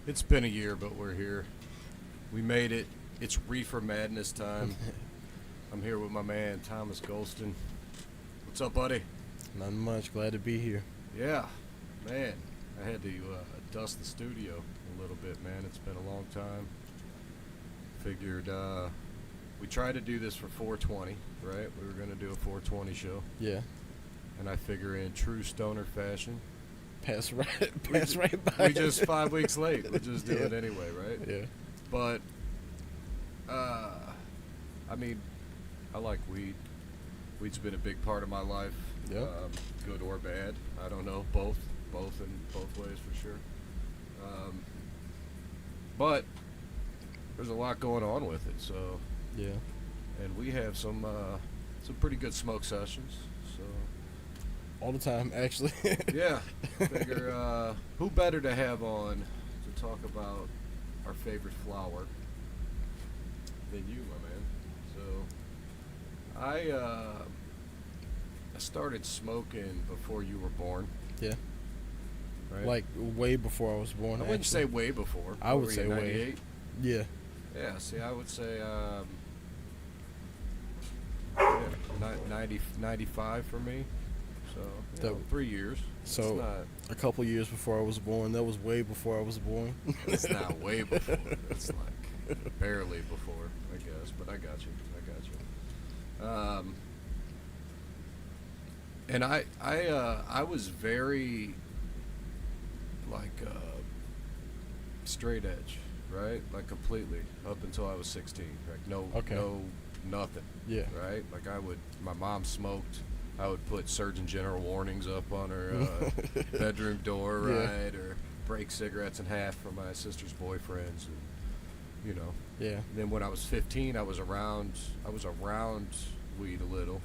It's been a year, but we're here. We made it. It's Reefer Madness time. I'm here with my man, Thomas Golston. What's up, buddy? Not much. Glad to be here. Yeah, man. I had to dust the studio a little bit, man. It's been a long time. Figured we tried to do this for 420, right? We were going to do a 420 show. Yeah. And I figure in true stoner fashion, Pass right by. we just 5 weeks late. We just do it anyway, right? Yeah. But, I mean, I like weed. Weed's been a big part of my life. Yep. Good or bad. I don't know. Both in both ways for sure. But there's a lot going on with it. So, Yeah. and we have some pretty good smoke sessions. So, All the time, actually. yeah. Figure who better to have on to talk about our favorite flower than you, my man. So, I started smoking before you were born. Yeah. Right? Like way before I was born. I wouldn't actually. say way before. I would What were say you, way. 98? Yeah. Yeah. See, I would say 95 for me. So That- 3 years. So It's a couple years before I was born. That was way before I was born. it's not way before. It's like barely before, I guess. But I got you. And I was very like straight edge, right? Like completely up until I was 16. Like no nothing. Yeah. Right? Like my mom smoked. I would put Surgeon General warnings up on her bedroom door, Yeah. right? Or break cigarettes in half for my sister's boyfriends, and you know. Yeah. And then when I was 15, I was around weed a little.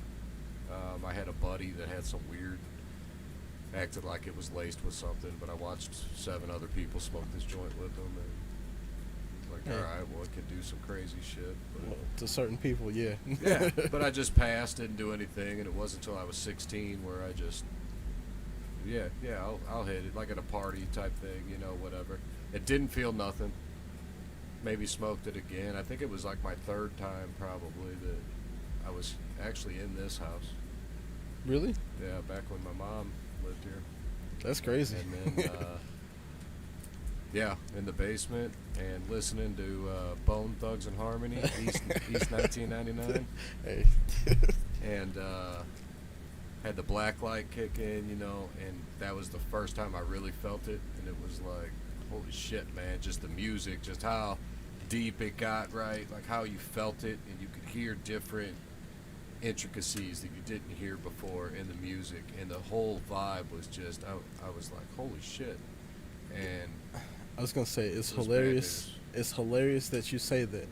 I had a buddy that had some weird, acted like it was laced with something, but I watched 7 other people smoke this joint with them, and like, Yeah. all right, well, it could do some crazy shit. But Well, to certain people, yeah. yeah, but I just passed, didn't do anything, and it wasn't until I was 16 where I just, I'll hit it, like at a party type thing, you know, whatever. It didn't feel nothing. Maybe smoked it again. I think it was like my 3rd time probably that I was actually in this house. Really? Yeah, back when my mom lived here. That's crazy. And then, yeah, in the basement and listening to Bone Thugs and Harmony, East 1999. Hey. And had the black light kick in, you know, and that was the first time I really felt it. And it was like, holy shit, man, just the music, just how deep it got, right? Like how you felt it, and you could hear different intricacies that you didn't hear before in the music, and the whole vibe was just, I was like, holy shit. And I was gonna say it's it was hilarious. bad It's hilarious that you say that,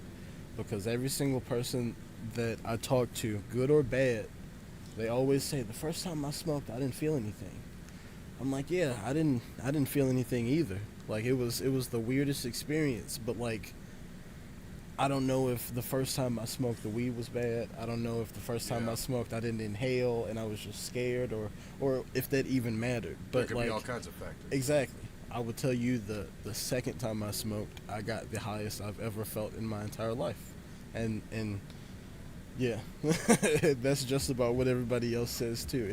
because every single person that I talk to, good or bad, they always say the first time I smoked, I didn't feel anything. I'm like, yeah, I didn't feel anything either. Like it was the weirdest experience. But like, I don't know if the first time I smoked the weed was bad. I don't know if the first time Yeah. I smoked I didn't inhale and I was just scared, or if that even mattered. there But could like, be all kinds of factors. exactly. I would tell you the second time I smoked, I got the highest I've ever felt in my entire life. And yeah, that's just about what everybody else says too.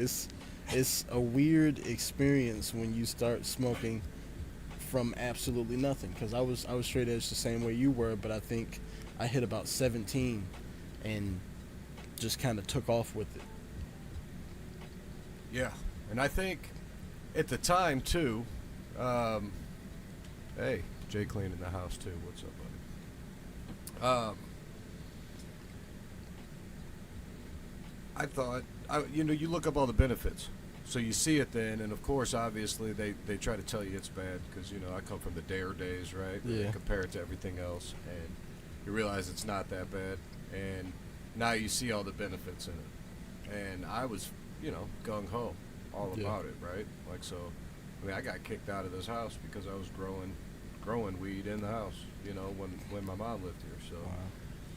It's a weird experience when you start smoking from absolutely nothing, cuz I was straight edge the same way you were, but I think I hit about 17 and just kind of took off with it. Yeah, and I think at the time too, hey, Jay Clean in the house too. What's up, buddy? I thought, you know, you look up all the benefits, so you see it then, and of course, obviously, they try to tell you it's bad because, you know, I come from the dare days, right? Yeah. They compare it to everything else, and you realize it's not that bad, and now you see all the benefits in it, and I was, you know, gung ho, all Yeah. about it, right? Like so, I mean, I got kicked out of this house because I was growing weed in the house, you know, when my mom lived here, so. Wow.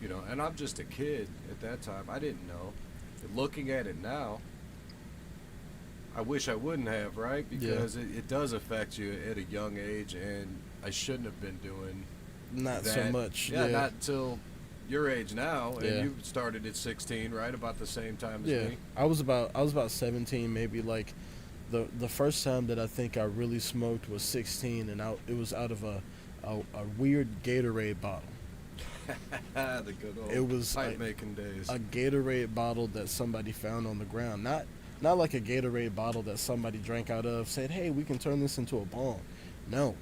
You know, and I'm just a kid at that time. I didn't know. But looking at it now, I wish I wouldn't have, right? Yeah. Because it does affect you at a young age, and I shouldn't have been doing Not that. so much. Yeah, not until your age now, and Yeah. you started at 16, right? About the same time as Yeah. me. I was about 17, maybe. Like the first time that I think I really smoked was 16, and it was out of a weird Gatorade bottle. The good old It was pipe making days. a Gatorade bottle that somebody found on the ground. Not like a Gatorade bottle that somebody drank out of, said, "Hey, we can turn this into a bong." No.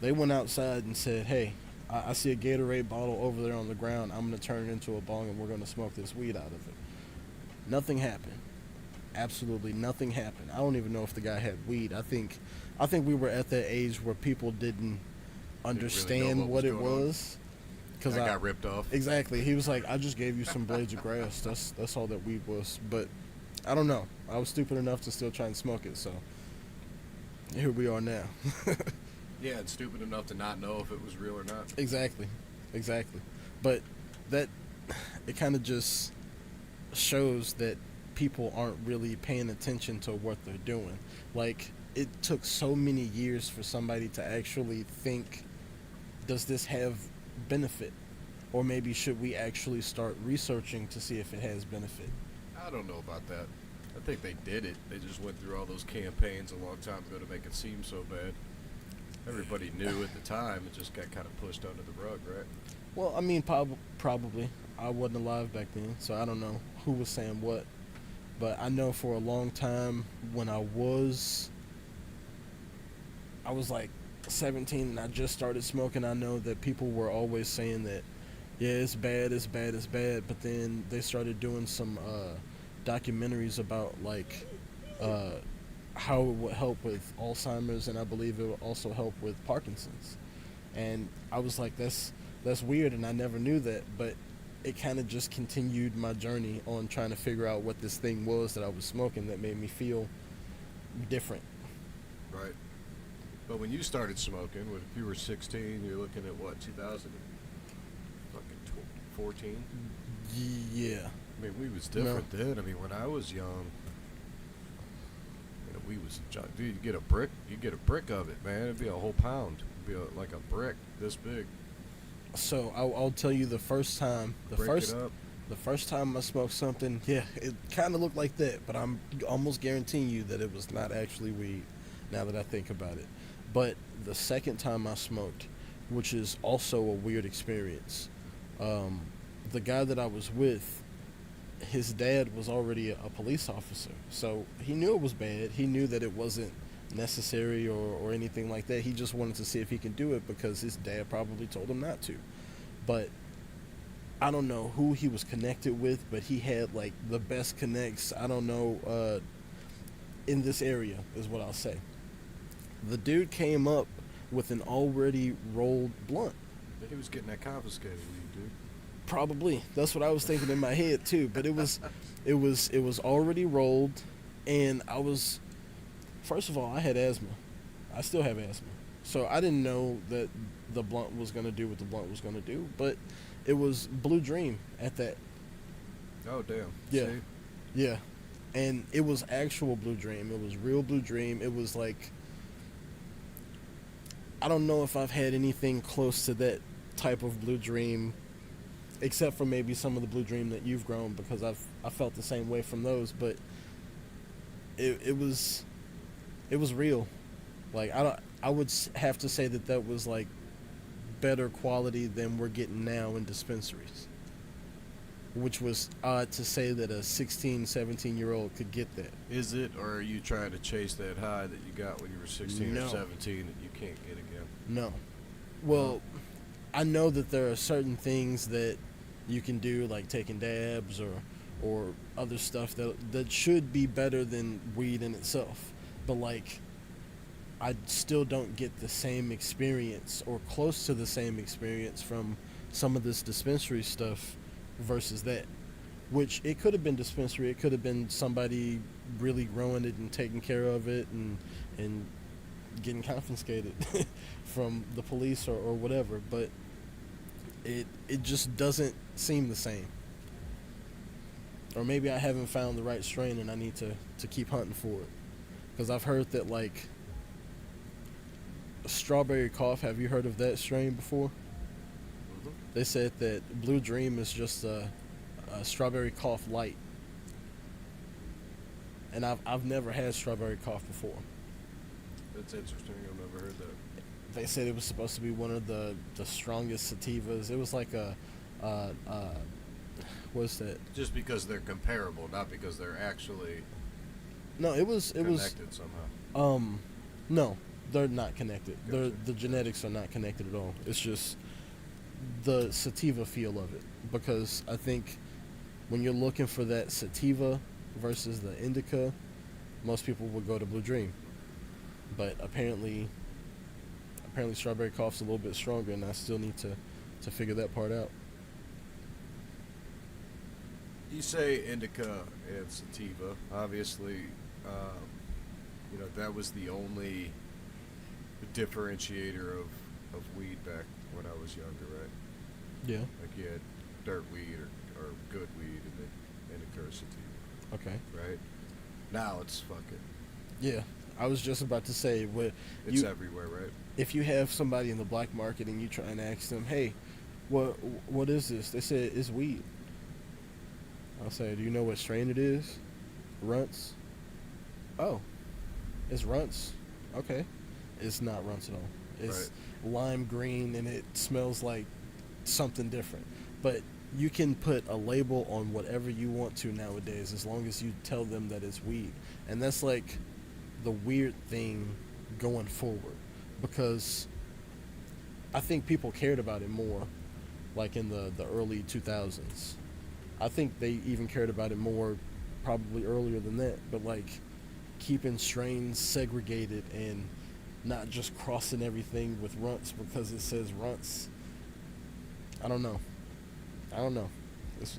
They went outside and said, "Hey, I see a Gatorade bottle over there on the ground. I'm going to turn it into a bong and we're going to smoke this weed out of it." Nothing happened. Absolutely nothing happened. I don't even know if the guy had weed. I think we were at that age where people didn't understand what what was it going on. was. Because I got ripped off. Exactly. He was like, "I just gave you some blades of grass. That's all that weed was." But I don't know. I was stupid enough to still try and smoke it. So here we are now. Yeah, and stupid enough to not know if it was real or not. Exactly. But that it kind of just shows that people aren't really paying attention to what they're doing. Like, it took so many years for somebody to actually think, does this have benefit? Or maybe should we actually start researching to see if it has benefit? I don't know about that. I think they did it. They just went through all those campaigns a long time ago to make it seem so bad. Everybody knew at the time. It just got kind of pushed under the rug, right? Well, I mean, probably. I wasn't alive back then, so I don't know who was saying what. But I know for a long time when I was like 17 and I just started smoking, I know that people were always saying that, yeah, it's bad, it's bad, it's bad. But then they started doing some documentaries about like how it would help with Alzheimer's, and I believe it would also help with Parkinson's. And I was like, that's weird, and I never knew that. But it kind of just continued my journey on trying to figure out what this thing was that I was smoking that made me feel different. Right. But when you started smoking, if you were 16, you're looking at what, 2014? Yeah. I mean, we was different then. I mean, when I was young, we was, dude, you get a brick of it, man. It'd be a whole pound. It'd be like a brick this big. So I'll tell you the first time, the first time I smoked something, yeah, it kind of looked like that, but I'm almost guaranteeing you that it was not actually weed, now that I think about it. But the second time I smoked, which is also a weird experience, the guy that I was with, his dad was already a police officer, so he knew it was bad. He knew that it wasn't necessary or anything like that. He just wanted to see if he could do it because his dad probably told him not to. But I don't know who he was connected with, but he had like the best connects, I don't know, in this area is what I'll say. The dude came up with an already rolled blunt. He was getting that confiscated, dude. Probably. That's what I was thinking in my head too. But it was already rolled, and first of all, I had asthma. I still have asthma, so I didn't know that the blunt was gonna do what the blunt was gonna do. But it was Blue Dream at that. Oh damn. Yeah. See? Yeah, and it was actual Blue Dream. It was real Blue Dream. It was like, I don't know if I've had anything close to that type of Blue Dream, except for maybe some of the Blue Dream that you've grown, because I felt the same way from those. But it was real. Like, I would have to say that was like better quality than we're getting now in dispensaries, which was odd to say that a 16, 17-year-old could get that. Is it, or are you trying to chase that high that you got when you were 16 or 17 that you can't get again? No. Well, I know that there are certain things that you can do, like taking dabs or other stuff that should be better than weed in itself. But like, I still don't get the same experience or close to the same experience from some of this dispensary stuff versus that. Which, it could have been dispensary, it could have been somebody really growing it and taking care of it and getting confiscated from the police or whatever, but it just doesn't seem the same. Or maybe I haven't found the right strain and I need to keep hunting for it. Because I've heard that, like, strawberry cough, have you heard of that strain before? Hmm. They said that Blue Dream is just a strawberry cough light. And I've never had strawberry cough before. That's interesting. I've never heard that. They said it was supposed to be one of the strongest sativas. It was like uh, what's that? Just because they're comparable, not because they're actually No, it was connected somehow. no, they're not connected. Gotcha. The genetics are not connected at all. It's just the sativa feel of it, because I think when you're looking for that sativa versus the indica, most people would go to Blue Dream. But apparently strawberry cough's a little bit stronger, and I still need to figure that part out. You say indica and sativa. Obviously, that was the only differentiator of weed back when I was younger, right? Yeah. Like you had dirt weed or good weed and then indica or sativa, Okay. right? Now it's fucking, Yeah. I was just about to say, it's everywhere, right? if you have somebody in the black market and you try and ask them, hey, what is this? They say it's weed. I'll say, do you know what strain it is? Runts. Oh, it's runts. Okay. It's not runts at all. It's lime green and it smells like something different. But you can put a label on whatever you want to nowadays, as long as you tell them that it's weed. And that's like the weird thing going forward, because I think people cared about it more like in the early 2000s. I think they even cared about it more probably earlier than that, but like keeping strains segregated and not just crossing everything with runts because it says runts. I don't know.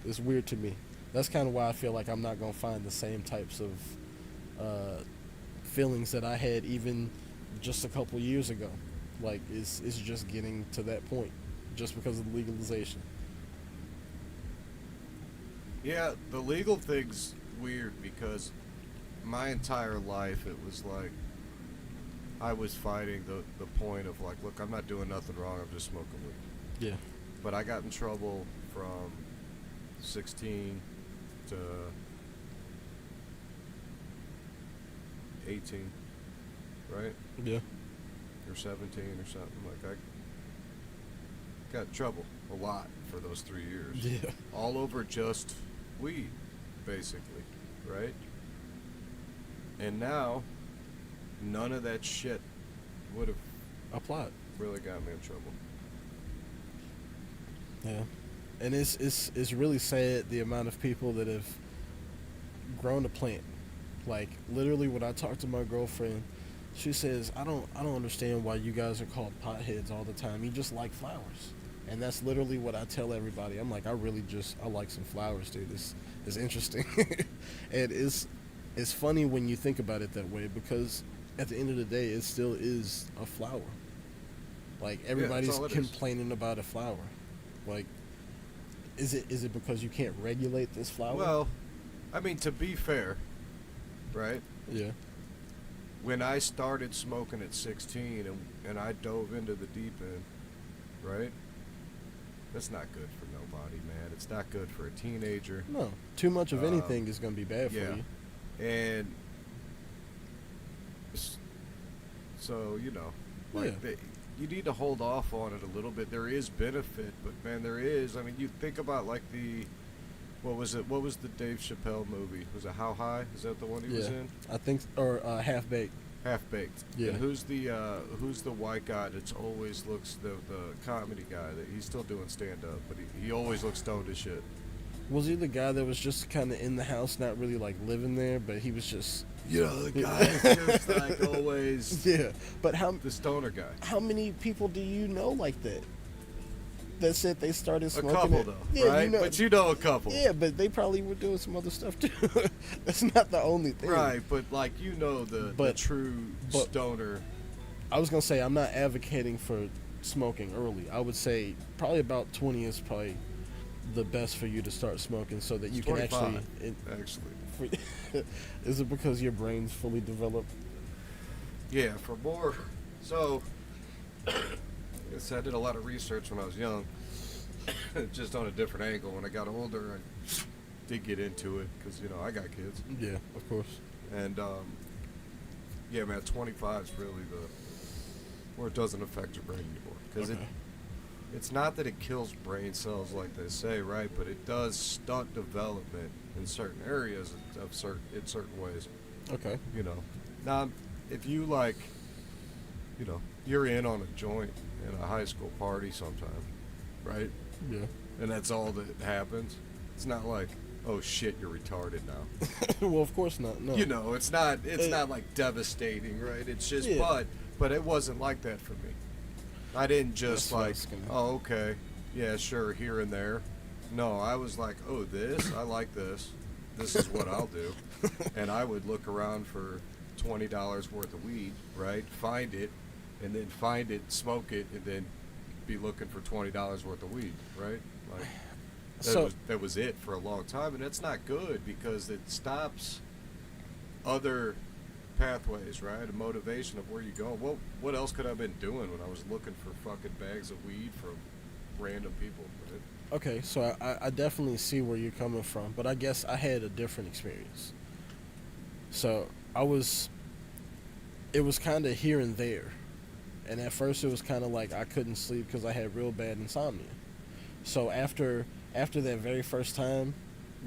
It's weird to me. That's kind of why I feel like I'm not going to find the same types of feelings that I had even just a couple years ago. Like, it's just getting to that point just because of the legalization. Yeah, the legal thing's weird because my entire life it was like I was fighting the point of like, look, I'm not doing nothing wrong, I'm just smoking weed. Yeah. But I got in trouble from 16 to 18, right? Yeah. Or 17 or something. Like I got in trouble a lot for those 3 years. Yeah. All over just weed, basically, right? And now, none of that shit would have Applied. really got me in trouble. Yeah. And it's really sad the amount of people that have grown a plant. Like, literally when I talk to my girlfriend, she says, I don't understand why you guys are called potheads all the time. You just like flowers. And that's literally what I tell everybody. I'm like, I like some flowers, dude. It's interesting. And it's funny when you think about it that way, because at the end of the day, it still is a flower. Like, everybody's complaining about a flower. Like, is it because you can't regulate this flower? Well, I mean, to be fair, right? Yeah. When I started smoking at 16 and I dove into the deep end, right? That's not good for nobody, man. It's not good for a teenager. No. Too much of anything is going to be bad for you. And so, like, you need to hold off on it a little bit. There is benefit, but man, there is. I mean, you think about like what was the Dave Chappelle movie? Was it How High? Is that the one he was in? I think, or Half Baked. Half Baked. Yeah. And who's the white guy that's always looks the comedy guy that he's still doing stand up, but he always looks stoned as shit. Was he the guy that was just kind of in the house, not really like living there, but he was just The guy that's just like always but the stoner guy. How many people do you know like that? That said they started A smoking couple it? though, Yeah, right? But you know a couple. Yeah, but they probably were doing some other stuff too. That's not the only thing. Right, but like the true stoner. I was gonna say, I'm not advocating for smoking early. I would say probably about 20 is probably the best for you to start smoking, so that you can actually. Actually. Is it because your brain's fully developed? Yeah, for more. So, yes, I did a lot of research when I was young, just on a different angle. When I got older, I did get into it because I got kids, Yeah, of course. and yeah, man, 25 is really the where it doesn't affect your brain anymore because Okay. it's not that it kills brain cells like they say, right? But it does stunt development in certain areas in certain ways. Okay. You know, now if you like, you're in on a joint in a high school party sometime, right? Yeah. And that's all that happens. It's not like, oh shit, you're retarded now. Well, of course not. No. It's not. It's not like devastating, right? It's just, Yeah. but it wasn't like that for me. I didn't just That's what I like, was gonna- oh okay, yeah, sure, here and there. No, I was like, oh, I like this. This is what I'll do. And I would look around for $20 worth of weed, right? Find it, and then find it, smoke it, and then be looking for $20 worth of weed, right? Like that was it for a long time, and that's not good because it stops other pathways, right? A motivation of where you go. What else could I have been doing when I was looking for fucking bags of weed from random people? Right? Okay, so I definitely see where you're coming from, but I guess I had a different experience. So it was kind of here and there. And at first it was kind of like I couldn't sleep because I had real bad insomnia. So after that very first time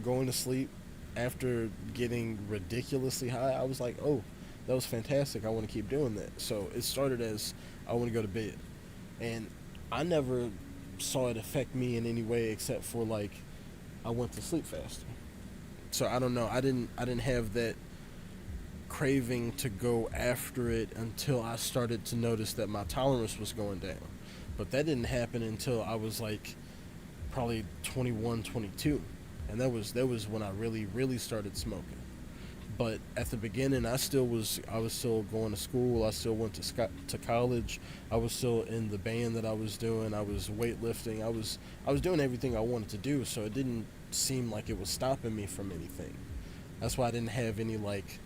going to sleep, after getting ridiculously high, I was like, oh, that was fantastic. I want to keep doing that. So it started as I want to go to bed. And I never saw it affect me in any way except for like I went to sleep faster. So I don't know. I didn't have that craving to go after it until I started to notice that my tolerance was going down. But that didn't happen until I was like probably 21, 22. And that was when I really started smoking. But at the beginning, I was still going to school. I still went to college. I was still in the band that I was doing. I was weightlifting. I was doing everything I wanted to do, so it didn't seem like it was stopping me from anything. That's why I didn't have any like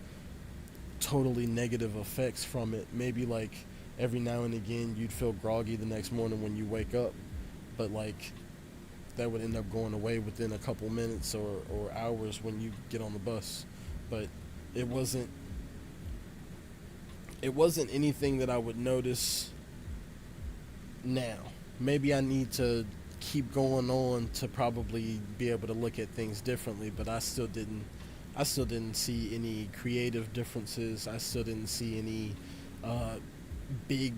totally negative effects from it. Maybe like every now and again you'd feel groggy the next morning when you wake up, but like that would end up going away within a couple minutes or hours when you get on the bus. But it wasn't anything that I would notice now. Maybe I need to keep going on to probably be able to look at things differently, but I still didn't see any creative differences. I still didn't see any big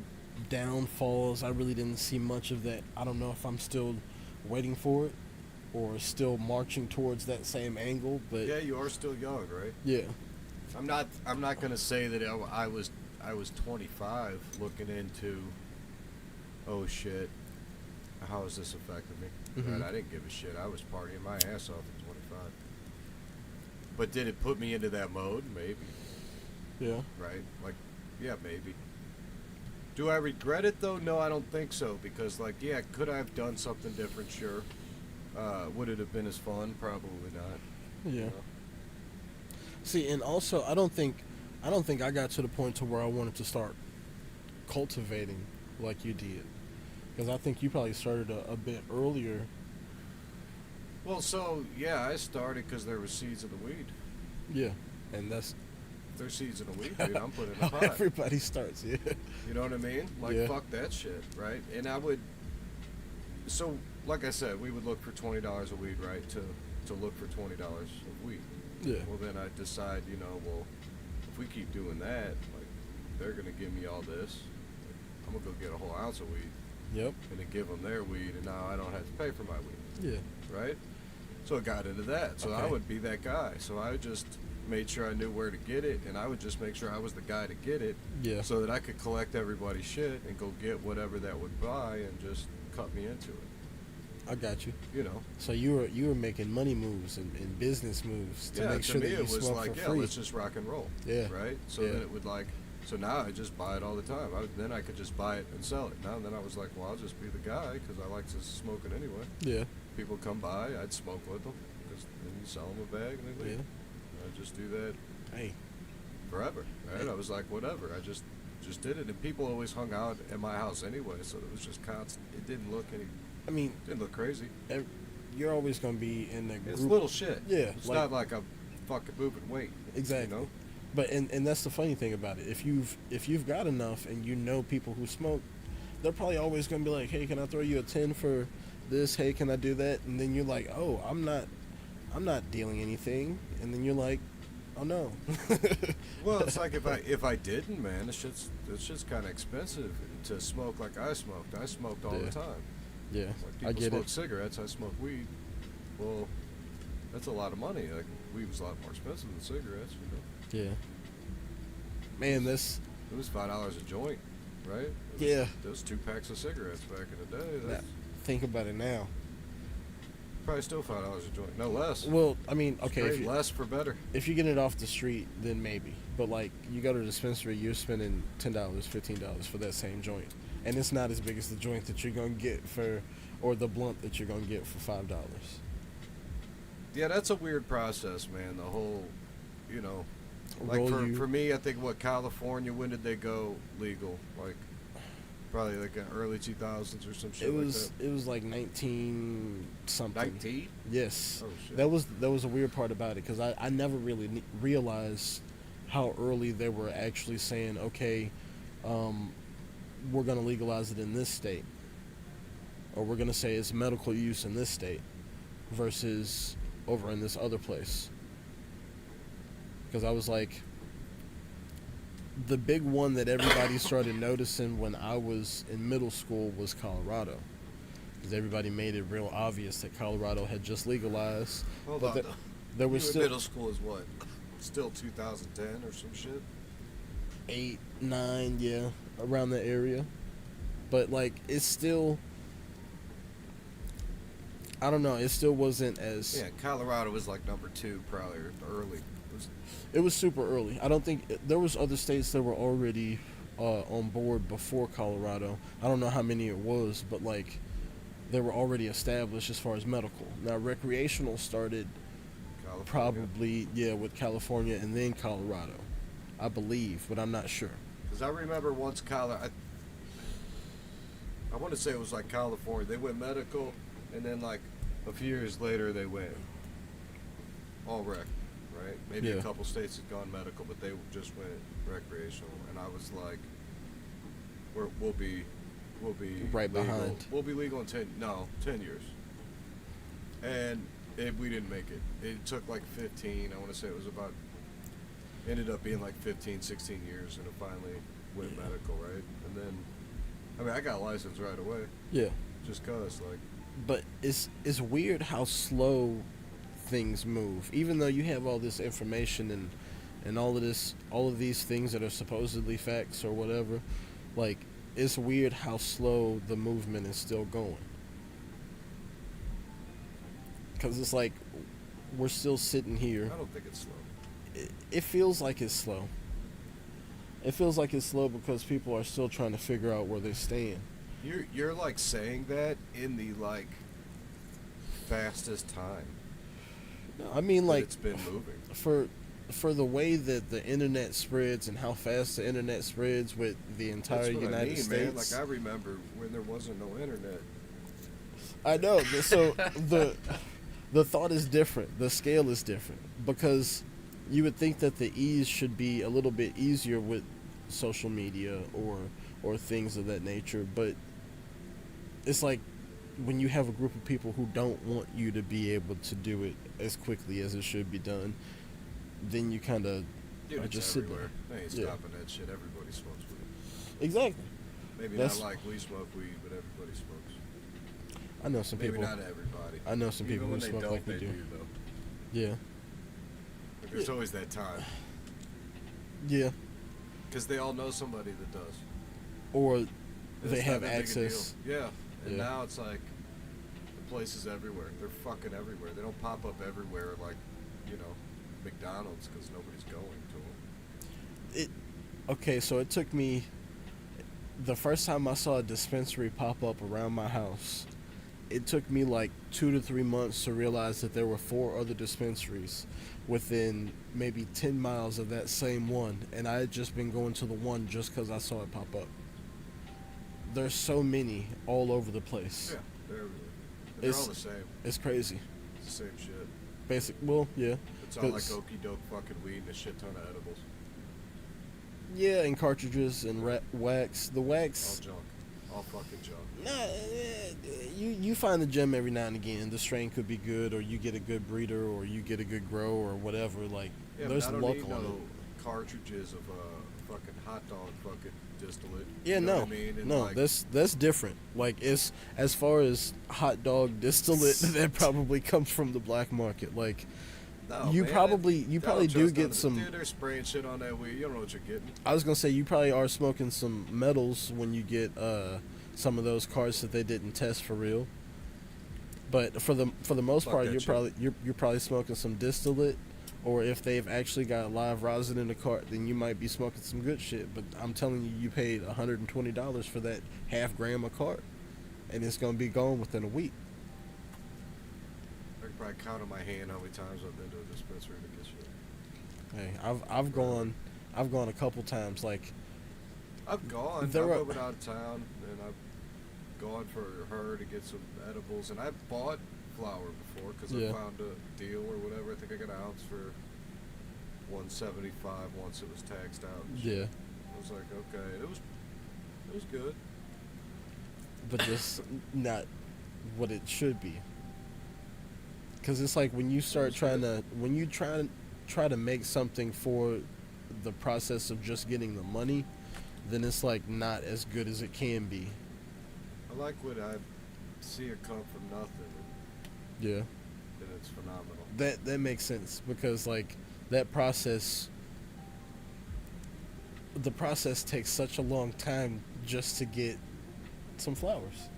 downfalls. I really didn't see much of that. I don't know if I'm still waiting for it or still marching towards that same angle, but Yeah, you are still young, right? yeah. I'm not gonna say that I was 25 looking into, oh shit, how has this affected me? Mhm. Right, I didn't give a shit. I was partying my ass off at 25. But did it put me into that mode? Maybe. Yeah. Right? Like, yeah, maybe. Do I regret it though? No, I don't think so. Because like, yeah, could I have done something different? Sure. Would it have been as fun? Probably not. Yeah. You know? See, and also I don't think I got to the point to where I wanted to start cultivating like you did. Because I think you probably started a bit earlier. Well, so yeah, I started because there were seeds of the weed. Yeah. And that's There's seeds in the weed, dude. I'm putting in how a pot. everybody starts, yeah. You know what I mean? Like, Yeah. fuck that shit, right? And I would. So, like I said, we would look for $20 of weed, right? To look for $20 of weed. Yeah. Well, then I decide, well, if we keep doing that, like, they're gonna give me all this. I'm gonna go get a whole ounce of weed Yep. and then give them their weed, and now I don't have to pay for my weed, Yeah. right? So it got into that. So I Okay. would be that guy. So I just made sure I knew where to get it, and I would just make sure I was the guy to get it, Yeah. so that I could collect everybody's shit and go get whatever that would buy and just cut me into it. I got you. You know? So you were making money moves and business moves to Yeah, make to sure me that you it was smoke like, for yeah, free. let's just rock and roll. Yeah. Right? So Yeah. then it would like, so now I just buy it all the time. Then I could just buy it and sell it. Now then I was like, well, I'll just be the guy because I like to smoke it anyway. Yeah. People come by, I'd smoke with them because then you sell them a bag and they leave. Yeah. I just do that Hey. forever. Right? Hey. I was like, whatever. I just just did it, and people always hung out at my house anyway, so it was just constant. It didn't look I mean, didn't look crazy. you're always gonna be in the It's group. little shit. Yeah, It's like- not like I'm fucking moving weight. Exactly. You know? But and that's the funny thing about it. If you've got enough and you know people who smoke, they're probably always gonna be like, hey, can I throw you a 10 for this? Hey, can I do that? And then you're like, oh, I'm not dealing anything. And then you're like, oh no. Well, it's like if I didn't, man, it's just kind of expensive to smoke like I smoked. I smoked all Yeah. the time. Yeah, Like people I get smoke it. cigarettes, I smoke weed. Well, that's a lot of money. Like weed was a lot more expensive than cigarettes. You know? Yeah. Man, this. It was $5 a joint, right? It was, Yeah. Those 2 packs of cigarettes back in the day. Now, That's think about it now. probably still $5 a joint. No less. Well, I mean, It's okay, great, less for better. if you get it off the street, then maybe. But like, you go to the dispensary, you're spending $10, $15 for that same joint, and it's not as big as the joint that you're gonna get for, or the blunt that you're gonna get for $5. Yeah, that's a weird process, man. The whole, you know, like Roll you- for me, I think California, when did they go legal? Like probably like in early 2000s or some shit It was like it was like 19 that. something. 19? Yes. Oh shit. That was a weird part about it because I never really realized how early they were actually saying, okay, we're going to legalize it in this state, or we're going to say it's medical use in this state versus over in this other place. Because I was like, the big one that everybody started noticing when I was in middle school was Colorado. Because everybody made it real obvious that Colorado had just legalized. Hold but on. there- though. there You was in still middle school is what? Still 2010 or some shit? 8, 9, yeah, around the area. But like, it's still, I don't know, it still wasn't as, Yeah, Colorado was like number 2 probably or early. it was super early. I don't think, there was other states that were already on board before Colorado. I don't know how many it was, but like, they were already established as far as medical. Now, recreational started California. probably, yeah, with California and then Colorado, I believe, but I'm not sure. Because I remember once I want to say it was like California. They went medical, and then like a few years later they went all rec, right? Maybe Yeah. a couple states had gone medical, but they just went recreational. And I was like, we'll be Right legal. behind. We'll be legal in 10 years. And we didn't make it. It took like 15. I want to say it was about. Ended up being like 15, 16 years, and it finally went Yeah. medical, right? And then, I mean, I got a license right away, Yeah. just cause, like, But it's weird how slow things move. Even though you have all this information and all of these things that are supposedly facts or whatever, like, it's weird how slow the movement is still going. Because it's like, we're still sitting here. I don't think it's slow. It feels like it's slow. It feels like it's slow because people are still trying to figure out where they stand. You're like saying that in the like fastest time No, I mean, that like, it's been moving. for the way that the internet spreads and how fast the internet spreads with the entire That's what United I mean, States. man. Like I remember when there wasn't no internet. I know. So the thought is different. The scale is different because you would think that the ease should be a little bit easier with social media or things of that nature, but it's like when you have a group of people who don't want you to be able to do it as quickly as it should be done, then you kind of Dude, are it's just sitting everywhere. there. They ain't Yeah. stopping that shit. Everybody smokes weed. Exactly. Maybe That's- not like we smoke weed, but everybody smokes. I know some Maybe people. not everybody. I know some Even people who when they smoke don't, like we they do. though. Yeah. But there's always that time. Yeah. Because they all know somebody that does. Or And they it's have not that big a access. deal. Yeah. And Yeah. now it's like the places everywhere. They're fucking everywhere. They don't pop up everywhere like, you know, McDonald's because nobody's going to them. Okay, so it took me the first time I saw a dispensary pop up around my house, it took me like 2 to 3 months to realize that there were 4 other dispensaries within maybe 10 miles of that same one, and I had just been going to the one just because I saw it pop up. There's so many all over the place. Yeah, they're everywhere. They're all the same. It's crazy. It's the same shit. Well, yeah. It's all like okey doke fucking weed and a shit ton of edibles. Yeah, and cartridges and wax. The wax. All junk. All fucking junk. Nah, you find the gem every now and again. The strain could be good, or you get a good breeder, or you get a good grow, or whatever. Like, yeah, there's but I don't luck need on no it. cartridges of fucking hot dog fucking distillate. Yeah, you know no, what I mean? And no, like, that's different. Like, it's as far as hot dog distillate, that probably comes from the black market. Like, no, you man, probably don't do trust get none of some. Dude, they're spraying shit on that weed. You don't know what you're getting. I was gonna say you probably are smoking some metals when you get some of those carts that they didn't test for real. But for the most Fuck part, that you're probably smoking some distillate, or if they've actually got live rosin in the cart, then you might be smoking some good shit. But I'm telling you, you paid $120 for that half gram a cart, and it's gonna be gone within a week. I can probably count on my hand how many times I've been to a dispensary to get shit. Hey, I've gone a couple times. Like, I've gone. I've There are- been out of town, and I've gone for her to get some edibles, and I bought flour before because Yeah. I found a deal or whatever. I think I got an ounce for $175 once it was taxed out. And shit. yeah, I was like, okay, it was good. but just not what it should be. Because it's like when you start when you try to make something for the process of just getting the money, then it's like not as good as it can be. I like when I see it come from nothing, Yeah, and it's phenomenal. that makes sense because like that process, the process takes such a long time just to get some flowers,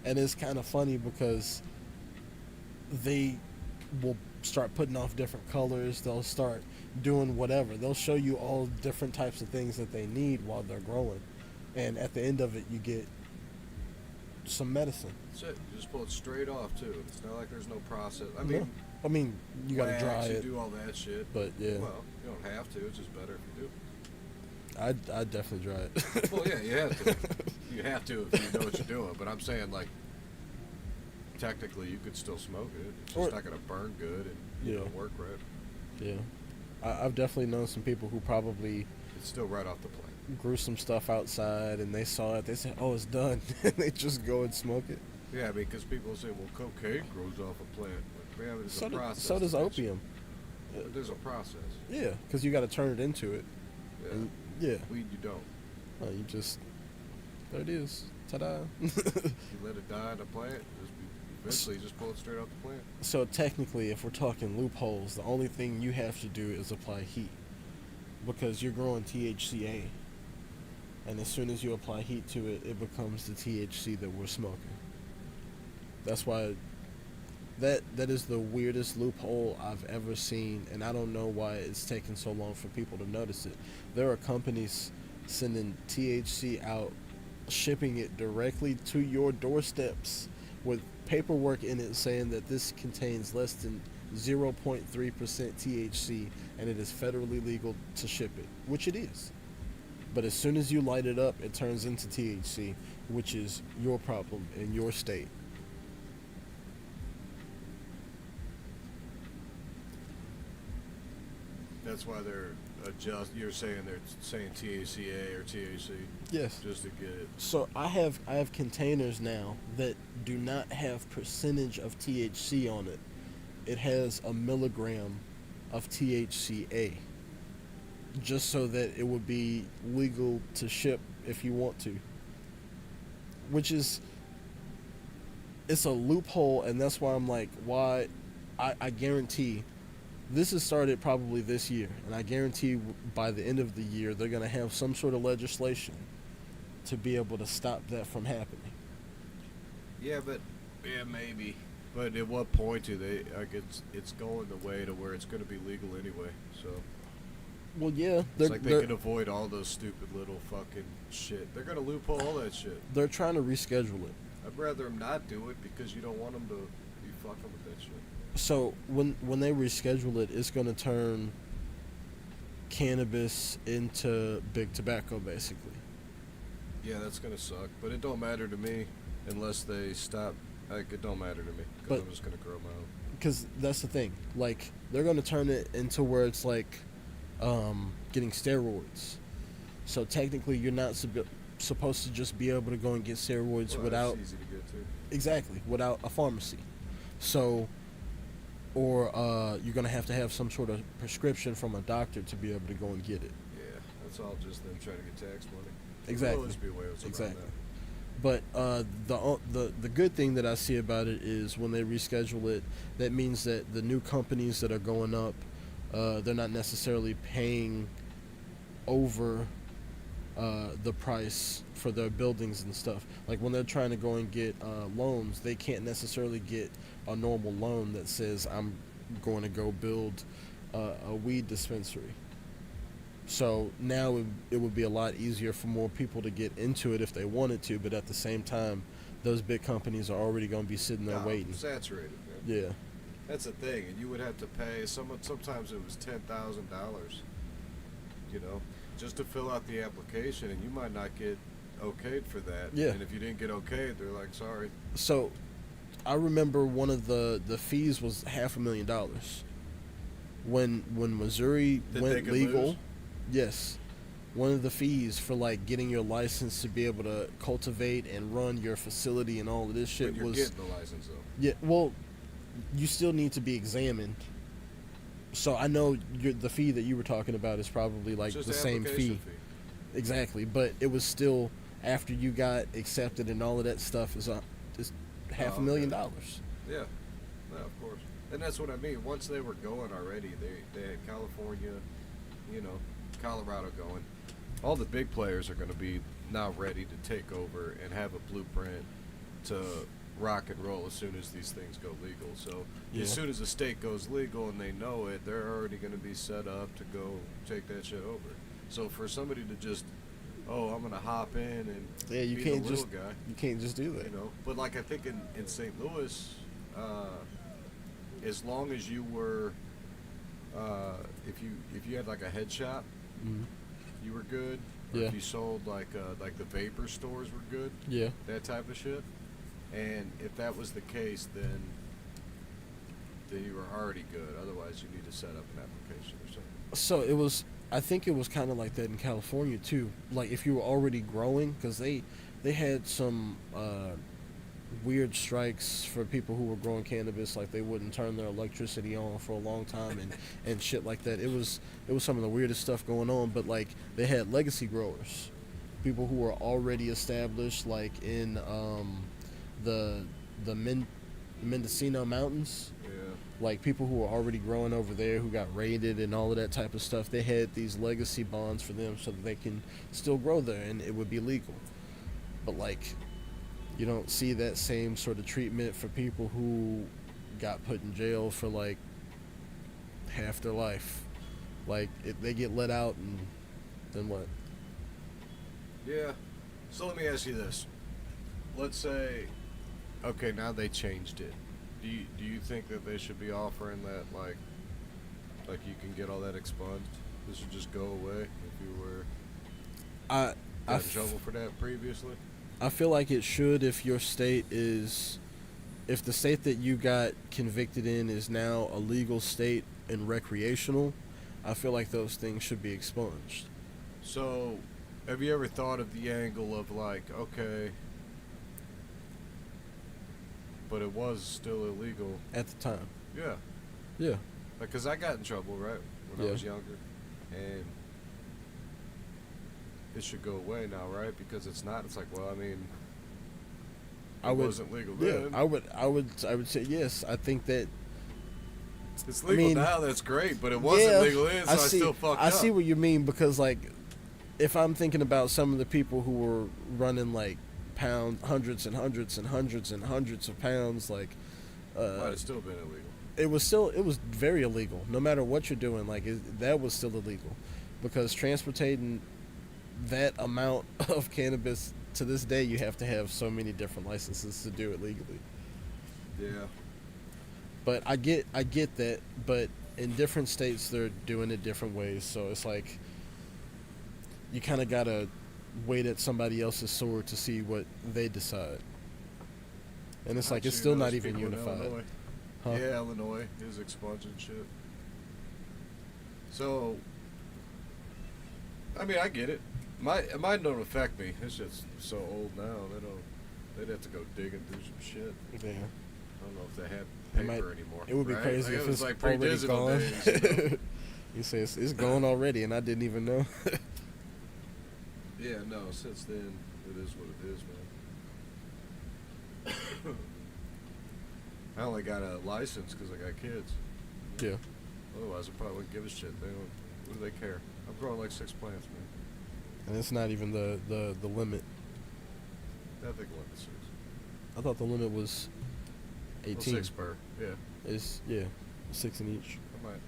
and it's kind of funny because they will start putting off different colors. They'll start doing whatever. They'll show you all different types of things that they need while they're growing, and at the end of it, you get some medicine. That's it. You just pull it straight off too. It's not like there's no process. I No. mean, I mean, you gotta wax, dry you it, do all that shit. but yeah, Well, you don't have to. It's just better if you do. I'd definitely dry it. Well, yeah, you have to. You have to if you know what you're doing. But I'm saying, like, technically, you could still smoke it. It's just Or- not gonna burn good and Yeah. work right. Yeah, I've definitely known some people who probably It's still right off the plant. grew some stuff outside and they saw it. They said, "Oh, it's done," and they just go and smoke it. Yeah, I mean, because people say, well, cocaine grows off a plant. But, yeah, but there's a process. So does to that shit. opium. But there's a process. Yeah, because you got to turn it into it. Yeah. And yeah, Weed, you don't. you just there it is. Ta-da! You let it die in a plant, eventually you just pull it straight off the plant. So technically, if we're talking loopholes, the only thing you have to do is apply heat, because you're growing THCA, and as soon as you apply heat to it, it becomes the THC that we're smoking. That's why that is the weirdest loophole I've ever seen, and I don't know why it's taken so long for people to notice it. There are companies sending THC out, shipping it directly to your doorsteps with paperwork in it saying that this contains less than 0.3% THC and it is federally legal to ship it, which it is. But as soon as you light it up, it turns into THC, which is your problem in your state. That's why they're you're saying they're saying THCA or THC Yes. just to get it. So I have containers now that do not have percentage of THC on it. It has a milligram of THCA, just so that it would be legal to ship if you want to. Which is, it's a loophole, and that's why I'm like, why? I guarantee this has started probably this year, and I guarantee by the end of the year they're going to have some sort of legislation to be able to stop that from happening. Yeah, but maybe. But at what point do they? Like it's going the way to where it's going to be legal anyway. So Well, yeah, it's like they can avoid all those stupid little fucking shit. They're going to loophole all that shit. they're trying to reschedule it. I'd rather them not do it because you don't want them to be fucking with that shit. So when they reschedule it, it's going to turn cannabis into big tobacco, basically. Yeah, that's gonna suck, but it don't matter to me unless they stop. Like, it don't matter to me But- because I'm just gonna grow my own. Because that's the thing. Like, they're going to turn it into where it's like getting steroids. So technically, you're not supposed to just be able to go and get steroids Well, without that's easy to get to. exactly without a pharmacy. So, or you're going to have some sort of prescription from a doctor to be able to go and get it. Yeah, that's all just them trying to get tax money. Exactly. There'll always be ways around Exactly. that. But the good thing that I see about it is when they reschedule it, that means that the new companies that are going up, they're not necessarily paying over the price for their buildings and stuff. Like when they're trying to go and get loans, they can't necessarily get a normal loan that says I'm going to go build a weed dispensary. So now it would be a lot easier for more people to get into it if they wanted to, but at the same time, those big companies are already going to be sitting there waiting. Saturated, man. Yeah. That's the thing, and you would have to pay. Sometimes it was $10,000, you know, just to fill out the application, and you might not get okayed for that. Yeah. And if you didn't get okayed, they're like, sorry. So I remember one of the fees was $500,000. When Missouri That they went could legal, lose? yes, one of the fees for like getting your license to be able to cultivate and run your facility and all of this shit When you're was getting the license, though. yeah. Well, you still need to be examined. So I know the fee that you were talking about is probably like Just the the same application fee. Exactly, but it was still after you got accepted and all of that stuff is $500,000. Yeah, no, of course. And that's what I mean. Once they were going already, they had California, you know, Colorado going. All the big players are going to be now ready to take over and have a blueprint to rock and roll as soon as these things go legal. So Yeah. as soon as the state goes legal and they know it, they're already going to be set up to go take that shit over. So for somebody to just, oh, I'm going to hop in and Yeah, you be can't the just little guy, you can't just do that. you know. But like I think in St. Louis, as long as you were, if you had like a head shop, Mhm. you were good. Or Yeah. if you sold like the vapor stores were good, Yeah. that type of shit. And if that was the case, then you were already good. Otherwise, you need to set up an application or something. So it was. I think it was kind of like that in California too. Like if you were already growing, because they had some weird strikes for people who were growing cannabis. Like they wouldn't turn their electricity on for a long time and shit like that. It was some of the weirdest stuff going on. But like they had legacy growers, people who were already established, like in the Mendocino Mountains. Yeah. Like people who were already growing over there who got raided and all of that type of stuff, they had these legacy bonds for them so that they can still grow there and it would be legal. But like you don't see that same sort of treatment for people who got put in jail for like half their life. Like they get let out and then what? Yeah. So let me ask you this. Let's say, okay, now they changed it. Do you think that they should be offering that like you can get all that expunged? This should just go away if you were I got in trouble for that previously? I feel like it should if your state is, if the state that you got convicted in is now a legal state and recreational, I feel like those things should be expunged. So, have you ever thought of the angle of like, okay, but it was still illegal At the time. Yeah, Yeah. because I got in trouble right when Yeah. I was younger, and it should go away now, right? Because it's not. It's like, well, I mean, it wasn't legal then. I would say yes. I think that It's legal mean, now. That's great, but it wasn't legal then, so I still fucked up. I see what you mean because like, if I'm thinking about some of the people who were running like hundreds and hundreds and hundreds and hundreds of pounds, like, Might have still been illegal. it was very illegal. No matter what you're doing, like that was still illegal, because transporting that amount of cannabis to this day, you have to have so many different licenses to do it legally. Yeah. But I get that, but in different states they're doing it different ways. So it's like you kind of gotta wait at somebody else's sword to see what they decide. And it's like it's still not even unified. Huh? Yeah, Illinois is expunging shit. So, I mean, I get it. Mine don't affect me. It's just so old now. They'd have to go digging through some shit. Yeah. I don't know if they have It paper anymore. It would be right? crazy Like, if it was it's like already pre-digital gone. days, you know? You say it's gone already, and I didn't even know. Yeah, no. Since then, it is what it is, man. I only got a license because I got kids. Yeah. Otherwise, I probably wouldn't give a shit. They don't. What do they care? I'm growing like 6 plants, man. And it's not even the limit. I think limit 6. I thought the limit was 18. Well, 6 per. Yeah. It's 6 in each. I might.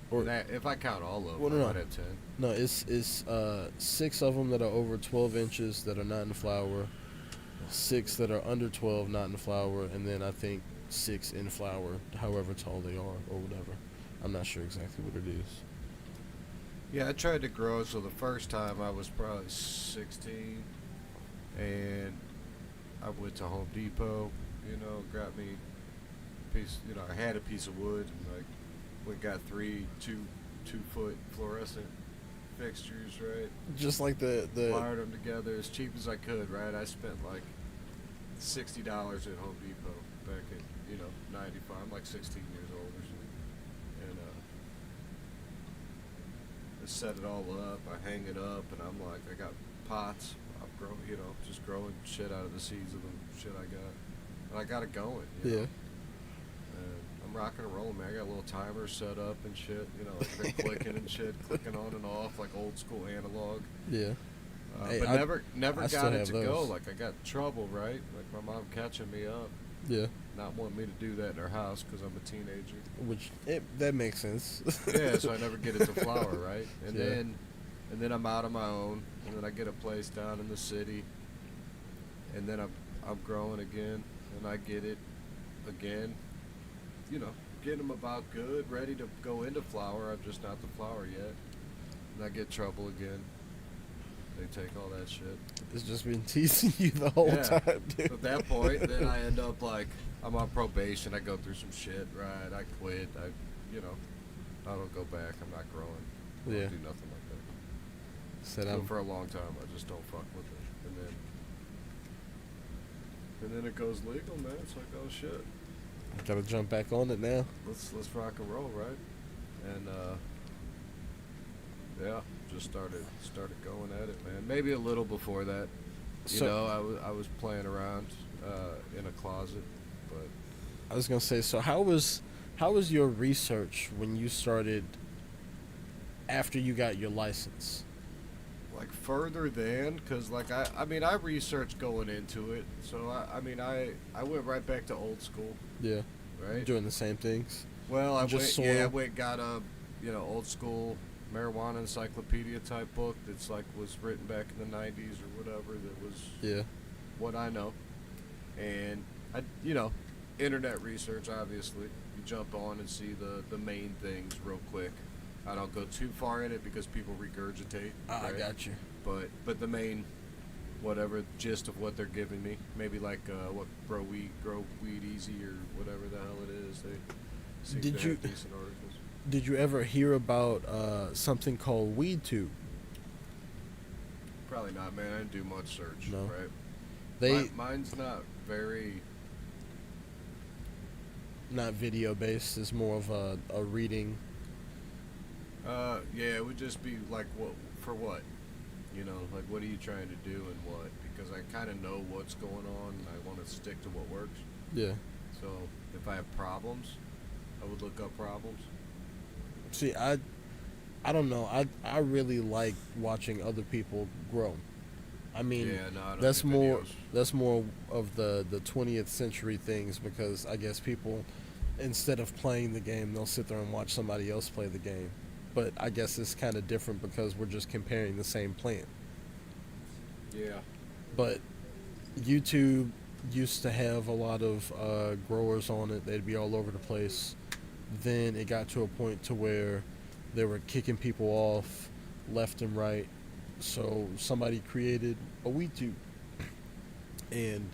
Or That, if I count all of them, Well, no, I no. might have 10. no, it's 6 of them that are over 12 inches that are not in flower, 6 that are under 12 not in flower, and then I think 6 in flower, however tall they are or whatever. I'm not sure exactly what it is. Yeah, I tried to grow. So the first time I was probably 16, and I went to Home Depot. Got me a piece. I had a piece of wood, and like we got 3 2-foot fluorescent fixtures, right? Just like the Wired them together as cheap as I could, right? I spent like $60 at Home Depot back in 95. I'm like 16 years old or something, and I set it all up. I hang it up, and I'm like, I got pots. I'm growing, just growing shit out of the seeds of the shit I got, and I got it going. yeah. And I'm rocking and rolling, man. I got a little timer set up and shit. Like been clicking and shit, clicking on and off like old school analog. Yeah. Hey, But I never still got it have to those. go. Like I got trouble, right? Like my mom catching me up, Yeah. not wanting me to do that in her house because I'm a teenager. Which that makes sense. Yeah, so I never get it to flower, right? And Yeah. then I'm out on my own, and then I get a place down in the city, and then I'm growing again, and I get it again. Getting them about good, ready to go into flower. I'm just not the flower yet, and I get trouble again. They take all that shit. It's just been teasing you the whole Yeah. time, dude. At that point, then I end up like I'm on probation. I go through some shit, right? I quit. I don't go back. I'm not growing. I Yeah. don't do nothing like that. Said So I'm for a long time, I just don't fuck with it, and then it goes legal, man. It's like, oh shit, gotta jump back on it now. let's rock and roll, right? And yeah, just started going at it, man. Maybe a little before that. I was playing around in a closet, but I was gonna say, so how was your research when you started after you got your license? like further than, because like I researched going into it, so I went right back to old school, Yeah. right? Doing the same things. Well, I Just went, yeah, I soil? went got a old school marijuana encyclopedia type book that's like was written back in the 90s or whatever, that was Yeah. what I know, and I internet research, obviously you jump on and see the main things real quick. I don't go too far in it because people regurgitate. I right? got you. But the main whatever gist of what they're giving me, maybe like what grow weed easy or whatever the hell it is, they seem Did to you- have decent articles. Did you ever hear about something called WeedTube? Probably not, man. I didn't do much search. No. Right. Mine's not very. Not video based. It's more of a reading. Yeah, it would just be like what for what, like what are you trying to do and what? Because I kind of know what's going on, and I want to stick to what works. Yeah. So if I have problems, I would look up problems. See, I don't know. I really like watching other people grow. I mean, Yeah, no, I don't that's do more videos. that's more of the 20th century things, because I guess people, instead of playing the game, they'll sit there and watch somebody else play the game. But I guess it's kind of different because we're just comparing the same plant. Yeah. But YouTube used to have a lot of growers on it. They'd be all over the place. Then it got to a point to where they were kicking people off left and right. So somebody created a weed tube, and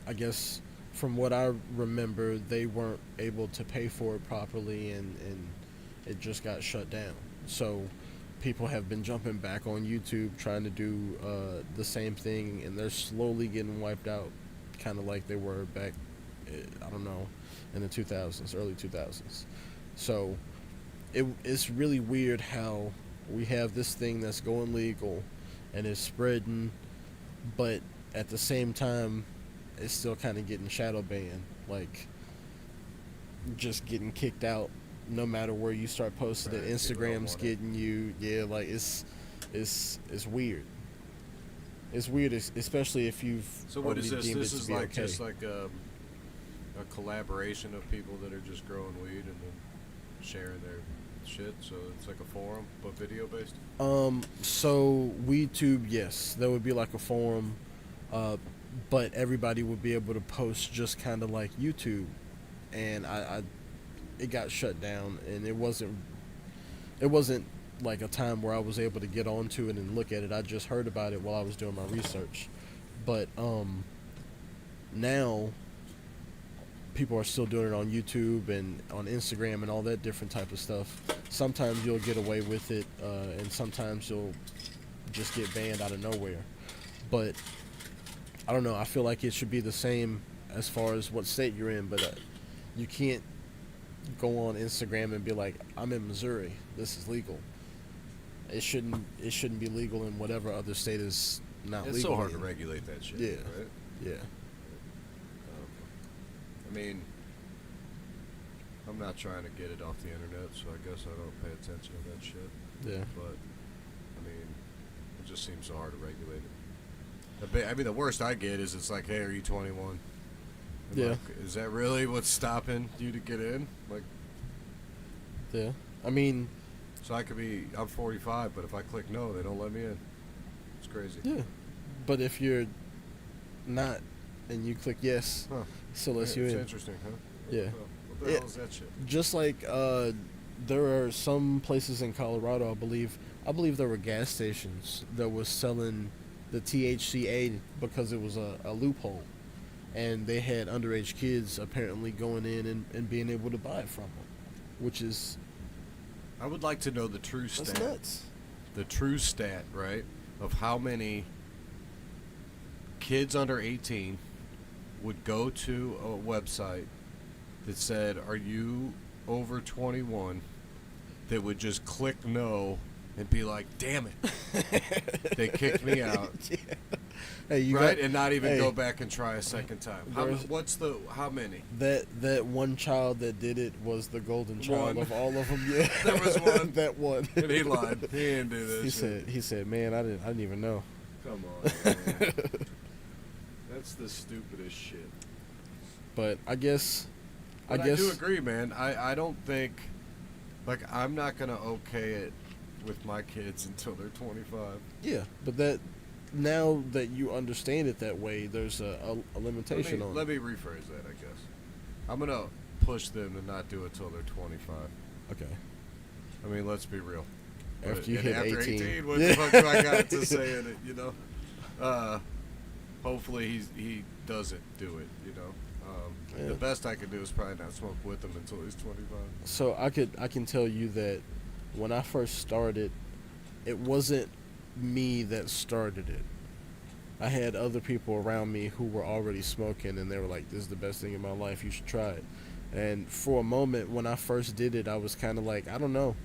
I guess from what I remember, they weren't able to pay for it properly, and it just got shut down. So people have been jumping back on YouTube trying to do the same thing, and they're slowly getting wiped out, kind of like they were back, I don't know, in the 2000s, early 2000s. So it's really weird how we have this thing that's going legal and is spreading, but at the same time, it's still kind of getting shadow banned, like just getting kicked out no matter where you start posting it. Right, Instagram's getting you, yeah, like it's weird. It's weird, especially if you've So what is already this? deemed This it to is be like okay. just like a collaboration of people that are just growing weed and then sharing their shit. So it's like a forum, but video based. So WeedTube, yes, that would be like a forum, but everybody would be able to post just kind of like YouTube, and it got shut down, and it wasn't like a time where I was able to get onto it and look at it. I just heard about it while I was doing my research, but now people are still doing it on YouTube and on Instagram and all that different type of stuff. Sometimes you'll get away with it, and sometimes you'll just get banned out of nowhere. But I don't know. I feel like it should be the same as far as what state you're in, but you can't go on Instagram and be like, "I'm in Missouri. This is legal." It shouldn't be legal in whatever other state is not It's legal. so hard in. to regulate that shit. Yeah. Right? Yeah. I mean, I'm not trying to get it off the internet, so I guess I don't pay attention to that shit. Yeah. But I mean, it just seems so hard to regulate it. I mean, the worst I get is it's like, "Hey, are you 21?" And Yeah. like, is that really what's stopping you to get in? Like, Yeah. I mean, so I'm 45, but if I click no, they don't let me in. It's crazy. yeah. But if you're not and you click yes, Huh. so lets Yeah, you it's in. interesting, huh? Yeah. What the Yeah. hell is that shit? Just like there are some places in Colorado, I believe there were gas stations that was selling the THCA because it was a loophole, and they had underage kids apparently going in and being able to buy it from them, which is I would like to know the true that's stat. nuts. The true stat, right, of how many kids under 18 would go to a website that said, "Are you over 21?" that would just click no and be like, "Damn it, they kicked me out." Yeah. Hey, you Right, got, and not even hey, go back and try a second time. How many? that one child that did it was the golden child One. of all of them. Yeah, There was one. that one. And he lied. He didn't do this. He said, man, I didn't even know. "Come on, man. That's the stupidest shit." But I guess But I do agree, man. I don't think, like, I'm not gonna okay it with my kids until they're 25. yeah, but that now that you understand it that way, there's a limitation on Let it. me rephrase that, I guess. I'm gonna push them to not do it till they're 25. Okay. I mean, let's be real. After you And hit after 18. what the fuck do I got to say in it, you know? Hopefully he doesn't do it, you know? Yeah. The best I could do is probably not smoke with him until he's 25. So I can tell you that when I first started, it wasn't me that started it. I had other people around me who were already smoking, and they were like, "This is the best thing in my life. You should try it." And for a moment, when I first did it, I was kind of like, "I don't know.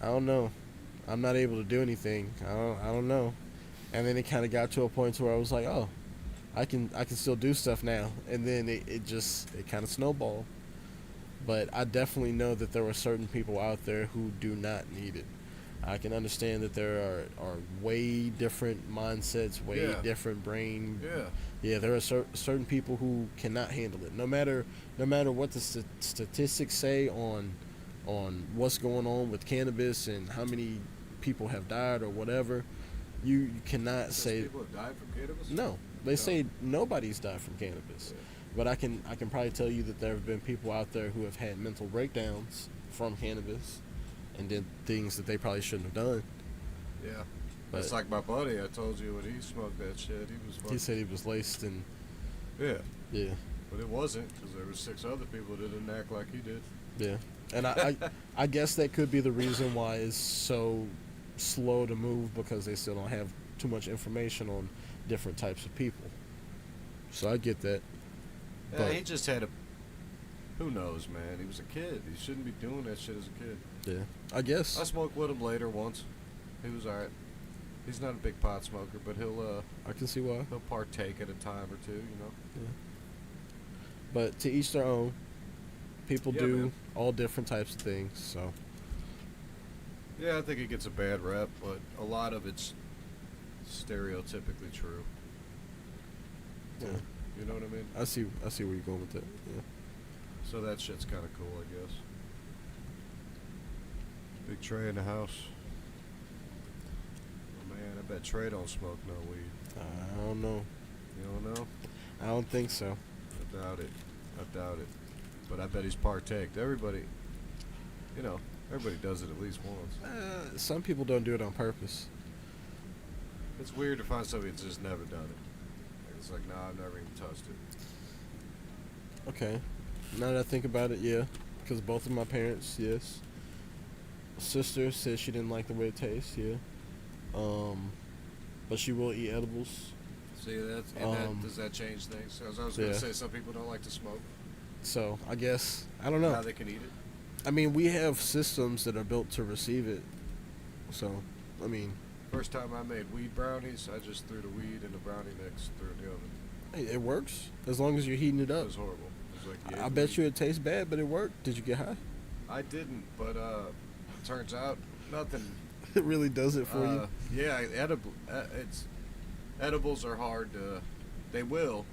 I'm not able to do anything. I don't know." And then it kind of got to a point where I was like, "Oh, I can still do stuff now." And then it kind of snowballed. But I definitely know that there are certain people out there who do not need it. I can understand that there are way different mindsets, way Yeah. different brain. Yeah. Yeah, there are certain people who cannot handle it. No matter what the statistics say on what's going on with cannabis and how many people have died or whatever, You cannot Because say people have died from cannabis. no. They No. say nobody's died from cannabis, Yeah. but I can probably tell you that there have been people out there who have had mental breakdowns from cannabis, and did things that they probably shouldn't have done. Yeah. But It's like my buddy. I told you when he smoked that shit, he was fucking. he said he was laced, and Yeah. yeah, But it wasn't, because there were 6 other people that didn't act like he did. yeah. And I guess that could be the reason why it's so slow to move, because they still don't have too much information on different types of people. So I get that. Yeah, But- he just had a. Who knows, man? He was a kid. He shouldn't be doing that shit as a kid. Yeah, I guess. I smoked with him later once. He was alright. He's not a big pot smoker, but he'll I can see why. partake at a time or two, you know. Yeah. But to each their own. People Yeah, do man. all different types of things. So Yeah, I think he gets a bad rep, but a lot of it's stereotypically true. yeah, You know what I mean? I see where you're going with that. Yeah. So that shit's kind of cool, I guess. Big Trey in the house. Oh man, I bet Trey don't smoke no weed. I don't know. You don't know? I don't think so. I doubt it. I doubt it. But I bet he's partaked. Everybody, you know, everybody does it at least once. Some people don't do it on purpose. It's weird to find somebody that's just never done it. It's like, nah, I've never even touched it. Okay. Now that I think about it, yeah. Because both of my parents, yes. Sister said she didn't like the way it tastes, yeah. But she will eat edibles. See, that's, does that change things? As I was going Yeah. to say, some people don't like to smoke. So I guess, I don't know. Now they can eat it. I mean, we have systems that are built to receive it. So, I mean, First time I made weed brownies, I just threw the weed in the brownie mix, threw it in the oven. hey, it works as long as you're heating it It up. was horrible. It was like, yeah, I bet you it tastes bad, but it worked. Did you get high? I didn't, but turns out nothing. It really does it for you. Yeah, edibles are hard to. They will,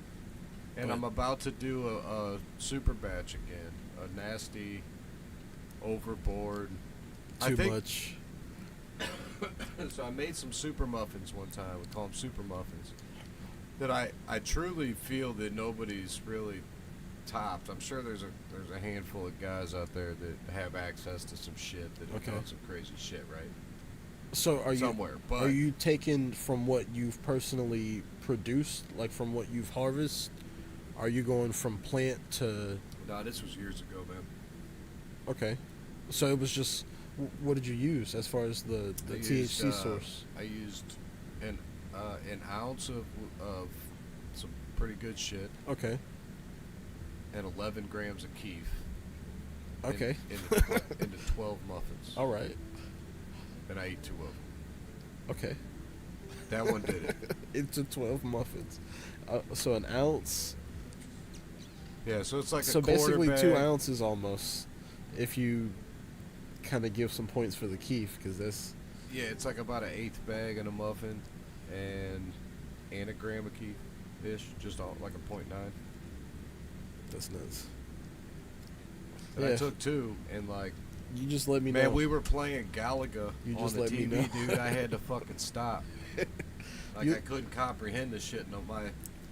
and But- I'm about to do a super batch again. A nasty, overboard. I Too think, much. So I made some super muffins one time. We call them super muffins. That I truly feel that nobody's really topped. I'm sure there's a handful of guys out there that have access to some shit that have Okay. done some crazy shit, right? So are you Somewhere, but are you taking from what you've personally produced, like from what you've harvested? Are you going from plant to? No, this was years ago, man. Okay, so it was just. What did you use as far as the I THC used, source? I used an ounce of some pretty good shit Okay. and 11 grams of keef. Okay. Into 12 muffins. All right. And I ate 2 of them. Okay. That one did it. Into 12 muffins. So an ounce. Yeah, so it's like So a quarter basically bag. 2 ounces almost. If you kind of give some points for the keef, because that's. Yeah, it's like about an eighth bag in a muffin and a gram of keef-ish, just all, like a 0.9. That's nuts. And Yeah. I took 2, and like, You just let me know. man, we were playing Galaga You on just the let me TV, know. dude. I had to fucking stop. Like, You- I couldn't comprehend the shit. No,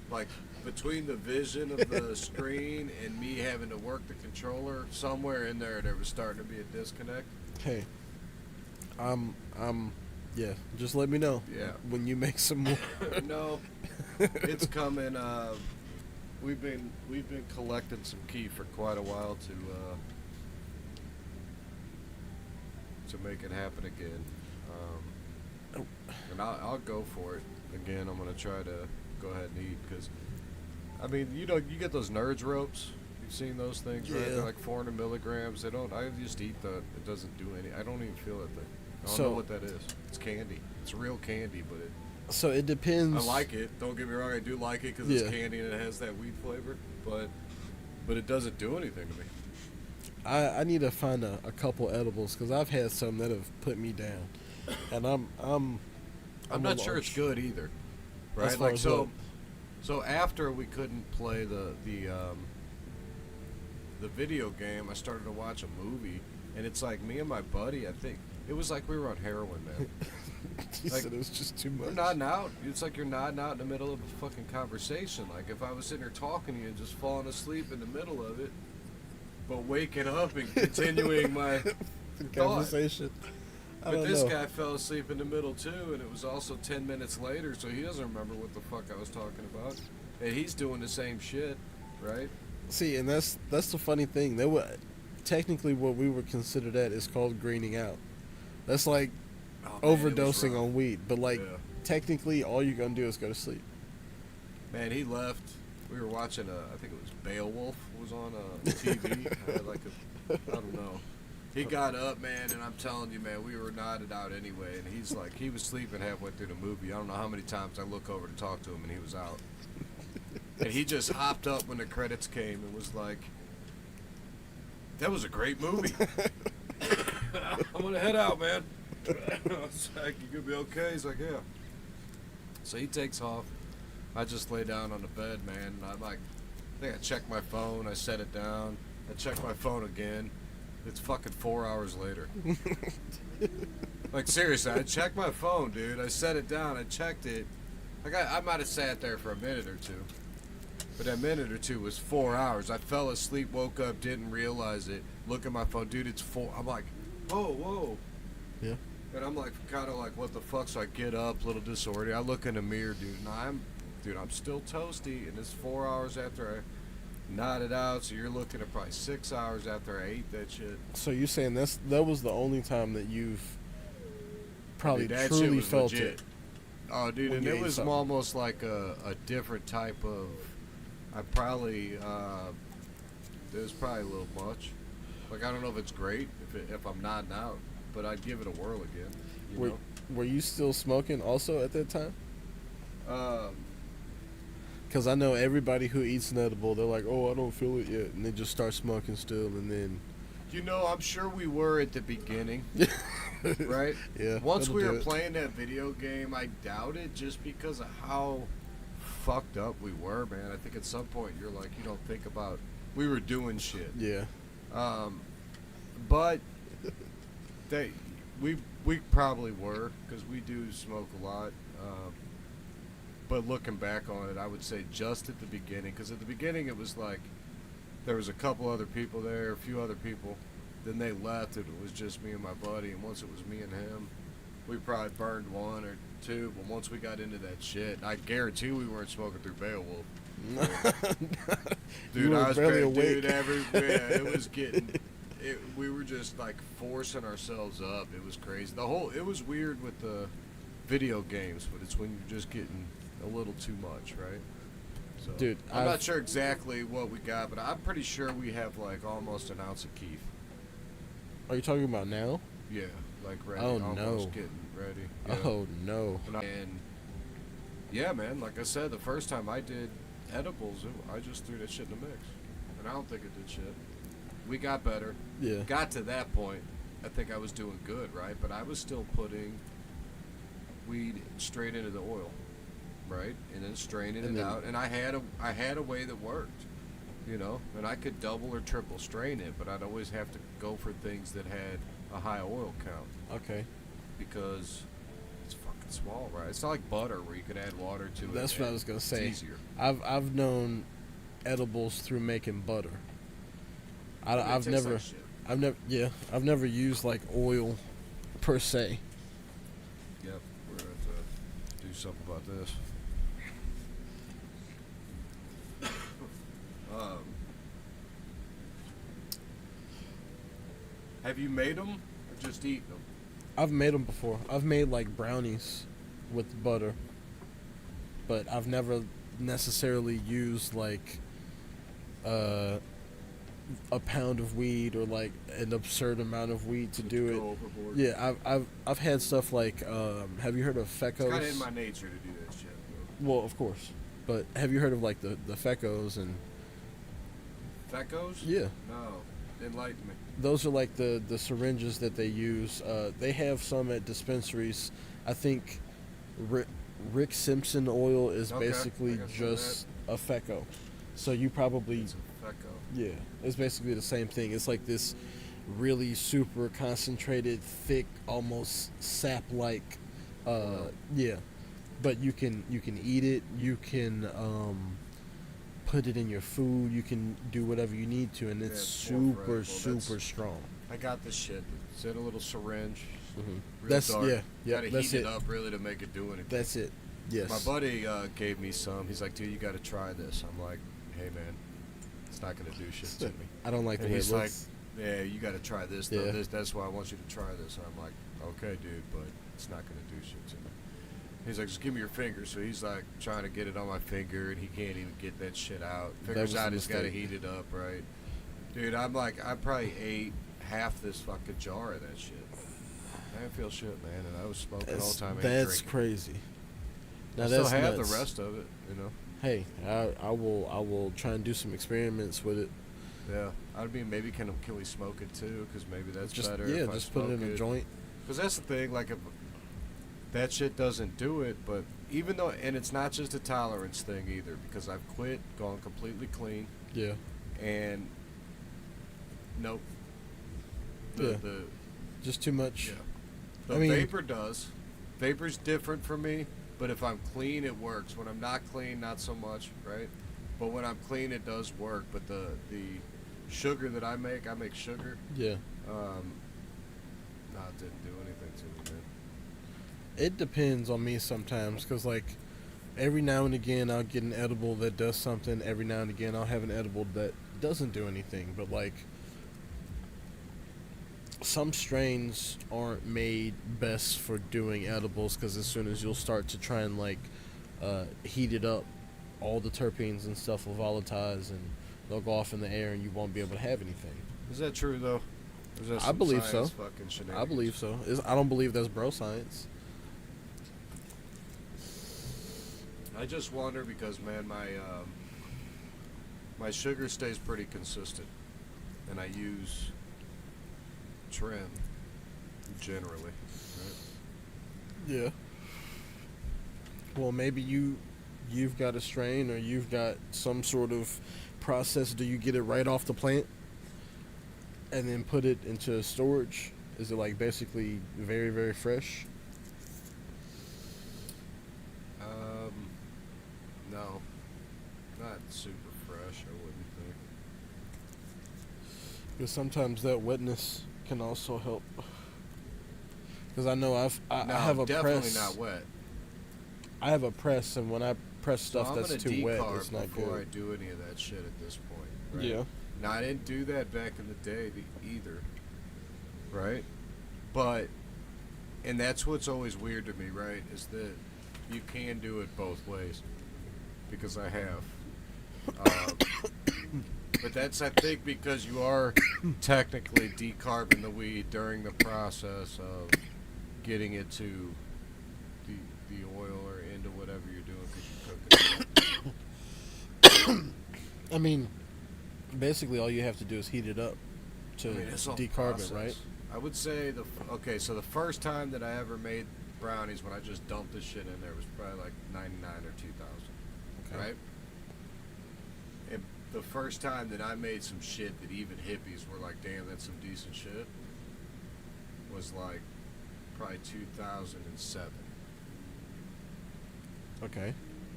like, between the vision of the screen and me having to work the controller, somewhere in there was starting to be a disconnect. Hey, yeah. Just let me know. Yeah. When you make some more. No, it's coming. We've been collecting some key for quite a while to make it happen again. And I'll go for it again. I'm gonna try to go ahead and eat because, I mean, you get those nerds ropes. You've seen those things, right? Yeah. They're like 400 milligrams. They don't. I just eat the. It doesn't do any. I don't even feel that thing. I don't So- know what that is. It's candy. It's real candy, but it. So it depends. I like it. Don't get me wrong. I do like it because Yeah. it's candy and it has that weed flavor. But it doesn't do anything to me. I need to find a couple edibles because I've had some that have put me down, and I'm I'm not sure it's good either. As Right? far Like as so. So after we couldn't play the video game, I started to watch a movie, and it's like me and my buddy. I think it was like we were on heroin, man. He Like, said it was just too you're much. nodding out. It's like you're nodding out in the middle of a fucking conversation. Like if I was sitting here talking to you and just falling asleep in the middle of it, but waking up and continuing my The thought. conversation. I But don't this know. guy fell asleep in the middle too, and it was also 10 minutes later, so he doesn't remember what the fuck I was talking about. And he's doing the same shit, right? See, and that's the funny thing. They were technically what we would consider that is called greening out. That's like Oh, man, it was overdosing rough. on weed, but like Yeah. technically all you're gonna do is go to sleep. Man, he left. We were watching I think it was Beowulf was on TV. I had like I don't know. He got up, man, and I'm telling you, man, we were nodded out anyway. And he's like, he was sleeping halfway through the movie. I don't know how many times I look over to talk to him, and he was out. And he just hopped up when the credits came and was like, "That was a great movie. I'm gonna head out, man." I was like, "You gonna be okay?" He's like, "Yeah." So he takes off. I just lay down on the bed, man. And I think I checked my phone. I set it down. I checked my phone again. It's fucking 4 hours later. Like seriously, I checked my phone, dude. I set it down. I checked it. I might have sat there for a minute or two, but that minute or two was 4 hours. I fell asleep, woke up, didn't realize it. Look at my phone, dude. It's 4. I'm like, whoa. Yeah. And I'm like, kind of like, what the fuck? So I get up, little disorder. I look in the mirror, dude, and I'm still toasty, and it's 4 hours after I nodded out. So you're looking at probably 6 hours after I ate that shit. So you're saying that was the only time that you've probably Dude, that shit was truly was felt legit. it. Oh, dude, when and you it ate was something. almost like a different type of. I probably it was probably a little much. Like I don't know if it's great if I'm nodding out, but I'd give it a whirl again. You Were, know? were you still smoking also at that time? Um, Because I know everybody who eats an edible, they're like, "Oh, I don't feel it yet," and they just start smoking still, and then you know, I'm sure we were at the beginning, right? Yeah. Once that'll we do were it. playing that video game, I doubt it, just because of how fucked up we were, man. I think at some point you're like, you don't think about. We were doing shit. Yeah. But we probably were because we do smoke a lot. But looking back on it, I would say just at the beginning, because at the beginning it was like there was a couple other people there, a few other people. Then they left, and it was just me and my buddy. And once it was me and him, we probably burned one or two. But once we got into that shit, I guarantee we weren't smoking through Beowulf. Dude, You were I was barely dude, awake. it was getting. We were just like forcing ourselves up. It was crazy. It was weird with the video games, but it's when you're just getting a little too much, right? So, Dude, I'm not sure exactly what we got, but I'm pretty sure we have like almost an ounce of keef. Are you talking about now? Yeah, like ready. Oh, almost no. getting ready. Yeah. Oh no. And yeah, man, like I said, the first time I did edibles, I just threw that shit in the mix, and I don't think it did shit. We got better. Yeah. Got to that point, I think I was doing good, right? But I was still putting weed straight into the oil, right, and then straining And it then- out. And I had a way that worked, you know, and I could double or triple strain it, but I'd always have to go for things that had a high oil count Okay. because it's fucking small, right? It's not like butter where you could add water to it. That's what I and was gonna it's say. easier. I've known edibles through making butter. It I've tastes never like shit. I've never used like oil per se. Yep, we're gonna have to do something about this. Have you made them or just eaten them? I've made them before. I've made like brownies with butter, but I've never necessarily used like a pound of weed or like an absurd amount of weed to do it. Go overboard. Yeah, I've had stuff like have you heard of It's kind of in fecos? my nature to do that shit. Well, of course, but have you heard of like the fecos and Though. Fecos? yeah, No. Enlighten me. those are like the syringes that they use. They have some at dispensaries. I think Rick Simpson oil is Okay, basically I got some of just a feco. So you probably It's a feco. yeah, it's basically the same thing. It's like this really super concentrated, thick, almost sap-like oil. Yeah, but you can eat it. You can put it in your food. You can do whatever you need to, and Yeah, it's it's super forthright. super strong. I got this shit. It's in a little syringe. Hmm. Real That's dark. yeah. Gotta That's heat it. it up really to make it do anything. That's it. Yes. My buddy gave me some. He's like, dude, you gotta try this. I'm like, hey man, it's not gonna do shit to me. I don't like And the way it he's like, looks. yeah, you gotta try this. Though. Yeah. That's why I want you to try this. And I'm like, okay, dude, but it's not gonna do shit to me. He's like, just give me your finger. So he's like trying to get it on my finger, and he can't even get that shit out. Figures was a out he's got to mistake. heat it up, right? Dude, I'm like, I probably ate half this fucking jar of that shit. I didn't feel shit, man, and I was smoking all the time. That's drinking. crazy. Now I that's still have nuts. the rest of it, you know. Hey, I will try and do some experiments with it. Yeah, I'd be maybe can we smoke it too? Because maybe that's Just better. yeah, if just I put it smoke in a joint. Because that's the thing, like if that shit doesn't do it, but even though, and it's not just a tolerance thing either, because I've quit, gone completely clean, Yeah. and nope. Yeah. The Just too much. yeah. The I mean- vapor does. Vapor's different for me, but if I'm clean, it works. When I'm not clean, not so much, right? But when I'm clean, it does work. But the sugar that I make sugar. Yeah. No, it didn't do anything to me, man. It depends on me sometimes, because like every now and again I'll get an edible that does something. Every now and again I'll have an edible that doesn't do anything. But like some strains aren't made best for doing edibles, because as soon as you'll start to try and like heat it up, all the terpenes and stuff will volatilize and they'll go off in the air and you won't be able to have anything. Is that true though? Or is that I some believe science so. fucking I shenanigans? believe so. I don't believe that's bro science. I just wonder because, man, my sugar stays pretty consistent, and I use trim generally. Right? Yeah. Well, maybe you've got a strain, or you've got some sort of process. Do you get it right off the plant and then put it into storage? Is it like basically very, very fresh? No, not super fresh. I wouldn't think. Because sometimes that wetness can also help. Because I know I No, have a definitely press. not wet. I have a press, and when I press stuff so that's I'm too wet, decarb it's not before I good. do any of that shit at this point. Right? Yeah. Now I didn't do that back in the day either, right? But, and that's what's always weird to me, right? Is that you can do it both ways, because I have. But that's, I think, because you are technically decarbing the weed during the process of getting it to the oil or into whatever you're doing, because you cook it. I mean, basically all you have to do is heat it up to It's all decarb process. it, right? I would say so the first time that I ever made brownies, when I just dumped this shit in there, was probably like 99 or 2000, Okay. right? And the first time that I made some shit that even hippies were like, damn, that's some decent shit, was like probably 2007. Okay.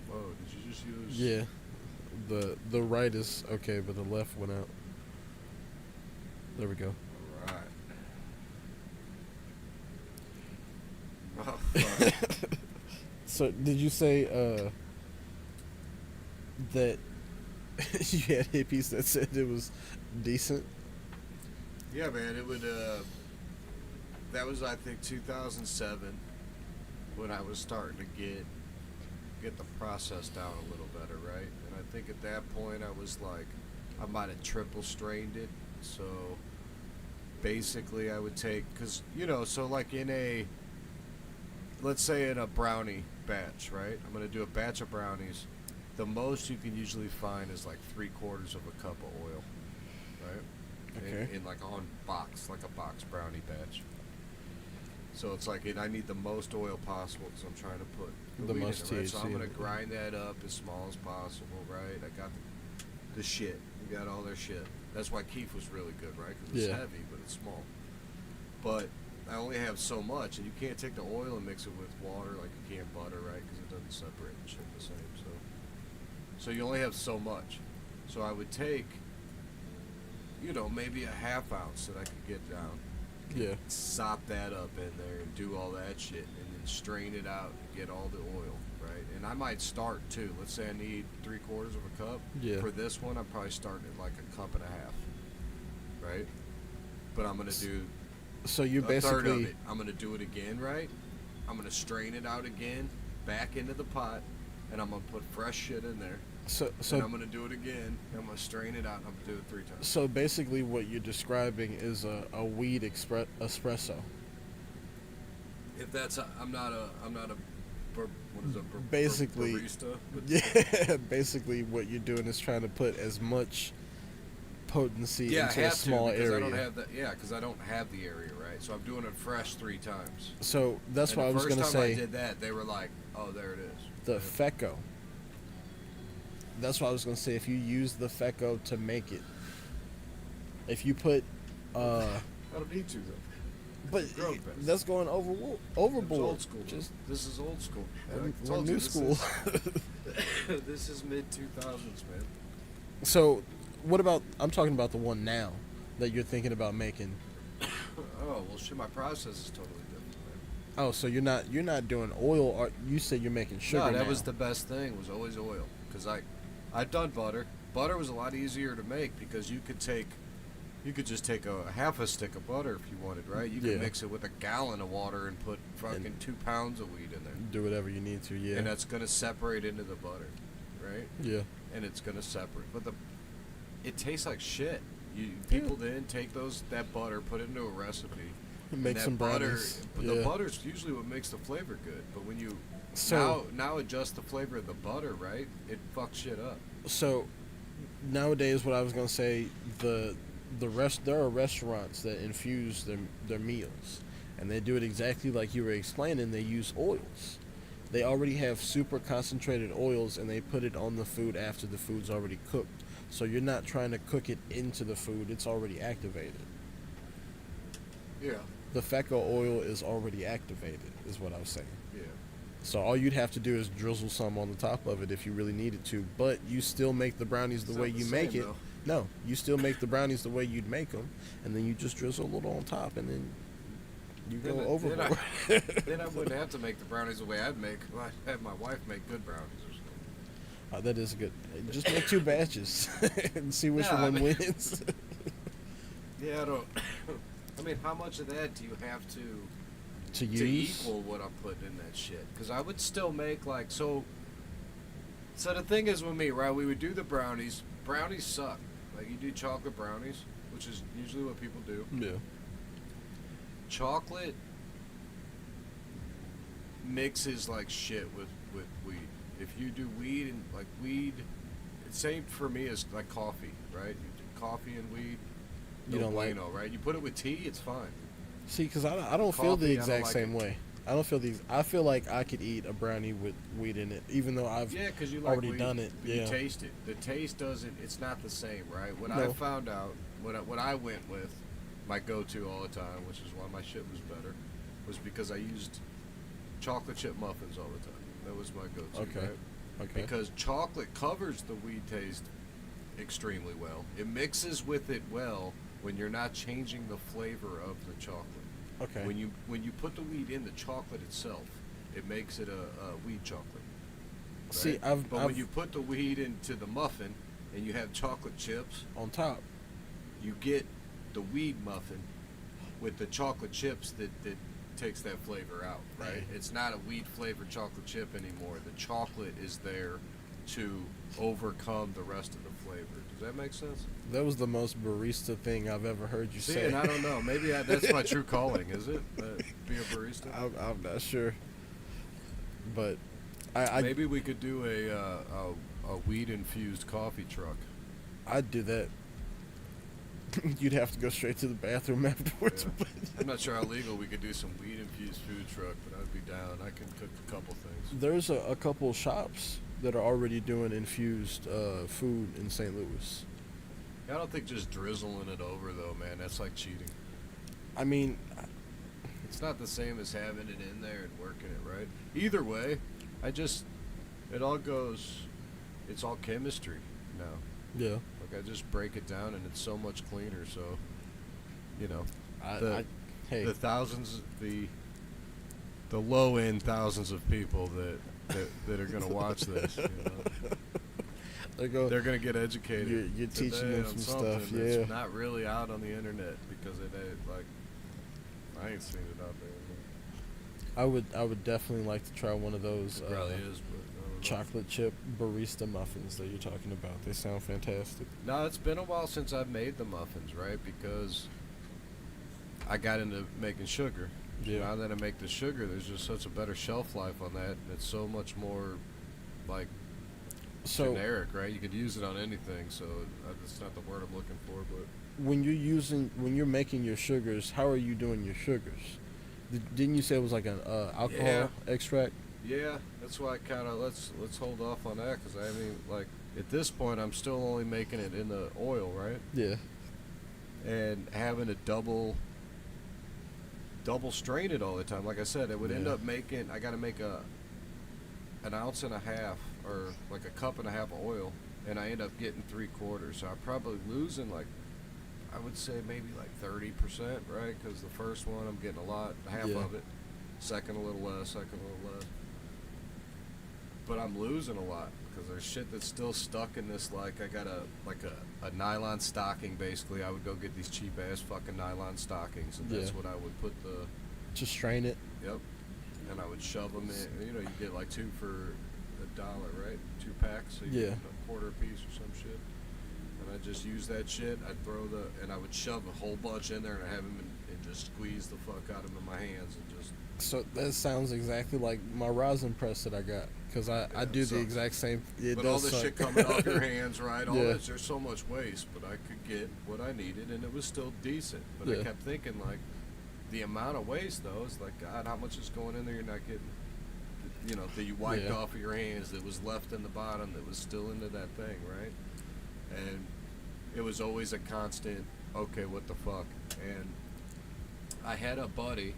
Whoa, did you just use? Yeah. The right is okay, but the left went out. There we go. Alright. Oh, fuck. So did you say that you had hippies that said it was decent? Yeah, man, it would, that was, I think, 2007, when I was starting to get the process down a little better, right? And I think at that point I was like, I might have triple strained it. So basically I would take, because, so like let's say in a brownie batch, right? I'm going to do a batch of brownies. The most you can usually find is like 3/4 of a cup of oil, right? Okay. In like on box, like a box brownie batch. So it's like, I need the most oil possible because I'm trying to put The weed most in it, right? So THC I'm in going it. to grind that up as small as possible, right? I got the shit. We got all their shit. That's why Keef was really good, right? Because it's Yeah. heavy, but it's small. But I only have so much, and you can't take the oil and mix it with water like you can butter, right? Because it doesn't separate and shit the same. So you only have so much. So I would take, maybe a half ounce that I could get down. Yeah. Sop that up in there and do all that shit, and then strain it out and get all the oil, right? And I might start too. Let's say I need 3/4 of a cup. Yeah. For this one, I'm probably starting at like a cup and a half, right? But I'm gonna do So you a third of basically it. I'm gonna do it again, right? I'm gonna strain it out again, back into the pot, and I'm gonna put fresh shit in there. so And I'm gonna do it again. And I'm gonna strain it out. And I'm gonna do it 3 times. so basically what you're describing is a weed espresso. If that's I'm not a what is it? Basically, barista. But yeah. Basically, what you're doing is trying to put as much potency I into a have small to because area. I don't have that. Yeah, because I don't have the area, right? So I'm doing it fresh 3 times. So that's And what I was the gonna first time say. I did that, they were like, "Oh, there it is." The FECO. That's what I was gonna say. If you use the FECO to make it, if you put, I don't need to though. but Grown best. that's going It's overboard. old school. Just This is old school. we're- I we're told you new this school. This is mid 2000s, man. So, what about? I'm talking about the one now that you're thinking about making. Oh well, shit. My process is totally different, man. Oh, so you're not doing oil, or you said you're making sugar No, that now. was the best thing. Was always oil, because I've done butter. Butter was a lot easier to make because you could just take a half a stick of butter if you wanted, right? You could Yeah. mix it with a gallon of water and put fucking 2 pounds of weed in there, Do whatever you need to. Yeah. and that's gonna separate into the butter, right? Yeah. And it's gonna separate, but it tastes like shit. People then take that butter, put it into a recipe, Make and some that butter. brownies. But Yeah. the butter's usually what makes the flavor good. But when you So now adjust the flavor of the butter, right? It fucks shit up. so nowadays, what I was gonna say, there are restaurants that infuse their meals, and they do it exactly like you were explaining. They use oils. They already have super concentrated oils, and they put it on the food after the food's already cooked. So you're not trying to cook it into the food; it's already activated. Yeah, The FECO oil is already activated, is what I was saying. yeah. So all you'd have to do is drizzle some on the top of it if you really needed to, but you still make the brownies the It's way not you the make same, it. though. No, you still make the brownies the way you'd make them, and then you just drizzle a little on top, and then you go overboard. Then I wouldn't have to make the brownies the way I'd make. I'd have my wife make good brownies or something. That is good. Just make 2 batches and see which Yeah, I one mean- wins. Yeah, I don't. I mean, how much of that do you have to to to use. equal what I'm putting in that shit? Because I would still make like so. So the thing is with me, right? We would do the brownies. Brownies suck. Like you do chocolate brownies, which is usually what people do. Yeah. Chocolate mixes like shit with weed. If you do weed and like weed, it's same for me as like coffee, right? You do coffee and weed. You No don't like- bueno, right? You put it with tea, it's fine. See, because I don't feel the Coffee, I don't exact like same it. way. I don't feel these. I feel like I could eat a brownie with weed in it, even though I've Yeah, because you like already weed, done it. but Yeah. You taste it. The taste doesn't. It's not the same, right? What I No. found out, what I went with, my go-to all the time, which is why my shit was better, was because I used chocolate chip muffins all the time. That was my go-to. Okay. Right? Okay. Because chocolate covers the weed taste extremely well. It mixes with it well when you're not changing the flavor of the chocolate. Okay. When you put the weed in the chocolate itself, it makes it a weed chocolate. Right? See, But I've when you put the weed into the muffin and you have chocolate chips, on top. you get the weed muffin with the chocolate chips that takes that flavor out, right? Right. It's not a weed flavored chocolate chip anymore. The chocolate is there to overcome the rest of the flavor. Does that make sense? That was the most barista thing I've ever heard you See, say. and I don't know. Maybe that's my true calling, is it? Be a barista? I'm not sure, but I Maybe we could do a weed infused coffee truck. I'd do that. You'd have to go straight to the bathroom afterwards. Yeah. But I'm not sure how legal we could do some weed infused food truck, but I'd be down. I can cook a couple things. there's a couple shops that are already doing infused food in St. Louis. I don't think just drizzling it over though, man. That's like cheating. I mean, It's not the same as having it in there and working it right. Either way, it all goes. It's all chemistry now. Yeah. Like I just break it down and it's so much cleaner. So, you know, Hey, the thousands, the low end thousands of people that are gonna watch this. You know? They're gonna get educated. You're teaching them some stuff, yeah. It's not really out on the internet because it ain't like I ain't seen it out there. I would definitely like to try one of those. It probably is, but I don't know. Chocolate chip barista muffins that you're talking about. They sound fantastic. No, it's been a while since I've made the muffins, right? Because I got into making sugar. Yeah. Now that I make the sugar, there's just such a better shelf life on that, and it's so much more like generic, right? You could use it on anything, so that's not the word I'm looking for. But when you're making your sugars, how are you doing your sugars? Didn't you say it was like an alcohol extract? Yeah, that's why I kind of let's hold off on that because I mean, like at this point, I'm still only making it in the oil, right? Yeah. And having a double strain it all the time. Like I said, it would end up making. I got to make an ounce and a half or like a cup and a half of oil, and I end up getting 3/4. So I'm probably losing like. I would say maybe like 30%, right? Because the first one I'm getting a lot, half of it. Second a little less, But I'm losing a lot because there's shit that's still stuck in this. Like I got a nylon stocking. Basically, I would go get these cheap ass fucking nylon stockings, and that's what I would put the. Just strain it. Yep. And I would shove them in. You know, you get like 2 for $1, right? 2 packs. So you get a quarter a piece or some shit. And I just use that shit. I'd and I would shove a whole bunch in there, and I have them and just squeeze the fuck out of them in my hands and just. So that sounds exactly like my rosin press that I got, because I do the exact same. But all this shit coming off your hands, right? All this, there's so much waste, but I could get what I needed, and it was still decent. But I kept thinking, like, the amount of waste, though, is like, God, how much is going in there you're not getting? You know, that you wiped off of your hands, that was left in the bottom, that was still into that thing, right? And it was always a constant, okay, what the fuck? And I had a buddy,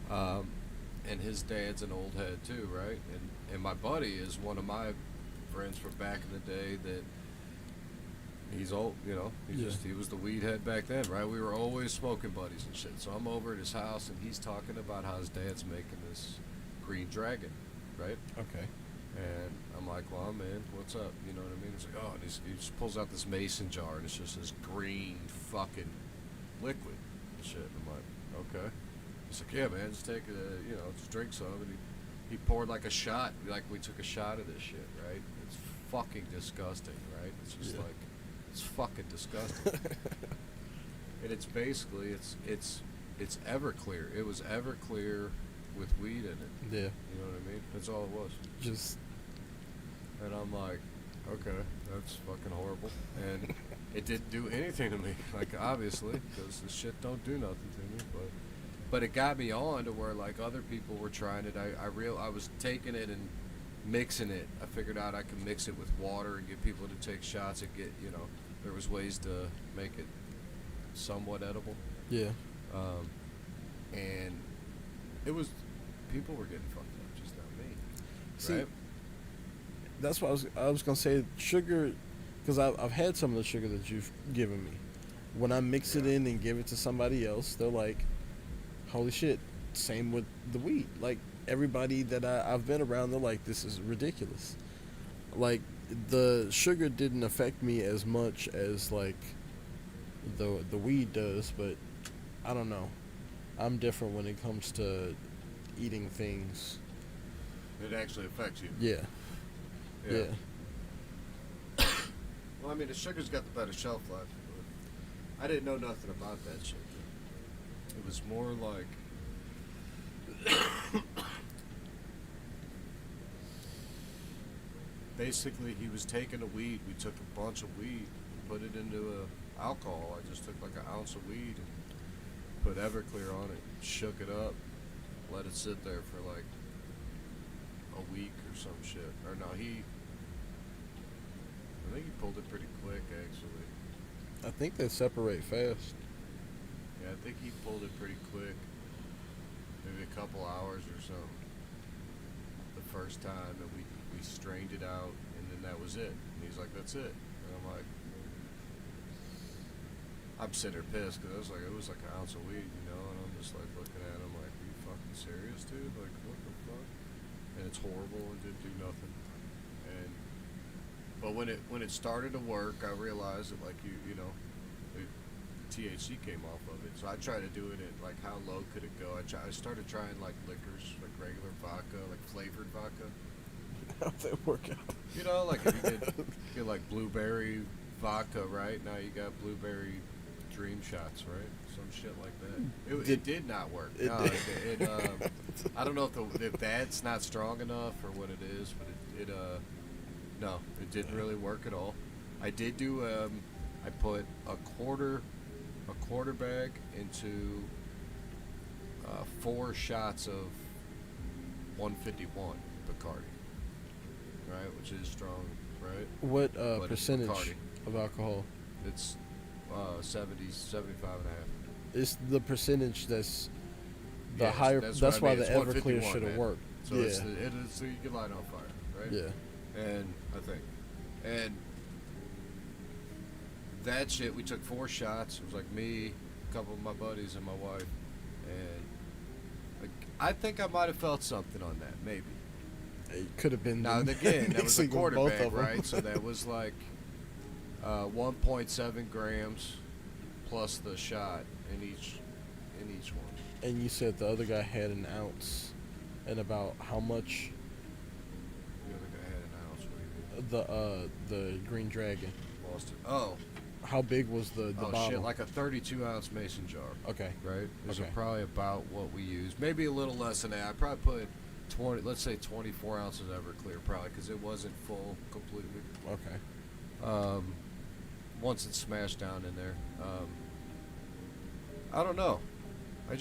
and his dad's an old head too, right? And my buddy is one of my friends from back in the day that he's old, you know, he was the weed head back then, right? We were always smoking buddies and shit. So I'm over at his house, and he's talking about how his dad's making this green dragon, right? Okay. And I'm like, well, man, what's up? You know what I mean? He's like, oh, and he just pulls out this mason jar, and it's just this green fucking liquid and shit. I'm like, okay. He's like, yeah, man, just just drink some. And he poured like a shot, like we took a shot of this shit, right? It's fucking disgusting, right? It's just like, it's fucking disgusting. And it's basically, it's Everclear. It was Everclear with weed in it. Yeah. You know what I mean? That's all it was. And I'm like, okay, that's fucking horrible. And it didn't do anything to me, like, obviously, because the shit don't do nothing to me. But it got me on to where, like, other people were trying it. I was taking it and mixing it. I figured out I could mix it with water and get people to take shots and get, you know, there was ways to make it somewhat edible. Yeah. And it was, people were getting fucked up, just not me. See, right? That's what I was gonna say. Sugar, because I've had some of the sugar that you've given me. When I mix it in and give it to somebody else, they're like, "Holy shit!" Same with the weed. Like, everybody that I've been around, they're like, "This is ridiculous." Like, the sugar didn't affect me as much as like the weed does, but I don't know. I'm different when it comes to eating things. It actually affects you. Yeah. Yeah. Well, I mean, the sugar's got the better shelf life. But I didn't know nothing about that shit. It was more like basically he was taking a weed. We took a bunch of weed and put it into a alcohol. I just took like an ounce of weed and put Everclear on it, shook it up, let it sit there for like a week or some shit. Or no, I think he pulled it pretty quick, actually. I think they separate fast. Yeah, I think he pulled it pretty quick. maybe a couple hours or something the first time, and we strained it out, and then that was it. And he's like, that's it. And I'm like, I'm sitting there pissed because it was like an ounce of weed, you know, and I'm just like looking at him like, are you fucking serious, dude? Like, what the fuck? And it's horrible and didn't do nothing. And but when it started to work, I realized that like you know, the THC came off of it. So I tried to do it at like how low could it go? I started trying like liquors, like regular vodka, like flavored vodka. How'd that work out? You know, like if you get like blueberry vodka, right? Now you got blueberry dream shots, right? Some shit like that. It did not work. It No, did. I don't know if that's not strong enough or what it is, but no, it didn't really work at all. I did do I put a quarter bag into 4 shots of 151 Bacardi, right, which is strong, right? What But it's percentage Bacardi. of alcohol? It's 75 and a half. It's the percentage that's the Yeah, higher. that's That's what I why mean. the It's Everclear 151, should have man. worked. So Yeah. so you can light it on fire, right? Yeah. And I think, and that shit, we took 4 shots. It was like me, a couple of my buddies, and my wife. And like, I think I might have felt something on that, maybe. It could have been. Now the again, that was a mixing of quarter both bag, of 'em. right? So that was like 1.7 grams plus the shot in each one. And you said the other guy had an ounce, and about how much? The other guy had an ounce. What do you mean? The Green Dragon. Lost it. Oh. How big was the Oh bottle? shit! Like a 32-ounce mason jar. Okay. Right. These Okay. are probably about what we use. Maybe a little less than that. I probably put 20. Let's say 24 ounces Everclear, probably, because it wasn't full completely. Okay. Once it's smashed down in there. I don't know. I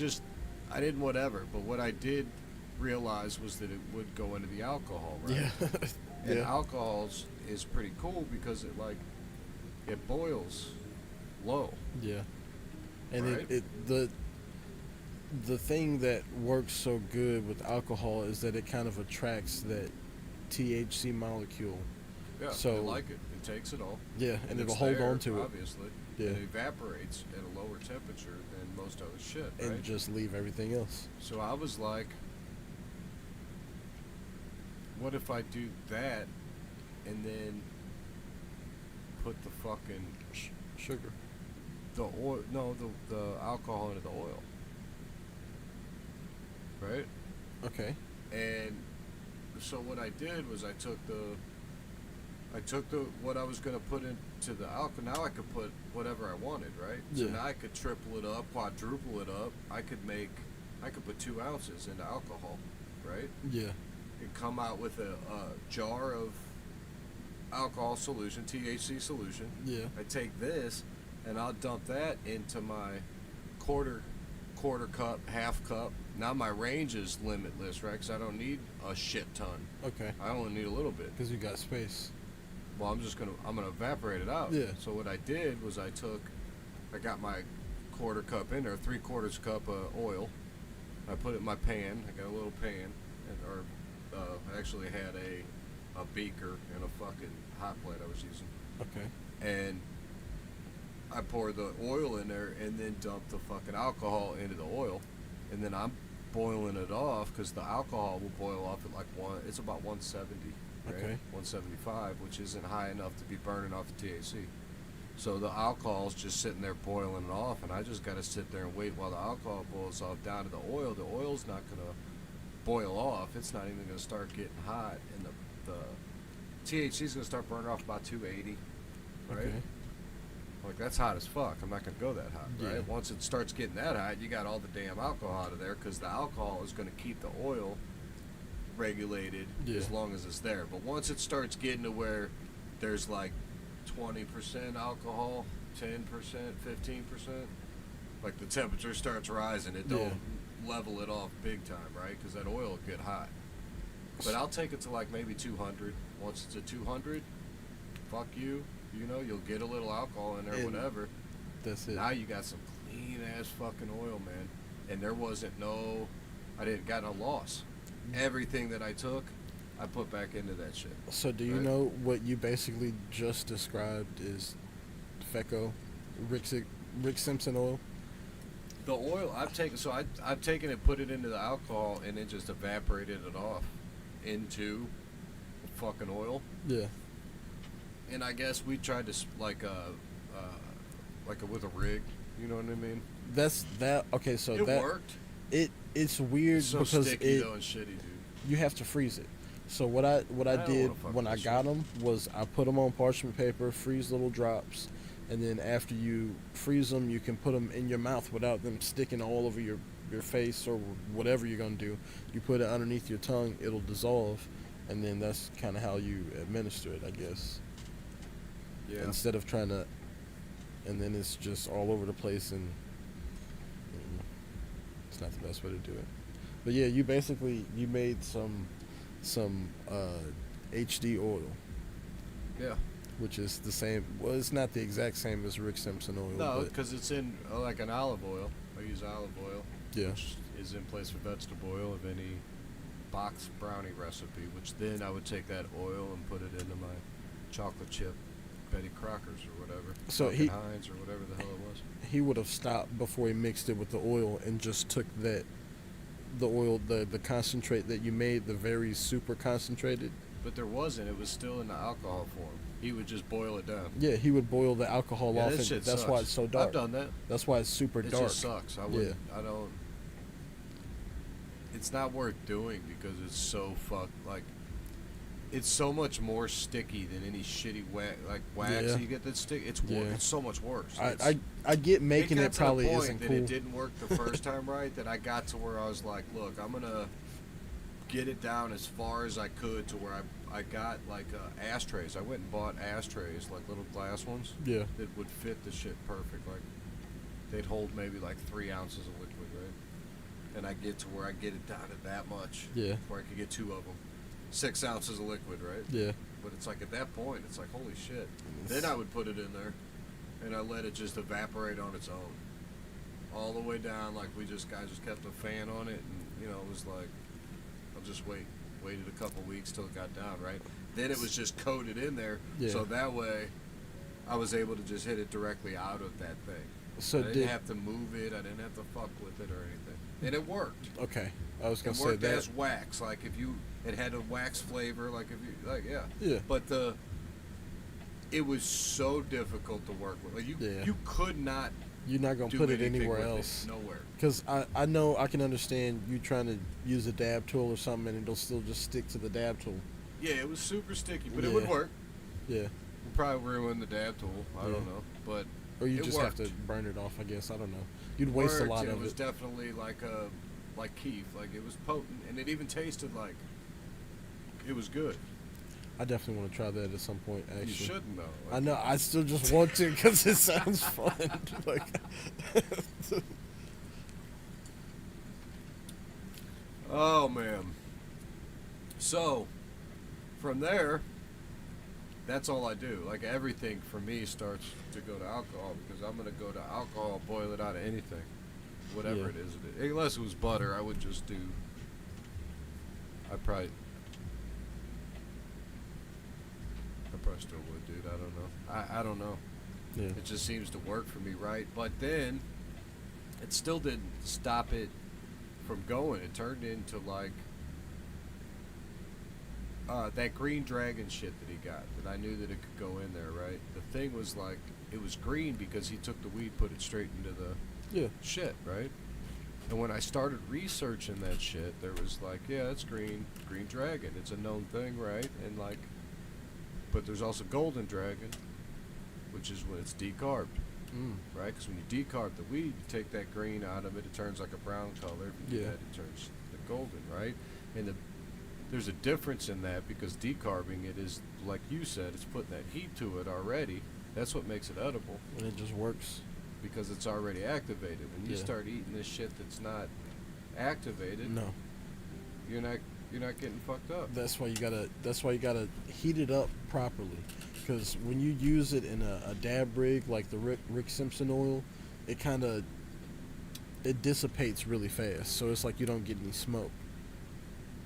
didn't whatever. But what I did realize was that it would go into the alcohol, right? Yeah. And Yeah. alcohols is pretty cool because it boils low. Yeah. And Right. the thing that works so good with alcohol is that it kind of attracts that THC molecule. Yeah, So- I like it. It takes it all. Yeah, and it'll it's hold there, on to it. obviously. Yeah. And it evaporates at a lower temperature than most other shit, right? And just leave everything else. So I was like, what if I do that and then put the fucking Sugar. the oil, no, the alcohol into the oil, right? Okay. And so what I did was I took the what I was gonna put into the alcohol. Now I could put whatever I wanted, right? So Yeah. now I could triple it up, quadruple it up. I could put 2 ounces into alcohol, right? Yeah. And come out with a jar of alcohol solution, THC solution. Yeah. I take this and I'll dump that into my quarter cup, half cup. Now my range is limitless, right? Because I don't need a shit ton. Okay. I only need a little bit. Because you got space. Well, I'm gonna evaporate it out. Yeah. So what I did was I got my quarter cup in there, 3/4 cup of oil. I put it in my pan. I got a little pan, I actually had a beaker and a fucking hot plate I was using. Okay. And I poured the oil in there and then dumped the fucking alcohol into the oil, and then I'm boiling it off because the alcohol will boil off at it's about 170, right? Okay. 175, which isn't high enough to be burning off the THC. So the alcohol's just sitting there boiling it off, and I just got to sit there and wait while the alcohol boils off down to the oil. The oil's not gonna boil off. It's not even gonna start getting hot, and the THC's gonna start burning off about 280, right? Okay. Like, that's hot as fuck. I'm not gonna go that hot, right? Yeah. Once it starts getting that hot, you got all the damn alcohol out of there because the alcohol is gonna keep the oil regulated Yeah. as long as it's there. But once it starts getting to where there's like 20% alcohol, 10%, 15%, like the temperature starts rising, it don't level it off big time, right? Because that oil will get hot. But I'll take it to like maybe 200. Once it's at 200, fuck you. You know, you'll get a little alcohol in there, And whatever. That's it. Now you got some clean ass fucking oil, man. And there wasn't no I didn't got no loss. Everything that I took, I put back into that shit. So do you Right. know what you basically just described is FECO, Rick, Rick Simpson oil? The oil I've taken, so I've taken it, put it into the alcohol, and then just evaporated it off into fucking oil. Yeah. And I guess we tried to with a rig. You know what I mean? That's that. Okay, so It that worked. it's weird It's so because sticky though and shitty, dude. you have to freeze it. So what I don't did wanna fuck when with I that got shit. them was I put them on parchment paper, freeze little drops, and then after you freeze them, you can put them in your mouth without them sticking all over your face or whatever you're gonna do. You put it underneath your tongue, it'll dissolve, and then that's kind of how you administer it, I guess. Yeah. Instead of trying to, and then it's just all over the place, and it's not the best way to do it. But yeah, you made some HD oil, Yeah. which is the same. Well, it's not the exact same as Rick Simpson oil. No, but because it's in like an olive oil. I use olive oil, yeah, which is in place for vegetable oil of any box brownie recipe. Which then I would take that oil and put it into my chocolate chip Betty Crocker's or whatever. So Duncan Hines or whatever the hell it was. he would have stopped before he mixed it with the oil and just took the oil, the concentrate that you made, the very super concentrated. But there wasn't. It was still in the alcohol form. He would just boil it down. Yeah, he would boil the alcohol Yeah, off, that and shit that's sucks. why it's so dark. I've done that. That's why it's super It dark. just sucks. I would. I don't. It's not worth doing because it's so it's so much more sticky than any shitty wax Yeah. you get that stick. It's Yeah. it's so much worse. I get making got it to probably the point isn't that cool. it didn't work the first time right. That I got to where I was like, look, I'm gonna get it down as far as I could to where I got like ashtrays. I went and bought ashtrays, like little glass ones Yeah. that would fit the shit perfect. Like they'd hold maybe like 3 ounces of liquid, right? And I get to where I get it down to that much. Yeah. Where I could get 2 of them. 6 ounces of liquid, right? Yeah. But it's like at that point, it's like, holy shit. Then I would put it in there, and I let it just evaporate on its own. All the way down, like I just kept a fan on it, and, you know, it was like, I'll just waited a couple weeks till it got down, right? Then it was just coated in there, Yeah. so that way I was able to just hit it directly out of that thing. So I didn't have to move it, I didn't have to fuck with it or anything. And it worked. Okay. I was gonna It say worked that. as wax, like if you, it had a wax flavor, like if you, like, yeah. Yeah. But it was so difficult to work with. Like Yeah. you could not You're not gonna do put it anything anywhere with else. It, nowhere. Because I know I can understand you trying to use a dab tool or something, and it'll still just stick to the dab tool. Yeah, it was super sticky, but Yeah. it would work. Yeah. We'd probably ruin the dab tool. I Yeah. don't know, but Or you it just worked. have to burn it off, I guess. I don't know. You'd waste a Worked, lot and of it was it. definitely like Keith, like it was potent, and it even tasted like it was good. I definitely want to try that at some point. Actually, You shouldn't though. I know. I still just want to because it sounds fun. Like, Oh man. So from there, that's all I do. Like everything for me starts to go to alcohol because I'm gonna go to alcohol, boil it out of anything, whatever Yeah. it is. Unless it was butter, I would just do. I probably still would, dude. I don't know. I don't know. yeah. It just seems to work for me, right? But then it still didn't stop it from going. It turned into like that green dragon shit that he got, that I knew that it could go in there, right? The thing was like, it was green because he took the weed, put it straight into the Yeah. shit, right? And when I started researching that shit, there was like, yeah, it's green dragon. It's a known thing, right? And like, but there's also golden dragon, which is when it's decarbed, right? Because when you decarb the weed, you take that green out of it, it turns like a brown color. If you do Yeah. that, it turns the golden, right? And there's a difference in that because decarbing it is, like you said, it's putting that heat to it already. That's what makes it edible And it just works. because it's already activated. When you Yeah. start eating this shit that's not activated, No. you're not getting fucked up. That's why you gotta heat it up properly. Because when you use it in a dab rig like the Rick Simpson oil, it kind of it dissipates really fast, so it's like you don't get any smoke.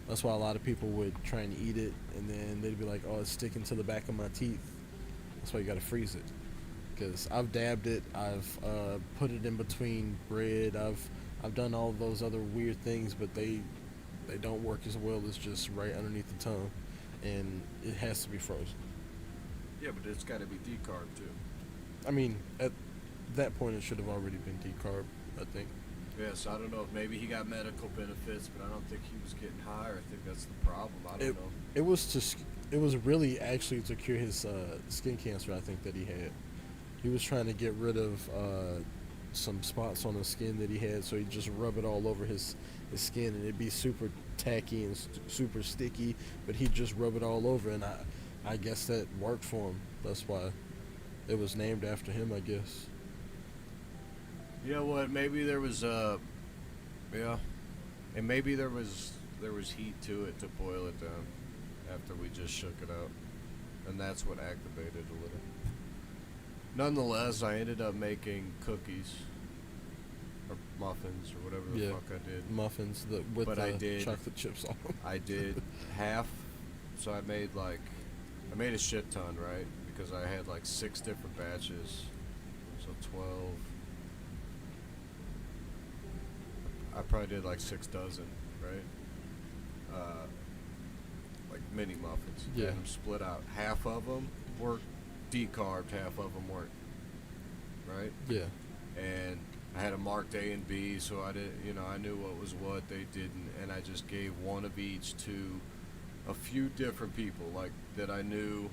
That's why a lot of people would try and eat it, and then they'd be like, "Oh, it's sticking to the back of my teeth." That's why you gotta freeze it. Because I've dabbed it, I've put it in between bread, I've done all of those other weird things, but they don't work as well as just right underneath the tongue, and it has to be frozen. Yeah, but it's got to be decarbed too. I mean, at that point, it should have already been decarb, I think. Yeah, so I don't know if maybe he got medical benefits, but I don't think he was getting higher. I think that's the problem. I don't know. It was really actually to cure his skin cancer, I think, that he had. He was trying to get rid of some spots on his skin that he had, so he'd just rub it all over his skin, and it'd be super tacky and super sticky, but he'd just rub it all over, and I guess that worked for him. That's why it was named after him, I guess. You know what? Maybe there was yeah, and maybe there was heat to it to boil it down after we just shook it out, and that's what activated a little. Nonetheless, I ended up making cookies or muffins or whatever the fuck I did. Muffins with the chocolate chips on them. I did half, so I made a shit ton, right? Because I had like 6 different batches, so 12. I probably did like 6 dozen, right? Like mini muffins. Yeah. And them split out. Half of them were decarbed, half of them weren't. Right? Yeah. And I had a marked A and B, so I did, I knew what was what, they didn't, and I just gave one of each to a few different people, like that I knew,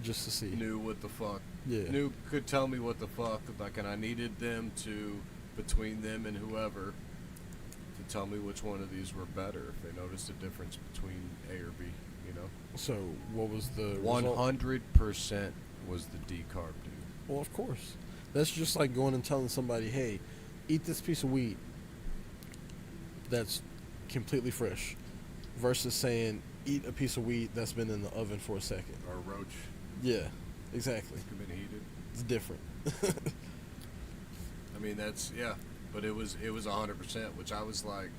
just to see, knew what the fuck, yeah, could tell me what the fuck, like, and I needed them to, between them and whoever, to tell me which one of these were better if they noticed a difference between A or B, So what was the 100% was the decarb, dude. Well, of course. That's just like going and telling somebody, hey, eat this piece of weed that's completely fresh, versus saying, eat a piece of weed that's been in the oven for a second. Or a roach. Yeah, exactly. It's been heated. It's different. I mean, that's, yeah. But it was 100%, which I was like,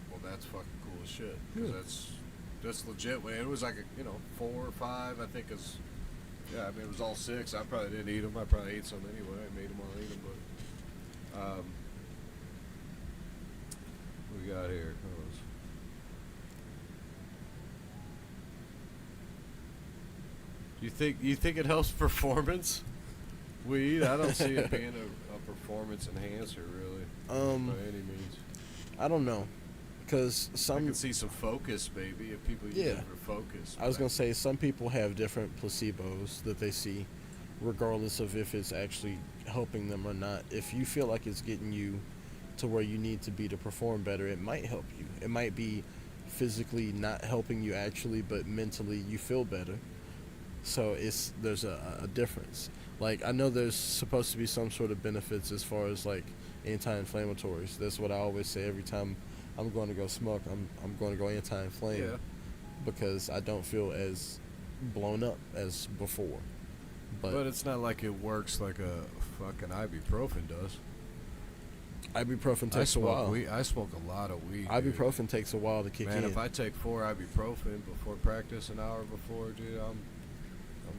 well, that's fucking cool as shit. Because that's legit. It was like, 4 or 5, I think is... Yeah, I mean, it was all 6. I probably didn't eat them. I probably ate some anyway. I made them all eat them, but... what we got here? You think it helps performance? Weed? I don't see it being a performance enhancer, really. By any means. I don't know. Because I can see some focus, maybe, if people use it for focus. I was going to say, some people have different placebos that they see, regardless of if it's actually helping them or not. If you feel like it's getting you to where you need to be to perform better, it might help you. It might be physically not helping you actually, but mentally you feel better. So there's a difference. Like, I know there's supposed to be some sort of benefits as far as, like, anti-inflammatories. That's what I always say every time I'm going to go smoke. I'm going to go anti-inflame, because I don't feel as blown up as before. But it's not like it works like a fucking ibuprofen does. Ibuprofen takes a while. I smoke a lot of weed. Ibuprofen dude. takes a while to kick in. Man, if I take 4 ibuprofen before practice, an hour before, dude, I'm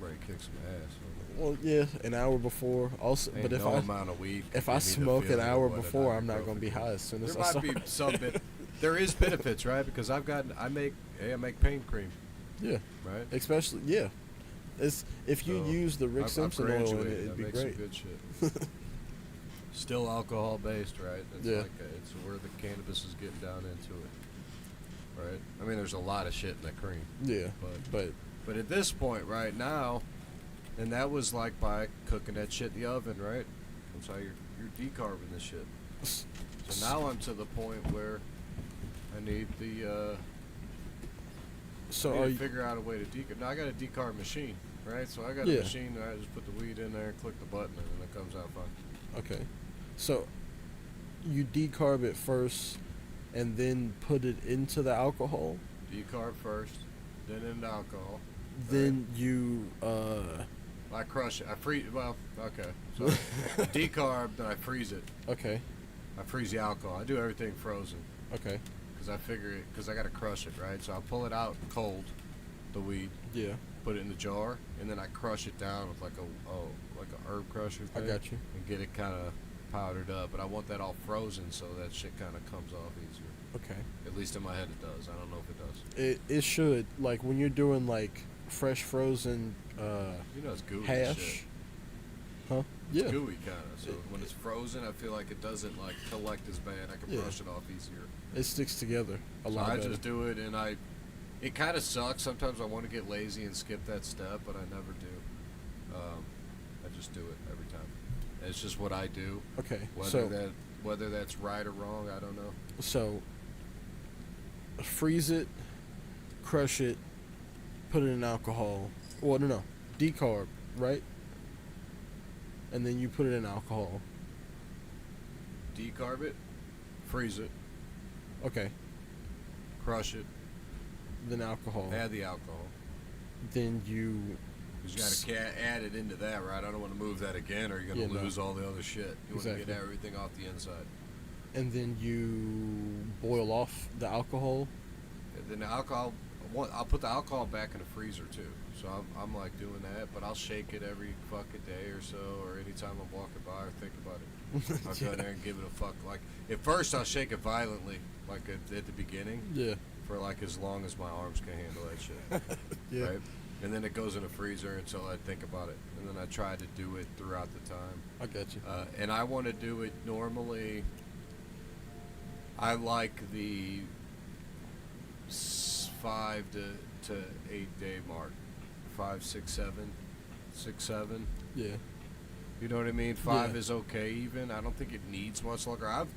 ready to kick some ass. Well, yeah, an hour before. Also, Ain't but amount of weed if I smoke an hour before, I'm not going to be high as soon as I start. There might be some there is benefits, right? Because I make pain cream. Yeah. Right. Especially, yeah. It's if you use the Rick Simpson oil in it, it'd be great. Some good shit. Still alcohol based, right? It's it's where the cannabis is getting down into it, right? I mean, there's a lot of shit in that cream. Yeah. But at this point, right now, and that was like by cooking that shit in the oven, right? That's how you're decarbing this shit. So now I'm to the point where I need the. So I need to figure out a way to decarb. Now I got a decarb machine, right? So I got a machine that I just put the weed in there, click the button, and it comes out fine. Okay. So you decarb it first, and then put it into the alcohol. Decarb first, then into alcohol. Then you. I crush it. I freeze. Well, okay. So decarb, then I freeze it. Okay. I freeze the alcohol. I do everything frozen Okay. because I figure it because I gotta crush it, right? So I pull it out cold, the weed, Yeah. put it in the jar, and then I crush it down with like a herb crusher I thing. got you. And get it kind of powdered up. But I want that all frozen so that shit kind of comes off easier. Okay. At least in my head it does. I don't know if it does. It should, like when you're doing like fresh frozen You know it's gooey hash. shit. Huh? It's Yeah. gooey kind of. So when it's frozen, I feel like it doesn't like collect as bad. I can Yeah. brush it off easier. It sticks together a So lot I better. just do it, and it kind of sucks. Sometimes I want to get lazy and skip that step, but I never do. I just do it every time. It's just what I do. Okay. Whether that's right or wrong, I don't know. So freeze it, crush it, put it in alcohol. Well, no, decarb, right? And then you put it in alcohol. Decarb it, freeze it, Okay. crush it, Then alcohol. add the alcohol. Then you. 'Cause you got to add it into that, right? I don't want to move that again, or you're going to Yeah, no. lose all the other shit. You want to Exactly. get everything off the inside. And then you boil off the alcohol. And then the alcohol, I'll put the alcohol back in the freezer too. So I'm like doing that, but I'll shake it every fucking day or so, or anytime I'm walking by or think about it. I'll go there and give it a fuck. Like at first, I'll shake it violently, like at the beginning, Yeah. for like as long as my arms can handle that shit, Yeah. right? And then it goes in the freezer until I think about it, and then I try to do it throughout the time. I got you. And I want to do it normally. I like the 5 to 8 day mark. 5, 6, 7, 6, 7. Yeah. You know what I mean? 5 Yeah. is okay. Even I don't think it needs much longer. I've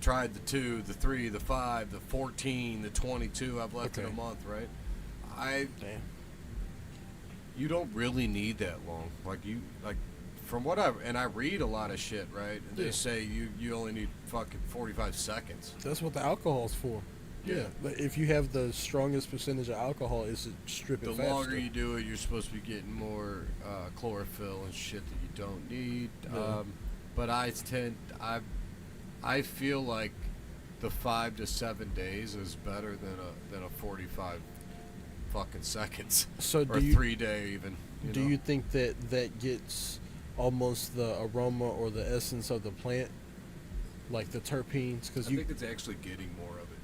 tried the 2, the 3, the 5, the 14, the 22. I've left in a Okay. month, right? Damn. You don't really need that long. Like from what I read a lot of shit, right? And Yeah. they say you only need fucking 45 seconds. That's what the alcohol's for. Yeah. But if you have the strongest percentage of alcohol, it's to strip it The faster. longer you do it, you're supposed to be getting more chlorophyll and shit that you don't need. Yeah. But I feel like the 5 to 7 days is better than a 45 fucking seconds. So or 3 day even. Do you think that gets almost the aroma or the essence of the plant, like the terpenes? Because I think it's actually getting more of it.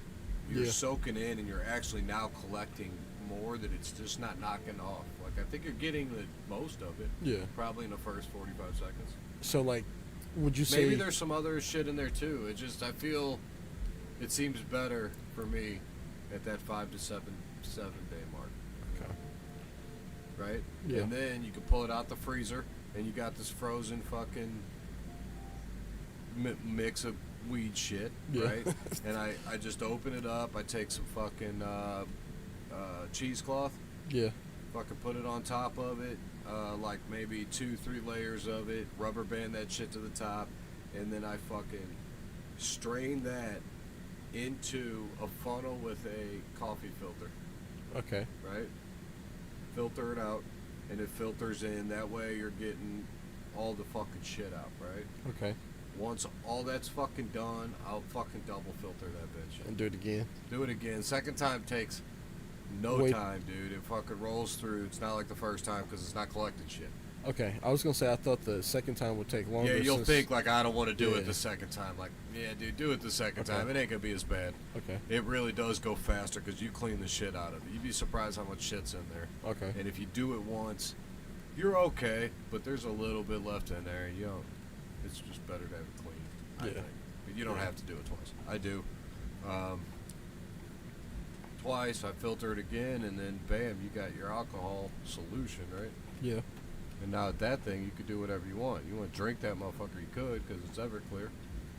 You're Yeah. soaking in, and you're actually now collecting more that it's just not knocking off. Like I think you're getting the most of it. Yeah. Probably in the first 45 seconds. So like, would you say Maybe there's some other shit in there too. I feel it seems better for me at that 5 to 7 day mark. Okay. Right? Yeah. And then you can pull it out the freezer, and you got this frozen fucking mix of weed shit, Yeah. right? And I just open it up. I take some fucking cheesecloth, Yeah. fucking put it on top of it, like maybe 2-3 layers of it, rubber band that shit to the top, and then I fucking strain that into a funnel with a coffee filter, Okay. right? Filter it out, and it filters in. That way you're getting all the fucking shit out, right? Okay. Once all that's fucking done, I'll fucking double filter that bitch. And do it again. Do it again. Second time takes no Wait. time, dude. It fucking rolls through. It's not like the first time because it's not collecting shit. Okay. I was gonna say I thought the second time would take longer. Yeah, you'll since- think like I don't want to do Yeah. it the second time. Like, yeah, dude, do it the second Okay. time. It ain't gonna be as bad. Okay. It really does go faster because you clean the shit out of it. You'd be surprised how much shit's in there. Okay. And if you do it once, you're okay, but there's a little bit left in there. You don't. It's just better to have it clean, I Yeah. think. But you don't have to do it twice. I do. Twice, I filter it again, and then bam, you got your alcohol solution, right? Yeah. And now with that thing, you could do whatever you want. You want to drink that motherfucker, you could, because it's Everclear.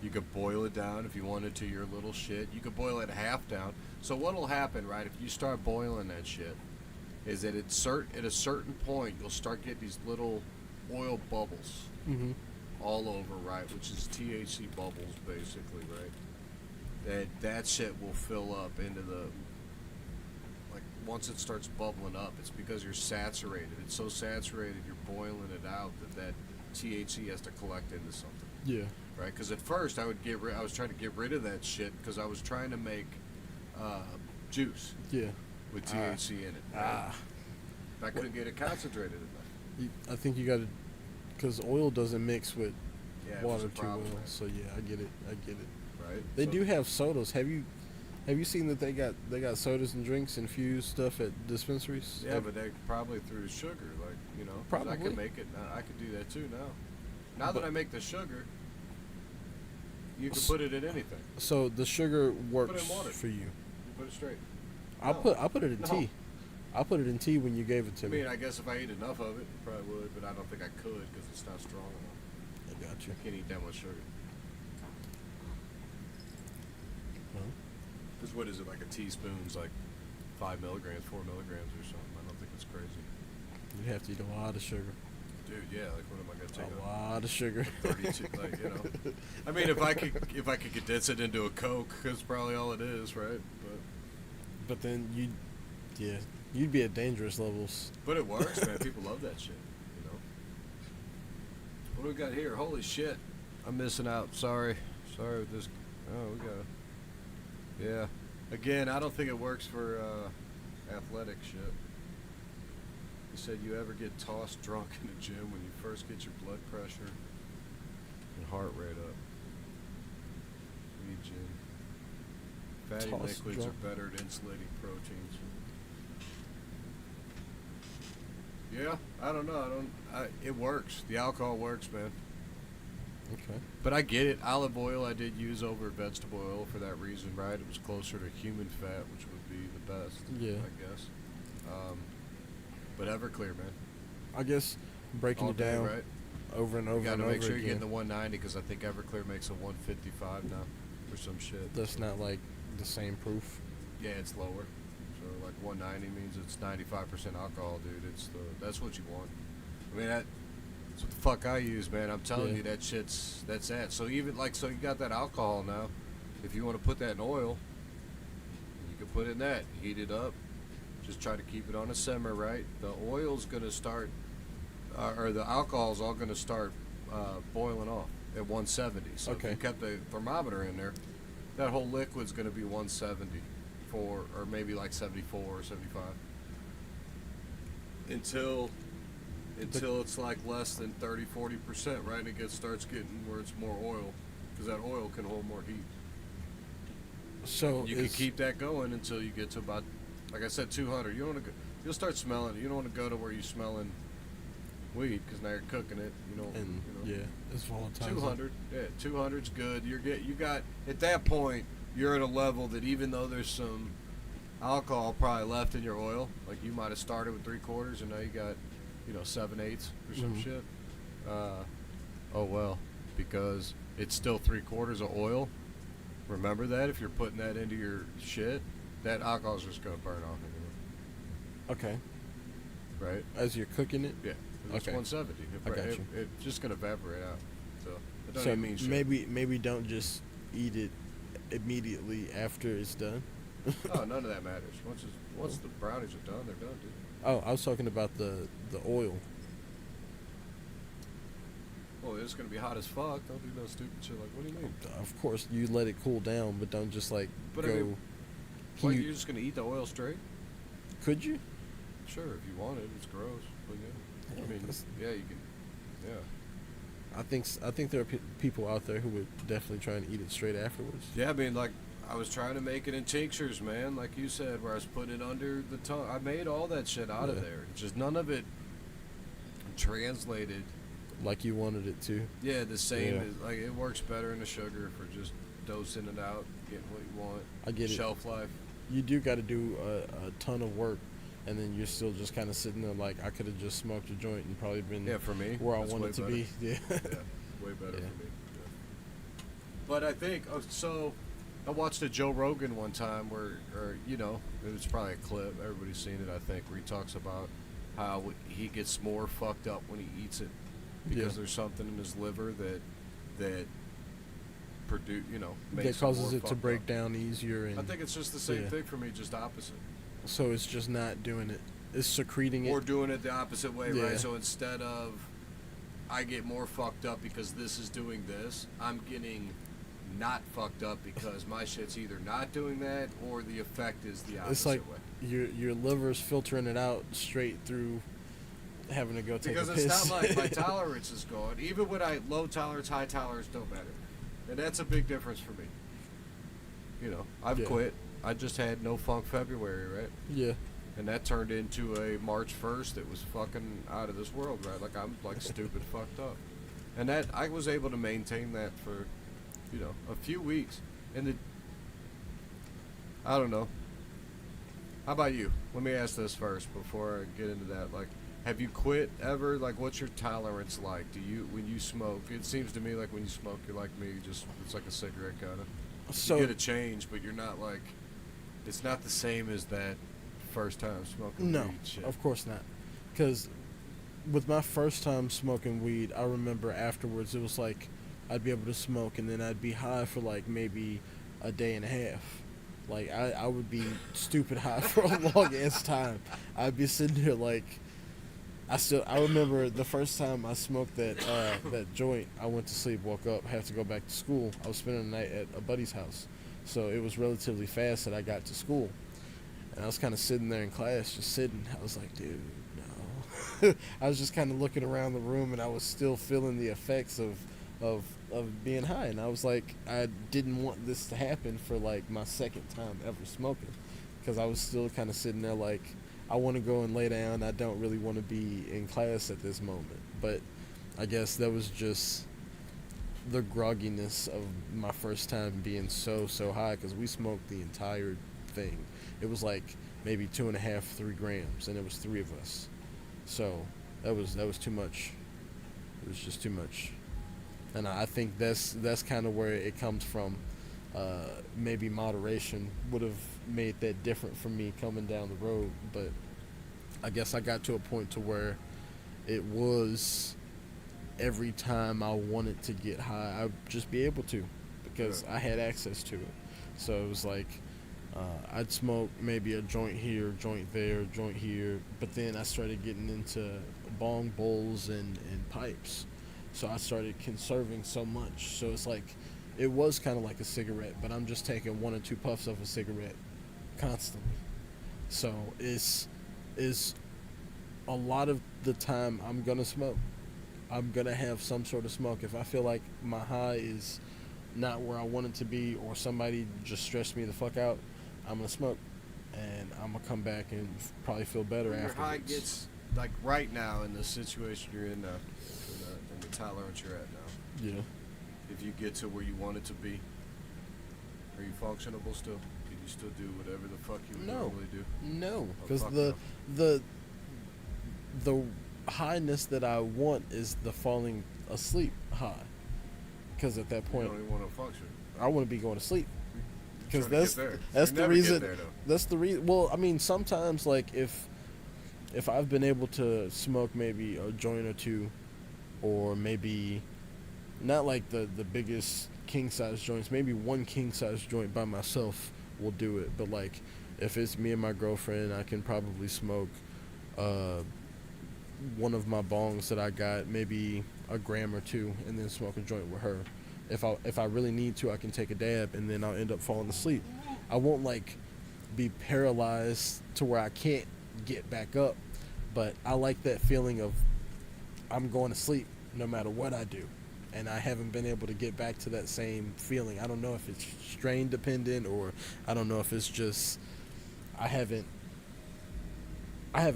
You could boil it down if you wanted to, your little shit. You could boil it half down. So what'll happen, right, if you start boiling that shit, is that at a certain point, you'll start getting these little oil bubbles Mm-hmm. all over, right, which is THC bubbles, basically, right? That shit will fill up into the, like, once it starts bubbling up, it's because you're saturated. It's so saturated, you're boiling it out that THC has to collect into something, Yeah. right? Because at first I was trying to get rid of that shit because I was trying to make juice Yeah. with THC in it. Right? I couldn't get it concentrated enough. I think you got to, because oil doesn't mix with Yeah, it was water a too problem, well. man. So yeah, I get it. Right? They So- do have sodas. Have you seen that they got sodas and drinks, infused stuff at dispensaries? Yeah, but they probably through sugar, like, 'cause I Probably. could make it. I could do that too now. Now that But- I make the sugar, you can put it in anything. So the sugar works water. for you. You put it straight. I No. put it in No. tea. I put it in tea when you gave it to I me. mean, I guess if I ate enough of it, I probably would, but I don't think I could because it's not strong enough. I got you. I can't eat that much sugar. Well, Because what is it, like a teaspoon's like 5 milligrams, 4 milligrams or something? I don't think it's crazy. you have to eat a lot of sugar. Dude, yeah, like what am I going to take A lot of sugar. 32, like, I mean, if I could condense it into a Coke, that's probably all it is, right? But then you'd be at dangerous levels. But it works, man. People love that shit, What do we got here? Holy shit. I'm missing out. Sorry with this. Oh, we got yeah. Again, I don't think it works for athletic shit. You said you ever get tossed drunk in the gym when you first get your blood pressure and heart rate up. Lead gym. Fatty Tossed liquids drunk. are better at insulating proteins. Yeah, I don't know. It works. The alcohol works, man. Okay. But I get it. Olive oil I did use over vegetable oil for that reason, right? It was closer to human fat, which would be the best, Yeah. I guess. But Everclear, man. I guess breaking All it day, down right? over and You over got and to over make sure again. you're getting the 190 because I think Everclear makes a 155 now or some shit. That's not like the same proof. Yeah, it's lower. So like 190 means it's 95% alcohol, dude. That's what you want. I mean, that's what the fuck I use, man. I'm telling Yeah. you, that's that. So even so you got that alcohol now. If you want to put that in oil, you can put it in that. Heat it up. Just try to keep it on a simmer, right? The oil's gonna start, or the alcohol's all gonna start boiling off at 170. So if Okay. you kept the thermometer in there, that whole liquid's gonna be 170 or maybe like 74 or 75 until it's like less than 30-40%, right? And it starts getting where it's more oil because that oil can hold more heat. So You can keep that going until you get to about, like I said, 200. You don't want to go, you'll start smelling it. You don't want to go to where you're smelling weed because now you're cooking it. and yeah, it's volatile. 200. Yeah, 200's good. You got at that point you're at a level that even though there's some alcohol probably left in your oil, like you might have started with 3/4 and now you got 7/8 or some Mhm. shit. Oh well, because it's still 3/4 of oil. Remember that if you're putting that into your shit, that alcohol's just gonna burn off anyway, Okay. right? As you're cooking it. Yeah, it's Okay. 170. I got you. It's just gonna evaporate out. So it don't So even mean shit. maybe don't just eat it immediately after it's done. Oh, none of that matters. Once the brownies are done, they're done, dude. Oh, I was talking about the oil. Well, it's gonna be hot as fuck. Don't do no stupid shit. Like, what do you mean? Of course, you let it cool down, but don't just like But I go. mean, Can What, you- you're just gonna eat the oil straight? Could you? Sure, if you want it. It's gross, but yeah. Yeah, I mean, that's- yeah, you can. Yeah. I think there are people out there who would definitely try and eat it straight afterwards. Yeah, I mean, like, I was trying to make it in tinctures, man, like you said, where I was putting it under the tongue. I made all that shit out of Yeah. there. Just none of it translated. Like you wanted it to. Yeah, the same. Yeah. As, like, it works better in the sugar for just dosing it out, getting what you want. I get it. Shelf life. You do got to do a ton of work, and then you're still just kind of sitting there like I could have just smoked a joint and probably been Yeah, for me. where I that's wanted to way be. better. Yeah. Yeah, way better Yeah. for me. Yeah. But I think so. I watched a Joe Rogan one time where, it was probably a clip. Everybody's seen it, I think, where he talks about how he gets more fucked up when he eats it because Yeah. there's something in his liver that produce, makes That causes more it to fucked break up. down easier, and I think it's just the same yeah. thing for me, just opposite. so it's just not doing it. It's secreting it. Or doing it the opposite way, Yeah. right? So instead of I get more fucked up because this is doing this. I'm getting not fucked up because my shit's either not doing that or the effect is the opposite It's like way. your liver's filtering it out straight through having to go take Because a it's piss. not like my tolerance is gone. Even when I low tolerance, high tolerance don't matter, and that's a big difference for me. You know, I've Yeah. quit. I just had no funk February, right? Yeah. And that turned into a March 1st that was fucking out of this world, right? Like I'm like stupid fucked up. And that I was able to maintain that for, you know, a few weeks. And it, I don't know. How about you? Let me ask this first before I get into that. Like, have you quit ever? Like, what's your tolerance like? Do you, when you smoke, it seems to me like when you smoke, you're like me, just, it's like a cigarette kind of. So You get a change, but you're not like, it's not the same as that first time smoking no, weed shit. of course not. Because with my first time smoking weed, I remember afterwards it was like I'd be able to smoke and then I'd be high for like maybe a day and a half. Like I would be stupid high for a long ass time. I'd be sitting here like I remember the first time I smoked that joint. I went to sleep, woke up, had to go back to school. I was spending the night at a buddy's house, so it was relatively fast that I got to school. And I was kind of sitting there in class, just sitting. I was like, dude, no. I was just kind of looking around the room, and I was still feeling the effects of being high. And I was like, I didn't want this to happen for like my second time ever smoking, because I was still kind of sitting there like, I want to go and lay down. I don't really want to be in class at this moment. But I guess that was just the grogginess of my first time being so high, because we smoked the entire thing. It was like maybe 2.5, 3 grams, and there was 3 of us. So that was too much. It was just too much, and I think that's kind of where it comes from. Maybe moderation would have made that different for me coming down the road, but I guess I got to a point to where it was every time I wanted to get high, I'd just be able to, because I had access to it. So it was like I'd smoke maybe a joint here, joint there, joint here, but then I started getting into bong bowls and pipes. So I started conserving so much. So it's like, it was kind of like a cigarette, but I'm just taking 1 or 2 puffs of a cigarette constantly. So it's a lot of the time I'm gonna smoke. I'm gonna have some sort of smoke. If I feel like my high is not where I want it to be, or somebody just stressed me the fuck out, I'm gonna smoke, and I'm gonna come back and probably feel better When your afterwards. high gets, like right now in the situation you're in now, in the tolerance you're at now, Yeah. if you get to where you want it to be, are you functionable still? Can you still do whatever the fuck you would No. normally do? No, Oh, because fuck the highness that I want is the falling asleep high. Because at that You point, don't even want to function. I want to be going to sleep. Because Trying to that's get there. that's You the never get reason. there, though. That's the reason. Well, I mean, sometimes like if I've been able to smoke maybe a joint or two, or maybe not like the biggest king size joints, maybe 1 king size joint by myself will do it. But like if it's me and my girlfriend, I can probably smoke one of my bongs that I got, maybe a gram or 2, and then smoke a joint with her. If I really need to, I can take a dab, and then I'll end up falling asleep. I won't like be paralyzed to where I can't get back up, but I like that feeling of I'm going to sleep no matter what I do, and I haven't been able to get back to that same feeling. I don't know if it's strain dependent, or I don't know if it's just I have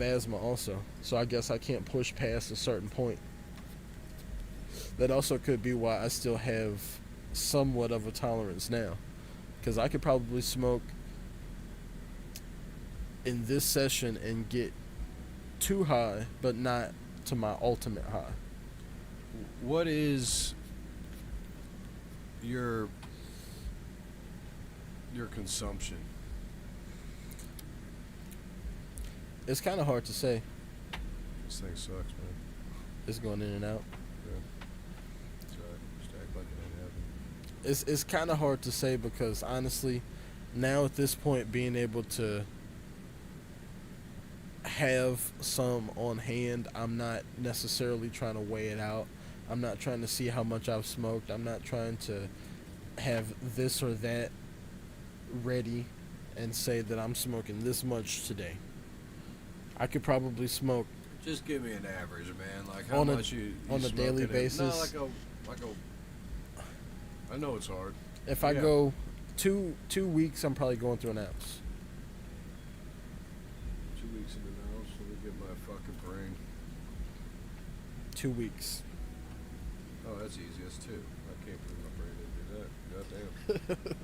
asthma also, so I guess I can't push past a certain point. That also could be why I still have somewhat of a tolerance now, because I could probably smoke in this session and get too high, but not to my ultimate high. What is your consumption? It's kind of hard to say. This thing sucks, man. It's going in and out. Yeah. Sorry. Just act like it ain't happening. It's kind of hard to say, because honestly, now at this point, being able to have some on hand, I'm not necessarily trying to weigh it out. I'm not trying to see how much I've smoked. I'm not trying to have this or that ready and say that I'm smoking this much today. I could probably smoke Just give me an average, man. Like how on a much you on a smoking daily in- basis. No, like a. I know it's hard. If I Yeah. go 2 weeks, I'm probably going through an ounce. 2 weeks in the house, let me get my fucking brain. 2 weeks. Oh, that's easy. That's two. I can't believe my brain didn't do that. Goddamn.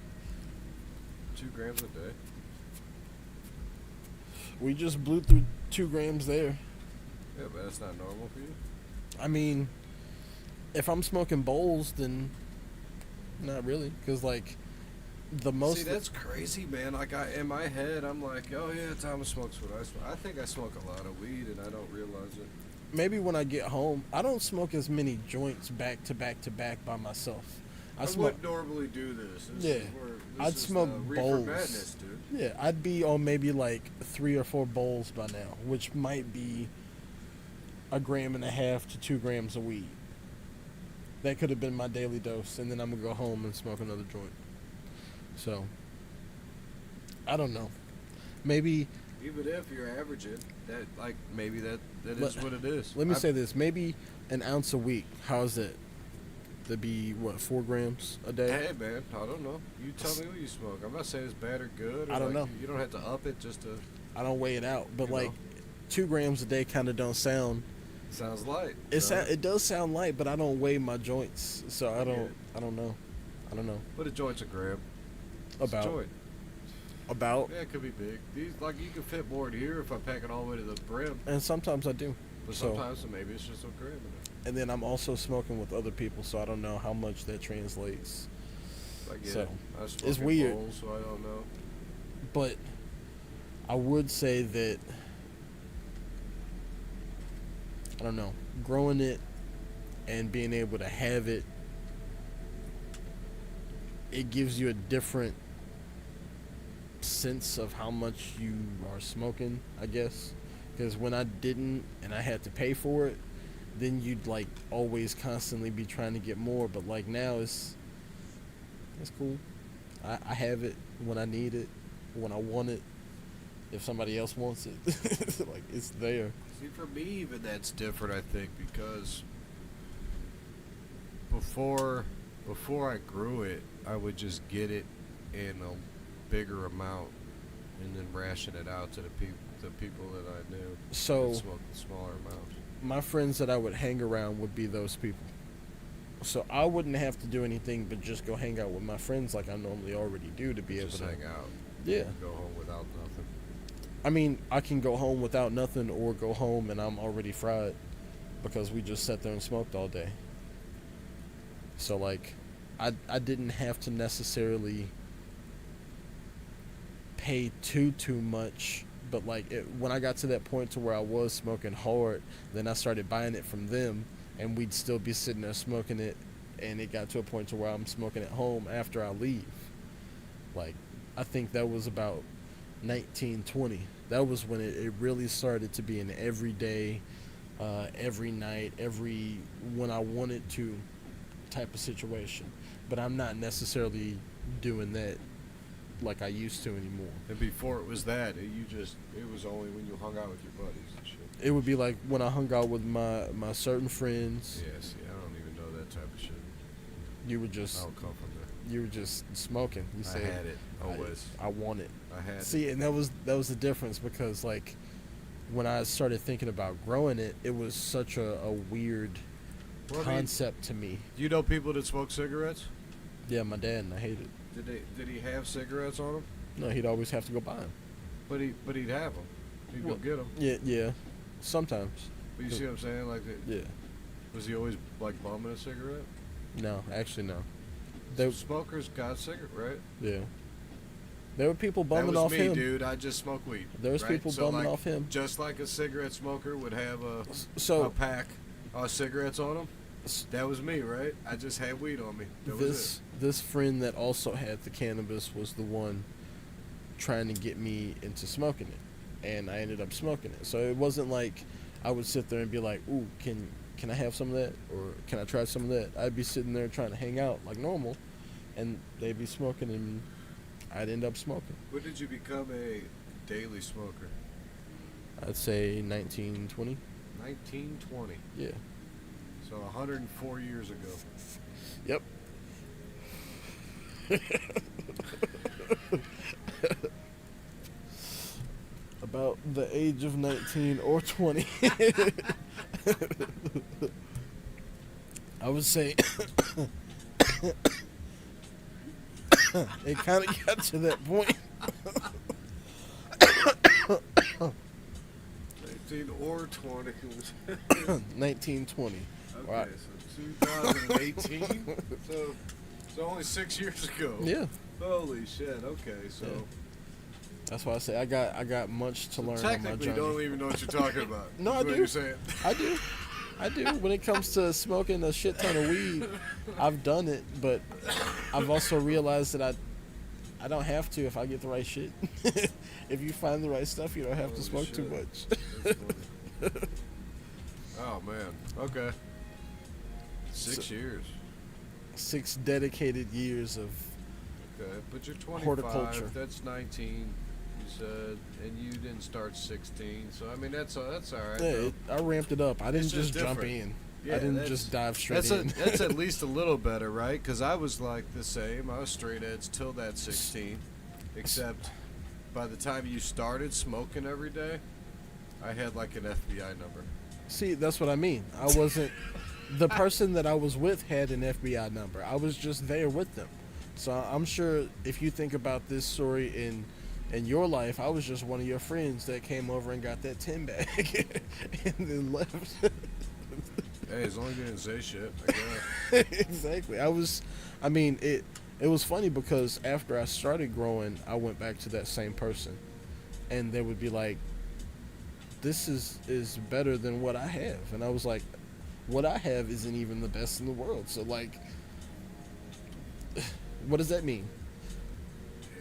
2 grams a day. We just blew through 2 grams there. Yeah, but that's not normal for you. I mean, if I'm smoking bowls, then not really, because like the most. See, that's crazy, man. Like in my head, I'm like, oh yeah, Thomas smokes what I smoke. I think I smoke a lot of weed, and I don't realize it. Maybe when I get home, I don't smoke as many joints back to back to back by myself. I smoke. would normally do this. Yeah. I'd smoke Reefer bowls. Madness, dude. Yeah, I'd be on maybe like 3 or 4 bowls by now, which might be 1.5 grams to 2 grams of weed. That could have been my daily dose, and then I'm gonna go home and smoke another joint. So, I don't know. Maybe. Even if you're averaging that, like maybe that Let- is what it is. Let me say this: maybe an ounce a week. How's it? That'd be what, 4 grams a day? Hey man, I don't know. You tell me what you smoke. I'm not saying it's bad or good. Or I don't like, know. You don't have to up it just to. I don't weigh it out, but You like know. 2 grams a day kind of don't sound. Sounds light. It does sound light, but I don't weigh my joints, so I get don't. it. I don't know. I don't know But a joint's a gram. It's a about joint. about. Yeah, it could be big. These like you can fit more in here if I pack it all the way to the brim. And sometimes I do. But So- sometimes maybe it's just a gram in it. And then I'm also smoking with other people, so I don't know how much that translates. I get So, it. I smoke it's in weird. bowls, so I don't know. But I would say that I don't know, growing it and being able to have it, it gives you a different sense of how much you are smoking, I guess. Because when I didn't and I had to pay for it, then you'd like always constantly be trying to get more. But like now it's cool. I have it when I need it, when I want it, if somebody else wants it. Like it's there. See, for me, even that's different. I think because before I grew it, I would just get it in a bigger amount and then ration it out to the people that I knew. So that smoked the smaller amounts. my friends that I would hang around would be those people. So I wouldn't have to do anything but just go hang out with my friends like I normally already do to be Just able to hang out. Yeah. Go home without nothing. I mean, I can go home without nothing or go home and I'm already fried because we just sat there and smoked all day. So like I didn't have to necessarily pay too much, but like when I got to that point to where I was smoking hard, then I started buying it from them and we'd still be sitting there smoking it, and it got to a point to where I'm smoking at home after I leave. Like I think that was about 1920. That was when it really started to be an everyday, every night, when I wanted to type of situation. But I'm not necessarily doing that like I used to anymore. And before it was that, it was only when you hung out with your buddies and shit. It would be like when I hung out with my certain friends. Yeah, see, I don't even know that type of shit. You were I just don't come from there. you were just smoking. You I said had it always. I want it. I had See, it. and that was the difference, because like when I started thinking about growing it, it was such a weird Well, I mean, concept to me. you know people that smoke cigarettes? Yeah, my dad, and I hate it. Did he have cigarettes on him? No, he'd always have to go buy them. But he'd have them. He'd Well, go get them. Yeah, sometimes. But you see what I'm saying? Like, Yeah, was he always like bumming a cigarette? no, actually no. So smokers got cigarette, right? Yeah, there were people bumming that was off me, him. dude. I just smoke weed. There was right? people So, bumming like, off him. Just like a cigarette smoker would have a So pack of cigarettes on him. That was me, right? I just had weed on me. That was this friend that also had the cannabis was the one trying to get me into smoking it, and I ended up smoking it. So it wasn't like I would sit there and be like, "Ooh, can can I have some of that? Or can I try some of that? I'd be sitting there trying to hang out like normal, and they'd be smoking, and I'd end up smoking. When did you become a daily smoker? I'd say 1920. 1920. Yeah. So 104 years ago. Yep. About the age of 19 or 20. I would say it kind of got to that point. 19 or 20. 1920. Okay, Right. so 2018. so only 6 years ago. Yeah. Holy shit. Okay, so. Yeah. That's why I say I got much to learn on my Technically, journey. don't even know what you're talking about. No, That's I what do. You're saying. I do. When it comes to smoking a shit ton of weed, I've done it, but I've also realized that I don't have to if I get the right shit. If you find the right stuff, you don't have to Holy smoke too shit. much. That's funny. Oh man. Okay. 6 years. 6 dedicated years of Okay, but you're 25. Horticulture. That's 19. You said, and you didn't start 16. So I mean, that's all right. yeah, Though. I ramped it up. I didn't It's just just jump different. in. Yeah, I didn't that's- just dive straight That's in. that's at least a little better, right? Because I was like the same. I was straight edge till that 16, except by the time you started smoking every day, I had like an FBI number. See, that's what I mean. I wasn't the person that I was with had an FBI number. I was just there with them. So I'm sure if you think about this story in your life, I was just one of your friends that came over and got that 10 bag and then left. Hey, as long as you didn't say shit, I guess. Exactly. It was funny because after I started growing, I went back to that same person, and they would be like, "This is better than what I have," and I was like, "What I have isn't even the best in the world." So like, what does that mean?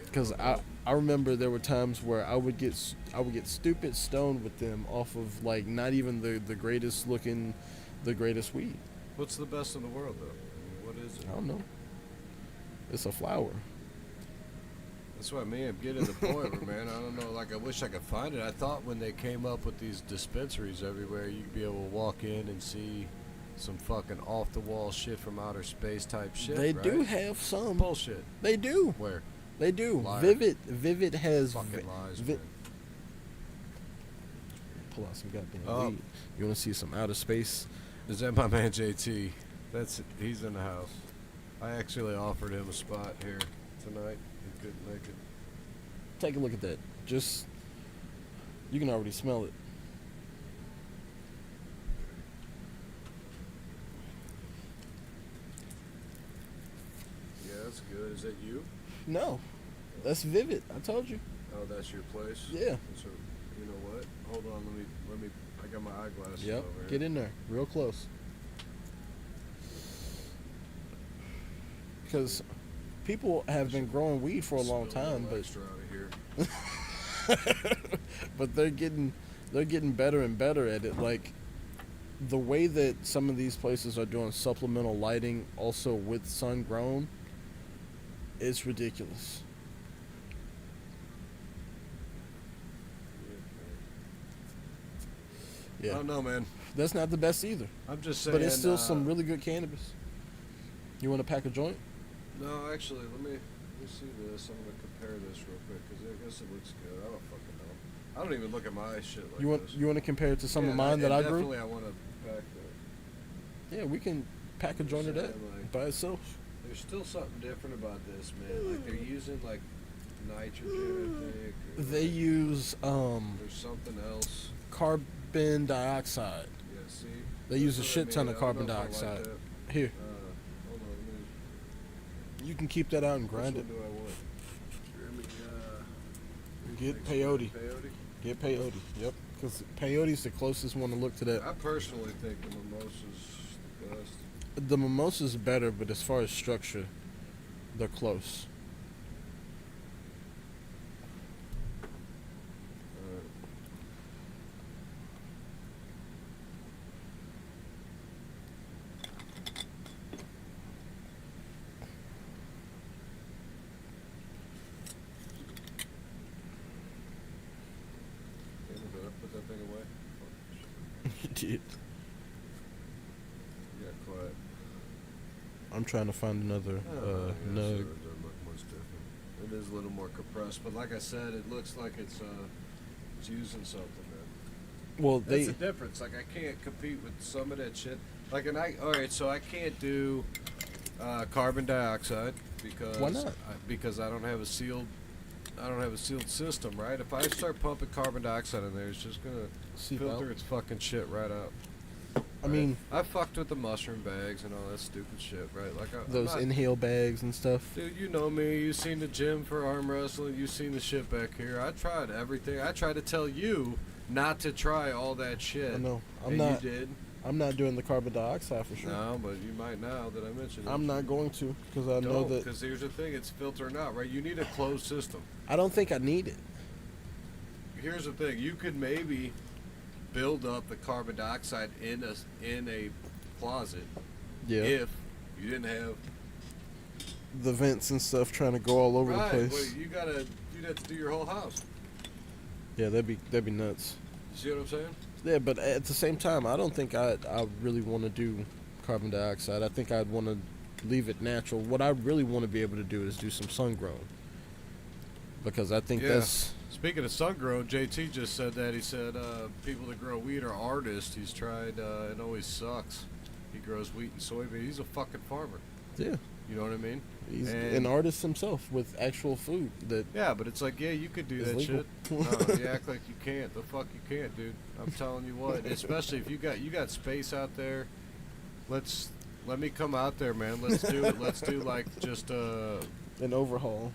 Because I remember there were times where I would get stupid stoned with them off of like not even the greatest looking, the greatest weed. What's the best in the world, though? I mean, what is it? I don't know. It's a flower. That's what I mean. I'm getting to the point where, man, I don't know. Like, I wish I could find it. I thought when they came up with these dispensaries everywhere, you'd be able to walk in and see some fucking off the wall shit from outer space type shit. They right? do have some. Bullshit. They do. Where? They do. Liar. Vivid has. Fucking lies, Vi- man. Pull out some goddamn Oh. weed. You want to see some outer space? Is that my man JT? He's in the house. I actually offered him a spot here tonight. He couldn't make it. Take a look at that. You can already smell it. Yeah, that's good. Is that you? No, that's Vivid. I told you. Oh, that's your place. Yeah. So, you know what? Hold on. Let me. I got my eyeglasses Yep. over here. Get in there, real close. Because people have been growing weed for a long Spill a time, little but extra out of here. but they're getting better and better at it. Like the way that some of these places are doing supplemental lighting also with sun grown, it's ridiculous. I Yeah, don't know, man. that's not the best either, I'm just saying. but it's still some really good cannabis. You want to pack a joint? No, actually, let me see this. I'm gonna compare this real quick because I guess it looks good. I don't fucking know. I don't even look at my shit like this. You want to compare it to some Yeah, of mine that I grew? Definitely, I want to pack that. Yeah, we can pack a joint of that Saying, like, by itself. There's still something different about this, man. Like they're using like nitrogen, I think. Or, They like, use there's something else. carbon dioxide. Yeah, see. They use a That's what I shit ton mean. of I don't carbon know if I like dioxide. that. Here, Hold on, let me. you can keep that out and grind Which it. one do I want? Let me, Get peyote. Peyote? Get peyote. Yep, because peyote's the closest one to look to that. I personally think the mimosa's the best. The mimosa's better, but as far as structure, they're close. did. Yeah, quite. I'm trying to find another Yeah, nug. sure, it does look much different. It is a little more compressed, but like I said, it looks like it's using something, man. Well, That's the difference. Like, I can't compete with some of that shit. Like, alright, so I can't do carbon dioxide because Why not? Because I don't have a sealed system, right? If I start pumping carbon dioxide in there, it's just gonna Seep filter out. its fucking shit right out. I mean, I fucked with the mushroom bags and all that stupid shit, right? Like those inhale bags and stuff. dude, you know me. You seen the gym for arm wrestling. You seen the shit back here. I tried everything. I tried to tell you not to try all that shit. I know. You did. I'm not doing the carbon dioxide for sure. No, but you might now that I mentioned it. I'm not going to because I know that. Because here's the thing: it's filtering out, right? You need a closed system. I don't think I need it. Here's the thing: you could maybe build up the carbon dioxide in a closet Yeah. if you didn't have The vents and stuff trying to go all over the place. Well, you'd have to do your whole house. Yeah, that'd be nuts. You see what I'm saying? Yeah, but at the same time, I don't think I really want to do carbon dioxide. I think I'd want to leave it natural. What I really want to be able to do is do some sun grown. Because I think that's... Speaking of sun grown, JT just said that. He said people that grow wheat are artists. He's tried, it always sucks. He grows wheat and soybean. He's a fucking farmer. Yeah. You know what I mean? He's an artist himself with actual food that... Yeah, but it's like, yeah, you could do is that legal. shit. No, you act like you can't. The fuck you can't, dude. I'm telling you what. Especially if you got space out there. Let me come out there, man. Let's do it. Let's do like just an overhaul.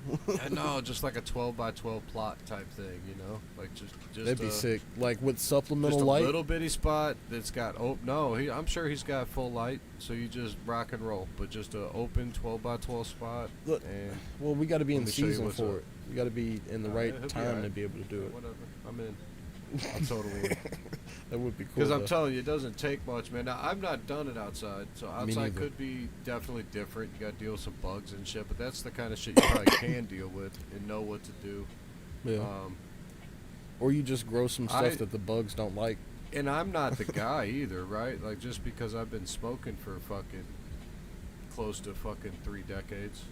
no, just like a 12 by 12 plot type thing, you know? Like just That'd be sick. Like with supplemental just a light. little bitty spot that's got I'm sure he's got full light, so you just rock and roll. But just a open 12 by 12 spot. Look, and well, we got to be in let me show you season what's for up. it. We got to be in the Yeah, right he'll be time alright. to be able to do it. Whatever. I'm in. I'm totally in. That would be cool. Because I'm though. telling you, it doesn't take much, man. Now, I've not done it outside, so outside neither. could be definitely different. You got to deal with some bugs and shit, but that's the kind of shit you probably can deal with and know what to do. Yeah. Or you just grow some stuff I- that the bugs don't like. And I'm not the guy either, right? Like, just because I've been smoking for fucking close to fucking 3 decades,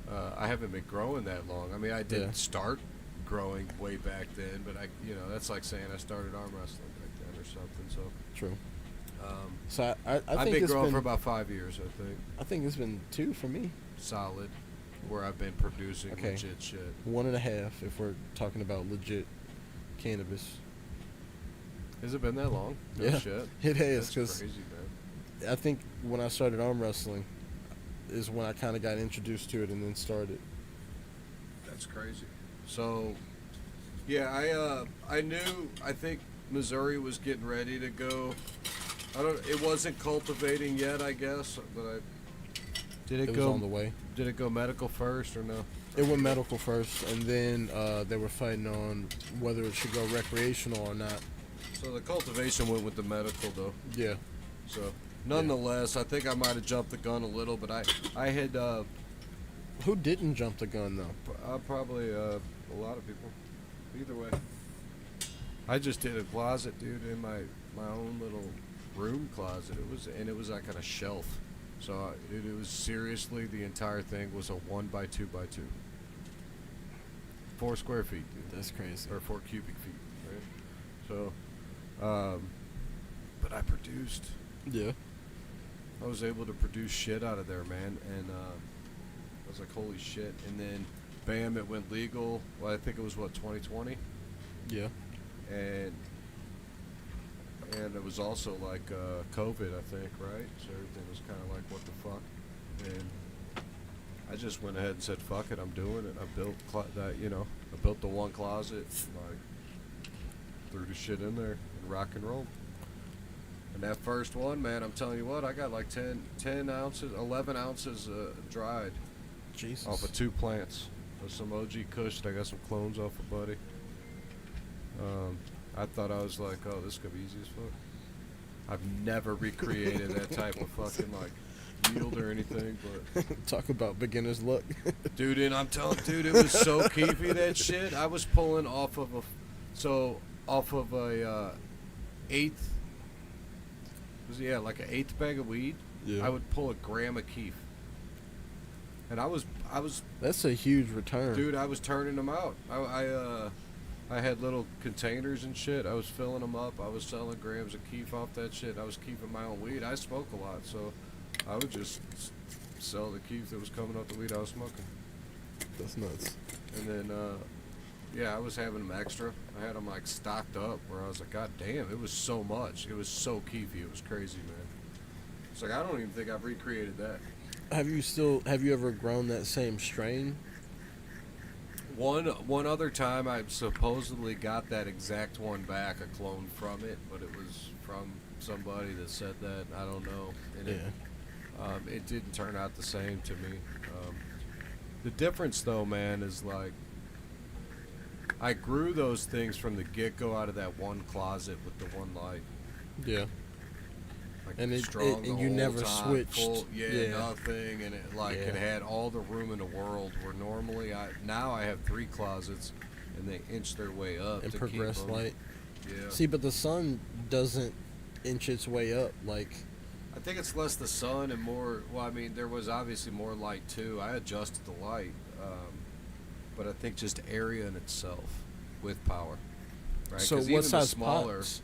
I haven't been growing that long. I mean, I didn't Yeah. start growing way back then, but that's like saying I started arm wrestling back then or something. So, True. um, So I I've think been it's growing been for about 5 years, I think. I think it's been 2 for me. Solid, where I've been producing Okay. legit shit. 1.5 if we're talking about legit cannabis. Has it been that long? No Yeah, shit. it has, That's 'cause crazy, man. I think when I started arm wrestling is when I kind of got introduced to it and then started. That's crazy. So, yeah, I think Missouri was getting ready to go. It wasn't cultivating yet, I guess, but did It it was go on the way. Did it go medical first or no? It went medical first, and then they were fighting on whether it should go recreational or not. So the cultivation went with the medical though. Yeah. So, nonetheless, I think I might have jumped the gun a little, but I had Who didn't jump the gun though? probably a lot of people. Either way, I just did a closet, dude, in my own little room closet. It was like on a shelf. So it was seriously, the entire thing was a 1 by 2 by 2. 4 square feet, dude. That's crazy. Or 4 cubic feet, right? So, but I produced. Yeah. I was able to produce shit out of there, man, and I was like, holy shit. And then, bam, it went legal. Well, I think it was, 2020? Yeah. And it was also like COVID, I think, right? So everything was kind of like, what the fuck? And I just went ahead and said, fuck it, I'm doing it. I built I built the one closet, like, threw the shit in there and rock and roll. And that first one, man, I'm telling you what, I got like 10 ounces, 11 ounces dried Jesus. off of 2 plants. There's some OG Kush that I got some clones off of, buddy. I thought I was like, oh, this could be easy as fuck. I've never recreated that type of fucking like yield or anything, but Talk about beginner's luck. dude, and I'm telling, dude, it was so keefy, that shit. I was pulling off of a eighth yeah, like an eighth bag of weed. Yeah. I would pull a gram of keef. And I was, That's a huge return. dude, I was turning them out. I had little containers and shit. I was filling them up. I was selling grams of keef off that shit. I was keeping my own weed. I smoke a lot, so I would just sell the keef that was coming off the weed I was smoking. That's nuts. And then, yeah, I was having them extra. I had them like stocked up where I was like, God damn, it was so much. It was so keefy. It was crazy, man. It's like, I don't even think I've recreated that. Have you ever grown that same strain? One other time I supposedly got that exact one back, a clone from it, but it was from somebody that said that. I don't know. And it didn't turn out the same to me. The difference, though, man, is like I grew those things from the get-go out of that one closet with the one light. Yeah. Like And strong and the you whole never time, switched. full, Yeah. nothing, and it had all the room in the world. Where normally now I have 3 closets, and they inch their way up And to progress keep 'em. light. Yeah. See, but the sun doesn't inch its way up like. I think it's less the sun and more. Well, I mean, there was obviously more light too. I adjusted the light, but I think just area in itself with power. Right. So 'Cause what even the size smaller pots?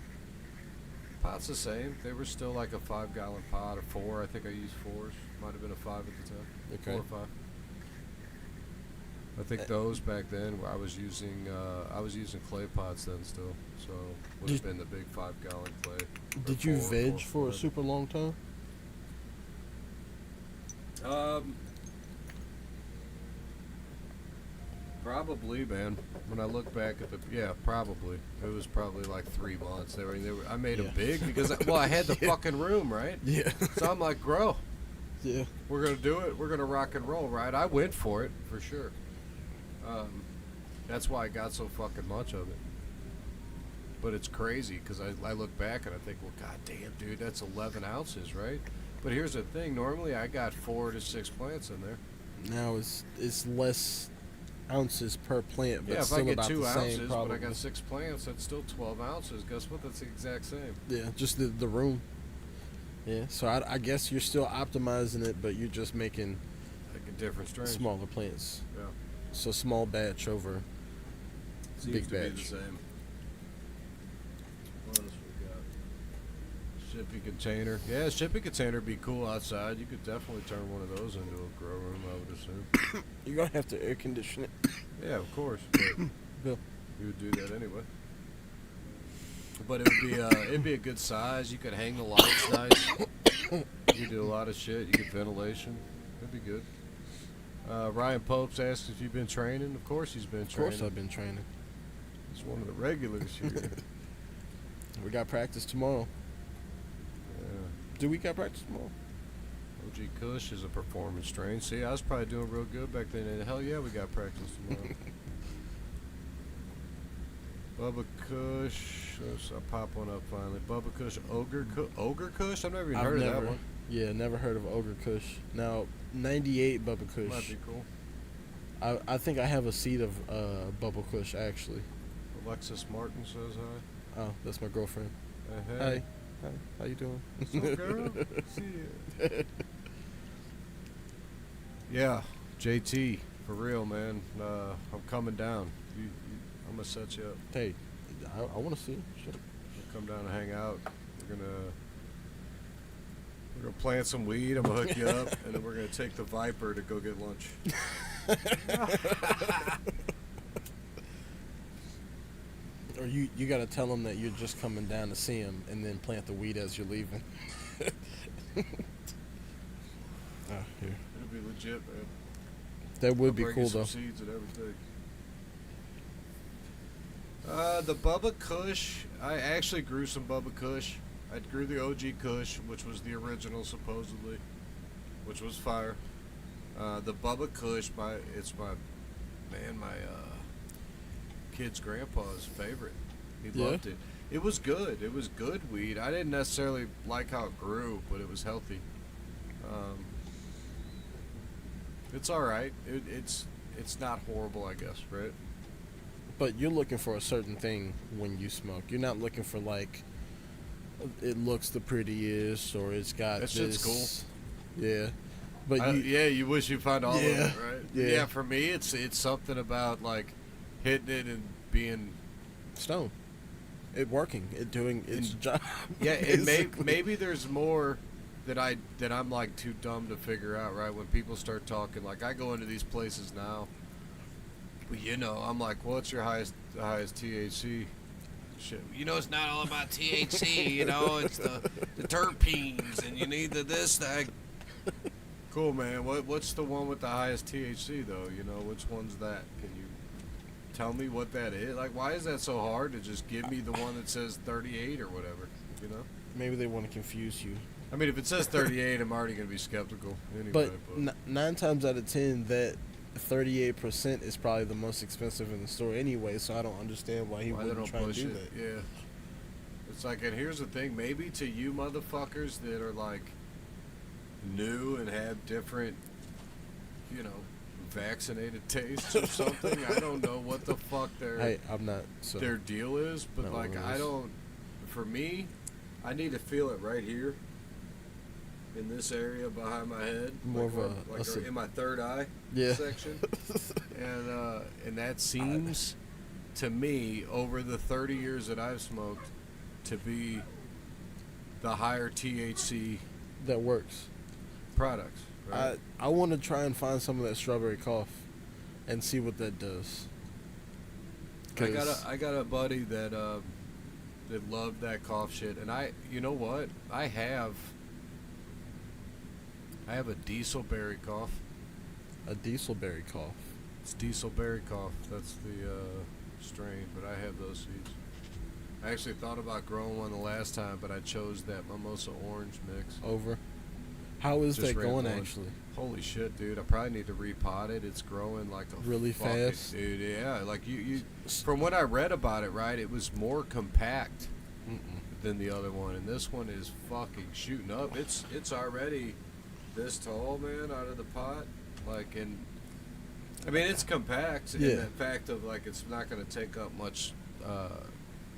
pots the same. They were still like a 5-gallon pot or 4. I think I used 4s. Might have been a 5 at the time. Okay. 4 or 5. I think those back then I was using clay pots then still, so would have been the big 5-gallon clay. Did you veg for a super long time? Probably, man. When I look back at probably it was probably like 3 months. I made them big because I had the fucking room, right? Yeah. So I'm like, grow. Yeah. We're gonna do it. We're gonna rock and roll, right? I went for it for sure. That's why I got so fucking much of it. But it's crazy because I look back and I think, well, god damn, dude, that's 11 ounces, right? But here's the thing: normally I got 4 to 6 plants in there. Now it's less ounces per plant, but Yeah, if still I get about 2 the ounces, same. but Probably. I got 6 plants, that's still 12 ounces. Guess what? That's the exact same. Yeah, just the room. Yeah, so I guess you're still optimizing it, but you're just making Like a different strain. smaller plants. Yeah. So small batch over Seems big to be batch. the same. What else we got? Shipping container. Yeah, shipping container would be cool outside. You could definitely turn one of those into a grow room, I would assume. You're gonna have to air condition it. Yeah, of course. But Bill. you would do that anyway. But it'd be a good size. You could hang the lights nice. You could do a lot of shit. You could ventilation. It'd be good. Ryan Popes asked if you've been training. Of course he's been Of training. course I've been training. He's one of the regulars here. We got practice tomorrow. Yeah. Do we got practice tomorrow? OG Kush is a performance strain. See, I was probably doing real good back then. And hell yeah, we got practice tomorrow. Bubba Kush. I'll pop one up finally. Bubba Kush. Ogre Kush? I've never even heard of that one. Yeah, never heard of Ogre Kush. Now, 98 Bubba Kush. Might be cool. I think I have a seed of Bubba Kush, actually. Alexis Martin says hi. Oh, that's my girlfriend. Hey. Hi. How you doing? What's up, girl? See ya. Yeah, JT, for real, man. I'm coming down. I'm gonna set you up. Hey, I want to see. Shit. We'll come down and hang out. We're gonna plant some weed. I'm gonna hook you up, and then we're gonna take the Viper to go get lunch. Or you got to tell them that you're just coming down to see him, and then plant the weed as you're leaving. Here. It'll be legit, man. That would I'll be bring cool you some though. seeds and everything. The Bubba Kush, I actually grew some Bubba Kush. I grew the OG Kush, which was the original supposedly, which was fire. The Bubba Kush, my kid's grandpa's favorite. He loved it. It was good. It was good weed. I didn't necessarily like how it grew, but it was healthy. It's all right. It's not horrible, I guess, right? But you're looking for a certain thing when you smoke. You're not looking for like it looks the prettiest, or it's got That this. shit's cool. Yeah, but Yeah, you wish you find all of Yeah, it, right? yeah. For me, it's something about like hitting it and being stone, it working, it doing its job. yeah. And basically. maybe there's more that I'm like too dumb to figure out. Right when people start talking, like I go into these places now, but I'm like, what's your highest THC? Shit. It's not all about THC. It's the terpenes, and you need the this that. Cool, man. What's the one with the highest THC though? Which one's that? Can you tell me what that is? Like, why is that so hard to just give me the one that says 38 or whatever? Maybe they want to confuse you. I mean, if it says 38, I'm already gonna be skeptical. Anyway, But 9 times out of 10, that 38% is probably the most expensive in the store anyway. So I don't understand why he why they wouldn't don't try and push do it? that. Yeah. It's like, and here's the thing. Maybe to you motherfuckers that are like new and have different, vaccinated tastes or something. I don't know what the fuck I'm not. So their deal is, but not like one of I those. don't. For me, I need to feel it right here, in this area behind my head, More like of a in my third eye Yeah. section, and that seems to me over the 30 years that I've smoked to be the higher THC that works. products. Right? I want to try and find some of that strawberry cough, and see what that does. I got a buddy that loved that cough shit, and you know what? I have a dieselberry cough. A dieselberry cough. It's dieselberry cough. That's the strain, but I have those seeds. I actually thought about growing one the last time, but I chose that mimosa orange mix. Over. How is Just that ran going one. actually? Holy shit, dude! I probably need to repot it. It's growing like a Really fucking- fast? dude. Yeah, like you. From what I read about it, right, it was more compact than the other one, and this one is fucking shooting up. It's already this tall, man, out of the pot. Like, and I mean, it's compact in Yeah. the fact of like it's not going to take up much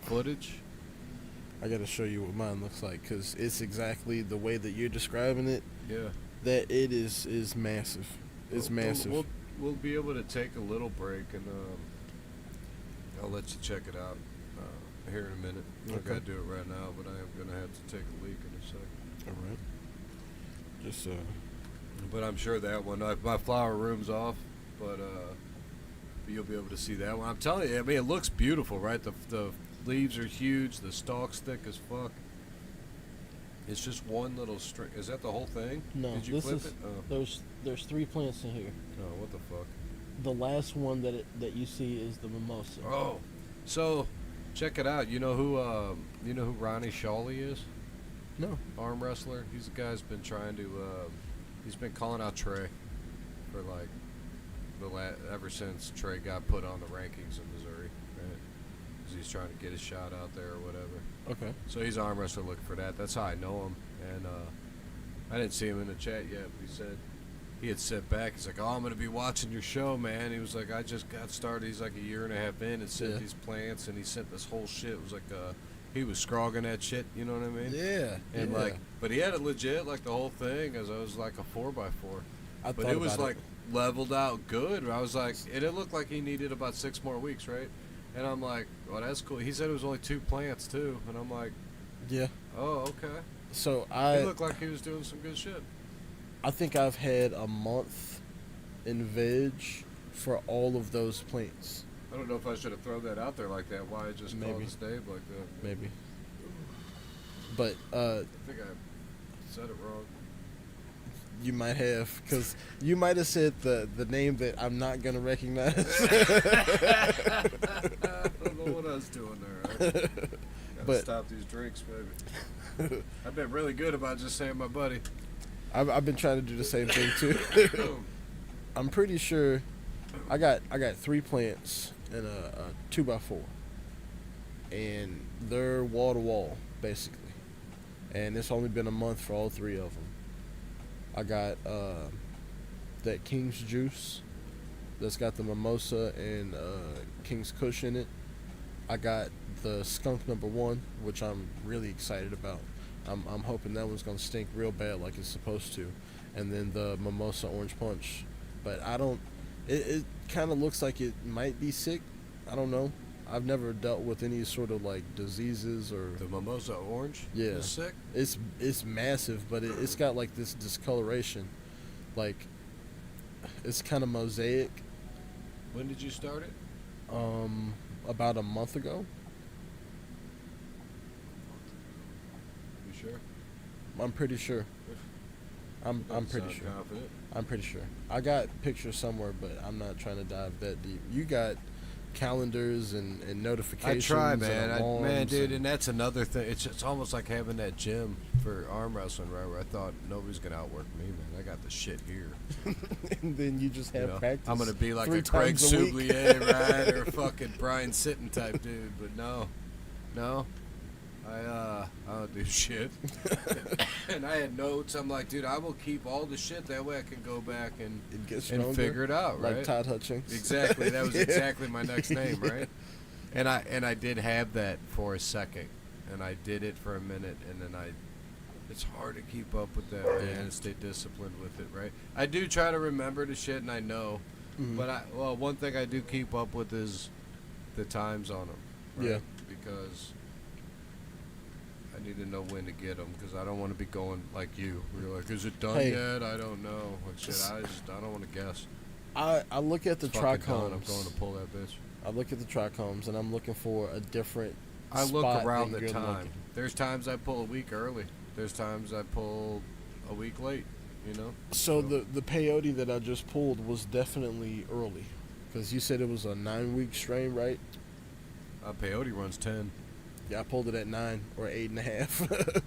footage. I gotta show you what mine looks like, because it's exactly the way that you're describing it. Yeah, That it is massive. It's massive. We'll be able to take a little break, and I'll let you check it out here in a minute. I Okay. gotta do it right now, but I am gonna have to take a leak in a second. All right. Just But I'm sure that one, my flower room's off, but you'll be able to see that one. I'm telling you, I mean, it looks beautiful, right? The leaves are huge, the stalk's thick as fuck. It's just one little string. Is that the whole thing? no. Did you This clip is it? Oh. there's 3 plants in here. Oh, what the fuck? The last one that you see is the mimosa. Oh, so check it out. You know who Ronnie Shawley is? No. Arm wrestler. He's a guy who's been trying to. He's been calling out Trey for like ever since Trey got put on the rankings in Missouri, right? Because he's trying to get his shot out there or whatever. Okay. So he's an arm wrestler looking for that. That's how I know him. And I didn't see him in the chat yet, but he said he had sat back. He's like, "Oh, I'm gonna be watching your show, man." He was like, "I just got started." He's like a year and a half in and sent Yeah. these plants, and he sent this whole shit. It was like he was scrogging that shit. You know what I mean? Yeah. And yeah. like, but he had it legit, like the whole thing, as I was like a 4x4. I But thought it was about like leveled out good. I was like, and it looked like he needed about 6 more weeks, right? And I'm like, oh, that's cool. He said it was only 2 plants too, and I'm like, Yeah. oh, okay. So He looked like he was doing some good shit. I think I've had a month in veg for all of those plants. I don't know if I should have thrown that out there like that. Why I just called Maybe. his name like that? Maybe. But I think I said it wrong. you might have, because you might have said the name that I'm not gonna recognize. I don't know what I was doing there. Right? Gotta But- stop these drinks, baby. I've been really good about just saying my buddy. I've been trying to do the same thing too. I'm pretty sure I got 3 plants in a 2x4, and they're wall to wall basically, and it's only been a month for all 3 of them. I got that King's Juice that's got the mimosa and King's Kush in it. I got the skunk number 1, which I'm really excited about. I'm hoping that one's gonna stink real bad like it's supposed to, and then the mimosa orange punch. But I don't. It kind of looks like it might be sick. I don't know. I've never dealt with any sort of like diseases or. The mimosa orange. Yeah, is sick. it's massive, but it's got like this discoloration, like it's kind of mosaic. When did you start it? About a month ago. You sure? I'm pretty sure. I'm pretty Sound sure. confident. I'm pretty sure. I got pictures somewhere, but I'm not trying to dive that deep. You got calendars and I notifications. try, man. And alarms Man, dude, and that's another thing. It's almost like having that gym for arm wrestling, right? Where I thought nobody's gonna outwork me, man. I got the shit here. and then you just have practice. I'm gonna be like 3 a Craig times a week. Soublier, right, or a fucking Brian Sitton type dude. But no, I don't do shit. And I had notes. I'm like, dude, I will keep all the shit. That way I can go back and Get stronger, figure it out, right? like Todd Hutchings. Exactly. That was Yeah. exactly my next name, right? And I did have that for a second, and I did it for a minute, and then it's hard to keep up with that, man, and stay disciplined with it, right? I do try to remember the shit, and I know, but one thing I do keep up with is the times on them, right? Yeah. Because I need to know when to get them, because I don't want to be going like you. You're like, is it done Hey. yet? I don't know. Like shit, I don't want to guess. I look at the It's fucking done. I'm trichomes. going to pull that bitch. I look at the trichomes, and I'm looking for a different. I look spot around than the you're time. looking. There's times I pull a week early. There's times I pull a week late. You know. So the peyote that I just pulled was definitely early, because you said it was a 9-week strain, right? Peyote runs 10. Yeah, I pulled it at 9 or 8.5.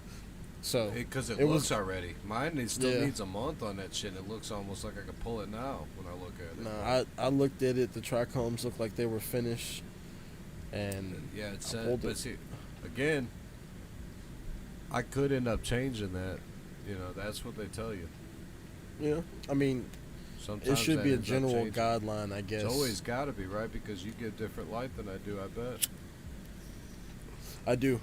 So Because it it looks was- already. Mine still Yeah. needs a month on that shit. It looks almost like I could pull it now when I look at it. no, I looked at it. The trichomes looked like they were finished, and Yeah, it I said. pulled But it. see, again, I could end up changing that. You know, that's what they tell you. yeah, I mean, Sometimes it should that be a ends up general changing. guideline, I guess. It's always got to be, right? Because you give different light than I do, I bet. I do.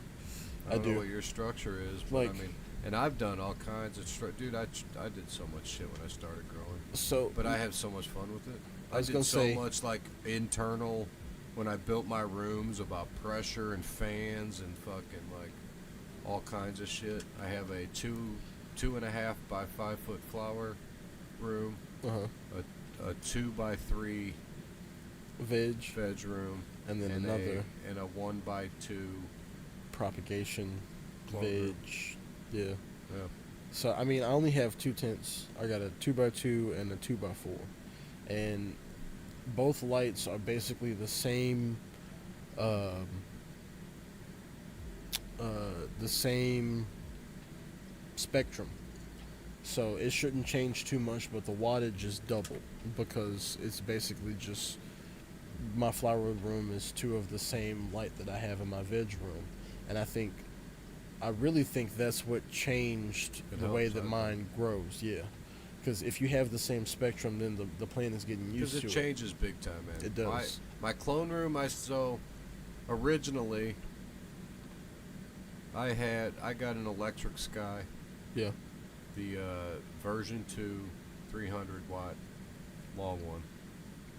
I don't know do. what your structure is, but Like- I mean, and I've done all kinds of dude. I did so much shit when I started growing, So, but I have so much fun with it. I was did gonna so say- much like internal when I built my rooms about pressure and fans and fucking like all kinds of shit. I have a 2.5 by 5 foot flower room, a 2 by 3 veg, veg room, and then another and a 1 by 2 propagation clone veg. room. Yeah. Yeah. So I mean, I only have 2 tents. I got a 2x2 and a 2x4, and both lights are basically the same. The same spectrum. So it shouldn't change too much, but the wattage is double because it's basically just my flower room is 2 of the same light that I have in my veg room, and I really think that's what changed It the way helps, that I mine grows. Yeah, because if you have the same spectrum, then the plant is getting used Because to it changes big time, man. It does. My clone room, originally, I got an electric sky, Yeah. the version 2, 300 watt, long one.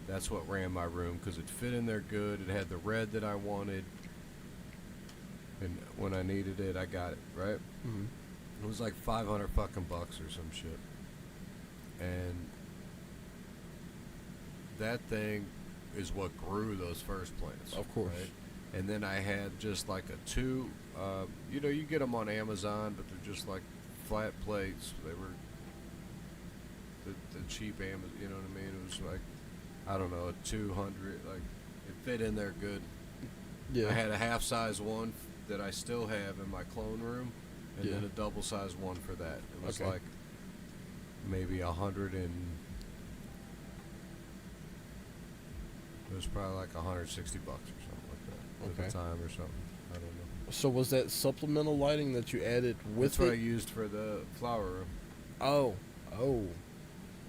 That's what ran my room because it fit in there good. It had the red that I wanted, and when I needed it, I got it. Right. Mm-hmm. It was like $500 fucking bucks or some shit. And that thing is what grew those first plants. Of course. Right? And then I had just like a 2, you get them on Amazon, but they're just like flat plates. They were the cheap Amazon, you know what I mean? It was like, I don't know, a 200, like, it fit in there good. Yeah. I had a half-size one that I still have in my clone room, and Yeah. then a double-size one for that. It was Okay. like maybe 100 and it was probably like 160 bucks or something like that at Okay. the time or something. I don't know. So was that supplemental lighting that you added with That's what I it? used for the flower room. Oh.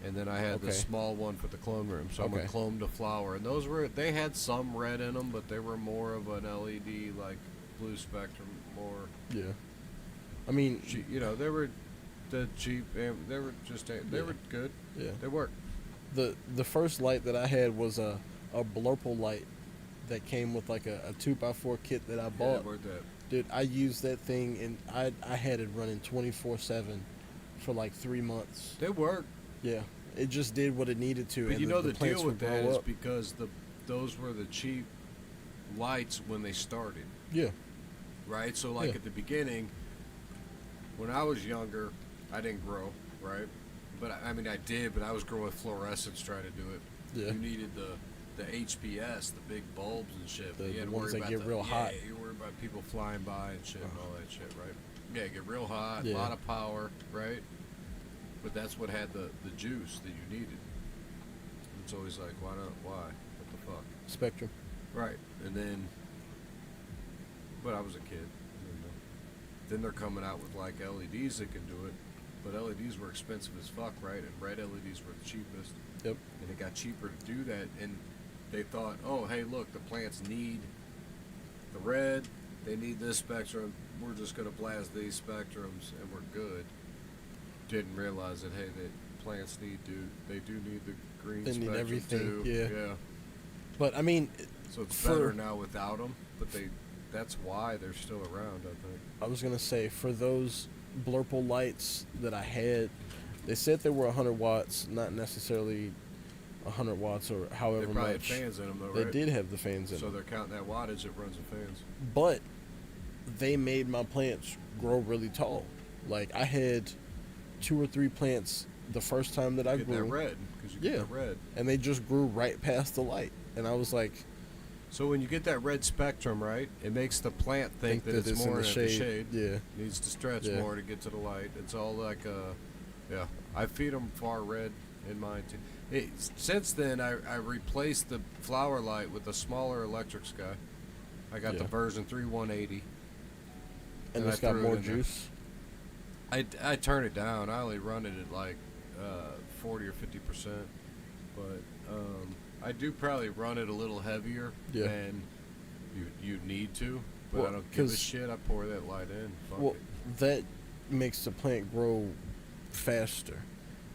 and then I had the Okay. small one for the clone room. So I'm Okay. a clone to flower, and they had some red in them, but they were more of an LED like blue spectrum, more. Yeah. I mean, You know, they were the cheap. They were just they Yeah. were good. yeah. They worked. The first light that I had was a blurple light that came with like a 2x4 kit that I Yeah, bought. they worked that. Dude, I used that thing and I had it running 24/7 for like 3 months. They worked. Yeah, it just did what it needed to. But and you know the the plants deal with would that grow is up. because those were the cheap lights when they started, Yeah, right? So like Yeah. at the beginning, when I was younger, I didn't grow, right? But I mean I did, but I was growing with fluorescence trying to do it. yeah. You needed the HPS, the big bulbs and shit. The But you had to ones worry that about get real hot. Yeah, you worry about people flying by and shit and all that shit, right? Yeah, get real hot, a Yeah. lot of power, right? But that's what had the juice that you needed. It's always like, why not? Why? What the fuck? Spectrum. Right. And then, but I was a kid. You know. Then they're coming out with like LEDs that can do it. But LEDs were expensive as fuck, right? And red LEDs were the cheapest. Yep. And it got cheaper to do that. And they thought, oh, hey, look, the plants need the red. They need this spectrum. We're just going to blast these spectrums and we're good. Didn't realize that, hey, that plants need the green They need spectrum everything, too. yeah. But I mean, So it's For- better now without them, but that's why they're still around, I think. I was gonna say for those blurple lights that I had, they said they were 100 watts, not necessarily 100 watts or They however probably had much. fans in them, though, They right? did have the fans in So them, they're counting that wattage that runs the fans. but they made my plants grow really tall. Like I had 2 or 3 plants the first time that I Get grew, that red, because you Yeah. get the red. and they just grew right past the light, and I was like, So when you get that red spectrum, right, it makes the plant think that it's more in the shade. Yeah, Needs to stretch Yeah. more to get to the light. It's all like yeah. I feed them far red in mine too. Since then, I replaced the flower light with a smaller electric sky. I got the Yeah. version 3180. and And it's I got threw it more in there. juice. I turn it down. I only run it at like 40 or 50%, but I do probably run it a little heavier Yeah. than you need to. But Well, I don't give a 'cause- shit. I pour that light in. Fuck Well, it. that makes the plant grow faster.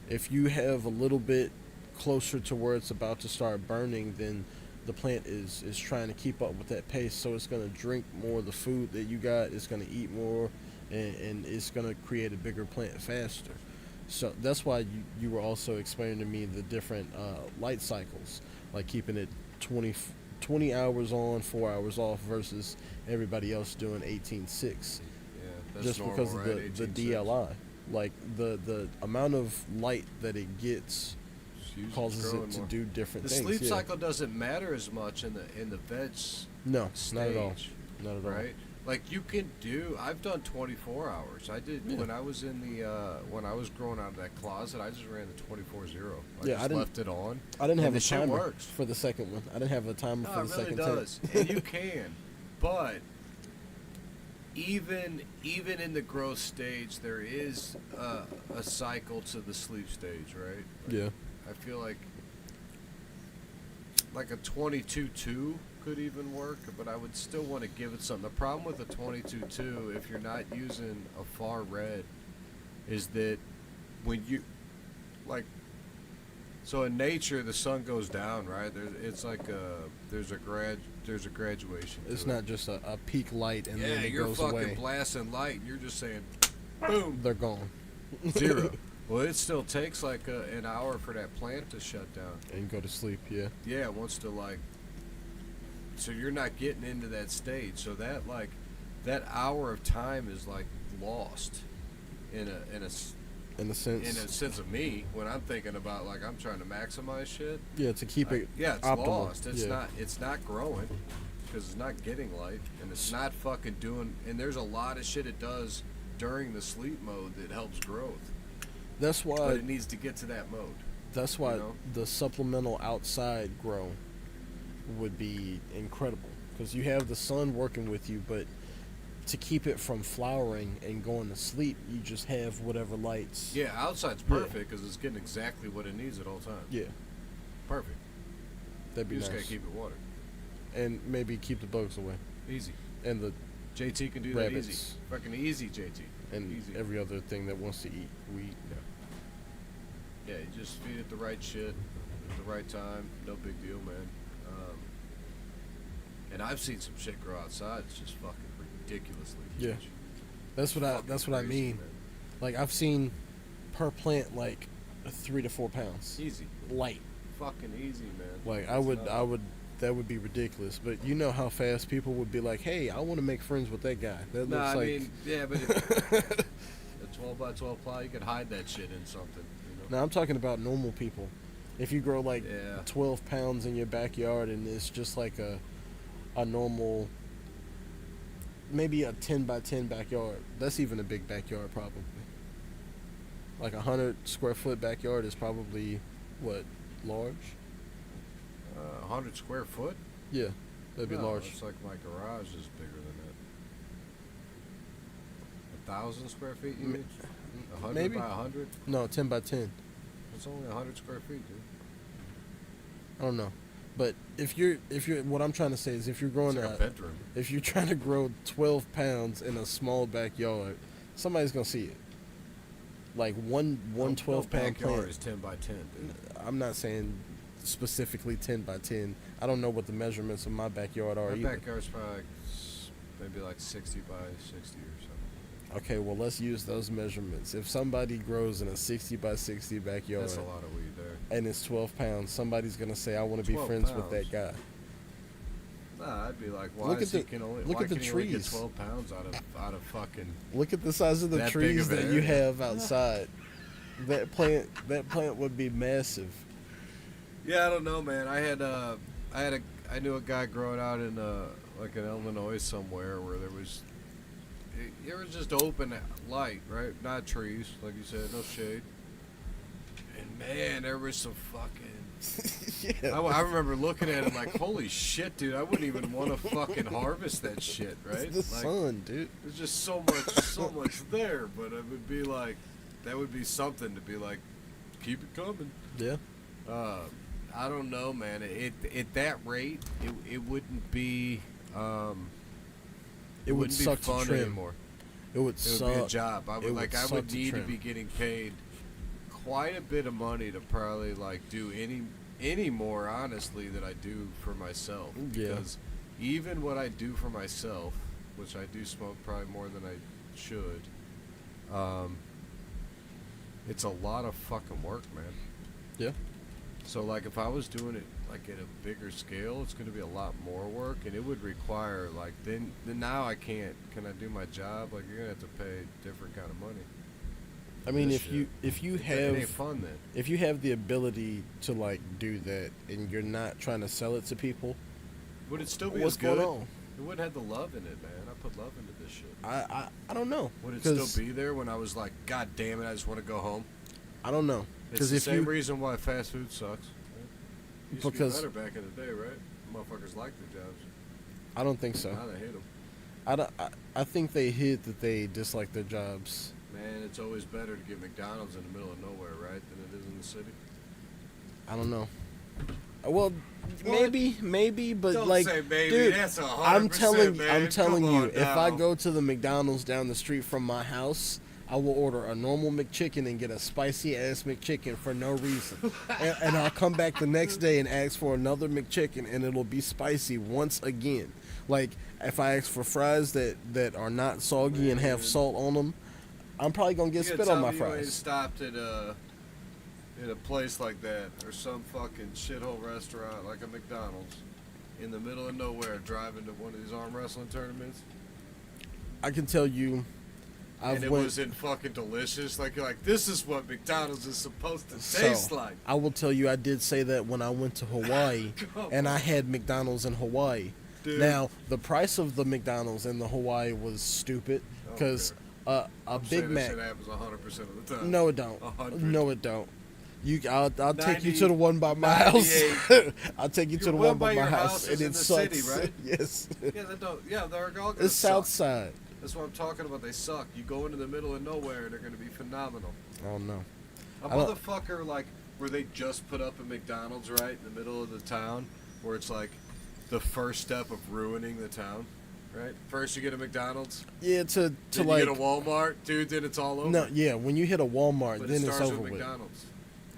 If you have a little bit closer to where it's about to start burning, then the plant is trying to keep up with that pace. So it's going to drink more of the food that you got. It's going to eat more, and it's going to create a bigger plant faster. So that's why you were also explaining to me the different light cycles, like keeping it 20 hours on, 4 hours off versus everybody else doing 18/6. Yeah, that's Just normal, because right? of the 18/6. DLI, like the amount of light that it gets It's usually causes growing it to more. do different The things. sleep yeah. cycle doesn't matter as much in the veg No, stage, not at all. Not at all. right? Like you can do. I've done 24 hours. I did Yeah. when I was in the when I was growing out of that closet. I just ran the 24/0. Yeah, just I didn't- left it on. I didn't have and a the shit timer works. for the second one. I didn't have a timer No, for it the really second does, and you can. But even in the growth stage, there is a cycle to the sleep stage, right? Yeah. I feel like a 22-2 could even work, but I would still want to give it something. The problem with the 22-2, if you're not using a far red, is that when you like, so in nature the sun goes down, right? There's a graduation. It's to it. not just a peak light and Yeah, then it you're goes fucking away. blasting light, and you're just saying, boom, They're gone. zero. Well, it still takes like an hour for that plant to shut down. And go to sleep. Yeah. Yeah, it wants to like. So you're not getting into that stage. So that like, that hour of time is like lost, in a sense of me when I'm thinking about like I'm trying to maximize shit. Yeah, to keep it Yeah, it's optimal. lost. Yeah. It's not growing because it's not getting light, and it's not fucking doing. And there's a lot of shit it does during the sleep mode that helps growth, That's but why. it needs to get to that mode. That's why you know? the supplemental outside grow would be incredible because you have the sun working with you, but to keep it from flowering and going to sleep, you just have whatever lights. Yeah, outside's perfect because it's getting exactly what it needs at all times. Yeah, Perfect. that'd be You just nice. gotta keep it watered. And maybe keep the bugs away. Easy. And the JT can do rabbits. that easy. Fucking easy, JT. and Easy. every other thing that wants to eat weed. Yeah, you just feed it the right shit at the right time. No big deal, man. And I've seen some shit grow outside. It's just fucking ridiculously huge. Yeah. That's what I Crazy, mean. man. Like I've seen per plant like 3 to 4 pounds. Easy. Light. Fucking easy, man. Like That's I would that would be ridiculous. But you know how fast people would be like, "Hey, I want to make friends with that guy." That No, looks I like mean, yeah, but a 12 by 12 plow, you could hide that shit in something. You know? Now I'm talking about normal people. If you grow like Yeah. 12 pounds in your backyard and it's just like a normal, maybe a 10 by 10 backyard. That's even a big backyard probably. Like 100 square foot backyard is probably what, large? 100 square foot? Yeah, that'd be No, large. It's like my garage is bigger than that. 1,000 square feet, you mean? 100 maybe. by 100? No, 10 by 10. It's only 100 square feet, dude. I don't know. But if you're what I'm trying to say is if you're growing It's like a bedroom. if you're trying to grow 12 pounds in a small backyard, somebody's gonna see it. Like one 12 pound backyard plant. is 10 by 10, dude. I'm not saying specifically 10 by 10. I don't know what the measurements of my backyard are My either. backyard's probably maybe like 60 by 60 or something. Okay, well let's use those measurements. If somebody grows in a 60 by 60 backyard That's a lot of weed there. and it's 12 pounds, somebody's gonna say, "I want to be 12 friends with pounds. that guy." Nah, I'd be like, why Look is at he the- can only look why at the can he only get trees. 12 pounds out of fucking Look at the size of the That big trees of an that you area. have outside. That plant would be massive. Yeah, I don't know, man. I knew a guy growing out in like in Illinois somewhere where there was just open light, right? Not trees, like you said, no shade. And man, there was some fucking. Yeah. I remember looking at it like, holy shit, dude! I wouldn't even want to fucking harvest that shit, right? It's the Like, sun, dude. there's just so much there, but it would be like, that would be something to be like, keep it coming. Yeah. I don't know, man. At that rate, it wouldn't be It would wouldn't be suck to fun trim. anymore. It would It suck. would be a job. I It would would I suck would to need to trim. be getting paid quite a bit of money to probably like do any more honestly that I do for myself. Yeah. Because even what I do for myself, which I do smoke probably more than I should, it's a lot of fucking work, man. Yeah. So like if I was doing it like at a bigger scale, it's going to be a lot more work, and it would require like then now I can't. Can I do my job? Like you're gonna have to pay different kind of money. I mean, This if you It have ain't fun then. if you have the ability to like do that and you're not trying to sell it to people, Would it still be what's as good? going on? It wouldn't have the love in it, man. I put love into this shit. I don't know. Would it 'Cause still be there when I was like, God damn it, I just want to go home? I don't know. It's Because the if same you reason why fast food sucks. Used to Because- be better back in the day, right? Motherfuckers liked their jobs. I don't think so. Now they hate them. I think they hid that they dislike their jobs. Man, it's always better to get McDonald's in the middle of nowhere, right, than it is in the city. I don't know. Well, What? maybe, but Don't like, say maybe. dude, That's 100%, I'm telling man. Come you, on if I now. go to the McDonald's down the street from my house, I will order a normal McChicken and get a spicy ass McChicken for no reason, and I'll come back the next day and ask for another McChicken, and it'll be spicy once again. Like if I ask for fries that are not soggy and have Man. salt on them, I'm probably gonna get You spit gotta on my tell me you ain't fries. stopped at in a place like that or some fucking shithole restaurant like a McDonald's in the middle of nowhere driving to one of these arm wrestling tournaments I can tell you, and it went. was in fucking delicious. Like you're like, this is what McDonald's is supposed to So, taste like. I will tell you, I did say that when I went to Hawaii, Come and I on. had McDonald's in Hawaii. Dude. Now, the price of the McDonald's in the Hawaii was stupid because a I'm Big saying Mac. This shit happens 100% of the time. No, it don't. 100. No, it don't. I'll take you 90, to the one by my house. 98. I'll take you to Your the one one by by my your house, house and is in it the sucks. city, right? Yes. Yeah, that don't. Yeah, they're all gonna It's suck. South Side. That's what I'm talking about. They suck. You go into the middle of nowhere, they're gonna be phenomenal. I don't know. A motherfucker like where they just put up a McDonald's right in the middle of the town, where it's like the first step of ruining the town. Right? First you get a McDonald's. Yeah, to then like you get a Walmart, dude. Then it's all over. no, yeah. When you hit a Walmart, but then it it's starts over with with. McDonald's.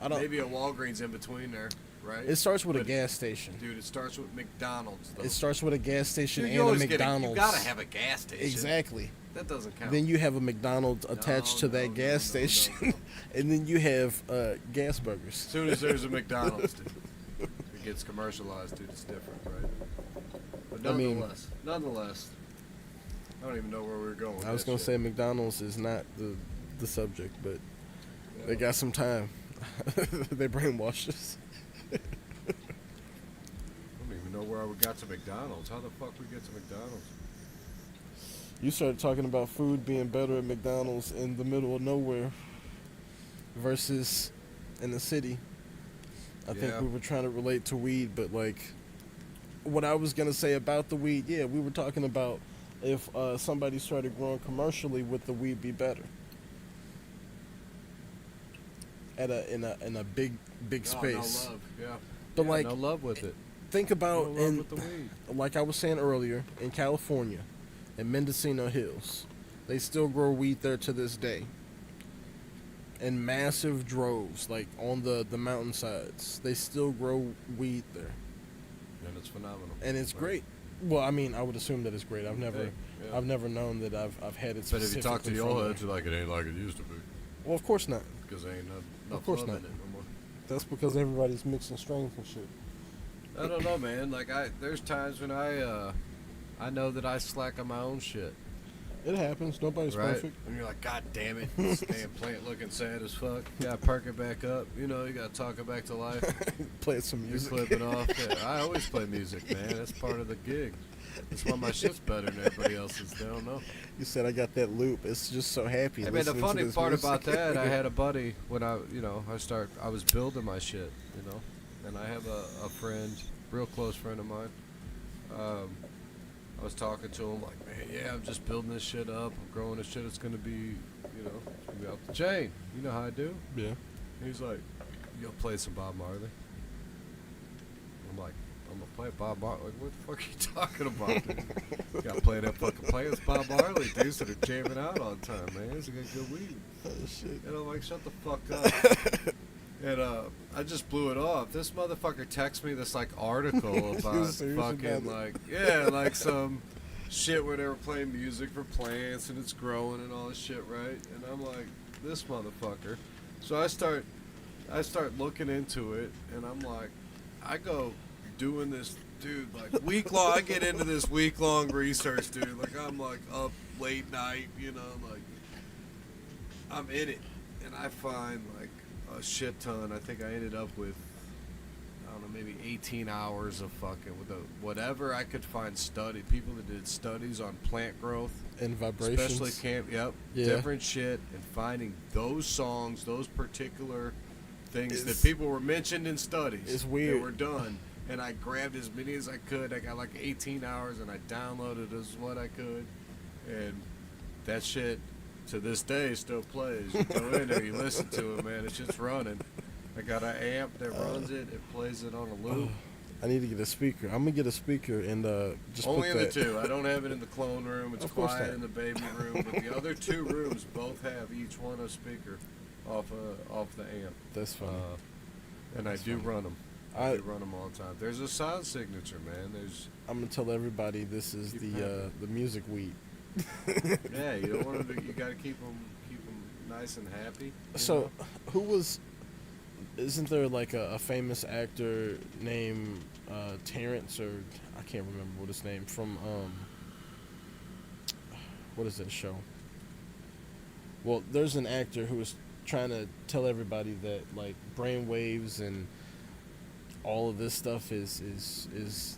I don't. Maybe a Walgreens in between there, right? It starts with But a gas station. Dude, it starts with McDonald's. Though. It starts with a gas station Dude, and a you McDonald's. gotta have a gas station. Exactly. That doesn't count. Then you have a McDonald's attached to that gas station, and then you have gas burgers. As soon as there's a McDonald's, dude, it gets commercialized, dude. It's different, right? But nonetheless, I don't even know where we were going. I was gonna say McDonald's is not the subject, but they got some time. They brainwashed us. I don't even know where we got to McDonald's. How the fuck we get to McDonald's? You started talking about food being better at McDonald's in the middle of nowhere versus in the city. I think we were trying to relate to weed, but like what I was gonna say about the weed, yeah, we were talking about if somebody started growing commercially, would the weed be better? In a big space. No love, yeah. But yeah, like no love with it. Think about no love with the weed. Like I was saying earlier, in California, in Mendocino Hills, they still grow weed there to this day. In massive droves, like on the mountainsides, they still grow weed there. And it's phenomenal. And it's great. Well, I mean, I would assume that it's great. I've never known that I've had it. But if you talk to the old heads, they're like, it ain't like it used to be. Well, of course not. Because there ain't no of course love not. in it no more. That's because everybody's mixing strains and shit. I don't know, man. Like there's times when I know that I slack on my own shit. It happens. Nobody's perfect. And you're like, God damn it, this damn plant looking sad as fuck. You gotta perk it back up. You know, you gotta talk it back to life. Play some music. You clip it off. Yeah, I always play music, man. That's part of the gig. That's why my shit's better than everybody else's. They don't know. You said I got that loop. It's just so happy. I mean, the funny part music. about that, I had a buddy when I was building my shit, you know, and I have a friend, real close friend of mine. I was talking to him like, man, yeah, I'm just building this shit up. I'm growing this shit. It's gonna be, you know, it's gonna be out the chain. You know how I do? Yeah. And he's like, you'll play some Bob Marley. I'm like, I'm gonna play Bob Marley. Like, what the fuck are you talking about, dude? You gotta play that fucking play. It's Bob Marley, dude. So they're jamming out all the time, man. It's got good weed. Oh, shit. And I'm like, shut the fuck up. And I just blew it off. This motherfucker texts me this like article about fucking like like some shit where they were playing music for plants and it's growing and all this shit, right? And I'm like, this motherfucker. So I start looking into it and I'm like, I go doing this, dude, like week long. I get into this week long research, dude. Like I'm like up late night, you know, like I'm in it, and I find like a shit ton. I think I ended up with, I don't know, maybe 18 hours of fucking with whatever I could find people that did studies on plant growth and vibrations, especially different shit, and finding those songs, those particular things that people were mentioned in studies. It's weird. That were done, and I grabbed as many as I could. I got like 18 hours, and I downloaded as what I could, and that shit to this day still plays. You go in there, you listen to it, man. It's just running. I got an amp that runs it. It plays it on a loop. I need to get a speaker. I'm gonna get a speaker and just only put in that. the two. I don't have it in the clone room. It's Of course quiet not. in the baby room. But the other two rooms both have each one a speaker off the amp. That's funny. And I do run them. I do run them all the time. There's a sound signature, man. I'm gonna tell everybody this is the music weed. Yeah, you don't want to. You got to keep them nice and happy. So, who was? Isn't there like a famous actor named Terrence, or I can't remember what his name from? What is that show? Well, there's an actor who was trying to tell everybody that like brain waves and all of this stuff is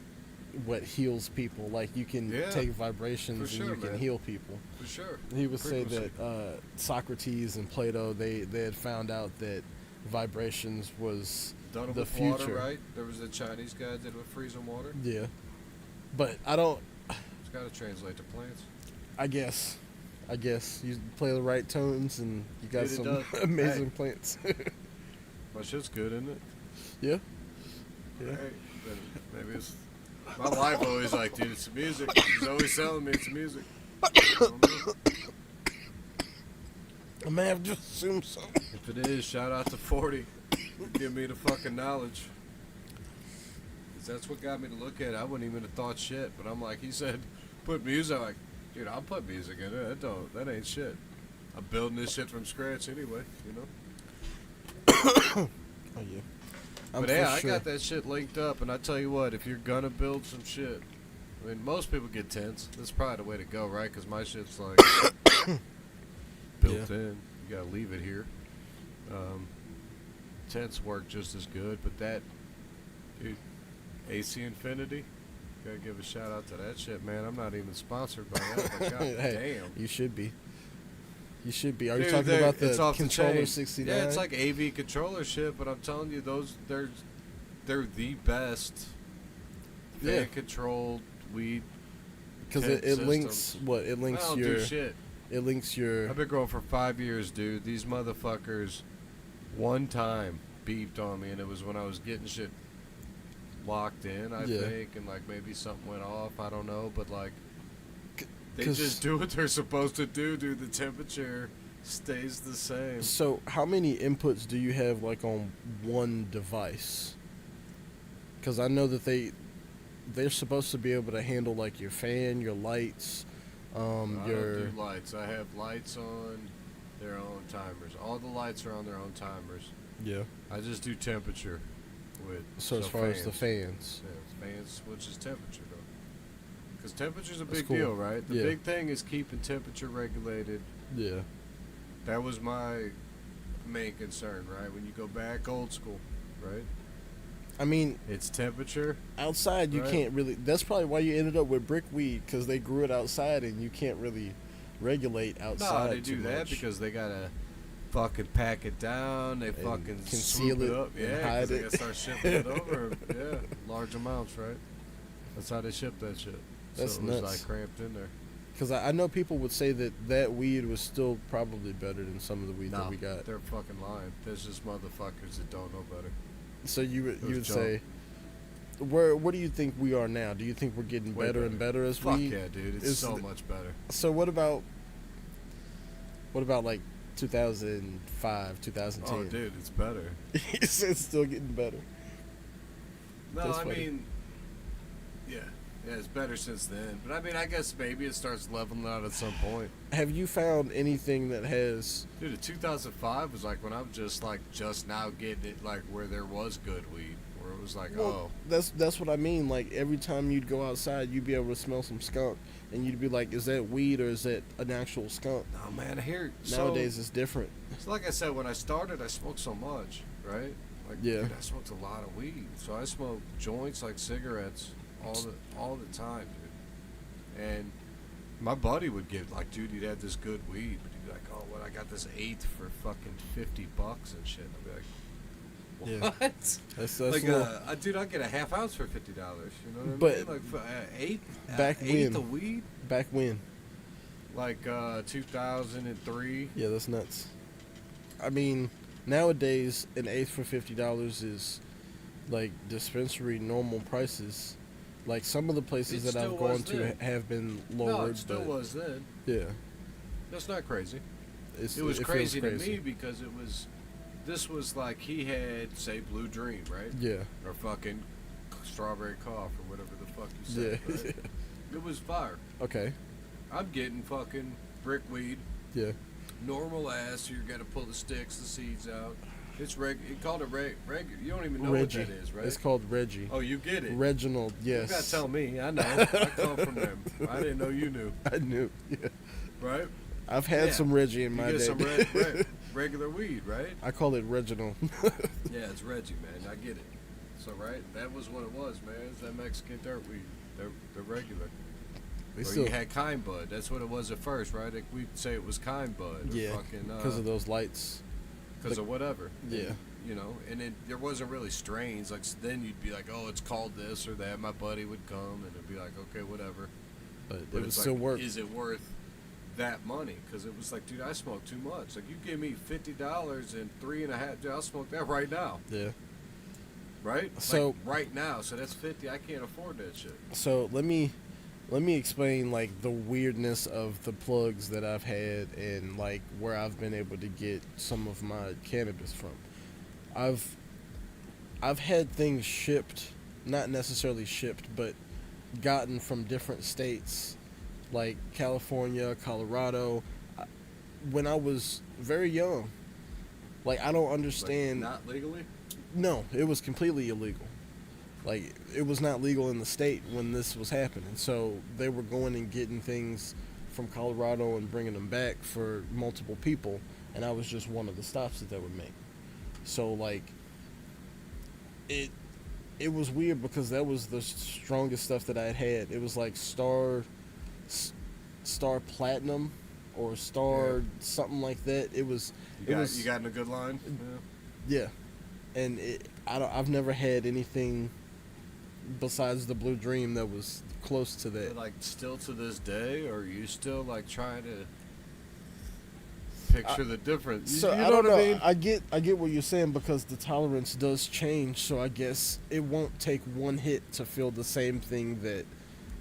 what heals people. Like you can take vibrations and you can heal people. For sure. He would say that Socrates and Plato they had found out that vibrations was done it the with future. Water, right? There was a Chinese guy that did it with freezing water. Yeah, but I don't. It's got to translate to plants. I guess. You play the right tones and you got Dude, it some does. amazing Hey. plants. My shit's good, isn't it? Yeah. Yeah. Hey, then maybe it's. My wife always like, dude, it's the music. She's always telling me it's the music. I don't know. I may have just assumed so. If it is, shout out to 40. Give me the fucking knowledge. 'Cause that's what got me to look at it. I wouldn't even have thought shit, but I'm like, he said, put music. I'm like, dude, I'll put music in it. That ain't shit. I'm building this shit from scratch anyway, you know? Oh yeah. But yeah, I got that shit linked up, and I tell you what, if you're gonna build some shit, I mean, most people get tents. That's probably the way to go, right? Because my shit's like built in. You gotta leave it here. Tents work just as good, but that, dude, AC Infinity, gotta give a shout out to that shit, man. I'm not even sponsored by that, but god Hey, damn. you should be. You should be. Are you Dude, talking about it's the off the controller chain. 69? Yeah, it's like AV controller shit, but I'm telling you, they're the best fan controlled weed. Because tent it links systems. what? It I links don't your. do shit. It links your. I've been growing for 5 years, dude. These motherfuckers, one time beeped on me, and it was when I was getting shit locked in, I think, and like maybe something went off. I don't know, but like. They just do what they're supposed to do, dude. The temperature stays the same. So, how many inputs do you have, like, on one device? Because I know that they're supposed to be able to handle, like, your fan, your lights, I don't do lights. I have lights on their own timers. All the lights are on their own timers. Yeah. I just do temperature with. So as far as the fans. Yeah, fans switches temperature, though. Because temperature's a big cool. deal, right? The Yeah. big thing is keeping temperature regulated. Yeah. That was my main concern, right? When you go back old school, right? I mean, It's temperature. outside you Right. can't really. That's probably why you ended up with brick weed, because they grew it outside and you can't really regulate outside. No, they do too that much. because they gotta fucking pack it down. They fucking conceal swoop it up. and Yeah, hide they it. gotta start shipping it over. Yeah, large amounts, right? That's how they ship that shit. That's so it was nuts. like cramped in there. Because I know people would say that weed was still probably better than some of the weed that we got. They're fucking lying. There's just motherfuckers that don't know better. So you was would junk. say, where do you think we are now? Do you think we're getting Way better and better as Fuck weed? yeah, dude. It's is so the- much better. So what about like 2005, 2010? Oh, dude, it's better. It's still getting better. No, That's I funny. mean, yeah, it's better since then. But I mean, I guess maybe it starts leveling out at some point. Have you found anything that has? Dude, 2005 was like when I was just now getting it, like where there was good weed, where it was like, Well, that's what I mean. Like every time you'd go outside, you'd be able to smell some skunk, and you'd be like, "Is that weed or is that an actual skunk?" no man, here Nowadays, it's different. So like I said, when I started, I smoked so much, right? Like, Yeah. dude, I smoked a lot of weed, so I smoked joints like cigarettes all the time, dude. And my buddy would get like, dude, you'd have this good weed, but he'd be like, oh, what? I got this eighth for fucking $50 and shit. I'd be like, what? Yeah. That's Like, a little- dude, I'll get a half ounce for $50. You know what I But mean? Like, for, eighth when? of weed, back when. like 2003. Yeah, that's nuts. I mean, nowadays an eighth for $50 is like dispensary normal prices. Like some of the places It that I've still gone was to then. have been No, lowered. it still but was then. Yeah, That's not crazy. it was feels crazy to me because this was like he had, say, Blue Dream, right? Yeah, Or fucking Strawberry Cough or whatever the fuck you said, yeah. right? It was fire. Okay. I'm getting fucking brick weed, Yeah. normal ass, so you gotta pull the sticks, the seeds out. It's it called it regular. You don't even know Reggie. what that is, right? It's called Reggie. Oh, you get it. Reginald. Yes. You gotta tell me. I know. I come from them. I didn't know you knew, I knew. Yeah. right? I've had Yeah. some Reggie in You my get day. some regular weed, right? I call it Reginald. Yeah, it's Reggie, man. I get it. So, right, that was what it was, man. It's that Mexican dirt weed. The regular. They Or still, you had Kind Bud. That's what it was at first, right? Like, we'd say it was Kind Bud. Or yeah, fucking, because of those lights. because of whatever. Yeah. And, you know, and there wasn't really strains. Like, so then you'd be like, oh, it's called this or that. My buddy would come, and it'd be like, okay, whatever. But But it would it's still like, work. is it worth that money because it was like, dude, I smoke too much. Like, you give me $50 and 3.5, dude, I'll smoke that right now. Yeah. Right? So like, right now, so that's 50. I can't afford that shit. So let me explain like the weirdness of the plugs that I've had and like where I've been able to get some of my cannabis from. I've had things shipped, not necessarily shipped, but gotten from different states like California, Colorado. When I was very young, like I don't understand. Like, not legally? No, it was completely illegal. Like, it was not legal in the state when this was happening. So they were going and getting things from Colorado and bringing them back for multiple people, and I was just one of the stops that they would make. So like, it was weird because that was the strongest stuff that I had. It was like Star Platinum or Star something like that. It was. You got in a good line. Yeah, and I've never had anything besides the Blue Dream that was close to that. Like, still to this day, or are you still like trying to picture the difference? So you I don't know. What I mean? I get what you're saying because the tolerance does change. So I guess it won't take one hit to feel the same thing that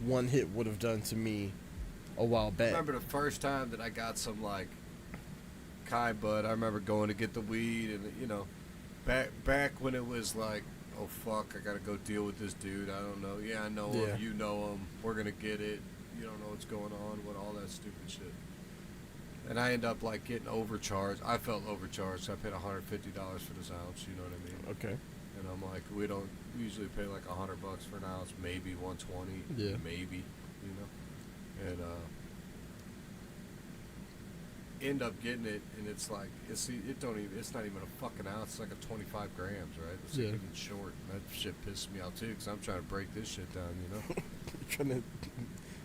one hit would have done to me a while back. I remember the first time that I got some like Kai bud. I remember going to get the weed, and back when it was like, oh fuck, I gotta go deal with this dude. I don't know. Yeah, I know him. You know him. We're gonna get it. You don't know what's going on with all that stupid shit. And I end up like getting overcharged. I felt overcharged. So I paid $150 for this ounce. You know what I mean? Okay. And I'm like, we usually pay like $100 for an ounce, maybe 120. Yeah. Maybe. You know. And end up getting it, and it's like it's not even a fucking ounce. It's like a 25 grams, right? It's like even short. That shit pisses me out too, because I'm trying to break this shit down, you know. You're trying to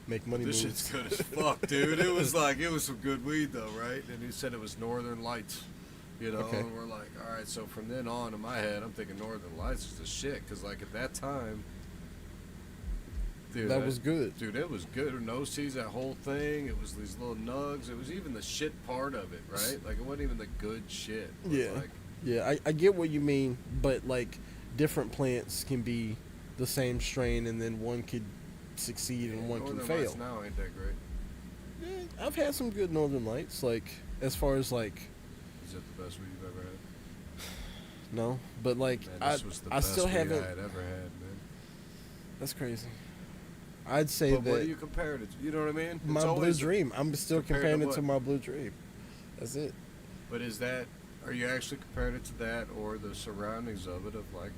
make money. This shit's good as fuck, dude. It was some good weed though, right? And he said it was Northern Lights, you know. Okay. And we're like, all right. So from then on, in my head, I'm thinking Northern Lights is the shit, because like at that time. Dude, that was good. Dude, it was good. No seeds, that whole thing. It was these little nugs. It was even the shit part of it, right? Like, it wasn't even the good shit. Yeah. Like, yeah, I get what you mean, but, like, different plants can be the same strain, and then one could succeed and one can fail. Lights now ain't that great. Yeah, I've had some good Northern Lights, like, as far as, like... Is that the best weed you've ever had? No, but, like, Man, this was the best still weed haven't... I had ever had, man. That's crazy. I'd say but that... what do you compare it to? You know what I mean? My Blue Dream. I'm still comparing it to my Blue Dream. That's it. But are you actually comparing it to that, or the surroundings of it, of like...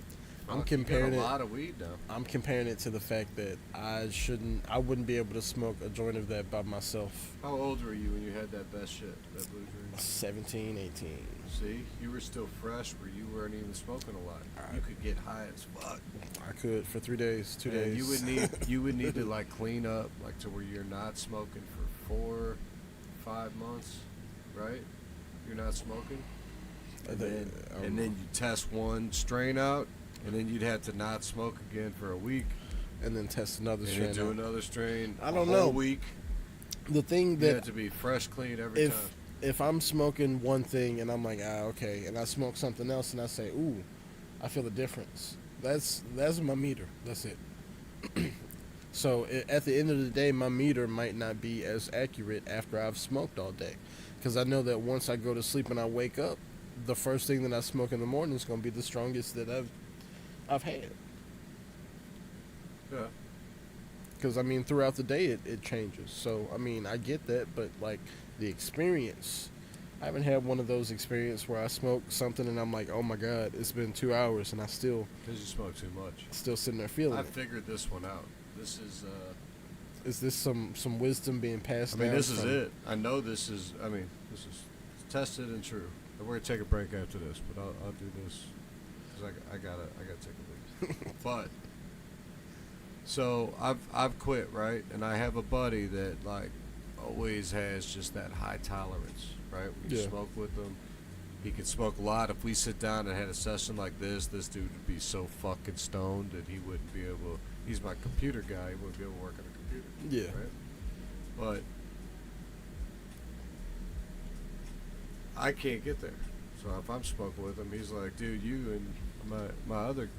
I'm comparing a lot of weed now. I'm comparing it to the fact that I wouldn't be able to smoke a joint of that by myself. How old were you when you had that best shit, that Blue Dream? 17, 18. See, you were still fresh, where you weren't even smoking a lot. You could get high as fuck. I could for 3 days, 2 days. You would need to like clean up, like to where you're not smoking for 4-5 months, right? You're not smoking, and then you test one strain out, and then you'd have to not smoke again for a week, and then test another strain. And do another strain. I don't know. Week. The thing that you have to be fresh, clean every time. If I'm smoking one thing and I'm like, okay, and I smoke something else and I say, ooh, I feel the difference. That's my meter. That's it. So at the end of the day, my meter might not be as accurate after I've smoked all day, because I know that once I go to sleep and I wake up, the first thing that I smoke in the morning is going to be the strongest that I've had. Yeah. Because, I mean, throughout the day, it changes. So, I mean, I get that, but, like, the experience, I haven't had one of those experiences where I smoke something and I'm like, oh, my God, it's been 2 hours and I still... Because you smoke too much. Still sitting there feeling I figured this one out. This is... Is this some wisdom being passed down? I mean, this is it. I know this is... I mean, this is tested and true. And we're going to take a break after this, but I'll do this because I gotta take a leak. But... So I've quit, right? And I have a buddy that like always has just that high tolerance, right? When you smoke with him, he could smoke a lot. If we sit down and had a session like this dude would be so fucking stoned that he wouldn't be able. He's my computer guy. He wouldn't be able to work on a computer. Yeah. Right? But I can't get there. So if I'm smoking with him, he's like, dude, you and my other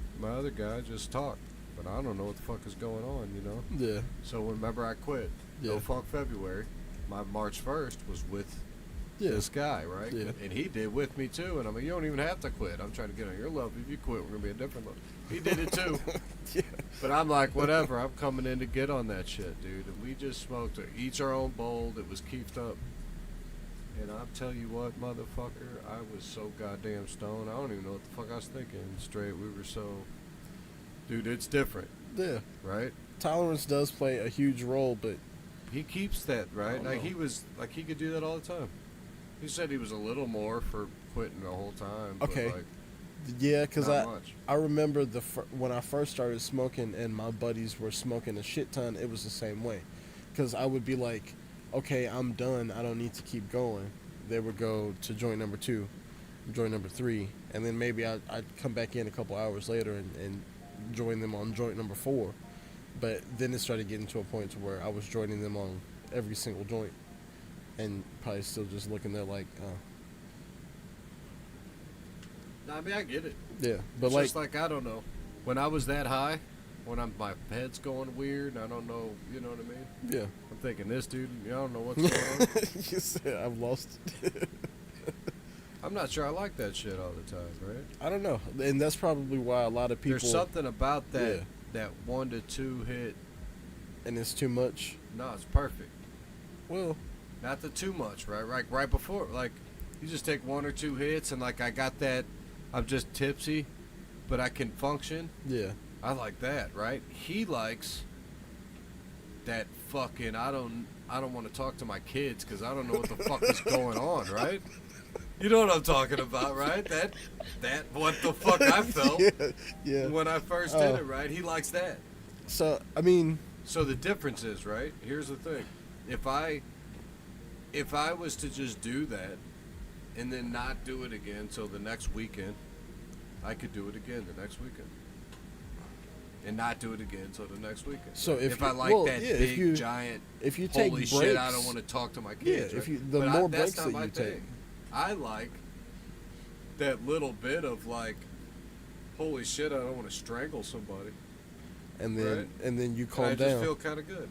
guy just talk, but I don't know what the fuck is going on, you know. Yeah. So remember, I quit. Yeah. No Funk February. My March 1st was with Yeah. this guy, right? Yeah. And he did with me too. And I'm like, you don't even have to quit. I'm trying to get on your level. If you quit, we're gonna be a different level. He did it too. Yeah. But I'm like, whatever. I'm coming in to get on that shit, dude. And we just smoked each our own bowl that was keefed up. And I'll tell you what, motherfucker, I was so goddamn stoned. I don't even know what the fuck I was thinking. Straight, we were so, dude. It's different, Yeah. right? Tolerance does play a huge role, but He keeps that, right? Like know. he was, like he could do that all the time. He said he was a little more for quitting the whole time. Okay. But like, yeah, because not much. I remember when I first started smoking and my buddies were smoking a shit ton, it was the same way. Because I would be like, okay, I'm done. I don't need to keep going. They would go to joint number 2, joint number 3, and then maybe I'd come back in a couple hours later and join them on joint number 4. But then it started getting to a point to where I was joining them on every single joint, and probably still just looking there like, I mean, I get it. yeah. But It's like, just like, I don't know. When I was that high, when my head's going weird, and I don't know, you know what I mean? yeah. I'm thinking, this dude, I don't know what's going on. You said I've lost. I'm not sure I like that shit all the time, right? I don't know, and that's probably why a lot of people. There's something about that Yeah. that 1 to 2 hit. And it's too much. No, it's perfect. Well, Not the too much, right? Right before, like, you just take 1 or 2 hits, and like I got that. I'm just tipsy, but I can function. yeah. I like that, right? He likes that fucking. I don't want to talk to my kids because I don't know what the fuck is going on, right? You know what I'm talking about, right? That what the fuck I felt Yeah. when I first did it, right? He likes that. So I mean, So the difference is, right? Here's the thing: if I was to just do that and then not do it again till the next weekend, I could do it again the next weekend. And not do it again till the next weekend. So if I you- like well, that yeah, big giant, if you take holy breaks, shit, I don't want to talk to my kids. Yeah, if right? you the But more that's breaks not that my you thing. take, I like that little bit of like, holy shit, I don't want to strangle somebody. and then Right. you And calm I down. just feel kind of good.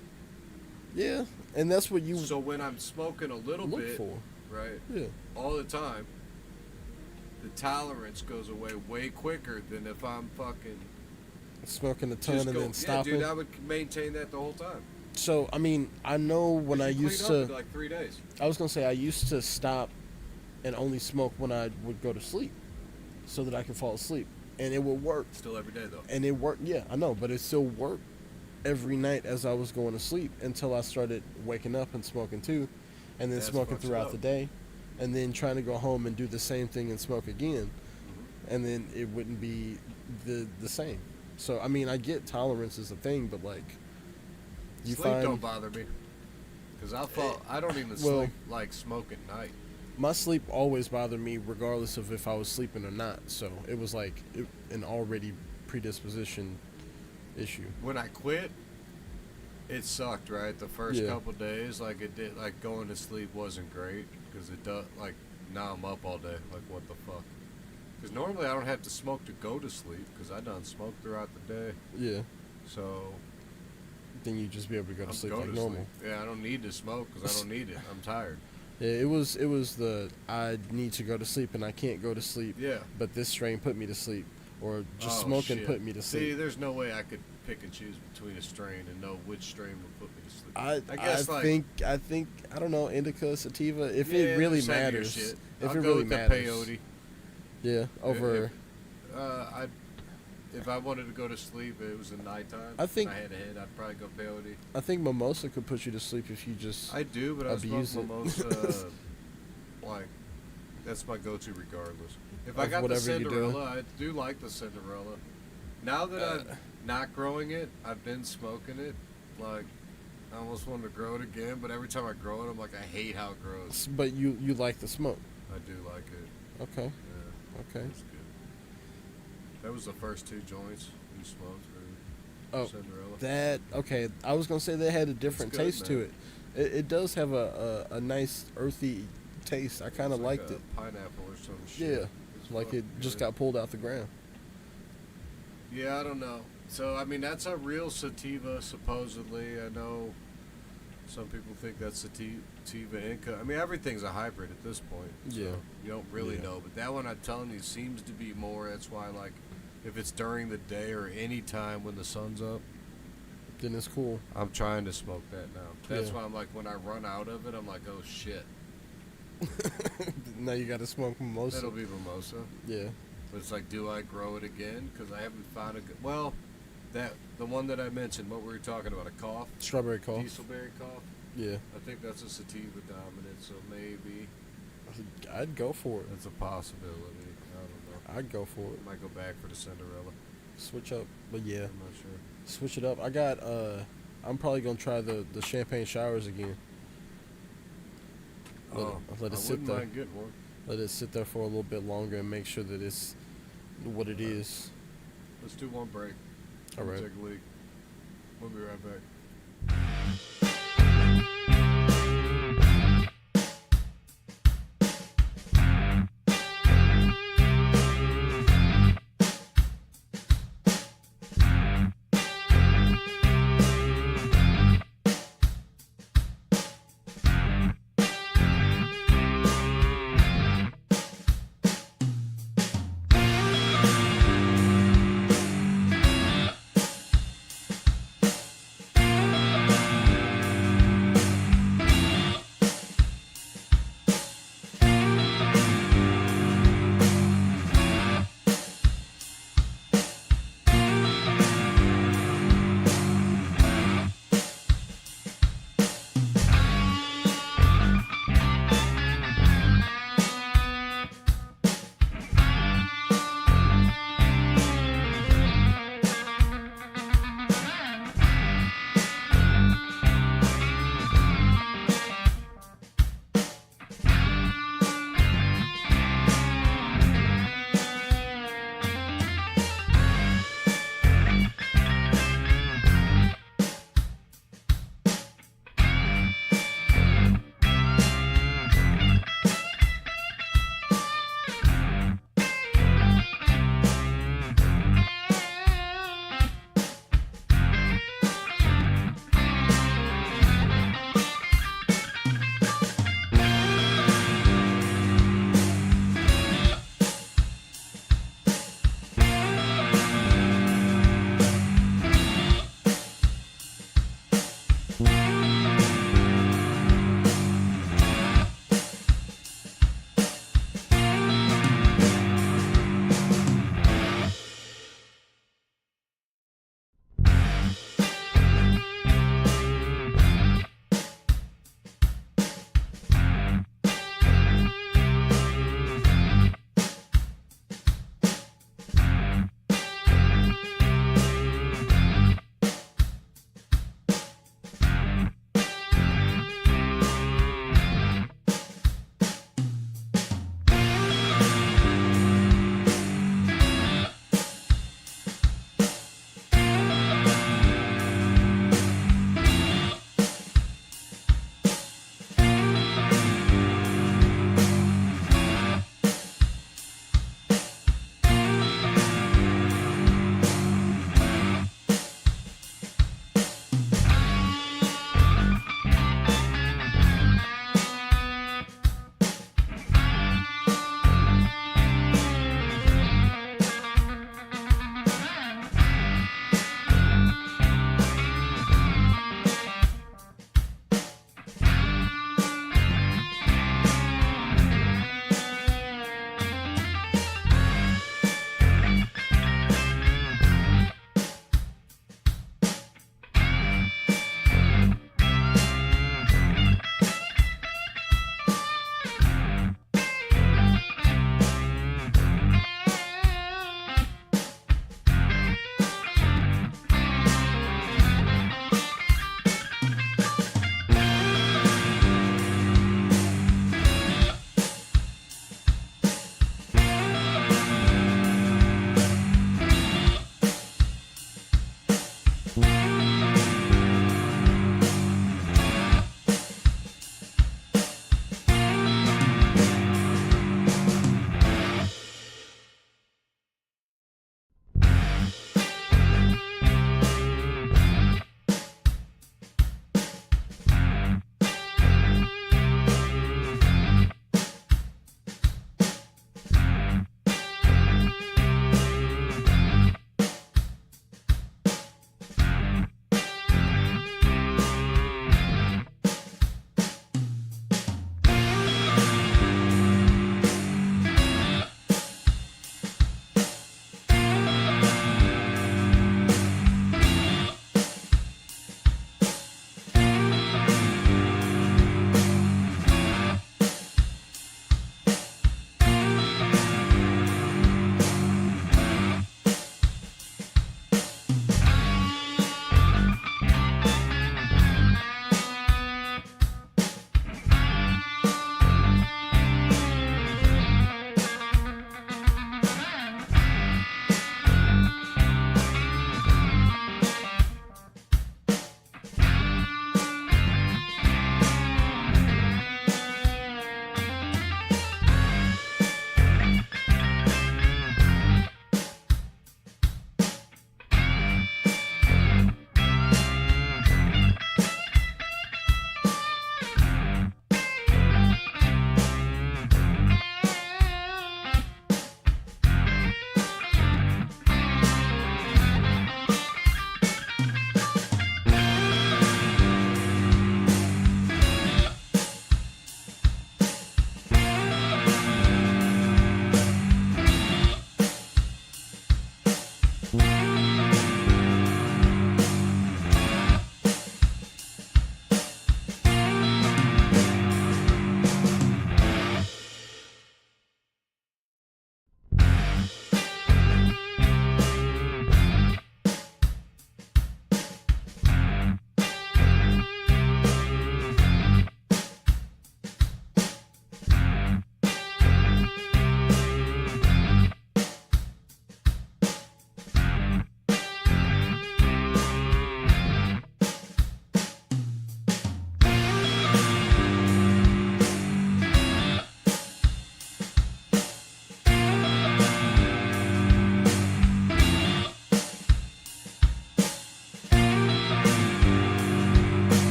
Yeah, and that's what you So when I'm smoking a little look bit, for. right, Yeah, all the time, the tolerance goes away way quicker than if I'm fucking smoking a ton just and go. then Yeah, stopping. dude, I would maintain that the whole time. So I mean, I know when I You used clean up to. in like 3 days. I was gonna say I used to stop and only smoke when I would go to sleep, so that I could fall asleep, and it would work. Still every day though. And it worked. Yeah, I know, but it still worked every night as I was going to sleep until I started waking up and smoking too, and then That's smoking fucked throughout up. the day, and then trying to go home and do the same thing and smoke again, and then it wouldn't be the same. So I mean, I get tolerance is a thing, but like you Sleep find don't bother me. Because I don't even well- sleep like smoke at night. my sleep always bothered me regardless of if I was sleeping or not. So it was like an already predisposition issue. When I quit, it sucked, right? The first Yeah. couple days, like it did, like going to sleep wasn't great because it does. Like now I'm up all day. Like what the fuck? Because normally I don't have to smoke to go to sleep because I done smoke throughout the day. Yeah. So Then you just be able to go to I'm sleep go like to normal. sleep. Yeah, I don't need to smoke because I don't need it. I'm tired. Yeah, it was the I need to go to sleep and I can't go to sleep. Yeah. But this strain put me to sleep, or just Oh, smoking shit. put me to See, sleep. there's no way I could pick and choose between a strain and know which strain would put me to sleep. I guess, like, think I don't know, indica, sativa. If yeah, it really just have your matters, shit. if I'll it go really with the matters, peyote. yeah, over. If I wanted to go to sleep, it was at nighttime. I think- and I had a head. I'd probably go peyote. I think mimosa could put you to sleep if you just. I do, but I Abuse smoke it. mimosa. Like that's my go-to regardless. If I Of got the whatever you're doing. Cinderella, I do like the Cinderella. Now that I'm not growing it, I've been smoking it. Like I almost wanted to grow it again, but every time I grow it, I'm like, I hate how it grows. But you like the smoke. I do like it. Okay. Yeah, Okay. it's good. That was the first 2 joints you smoked. Oh, Cinderella. that okay. I was gonna say they had a different good, taste to man. it. It does have a nice earthy taste. I kind of It's liked a it. pineapple or some shit. Yeah, It's like it fucking just good. got pulled out the ground. Yeah, I don't know. So I mean, that's a real sativa, supposedly. I know some people think that's sativa indica. I mean, everything's a hybrid at this point. So Yeah. you don't really Yeah. know. But that one, I'm telling you, seems to be more. That's why, like, if it's during the day or any time when the sun's up, Then it's cool. I'm trying to smoke that now. That's Yeah. why I'm like, when I run out of it, I'm like, oh shit, Now you got to smoke mimosa. that'll be mimosa. Yeah. But it's like, do I grow it again? Because I haven't found a good. Well, the one that I mentioned, what were we talking about? A cough, Strawberry cough. dieselberry cough. Yeah. I think that's a sativa dominant, so maybe I'd go for it. that's a possibility. I don't know. I'd go for it. Might go back for the Cinderella. Switch up. But yeah, I'm not sure. switch it up. I got I'm probably gonna try the champagne showers again. Let it I sit wouldn't there. mind getting one. Let it sit there for a little bit longer and make sure that it's what it is. Let's do one break. All right. Take a leak. We'll be right back.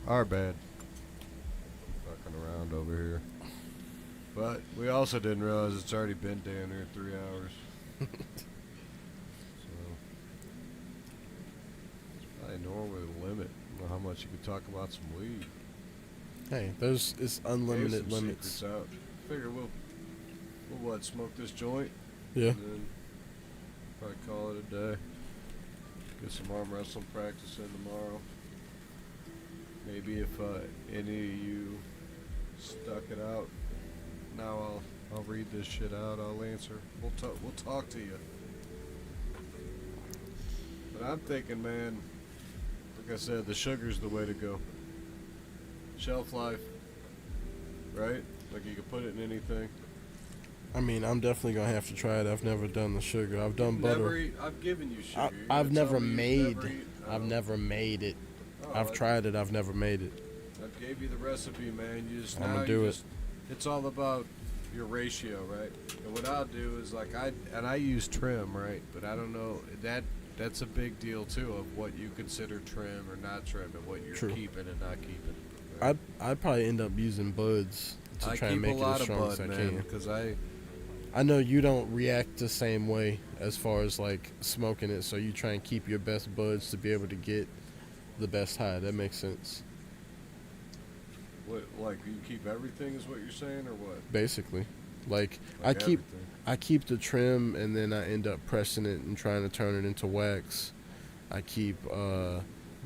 Our bad. Fucking around over here. But we also didn't realize it's already been down here 3 hours. So, I normally limit how much you could talk about some weed. Hey, it's unlimited Gave some limits. secrets out. Figure we'll what, smoke this joint? Yeah. And then probably call it a day. Get some arm wrestling practice in tomorrow. Maybe if any of you stuck it out, now I'll read this shit out. I'll answer. We'll talk to you. But I'm thinking, man, like I said, the sugar's the way to go. Shelf life, right? Like you can put it in anything. I mean, I'm definitely gonna have to try it. I've never done the sugar. I've done butter. I've given you sugar. I've never made. I've never made it. Oh, I've tried it. I've never made it. I gave you the recipe, man. You just I'ma now do you it. just, it's all about your ratio, right? And what I'll do is like I use trim, right? But I don't know that's a big deal too of what you consider trim or not trim and what you're True. keeping and not keeping. Right? I'd probably end up using buds to try and make it as strong as I can. Because I know you don't react the same way as far as like smoking it, so you try and keep your best buds to be able to get the best high. That makes sense. what, like you keep everything is what you're saying or what? Basically, like Like everything. I keep the trim and then I end up pressing it and trying to turn it into wax. I keep the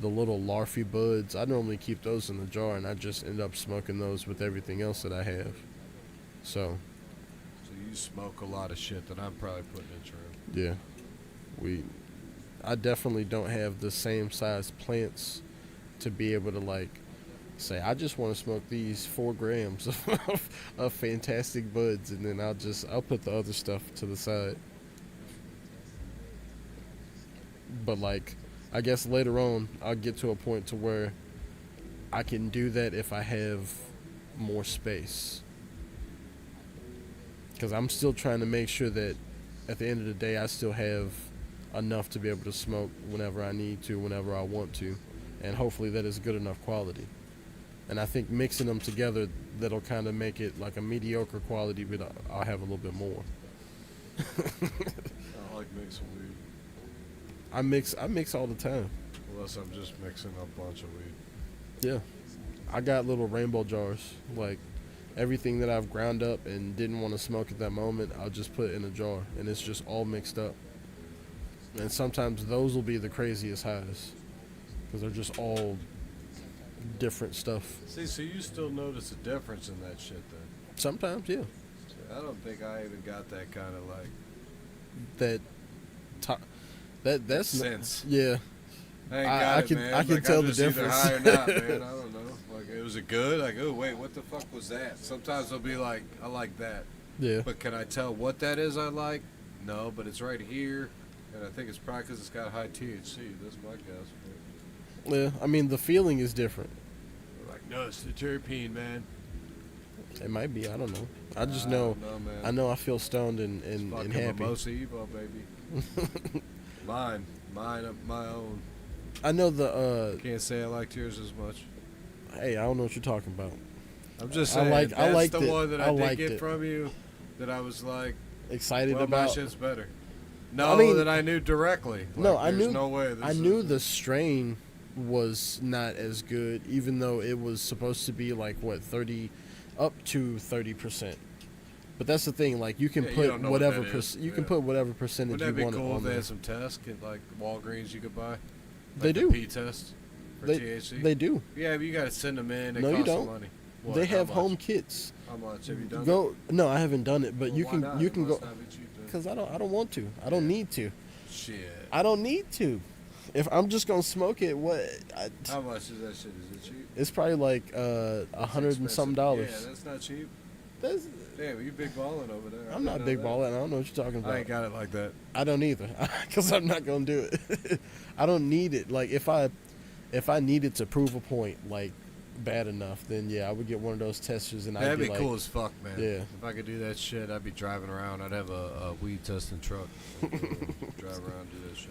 little larfy buds. I normally keep those in the jar and I just end up smoking those with everything else that I have. So you smoke a lot of shit that I'm probably putting in trim. yeah, I definitely don't have the same size plants to be able to like say I just want to smoke these 4 grams of fantastic buds and then I'll put the other stuff to the side. But like I guess later on I'll get to a point to where I can do that if I have more space. Because I'm still trying to make sure that at the end of the day I still have enough to be able to smoke whenever I need to, whenever I want to, and hopefully that is good enough quality. And I think mixing them together, that'll kind of make it like a mediocre quality, but I'll have a little bit more. I like mixing weed. I mix all the time. Unless I'm just mixing a bunch of weed. Yeah. I got little rainbow jars. Like everything that I've ground up and didn't want to smoke at that moment, I'll just put it in a jar and it's just all mixed up. And sometimes those will be the craziest highs because they're just all different stuff. See, so you still notice a difference in that shit then? Sometimes, yeah. See, I don't think I even got that kind of like That's sense. Yeah. I ain't got it, man. I can like, tell I'm the just either difference. high or not, man. I don't know. Like, was it good? Like, oh wait, what the fuck was that? Sometimes I'll be like, I like that. Yeah. But can I tell what that is? I like? No, but it's right here, and I think it's probably because it's got high THC. That's my guess. Yeah. I mean, the feeling is different. They're like, no, it's the terpene, man. It might be. I don't know. I just I know. don't know, man. I know. I feel stoned and Fucking happy. Mimosa Evo, baby. Mine, my own. I know the. Can't say I liked yours as much. Hey, I don't know what you're talking about. I'm just I saying. like- I that's liked the it. one that I I did liked get it. from you. That I was like, Excited well, my about. shit's better. No, I mean- that I knew directly. Like, No, I there's knew- no way. This I is- knew the strain was not as good, even though it was supposed to be like what 30, up to 30%. But that's the thing. Like you can Yeah, you put don't know what whatever that is. you can Yeah. put whatever percentage Wouldn't that you be want cool on if they there. had some tests, like Walgreens you could buy? Like They the do. P test for THC? They do. Yeah, but you got to send them in. It No, you costs don't. some money. What, They how have much? home kits. How much have you done? Go. No, I haven't done it, but Well, you why can not? you It can must go not be cheap then. because I don't want to. I don't Yeah. need to. Shit. I don't need to. If I'm just gonna smoke it, How much is that shit? Is it cheap? it's probably like It's $100 and some expensive. dollars. Yeah, that's not cheap. That's, Damn, you big balling over there. I I'm not didn't big know that. balling. I don't know what you're talking about. I ain't got it like that. I don't either, because I'm not gonna do it. I don't need it. Like if I needed to prove a point like bad enough, then yeah, I would get one of those testers and I'd That'd be be like, cool as fuck, man. Yeah. If I could do that shit, I'd be driving around. I'd have a weed testing truck. Drive around, do that shit.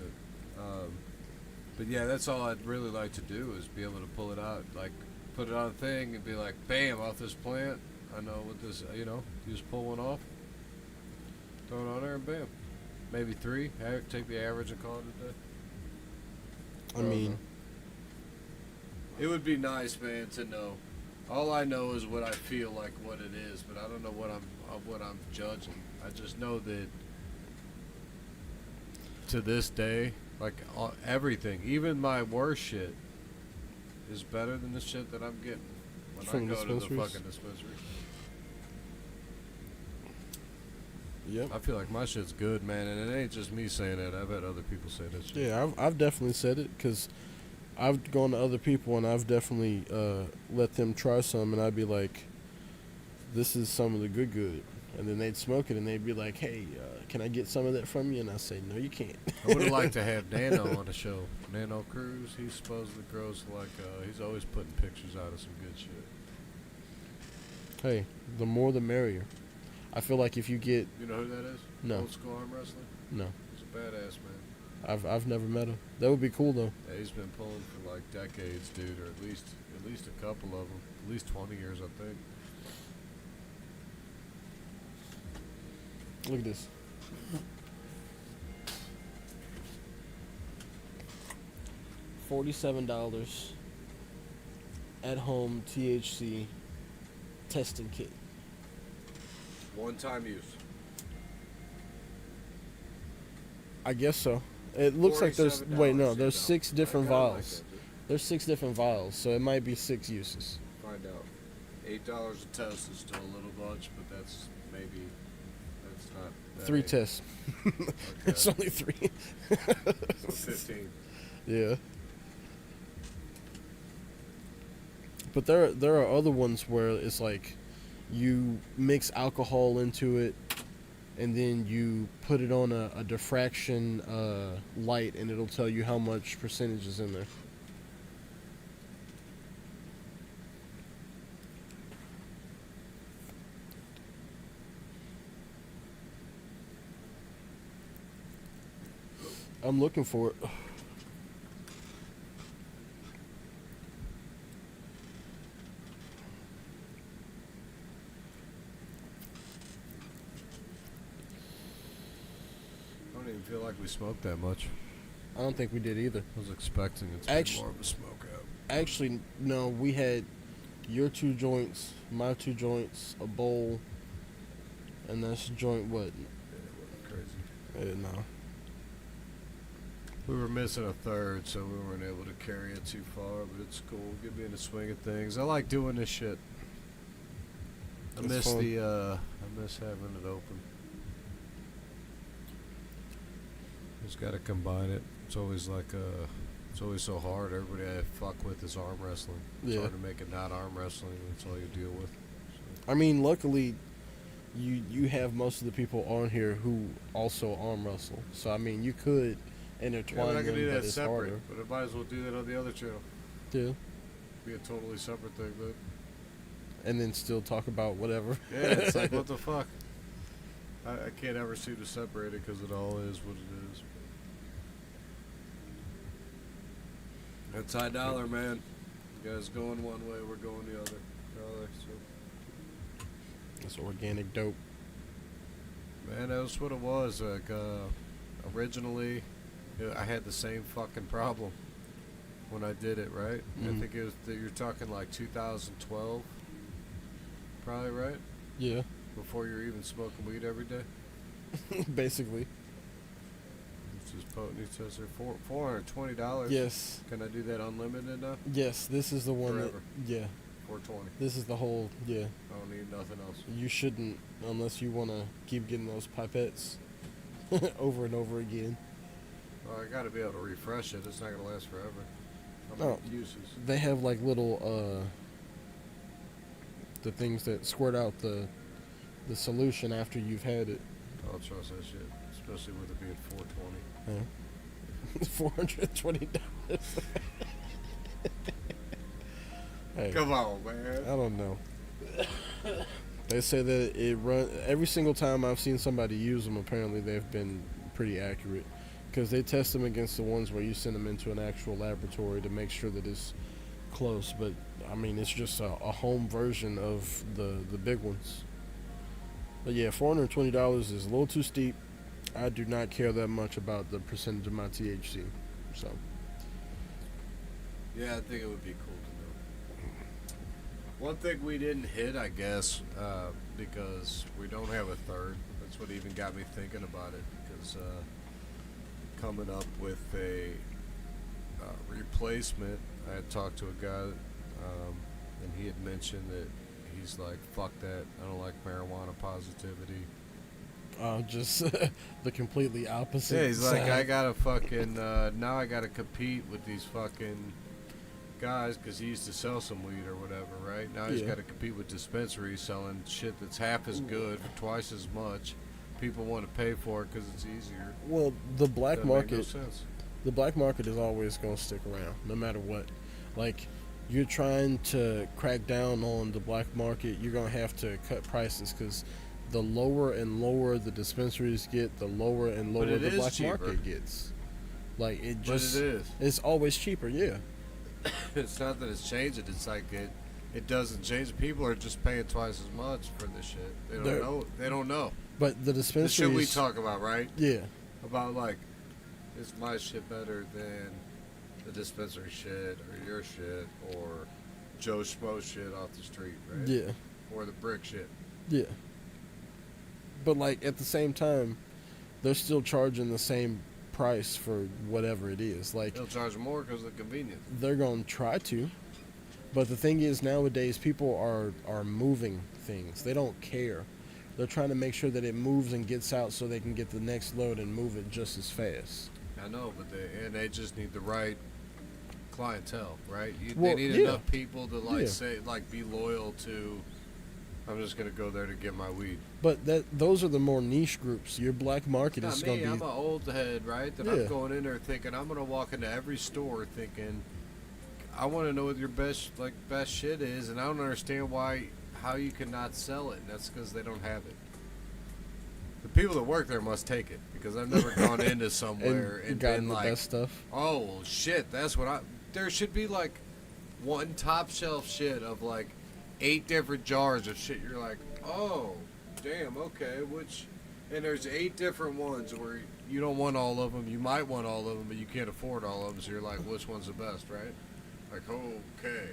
But yeah, that's all I'd really like to do is be able to pull it out. Like, put it on a thing and be like, bam, off this plant. I know what this, you just pull one off, throw it on there, and bam. Maybe 3. Take the average and call it a day. I mean, it would be nice, man, to know. All I know is what I feel like, what it is, but I don't know what I'm judging. I just know that to this day, like everything, even my worst shit, is better than the shit that I'm getting when From I go to the dispensaries? fucking dispensary. yep. I feel like my shit's good, man, and it ain't just me saying that. I've had other people say that shit. Yeah, I've definitely said it because I've gone to other people and I've definitely let them try some, and I'd be like, "This is some of the good," and then they'd smoke it and they'd be like, "Hey, can I get some of that from you?" And I say, "No, you can't." I would have liked to have Nano on the show. Nano Cruz, he supposedly grows like, he's always putting pictures out of some good shit. Hey, the more the merrier. I feel like if you get You know who that is? No. Old school arm wrestling? no, He's a badass, man. I've never met him. That would be cool though. Yeah, he's been pulling for like decades, dude, or at least a couple of them. At least 20 years, I think. Look at this. $47 at home THC testing kit. One-time use. I guess so. It looks like there's $47, there's you 6 know. different I kinda like vials. that, dude. There's 6 different vials, so it might be 6 uses. Find out. $8 a test is still a little bunch, but that's not. That 3 ain't- tests. It's only 3. So 15. Yeah. But there are other ones where it's like you mix alcohol into it and then you put it on a diffraction light and it'll tell you how much percentage is in there. I'm looking for it. I don't even feel like we smoked that much. I don't think we did either. I was expecting it to Actu- be more of a smoke out. Actually, no, we had your 2 joints, my 2 joints, a bowl, and that's joint what? Yeah, it wasn't crazy. No. We were missing a third, so we weren't able to carry it too far, but it's cool. Get me in the swing of things. I like doing this shit. I It's miss fun. I miss having it open. Just gotta combine it. It's always it's always so hard. Everybody I fuck with is arm wrestling. It's Yeah. hard to make it not arm wrestling. That's all you deal with. So. I mean, luckily, you have most of the people on here who also arm wrestle. So I mean, you could Yeah, intertwine but I them, can do but that it's separate. harder. But I might as well do that on the other channel. Yeah. Be a totally separate thing, but And then still talk about whatever. yeah, it's like what the fuck. I can't ever seem to separate it because it all is what it is. That's high dollar, man. You guys going one way, we're going the other. So. It's organic dope. Man, that's what it was. Like, originally, I had the same fucking problem when I did it, right? I Mhm. think it was you're talking like 2012, probably, right? Yeah. Before you're even smoking weed every day. Basically. It's just potent. It says there $420. Yes. Can I do that unlimited now? Yes. This is the one Forever. that. Yeah. $420. This is the whole. Yeah. I don't need nothing else. You shouldn't unless you want to keep getting those pipettes over and over again. Well, I got to be able to refresh it. It's not gonna last forever. How Oh. many uses? They have like little the things that squirt out the solution after you've had it. I'll trust that shit, especially with it being $420. $420. Hey, Come on, man. I don't know. They say that it run every single time I've seen somebody use them. Apparently, they've been pretty accurate because they test them against the ones where you send them into an actual laboratory to make sure that it's close, but I mean it's just a home version of the big ones. But yeah, $420 is a little too steep. I do not care that much about the percentage of my THC. So Yeah, I think it would be cool to know. One thing we didn't hit, I guess, because we don't have a third. That's what even got me thinking about it. Because coming up with a replacement, I had talked to a guy, and he had mentioned that he's like, "Fuck that! I don't like marijuana positivity." just the completely opposite. Yeah, he's like, side. I gotta fucking now I gotta compete with these fucking guys because he used to sell some weed or whatever, right? Now he's Yeah. got to compete with dispensaries selling shit that's half as good for twice as much. People want to pay for it because it's easier. Well, the black Doesn't make no market, sense. the black market is always going to stick around, no matter what. Like, you're trying to crack down on the black market, you're going to have to cut prices because the lower and lower the dispensaries get, the lower and lower it the is black cheaper. market gets. Like, it just, But it is. it's always cheaper, yeah. It's not that it's changing. It's like it doesn't change. People are just paying twice as much for this shit. They don't They're- know. They don't know. But the The dispensaries, shit we talk about, right? yeah, About like, is my shit better than the dispensary shit or your shit or Joe Schmo shit off the street, right? yeah, Or the brick shit. yeah. But, like, at the same time, they're still charging the same price for whatever it is. Like, They'll charge more because of the convenience. they're going to try to. But the thing is, nowadays, people are moving things. They don't care. They're trying to make sure that it moves and gets out so they can get the next load and move it just as fast. I know, but they just need the right clientele, right? Well, they need yeah. enough people to like Yeah. say like be loyal to. I'm just gonna go there to get my weed. But those are the more niche groups. Your black market Not is me. going to I'm be... an old head, right? That Yeah. I'm going in there thinking I'm gonna walk into every store thinking I want to know what your best shit is, and I don't understand how you cannot sell it. And that's because they don't have it. The people that work there must take it because I've never gone into somewhere and gotten been the like, best stuff. oh well, shit, that's what I. There should be like one top shelf shit of like 8 different jars of shit. You're like, oh, damn, okay, which, and there's 8 different ones where you don't want all of them. You might want all of them, but you can't afford all of them. So you're like, which one's the best, right? Like, okay.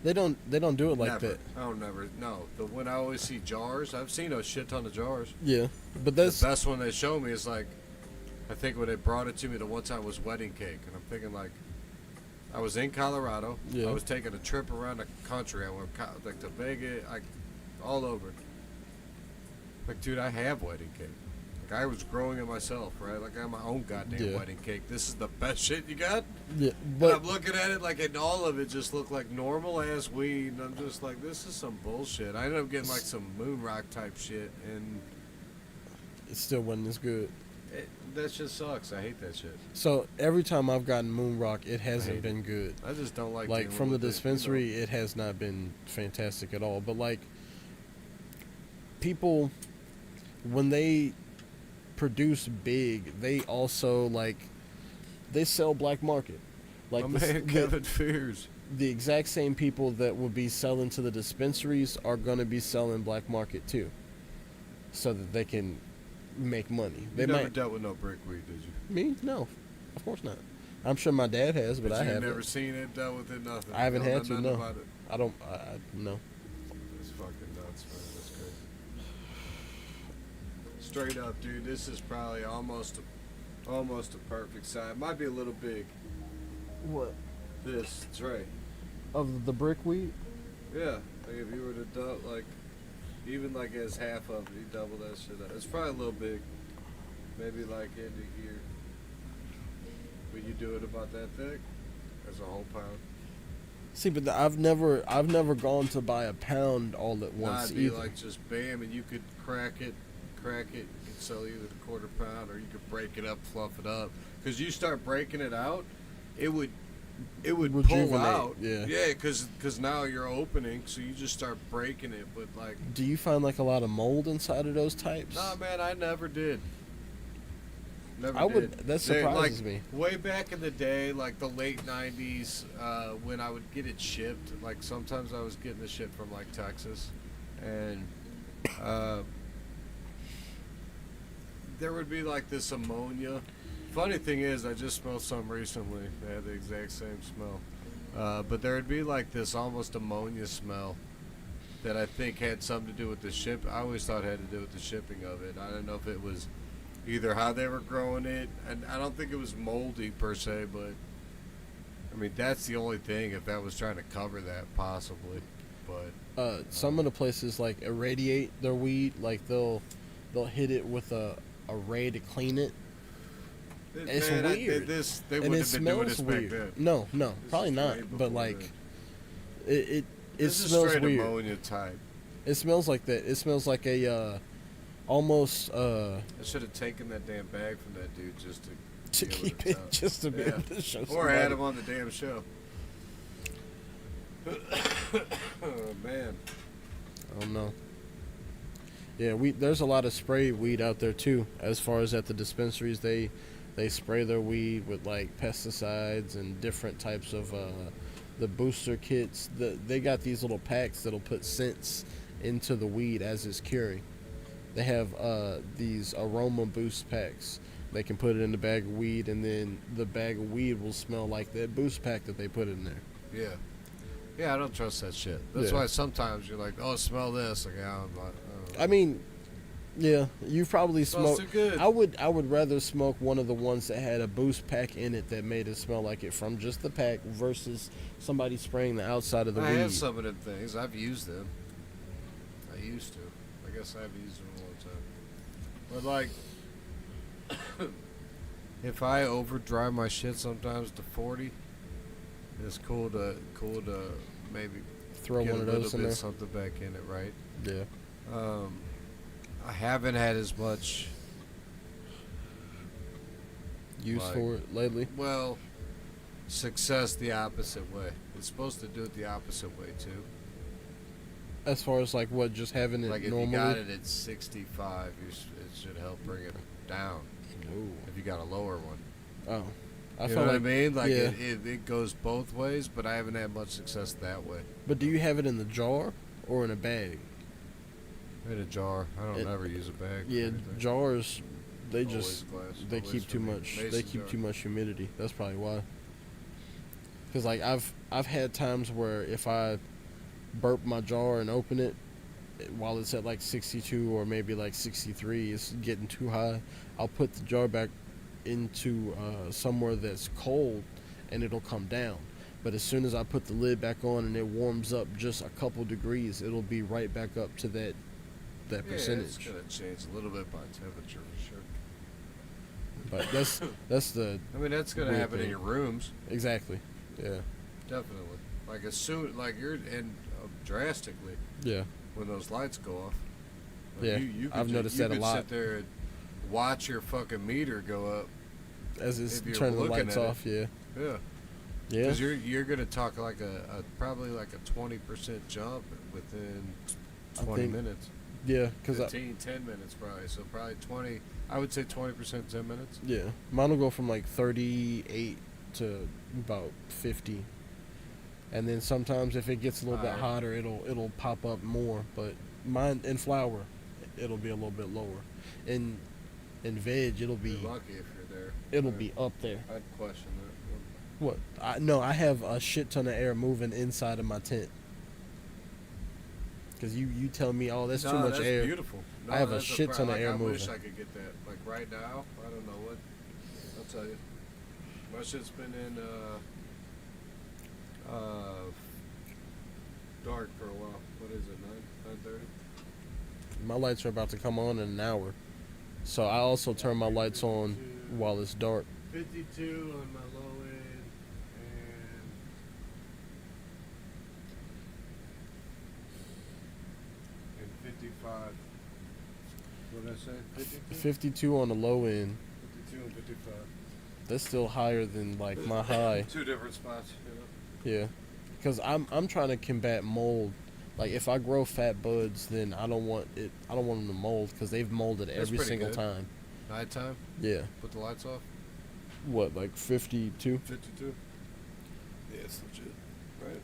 They don't do it like Never. that. I don't never. No, when I always see jars, I've seen a shit ton of jars. Yeah, but that's... The best one they show me is like, I think when they brought it to me the one time was wedding cake, and I'm thinking like, I was in Colorado. Yeah. I was taking a trip around the country. I went like to Vegas, all over. Like, dude, I have wedding cake. Like, I was growing it myself, right? Like, I have my own goddamn Yeah. wedding cake. This is the best shit you got. Yeah, But I'm but looking at it like, and all of it just looked like normal ass weed, and I'm just like, this is some bullshit. I ended up getting like some moon rock type shit, and it still wasn't as good. that just sucks. I hate that shit. So every time I've gotten moon rock, it hasn't hate been good. I just don't like Like dealing from the with it, dispensary, it has not been fantastic at all. But like people, when they produce big, they also like they sell black market. Like My man Kevin Fears. the exact same people that will be selling to the dispensaries are going to be selling black market too, so that they can make money. They You never might. dealt with no brick weed, did you? Me? No, of course not. I'm sure my dad has, but I you've haven't. never seen it, dealt with it, nothing. I haven't You don't had to, know no. nothing about it. I don't. No. It's fucking nuts, man. That's crazy. Straight up, dude. This is probably almost a perfect size. Might be a little big. What? This tray. Of the brick weed? Yeah. Like if you were to like, even like as half of it, you double that shit up. It's probably a little big. Maybe like into here. Would you do it about that thick? As a whole pound? See, but I've never gone to buy a pound all at Nah, once it'd be either. like just bam, and you could crack it. You could sell either the quarter pound or you could break it up, fluff it up. Because you start breaking it out, it would pull Rejuvenate, out. yeah. Yeah, because now you're opening, so you just start breaking it. But like, Do you find like a lot of mold inside of those types? nah, man, I never did. Never I would. did. That They, like, surprises me. way back in the day, like the late '90s, when I would get it shipped. Like sometimes I was getting the shit from like Texas, and uh, there would be like this ammonia. Funny thing is, I just smelled some recently. They had the exact same smell, but there would be like this almost ammonia smell that I think had something to do with the ship. I always thought it had to do with the shipping of it. I don't know if it was either how they were growing it, and I don't think it was moldy per se, but I mean that's the only thing if that was trying to cover that possibly. But Some of the places like irradiate their weed, like they'll hit it with a ray to clean it. It's man, weird. They And wouldn't it have been doing smells this weird. back then. No, This probably is not. way But before like, then. it This is smells straight weird. ammonia type. It smells like that. It smells like a almost I should have taken that damn bag from that dude just to be able keep to it tell. just to be Yeah. able to show Or somebody. had him on the damn show. Oh man. I don't know. Yeah, there's a lot of spray weed out there too. As far as at the dispensaries, they spray their weed with like pesticides and different types of the booster kits. They got these little packs that'll put scents into the weed as it's curing. They have these aroma boost packs. They can put it in the bag of weed, and then the bag of weed will smell like that boost pack that they put in there. Yeah. Yeah, I don't trust that shit. That's Yeah. why sometimes you're like, oh, smell this. Like, yeah, I'm like, oh. I mean, yeah, you probably Smells smoked. too good. I would rather smoke one of the ones that had a boost pack in it that made it smell like it from just the pack versus somebody spraying the outside of the I weed. have some of them things. I've used them. I used to. I guess I've used them a long time. But like, if I over dry my shit sometimes to 40, it's cool to maybe Throw get one a of little those in bit there. something back in it, right? Yeah. I haven't had as much. Use Like- for it lately. Well, success the opposite way. It's supposed to do it the opposite way too. As far as like what, just having it Like if normally. you got it at 65, it should help bring it down. Ooh. If you got a lower one, Oh, I you feel know what I like. mean? Like yeah. it goes both ways, but I haven't had much success that way. But do you have it in the jar or in a bag? In a jar, I don't It- ever use a bag. for Yeah, anything. jars. They Always just glass, they always keep for too me. much. They Mason keep jar. too much humidity. That's probably why. Because like I've had times where if I burp my jar and open it while it's at like 62 or maybe like 63, it's getting too high. I'll put the jar back into somewhere that's cold, and it'll come down. But as soon as I put the lid back on and it warms up just a couple degrees, it'll be right back up to that Yeah, it's percentage. gonna change a little bit by temperature for sure. But that's the I mean, that's gonna Weird happen in thing. your rooms, exactly. Yeah. definitely. Like as soon, like you're and drastically Yeah. when those lights go off. Like Yeah, you could I've noticed that a lot. Sit there and watch your fucking meter go up. As it's If you're turning the looking lights at it. off, yeah. Yeah. Yeah. Because you're gonna talk like a probably like a 20% jump within I 20 think- minutes. Yeah, because 10 minutes probably. So probably 20. I would say 20% 10 minutes. yeah, mine will go from like 38 to about 50, and then sometimes if it gets a little bit Higher. hotter, it'll pop up more. But mine in flour, it'll be a little bit lower. In veg, it'll be You're lucky if you're there. it'll be up there. I'd question that. What? I have a shit ton of air moving inside of my tent. Because you tell me, oh, that's too much that's air. beautiful. No, I have a that's shit ton of air I wish moving. I could get that. Like right now, I don't know what. I'll tell you. My shit's been in dark for a while. What is it? 9:30. My lights are about to come on in an hour, so I also turn my lights on while it's dark. 52 on my low end, and 55. What did I say? 52? 52 on the low end. 52 and 55. That's still higher than like my high. Two different spots, you know. Yeah, because I'm trying to combat mold. Like if I grow fat buds, then I don't want them to mold because they've molded That's every pretty single good. time. Nighttime? Yeah. Put the lights off? What, like 52? 52? Yeah, it's legit. Right?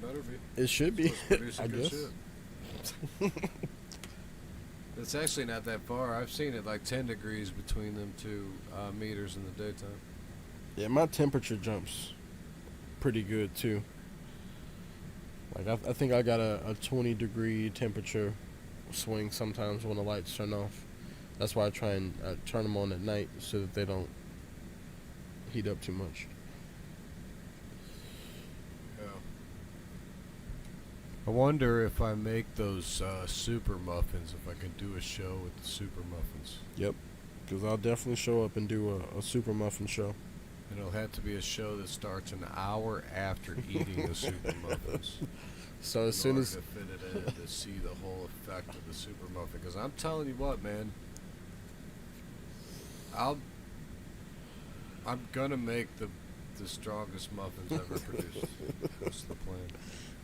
Better be. It should be, Produce I good guess. shit. It's actually not that far. I've seen it like 10 degrees between them two meters in the daytime. Yeah, my temperature jumps pretty good too. Like I think I got a 20-degree temperature swing sometimes when the lights turn off. That's why I try and turn them on at night so that they don't heat up too much. Yeah. I wonder if I make those super muffins, if I can do a show with the super muffins. Yep, because I'll definitely show up and do a super muffin show. And it'll have to be a show that starts an hour after eating the super muffins. So as soon as to fit it in to see the whole effect of the super muffin, because I'm telling you what, man, I'm gonna make the strongest muffins ever produced. That's the plan.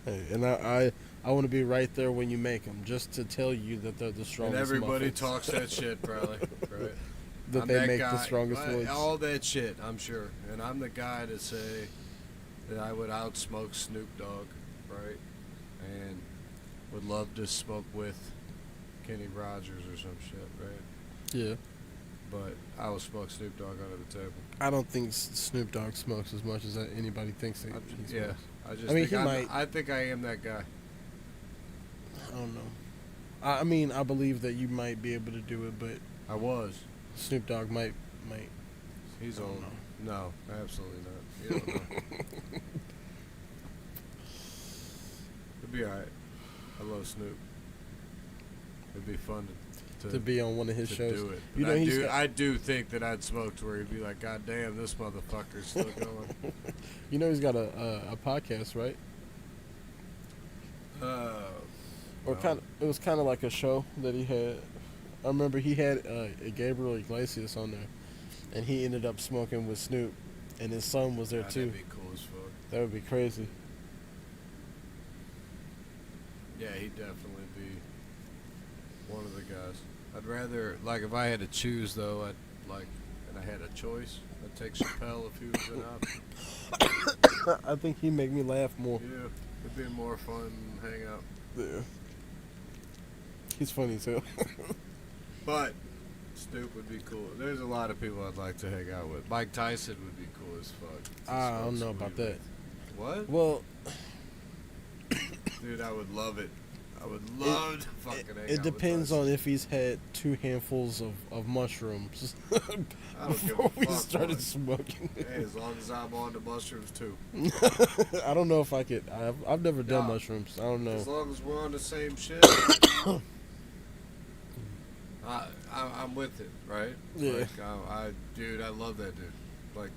hey, and I want to be right there when you make them, just to tell you that they're the strongest. And everybody muffins. talks that shit, probably, right? That I'm they that make guy, the strongest right, ones. all that shit, I'm sure. And I'm the guy to say that I would outsmoke Snoop Dogg, right? And would love to smoke with Kenny Rogers or some shit, right? Yeah. But I will smoke Snoop Dogg under the table. I don't think Snoop Dogg smokes as much as anybody thinks he smokes. Yeah, I just I mean, think he might. I think I am that guy. I don't know. I mean, I believe that you might be able to do it, but I was. Snoop Dogg might. He's I don't old. know. No, absolutely not. You don't know. It'd be alright. I love Snoop. It'd be fun To be on one of his to shows. do it. You But know, I do think that I'd smoke to where he'd be like, God damn, this motherfucker's still going. You know, he's got a podcast, right? Or no. kind of, it was kind of like a show that he had. I remember he had Gabriel Iglesias on there, and he ended up smoking with Snoop, and his son was there too. That'd be cool as fuck. That would be crazy. Yeah, he'd definitely be one of the guys. I'd rather, like, if I had to choose though, and I had a choice, I'd take Chappelle if he was an option. I think he'd make me laugh more. Yeah, it'd be more fun hang out. Yeah. He's funny too. But Snoop would be cool. There's a lot of people I'd like to hang out with. Mike Tyson would be cool as fuck. to I smoke don't know some about weed that. with. What? Well, Dude, I would love it. I would love to fucking hang out it depends with on Tyson. if he's had 2 handfuls of mushrooms I don't give a before we fuck, started boy. smoking. Hey, as long as I'm on the mushrooms too. I don't know if I could. I've never done Nah. mushrooms. I don't As know. long as we're on the same shit. I'm with it, right? Yeah. Like, dude, I love that dude. Like,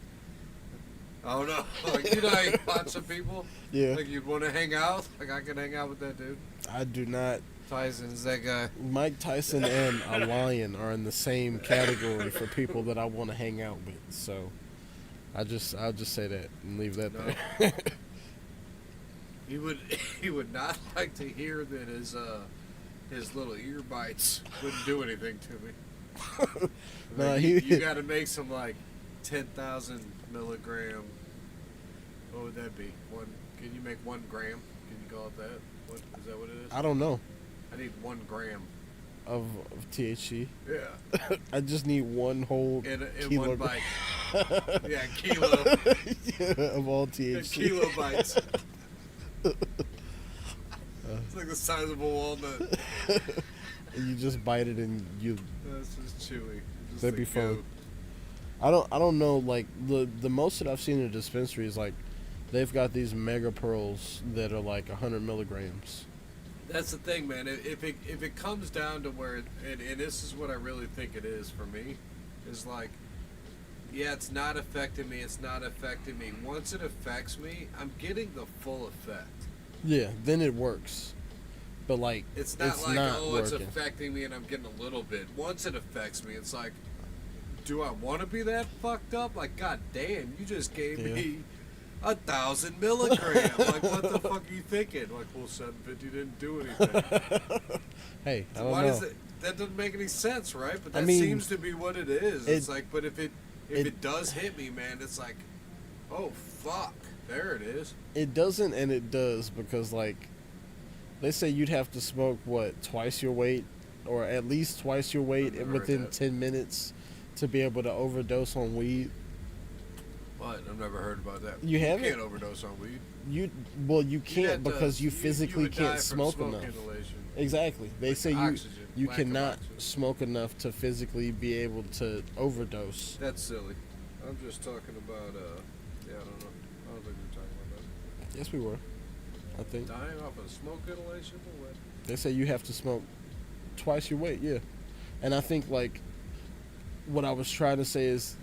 I don't know. Like, you know how you watch some people? Yeah, Like, you'd want to hang out? Like, I can hang out with that dude. I do not. Tyson's that guy. Mike Tyson and a lion are in the same category for people that I want to hang out with. So, I'll just say that and leave that No. there. He would not like to hear that his little ear bites wouldn't do anything to me. Nah, Like, he- you got to make some like 10,000 milligram. What would that be? Can you make 1 gram? Can you call it that? What is that? What it is? I don't know I need 1 gram. of THC. Yeah, I just need one whole in kilo. one bite. Yeah, kilo. Yeah, of all THC. Kilo bites. It's like the size of a walnut. And you just bite it and you. That's just chewy. Just That'd the be fun. goat. I don't know. Like the most that I've seen in a dispensary is like they've got these mega pearls that are like 100 milligrams. That's the thing, man. If it comes down to where, and this is what I really think it is for me, is like, yeah, it's not affecting me. It's not affecting me. Once it affects me, I'm getting the full effect. Yeah, then it works. But like It's not like, oh, it's working. affecting me and I'm getting a little bit. Once it affects me, it's like, do I want to be that fucked up? Like, god damn, you just gave me 1,000 milligrams. Like, what the fuck are you thinking? Like, well, 750 didn't do anything. Hey, I So don't why know. does it? that doesn't make any sense, right? But I that mean, seems to be what it is. It's it- like, but if it does hit me, man, it's like, oh fuck, there it is. It doesn't, and it does, because like, they say you'd have to smoke what, twice your weight, or at least twice your weight I've never within heard that. 10 minutes to be able to overdose on weed. What? I've never heard about that. You haven't? can't overdose on weed. You You'd can't, have to- because you physically would die can't from smoke smoke enough. inhalation. Exactly. They With say oxygen, you lack of cannot oxygen. smoke enough to physically be able to overdose. That's silly. I'm just talking about. Yeah, I don't know. I don't think we're talking about that. Yes, we were. I think Dying off of smoke inhalation or what? they say you have to smoke twice your weight. Yeah, and I think like what I was trying to say is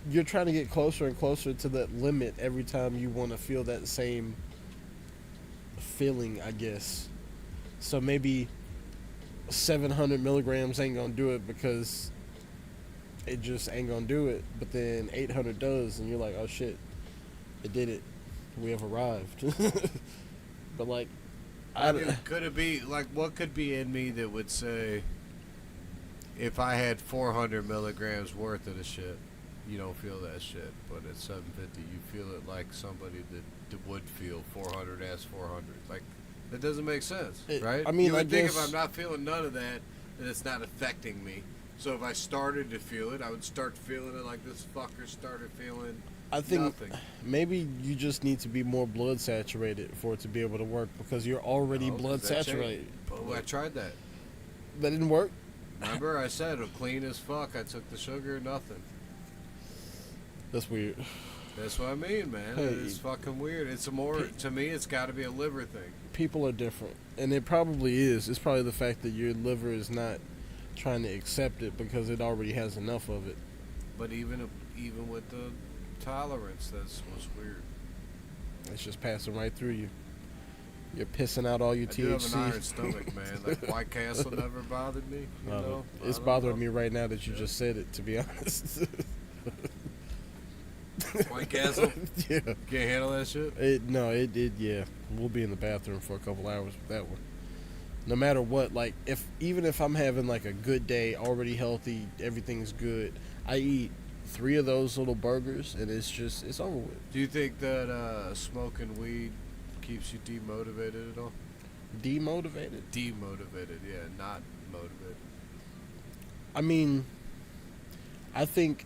you're trying to get closer and closer to that limit every time you want to feel that same feeling, I guess. So maybe 700 milligrams ain't gonna do it because it just ain't gonna do it. But then 800 does, and you're like, oh shit, it did it. We have arrived. But like, I mean, could it be like what could be in me that would say if I had 400 milligrams worth of the shit, you don't feel that shit, but at 750 you feel it like somebody that would feel 400 as 400. Like that doesn't make sense, right? I mean, you would I think guess- if I'm not feeling none of that, then it's not affecting me. So if I started to feel it, I would start feeling it like this fucker started feeling I think nothing. maybe you just need to be more blood saturated for it to be able to work, because you're already No, 'cause blood that changed. saturated. Oh, I tried that. That didn't work. Remember, I said I'm clean as fuck. I took the sugar, nothing. That's weird. That's what I mean, man. Hey. It's fucking weird. It's a more to me. It's got to be a liver thing. People are different, and it probably is. It's probably the fact that your liver is not trying to accept it because it already has enough of it. But even with the tolerance, that's what's weird. It's just passing right through you. You're pissing out all your I do have THC. an iron stomach, man. Like White Castle never bothered me. You No, know, it's I don't bothering know. me right now that you Yeah. just said it, to be honest. White Castle. Yeah. Can't handle that shit. Yeah. We'll be in the bathroom for a couple hours with that one. No matter what, like, even if I'm having like a good day, already healthy, everything's good, I eat 3 of those little burgers and it's over with. Do you think that smoking weed keeps you demotivated at all? Demotivated? Demotivated, yeah, not motivated. I mean, I think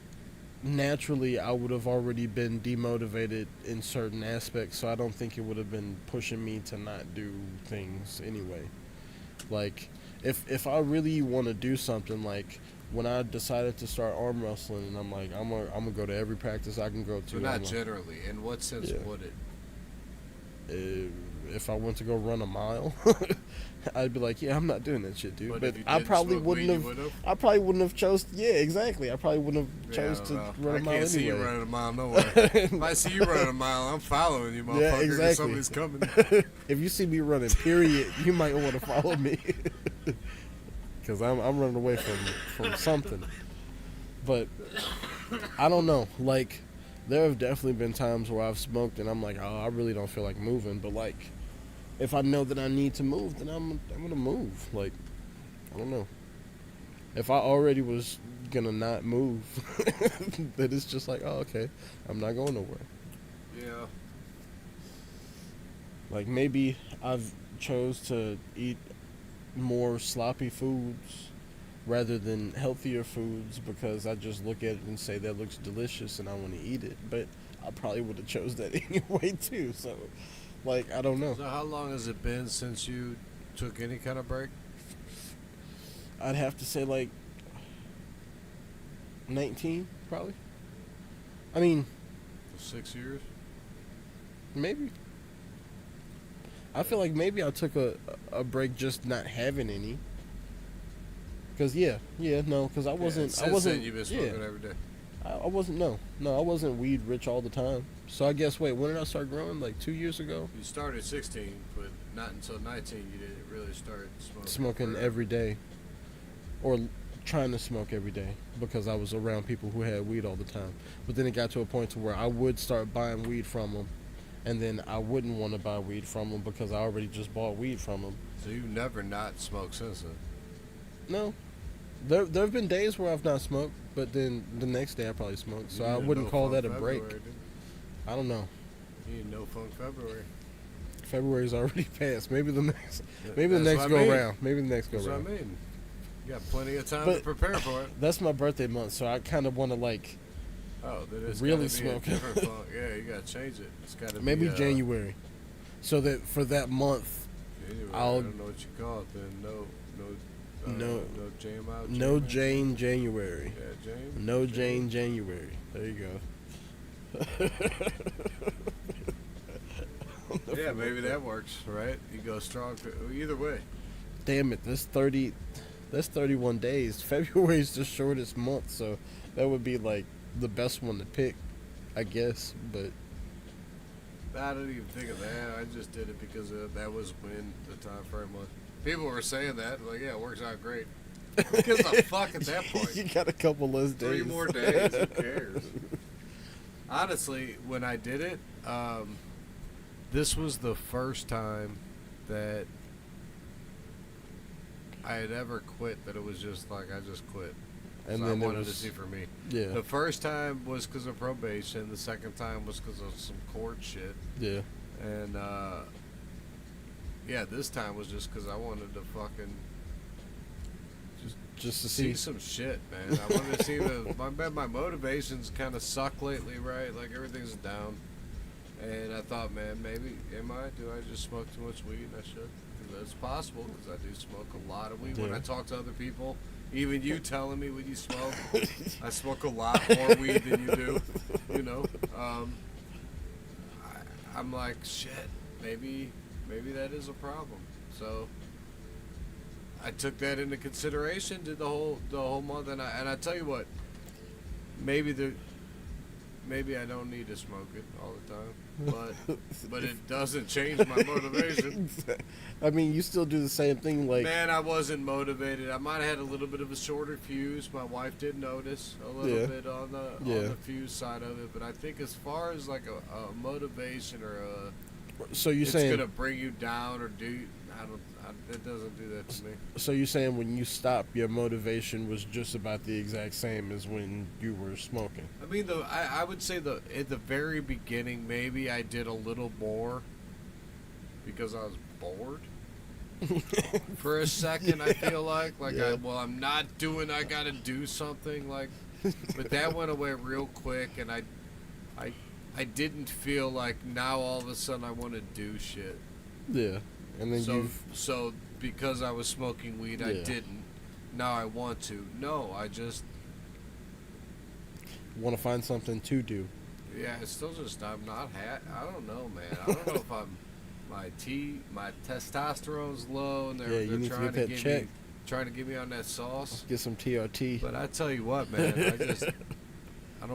naturally I would have already been demotivated in certain aspects, so I don't think it would have been pushing me to not do things anyway. Like, if I really want to do something, like when I decided to start arm wrestling, and I'm like, I'm gonna go to every practice I can go to. So not I'm like, generally. In what sense Yeah. would it? if I went to go run a mile, I'd be like, yeah, I'm not doing that shit, dude. But if you I didn't probably smoke wouldn't weed, have. you would've? I probably wouldn't have chose. Yeah, exactly. I probably wouldn't have Yeah, chose I to don't know. run a I mile can't see you anyway. running a mile nowhere. If I see you running a mile, I'm following you, motherfucker. Yeah, 'cause exactly. Somebody's coming. If you see me running, period, you might want to follow me, because I'm running away from something. But I don't know. Like, there have definitely been times where I've smoked and I'm like, oh, I really don't feel like moving. But like, if I know that I need to move, then I'm gonna move. Like, I don't know. If I already was gonna not move, then it's just like, oh, okay, I'm not going nowhere. Yeah. Like, maybe I've chose to eat more sloppy foods rather than healthier foods because I just look at it and say that looks delicious and I want to eat it. But I probably would have chose that anyway too. So, like, I don't know. So how long has it been since you took any kind of break? I'd have to say like 19, probably. I mean, 6 years? maybe. I feel like maybe I took a break just not having any. Cause because I wasn't. Since I wasn't. then, you've been smoking every day. I wasn't. No, I wasn't weed rich all the time. So I guess. Wait, when did I start growing? Like 2 years ago. You started at 16, but not until 19 you didn't really start smoking. Smoking every day, or trying to smoke every day because I was around people who had weed all the time. But then it got to a point to where I would start buying weed from them, and then I wouldn't want to buy weed from them because I already just bought weed from them. So you've never not smoked since then? No, There have been days where I've not smoked, but then the next day I probably smoked. So I wouldn't call that a break. I don't know. You need no funk February. February's already passed. Maybe the next That's go what I mean. around. Maybe the next go That's around. what I mean. You got plenty of time But- to prepare for it. That's my birthday month, so I kind of want to like Oh, then it's really gotta be a smoke. different funk. Yeah, you gotta change it. It's gotta maybe be January, so that for that month, January. I I'll- don't know what you call it then. No. No jam out. no jam in? Jane January, Yeah, Jane. no Jane January. There you go. Yeah, maybe that works, right? You go strong. Either way. Damn it, that's 31 days. February's the shortest month, so that would be like the best one to pick, I guess. But I didn't even think of that. I just did it because that was when the time frame was. People were saying that, like, yeah, it works out great. Who gives a fuck at that point? you got a couple less days. 3 more days, who cares? Honestly, when I did it, this was the first time that I had ever quit, that it was just like, I just quit. And So then I it wanted to was see for me. yeah, The first time was because of probation. The second time was because of some court shit. yeah. And, yeah, this time was just because I wanted to fucking Just to see see. some shit, man. I wanted to see my motivations kind of suck lately, right? Like, everything's down. And I thought, man, maybe, do I just smoke too much weed? I should. Because it's possible, because I do smoke a lot of weed. When Yeah. I talk to other people, even you telling me when you smoke, I smoke a lot more weed than you do, you know? I'm like, shit, maybe that is a problem. So I took that into consideration, did the whole month, and I tell you what, maybe I don't need to smoke it all the time, but it doesn't change my motivation. I mean, you still do the same thing, like Man, I wasn't motivated. I might have had a little bit of a shorter fuse. My wife did notice a little Yeah. bit on the fuse side of it, but I think as far as like a motivation or so you're it's saying gonna bring you down or it doesn't do that to me. so you're saying when you stopped, your motivation was just about the exact same as when you were smoking. I mean, I would say at the very beginning, maybe I did a little more because I was bored. For a second, I feel like Yeah. I'm not doing. I gotta do something like, but that went away real quick, and I didn't feel like now all of a sudden I want to do shit. Yeah, and then So because I was smoking weed, I Yeah. didn't. Now I want to. No, I just want to find something to do. yeah. It's still just I'm not I don't know, man. I don't know if I'm my testosterone's low, and Yeah, they're you need to trying get that get checked. me trying to get me on that sauce. Get some TRT. But I tell you what, man, I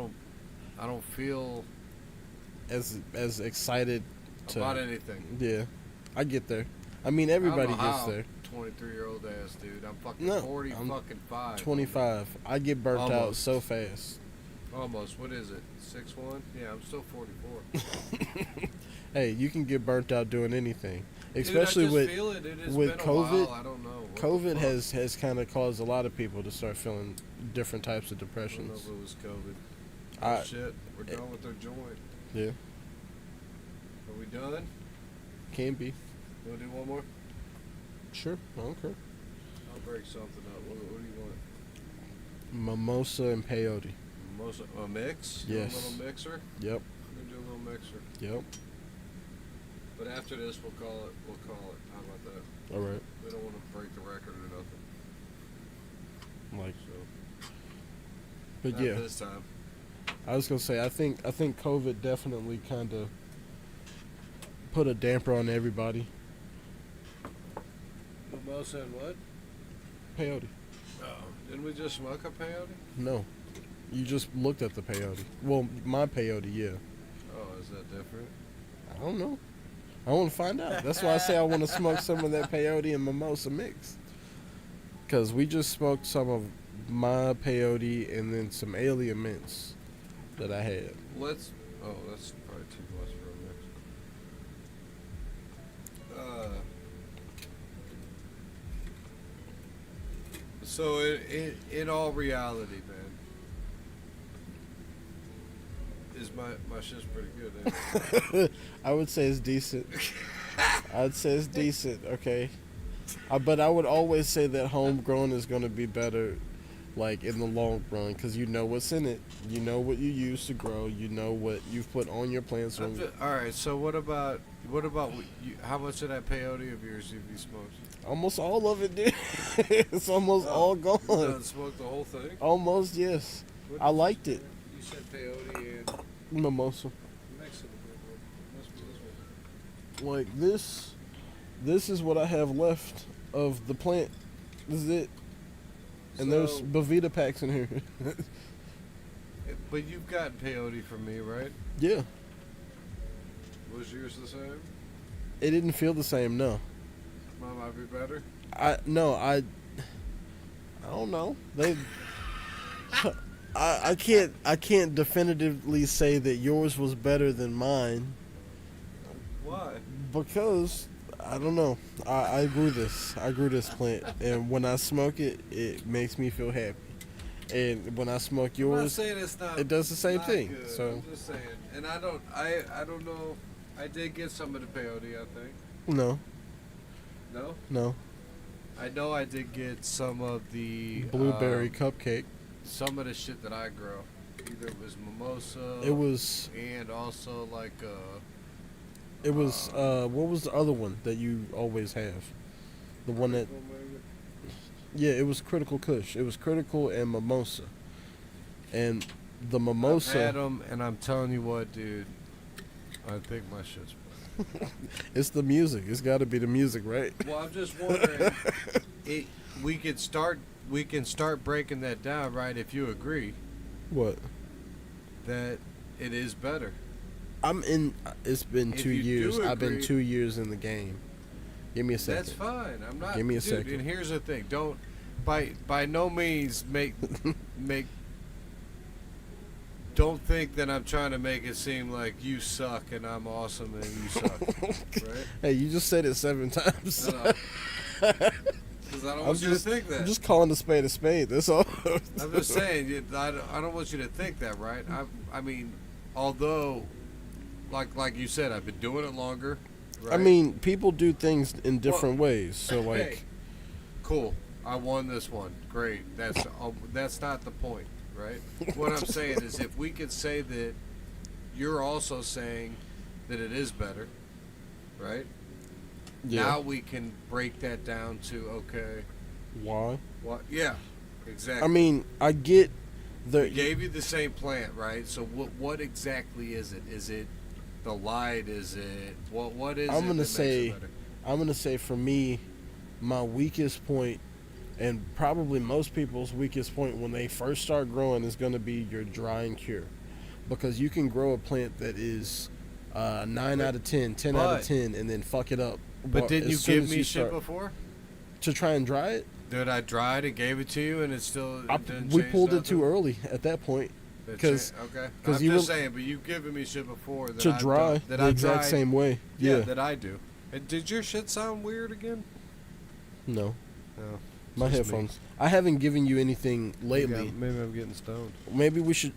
don't feel as excited to about anything. Yeah, I get there. I mean, everybody gets there. 23-year-old ass dude. I'm fucking No, 40 I'm fucking 5. 25. I get burnt out Almost. so fast. Almost. What is it? 6'1"? Yeah, I'm still 44. Hey, you can get burnt out doing anything, Dude, especially I just with feel it. It has with been a COVID. while. I don't know. What the COVID fuck? has kind of caused a lot of people to start feeling different types of I don't know depressions. if it was COVID. I- Oh, shit. We're done with our joint. Yeah, Are we done? can be. You want to do one more? Sure, I don't care. I'll break something up. What do you want? Mimosa and peyote. A mix? Yes. A little mixer? Yep, We're going to do a little mixer. yep. But after this, we'll call it. How about that? All right. We don't want to break the record or nothing. Like, So, but not yeah, this time. I was gonna say I think COVID definitely kind of put a damper on everybody. Mimosa and what? Peyote. Oh. Didn't we just smoke a peyote? No, you just looked at the peyote. Well, my peyote, yeah. Oh, is that different? I don't know. I want to find out. That's why I say I want to smoke some of that peyote and mimosa mix. Because we just smoked some of my peyote and then some alien mints that I had. That's probably too much for a mix. So in all reality, man, is my shit's pretty good. Ain't it? I would say it's decent. I'd say it's decent, okay? But I would always say that homegrown is going to be better, like, in the long run, because you know what's in it. You know what you use to grow. You know what you've put on your plants. All right. So what about you, how much of that peyote of yours have you smoked? Almost all of it, dude. It's almost all You gone. done smoked the whole thing? Almost, yes. What I did you liked say? it. You said peyote and Mimosa. mix it a bit. Must be this one. Like this is what I have left of the plant. This is it. And there's So- Bovita packs in here. But you've gotten peyote from me, right? Yeah. Was yours the same? It didn't feel the same, no. Mine might be better. I don't know. They I can't definitively say that yours was better than mine Why? because I don't know. I grew this. I grew this plant, and when I smoke it, it makes me feel happy. And when I smoke I'm not yours, saying it's not. it does the same not thing. good. So I'm just saying, and I don't know. I did get some of the peyote. I think. no, No. no I know I did get some of the blueberry cupcake. some of the shit that I grow. Either it was mimosa. It was and also like what was the other one that you always have? The one that yeah, it was Critical Kush. It was Critical and Mimosa. And the Mimosa I've had them, and I'm telling you what, dude. I think my shit's. it's the music. It's got to be the music, right? Well, I'm just wondering. We can start breaking that down, right? If you agree What? that it is better. I'm in. It's been If 2 you do years. I've been agree- 2 years in the game. Give me a second. That's fine. I'm not. Give me a dude, second. And here's the thing: don't by no means make. Don't think that I'm trying to make it seem like you suck and I'm awesome and you suck, right? Hey, you just said it 7 times. I know. Because I don't want you to think that. I'm just calling a spade a spade. That's all. I'm just saying, I don't want you to think that, right? I mean, although, like you said, I've been doing it longer. Right? I mean, people do things in different ways. So, like, hey, cool. I won this one. Great. That's not the point, right? What I'm saying is, if we could say that you're also saying that it is better, right? yeah. Now we can break that down to okay. Why? What? Yeah, exactly. I mean, I get the. We gave you the same plant, right? So what exactly is it? Is it the light? Is it what is I'm it? gonna that makes say, it better? I'm gonna say for me, my weakest point, and probably most people's weakest point when they first start growing is gonna be your dry and cure, because you can grow a plant that is 9 out of 10, 10 out of 10, and then fuck it up. But didn't you as soon give as me you shit start- before? to try and dry it? Did I dry it and gave it to you, and it still didn't We change pulled it nothing? too early at that point. It 'cause- cha- okay, 'cause I'm you just were- saying, but you've given me shit before that To I've dry done, that the I exact dried. same way. Yeah, Yeah. that I do. And did your shit sound weird again? No, No. my Just me. headphones. I haven't given you anything lately. Maybe I'm getting stoned. Maybe we should.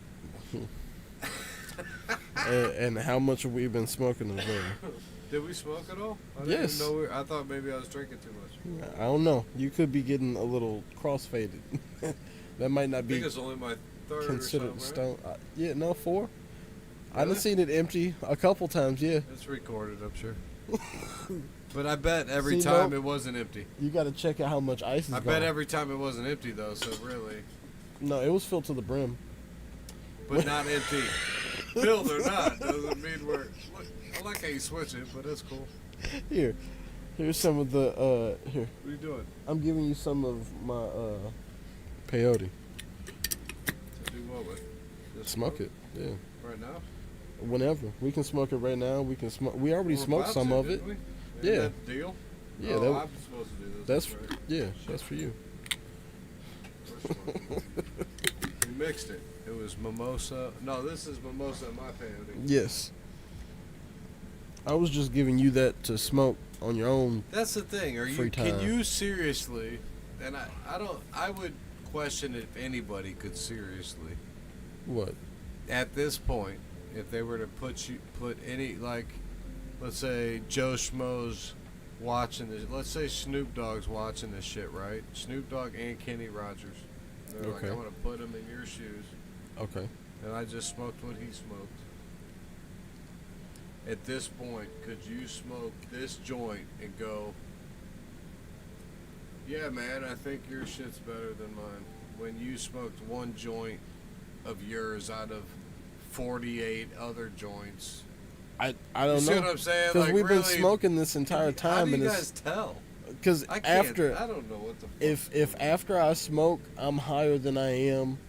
And how much have we been smoking as well? Did we smoke at all? I Yes. Didn't even know I thought maybe I was drinking too much. I don't know. You could be getting a little crossfaded. That might not I think be it's only my third considered or something, stone. Yeah, no, 4. I done Really? seen it empty a couple times. Yeah, right? It's recorded, I'm sure. But I bet every See, time no. it wasn't empty. you got to check out how much ice is I gone. bet every time it wasn't empty though, so really, No, it was filled to the brim. but not empty. Filled or not doesn't mean we're. Look, I like how you switch it, but that's cool. Here's some of the here. What are you doing? I'm giving you some of my peyote. To do what with? Just Smoke it. Yeah. right now. Whenever we can smoke it right now. We can smoke. We already We're smoked about some to, of it. didn't we? Yeah. Isn't that the deal. Yeah, Oh, that- I'm supposed to do this. That's right. yeah. That's for you. We mixed it. It was mimosa. No, this is mimosa in my peyote. Yes. I was just giving you that to smoke on your own. That's the thing. Are you? Free Can time. you seriously? and I don't. I would question if anybody could seriously, What? at this point, if they were to put any, like, let's say Joe Schmo's watching this. Let's say Snoop Dogg's watching this shit, right? Snoop Dogg and Kenny Rogers. They're like, Okay. I'm gonna put him in your shoes, Okay. and I just smoked what he smoked. At this point, could you smoke this joint and go, yeah, man, I think your shit's better than mine? When you smoked one joint of yours out of 48 other joints. I You don't see know. what I'm saying? Because Like, we've been really, smoking this entire how time, do and you it's guys tell? because I can't. after I don't know what the fuck. if after I smoke, I'm higher than I am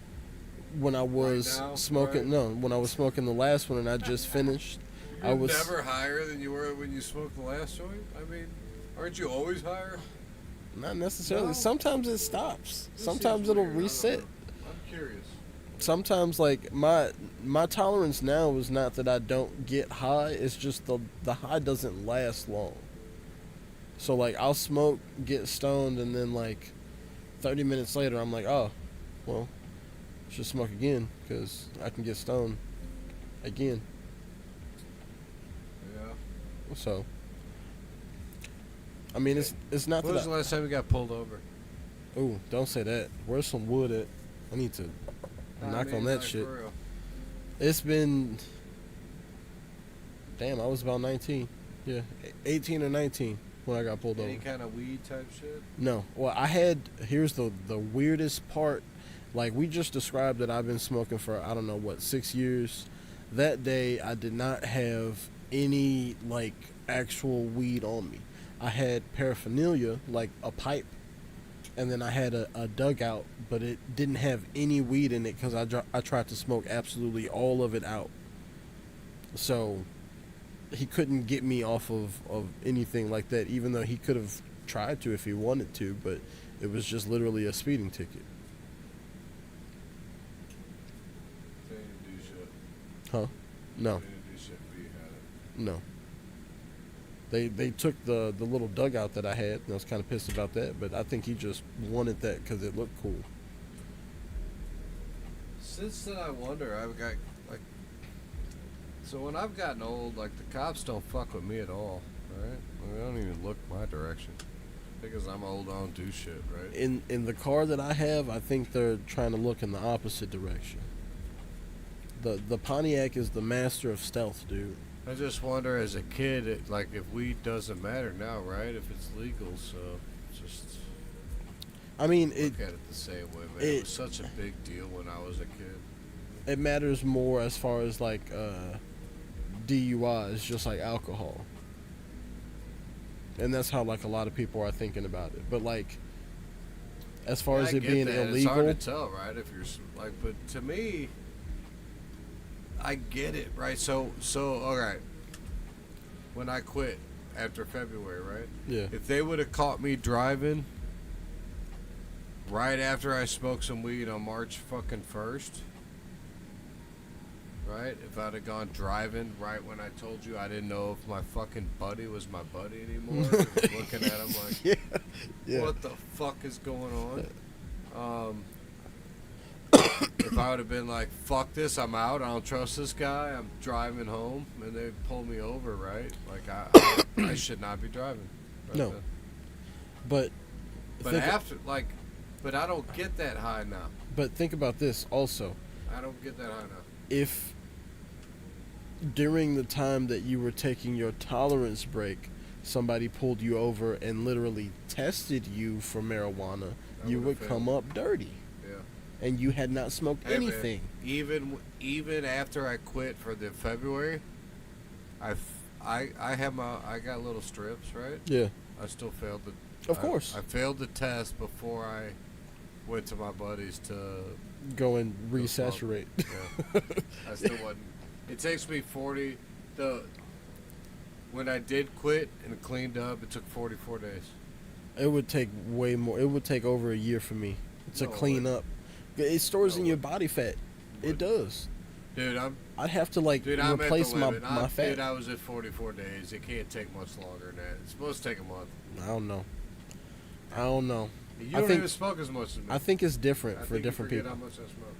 when I was now, smoking. right? No, when I was smoking the last one and I just finished. You're I was never higher than you were when you smoked the last joint? I mean, aren't you always higher? not necessarily. No. Sometimes it stops. This Sometimes seems it'll weird. I don't reset. know. I'm curious. Sometimes like my tolerance now is not that I don't get high. It's just the high doesn't last long. So like I'll smoke, get stoned, and then like 30 minutes later I'm like, oh, well, should smoke again because I can get stoned again. Yeah. So I mean it's not When was that. the last time you got pulled over? Ooh, don't say that. Where's some wood at? I need to knock on that like, shit. for real. It's been. Damn, I was about 19. Yeah, 18 or 19 when I got pulled Any over. kind of weed type shit? No, well, I had. Here's the weirdest part. Like we just described that I've been smoking for I don't know what 6 years. That day I did not have any like actual weed on me. I had paraphernalia like a pipe, and then I had a dugout, but it didn't have any weed in it because I tried to smoke absolutely all of it out. So he couldn't get me off of anything like that, even though he could have tried to if he wanted to, but it was just literally a speeding ticket. They didn't do shit. Huh? No, They didn't do shit for you had it. no. They took the little dugout that I had, and I was kind of pissed about that, but I think he just wanted that because it looked cool. Since then, I wonder. I've got like. So when I've gotten old, like the cops don't fuck with me at all, right? They don't even look my direction because I'm old. I don't do shit, right? In the car that I have, I think they're trying to look in the opposite direction. The Pontiac is the master of stealth, dude. I just wonder, as a kid, like if weed doesn't matter now, right? If it's legal, so just I mean, look at it the same way, man. It was such a big deal when I was a kid. it matters more as far as like DUIs, just like alcohol, and that's how like a lot of people are thinking about it. But like, as far Yeah, as I it get being that. illegal, it's hard to tell, right? If you're like, but to me, I get it, right? So all right. When I quit after February, right? yeah, If they would have caught me driving right after I smoked some weed on March fucking 1st, right? If I'd have gone driving right when I told you I didn't know if my fucking buddy was my buddy anymore, I was looking at him like, yeah. what the fuck is going on? If I would have been like, fuck this, I'm out, I don't trust this guy, I'm driving home, and they pull me over, right? Like, I should not be driving. Right No. then. But But after, like, but I don't get that high now. but think about this also. I don't get that high now. If during the time that you were taking your tolerance break, somebody pulled you over and literally tested you for marijuana, I you would've would come failed. up dirty, Yeah. and you had not smoked Hey, man, anything. even after I quit for the February, I got little strips, right? Yeah, I still failed the. of course. I failed the test before I went to my buddies to. Go and Go resaturate. Yeah. I still wasn't. It takes me 40. When I did quit and cleaned up, it took 44 days. It would take way more. It would take over a year for me to No, it clean wouldn't. up. It stores No, in it your wouldn't. body fat. It does. Dude, I'd have to like I'm replace at the my limit. my fat. Dude, I was at 44 days. It can't take much longer than that. It's supposed to take a month. I don't know. You I don't think even smoke as much as me. I think it's different I for think different you forget people. how much I smoke.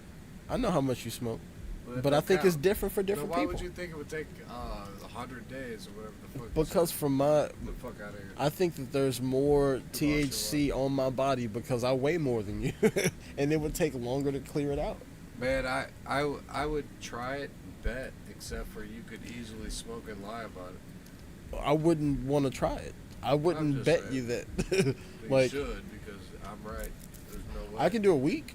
I know how much you smoke, That but I don't think it's count. different for Now, different why people. would you think it would take 100 days or whatever the fuck? you Because said? from my, Get the fuck out of here. I think that there's more Good martial THC on my body because I weigh more than you, and it would take longer to clear it out. Man, I would try it and bet, except for you could easily smoke and lie about it. I wouldn't want to try it. I wouldn't just bet saying. you that. But Like, you should, because I'm right. There's no way. I can do a week.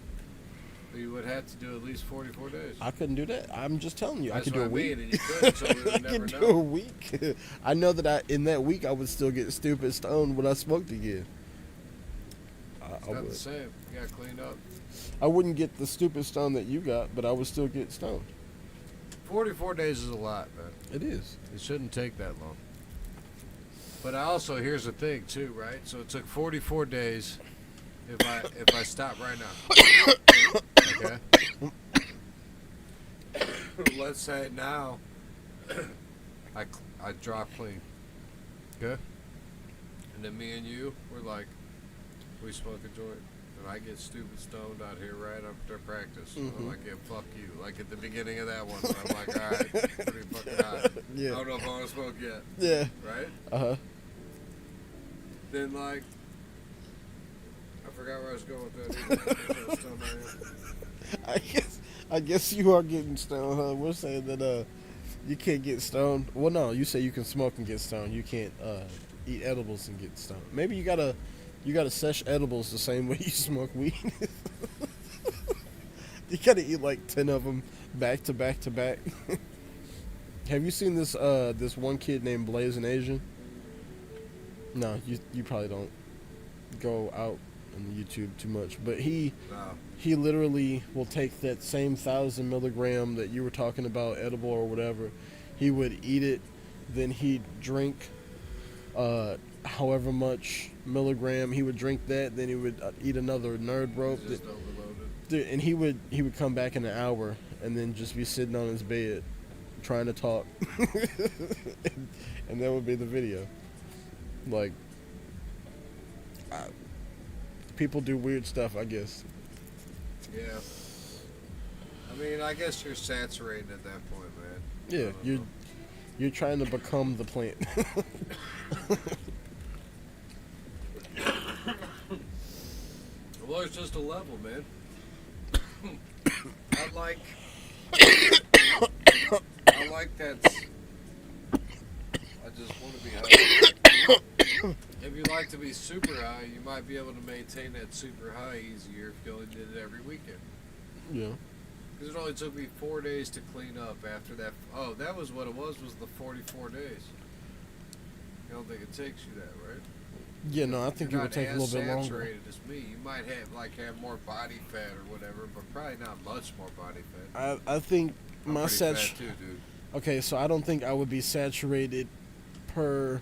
You would have to do at least 44 days. I couldn't do that. I'm just telling you, That's I could do what a I week. mean, and you could, so we would I never could know. do a week. I know that in that week I would still get stupid stoned when I smoked again. It's I not would. the same. You gotta clean up. I wouldn't get the stupid stone that you got, but I would still get stoned. 44 days is a lot, man. It is. It shouldn't take that long. But I also, here's the thing too, right? So it took 44 days if I stop right now. Okay? Let's say now I drop clean. Okay? And then me and you, we smoke a joint. And I get stupid stoned out here right after practice. Mhm. I'm like, yeah, fuck you. Like at the beginning of that one, I'm like, alright, pretty fucking hot. Yeah. I don't know if I want to smoke yet. Yeah. Right? Uh-huh. Then I forgot where I was going with that. I guess you are getting stoned, huh? We're saying that you can't get stoned. Well, no, you say you can smoke and get stoned. You can't eat edibles and get stoned. Maybe you gotta sesh edibles the same way you smoke weed. You gotta eat like 10 of them back to back to back. Have you seen this one kid named Blazing Asian? No, you probably don't go out on YouTube too much, but he literally will take that same 1,000 milligram that you were talking about, edible or whatever. He would eat it, then he'd drink however much milligram. He would drink that, then he would eat another nerd rope. Just overloaded. Dude, and he would come back in an hour and then just be sitting on his bed trying to talk, and that would be the video. Like, people do weird stuff, I guess. Yeah. I mean, I guess you're saturating at that point, man. Yeah, you're trying to become the plant. Well, it's just a level, man. I like that. I just want to be high. If you like to be super high, you might be able to maintain that super high easier if you only did it every weekend. Yeah. Because it only took me 4 days to clean up after that. Oh, that was what it was the 44 days. You don't think it takes you that, right? Yeah, no, I think it You're would not take a little bit as longer. saturated as me. You might have more body fat or whatever, but probably not much more body fat. I think I'm my pretty fat too, dude. Okay, so I don't think I would be saturated per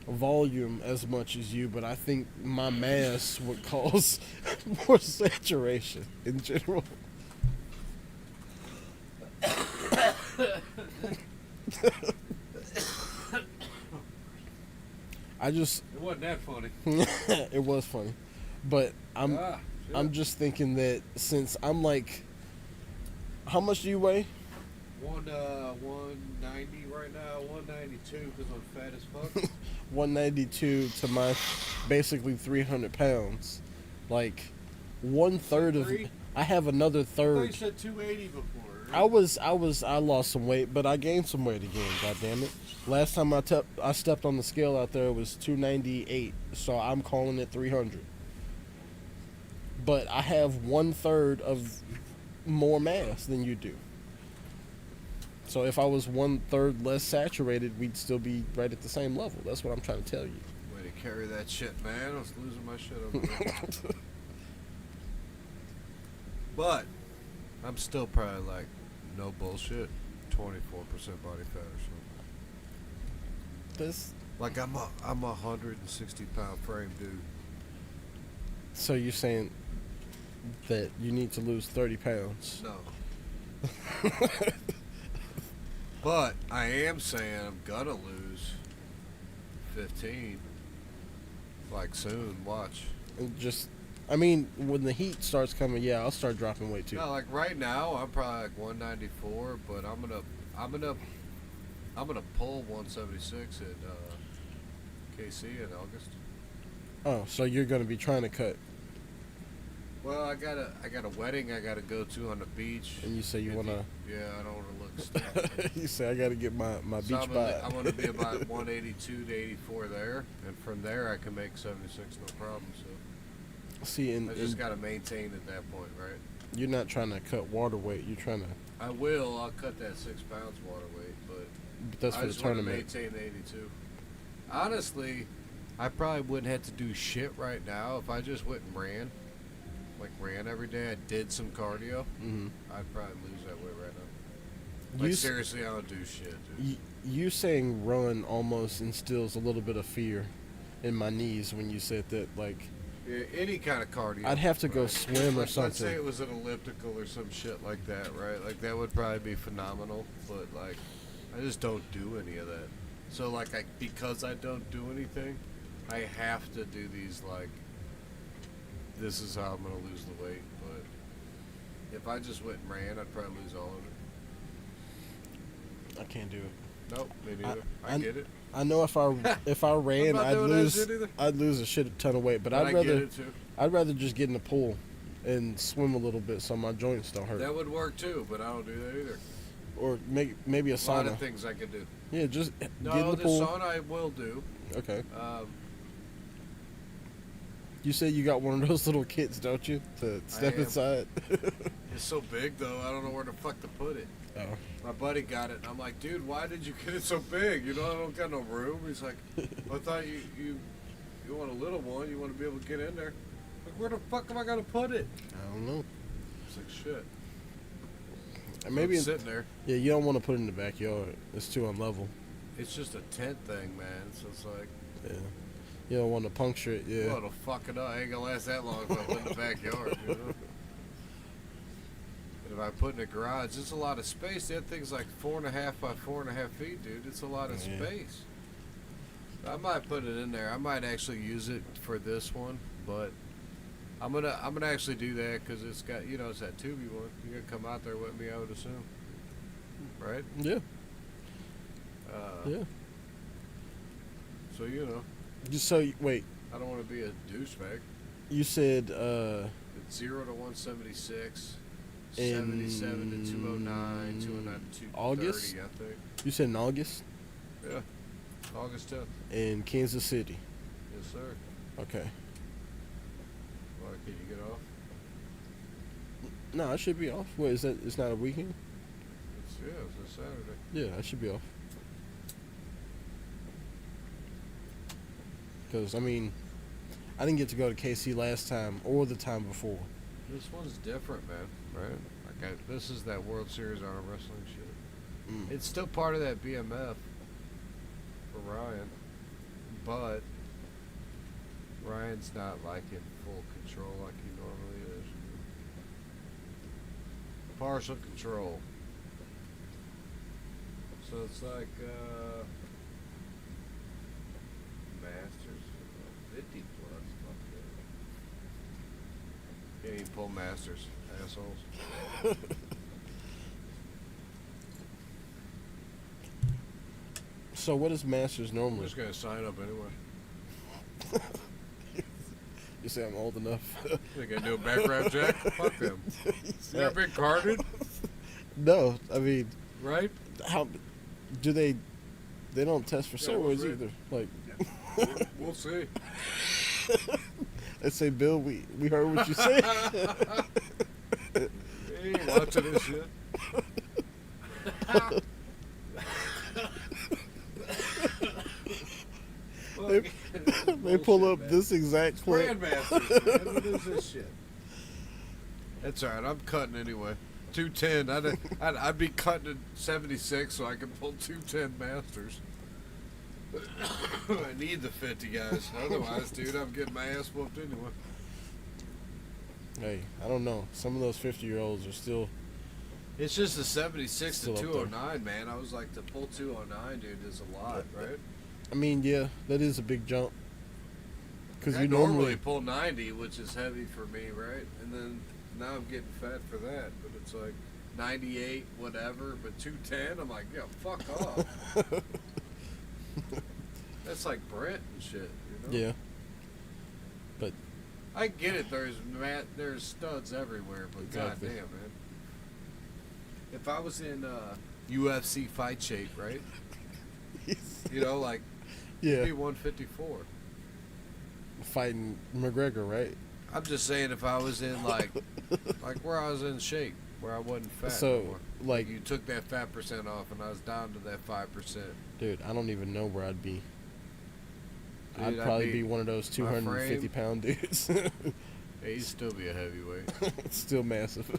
volume as much as you, but I think my mass would cause more saturation in general. It wasn't that funny. It was funny, but I'm just thinking that since I'm like, how much do you weigh? 190 right now, 192 because I'm fat as fuck. 192 to my basically 300 pounds. Like 1/3 of. Three? I have another I third. thought you said 280 before. I lost some weight, but I gained some weight again. God damn it! Last time I stepped on the scale out there, it was 298. So I'm calling it 300. But I have 1/3 of more mass than you do. So if I was 1/3 less saturated, we'd still be right at the same level. That's what I'm trying to tell you. Way to carry that shit, man. I was losing my shit over there. But I'm still probably like, no bullshit, 24% body fat or something. This. Like I'm a 160-pound frame dude. So you're saying that you need to lose 30 pounds? No. But I am saying I'm gonna lose 15. Like soon, watch. Just I mean, when the heat starts coming, yeah, I'll start dropping weight too. No, like right now, I'm probably like 194, but I'm gonna pull 176 at KC in August. Oh, so you're gonna be trying to cut, Well, I got a wedding I gotta go to on the beach. and you say you wanna. Yeah, I don't want to look stupid. You say I gotta get my So beach I'm gonna be bod. about 182 to 84 there, and from there I can make 76 no problem. So See, I just gotta maintain at that point, right? you're not trying to cut water weight. You're trying to. I will. I'll cut that 6 pounds water weight, but But that's I for the just want to tournament. maintain 82. Honestly, I probably wouldn't have to do shit right now if I just went and ran, like ran every day. I did some cardio. Mm-hmm. I'd probably lose that weight right now. Like seriously, I don't do shit, dude. You saying run almost instills a little bit of fear in my knees when you said that. Like, Yeah, any kind of cardio. I'd have to go right? swim or Let's say something. it was an elliptical or some shit like that, right? Like that would probably be phenomenal, but like I just don't do any of that. So like because I don't do anything, I have to do these like this is how I'm gonna lose the weight. But if I just went and ran, I'd probably lose all of it. I can't do it. Nope, me neither. I get it. I know if I ran, not I'd doing that shit either. lose a shit ton of weight. But I I'd get rather it too. just get in the pool and swim a little bit so my joints don't hurt. That would work too, but I don't do that either. Or maybe a A lot sauna. of things I could do. Yeah, just No, get in the the pool. sauna I will do. Okay. Um, You say you got one of those little kits, don't you? To step am. inside. It's so big though, I don't know where the fuck to put it. Oh. My buddy got it, and I'm like, dude, why did you get it so big? You know, I don't got no room. He's like, I thought you want a little one, you want to be able to get in there. Like, where the fuck am I gonna put it? I don't know. It's like shit. And maybe it's sitting there. Yeah, you don't want to put it in the backyard. It's too unlevel. It's just a tent thing, man. So it's like, Yeah. You don't want to puncture it. Yeah. well, it'll fuck it up. I ain't gonna last that long if I put it in the backyard. You know? And if I put it in the garage, it's a lot of space. That thing's like 4.5 by 4.5 feet, dude. It's a lot of Yeah. space. I might put it in there. I might actually use it for this one, but I'm gonna actually do that because it's got it's that tubey one. You're gonna come out there with me, I would assume, right? Yeah. Yeah. So Just so wait, I don't want to be a douchebag. you said It's 0 to 176, In 77 to 209, 209 to 230, August? I think. you said in August Yeah, August 10th. in Kansas City. Yes, sir. Okay. Why can you get off? No, I should be off. Wait, is that? It's not a weekend? It's a Saturday. Yeah, I should be off. Because I mean, I didn't get to go to KC last time or the time before. This one's different, man. Right? Like this is that World Series Armwrestling shit. Mm. It's still part of that BMF for Ryan, but Ryan's not like in full control like he normally is. Partial control. So it's like Masters 50 plus. Fuck that. Can't even pull Masters, assholes. So what is Masters I'm normally? just gonna sign up anyway. You say I'm old enough. Think I do a background check? Fuck them. You ever been carded? No, I mean, Right? how do they? They don't test for Yeah, we'll steroids see. either. Like We'll see. they say, Bill, we heard what you said. He ain't watching this shit. They pull up this exact clip. Grandmasters, man. What is this shit? That's alright. I'm cutting anyway. 210. I'd be cutting at 76 so I can pull 210 Masters. I need the 50 guys. Otherwise, dude, I'm getting my ass whooped anyway. Hey, I don't know. Some of those 50-year-olds are still. It's just the 76 Still to up there. 209, man. I was like, to pull 209, dude, is a lot, right? I mean, yeah, that is a big jump. because I you normally normally pull 90, which is heavy for me, right? And then now I'm getting fat for that, but it's like 98, whatever. But 210, I'm like, yeah, fuck off. That's like Brent and shit, you know? yeah. But I get it. There's studs everywhere, but Exactly. goddamn, man. If I was in UFC fight shape, right? You know, like yeah, be 154. fighting McGregor, right? I'm just saying, if I was in like where I was in shape, where I wasn't fat So, no more. like- you took that fat percent off, and I was down to that 5%. Dude, I don't even know where I'd be. Dude, I'd probably be one of those my 250 pound dudes. Yeah, you'd still be a heavyweight. It's still massive.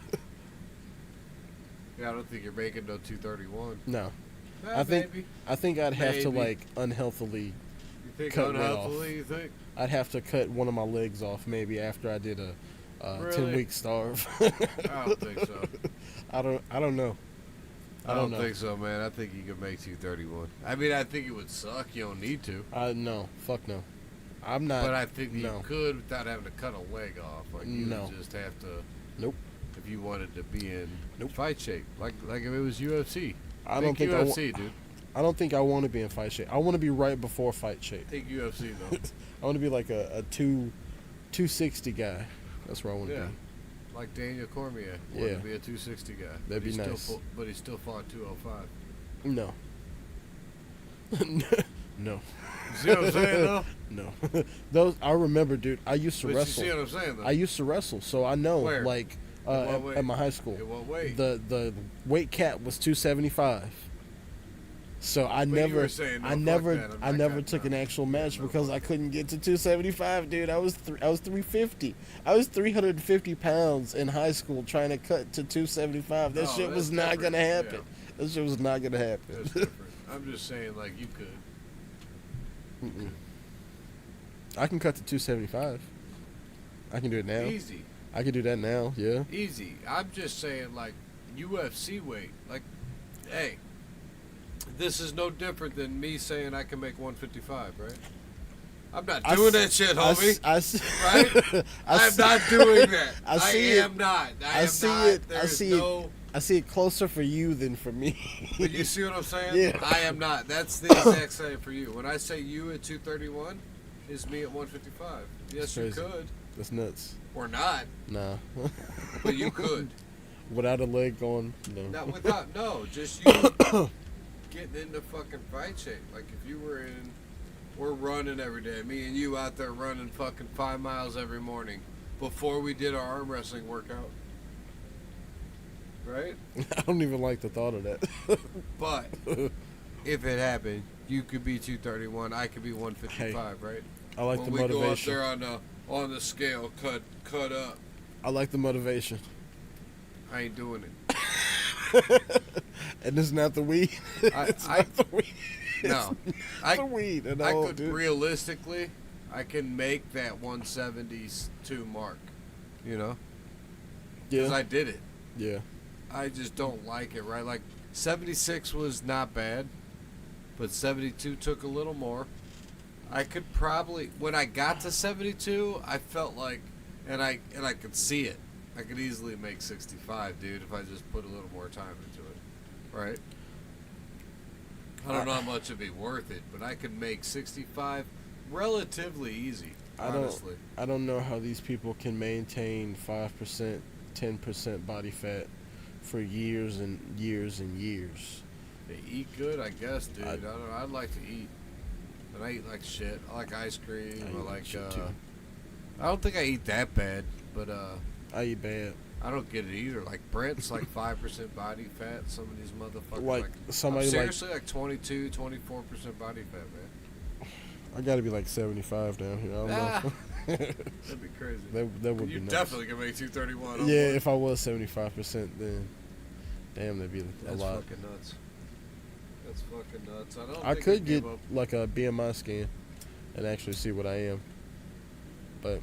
Yeah, I don't think you're making no 231. No, Ah, I think maybe. I think I'd have to Maybe. like unhealthily. You think cut weight unhealthily? You think? I'd have to cut one of my legs off maybe after I did a Really? 10-week starve. I don't think so. I don't know. I don't don't know. think so, man. I think you could make 231. I mean, I think it would suck. You don't need to. No, fuck no. I'm not. But I think no. you could without having to cut a leg off. Like you No. would just have to. Nope. If you wanted to be in Nope. fight shape, like if it was UFC. I don't think UFC, dude. I don't think I want to be in fight shape. I want to be right before fight shape. Take UFC though. I want to be like a 260 guy. That's where I want to Yeah. be. Like Daniel Cormier wanted Yeah. to be a 260 guy. That'd but be he nice. But he still fought 205. No. No. You see what I'm saying though? No. Those I remember, dude. I used to But wrestle. you see what I'm saying though? I used to wrestle, so I know. Where? Like what at, weight? at my high school, In what weight? the weight cap was 275. So I But you never, were saying, no, I fuck never, that, I'm I not never cutting took an down. actual match No, because fuck I couldn't get to 275, dude. I was 350. I was 350 pounds in high school trying to cut to 275. That Oh, shit was that's not different. gonna happen. Yeah. That shit was not gonna happen. That's different. I'm just saying, like, you could. Mm-mm. I can cut to 275. I can do it now. Easy. I can do that now. Yeah. Easy. I'm just saying, like, UFC weight. Like, hey, this is no different than me saying I can make 155, right? I'm not doing that shit, homie. Right? I'm not doing that. I see it. am not. I am see not. it. I There's see no, it. I see it closer for you than for me. But you see what I'm saying? Yeah. I am not. That's the exact same for you. When I say you at 231, is me at 155. Yes, you crazy. could. That's nuts. Or not, Nah. but you could. Without a leg going, no. Not without, no, just you getting into fucking fight shape. Like if you were in, we're running every day. Me and you out there running fucking 5 miles every morning before we did our arm wrestling workout. Right? I don't even like the thought of that. But if it happened, you could be 231. I could be 155. Right? I like when the we go up motivation. there on the scale, cut up. I like the motivation. I ain't doing it. And it's not the weed. It's I- not the weed. No, It's the weed at I all, could dude. realistically, I can make that 172 mark. You know, because Yeah. I did it. Yeah. I just don't like it. Right, like 76 was not bad, but 72 took a little more. I could probably, when I got to 72, I felt like, and I could see it. I could easily make 65, dude, if I just put a little more time into it. Right? I don't know how much it'd be worth it, but I could make 65 relatively easy, honestly. I don't know how these people can maintain 5%, 10% body fat for years and years and years. They eat good, I guess, dude. I I- don't know. I'd like to eat. And I eat like shit. I like ice cream. I I eat like like, shit, too. I don't think I eat that bad, but I eat bad. I don't get it either. Like Brent's like 5% body fat. Some of these motherfuckers Like, somebody I'm like- seriously like 22, 24% body fat, man. I gotta be like 75 down here. I don't know. That'd be crazy. that would You be nice. definitely can make 231. Yeah, if I was 75%, then damn, that'd be a That's lot. fucking nuts. That's fucking nuts. I don't. I think could give get up. like a BMI scan and actually see what I am, but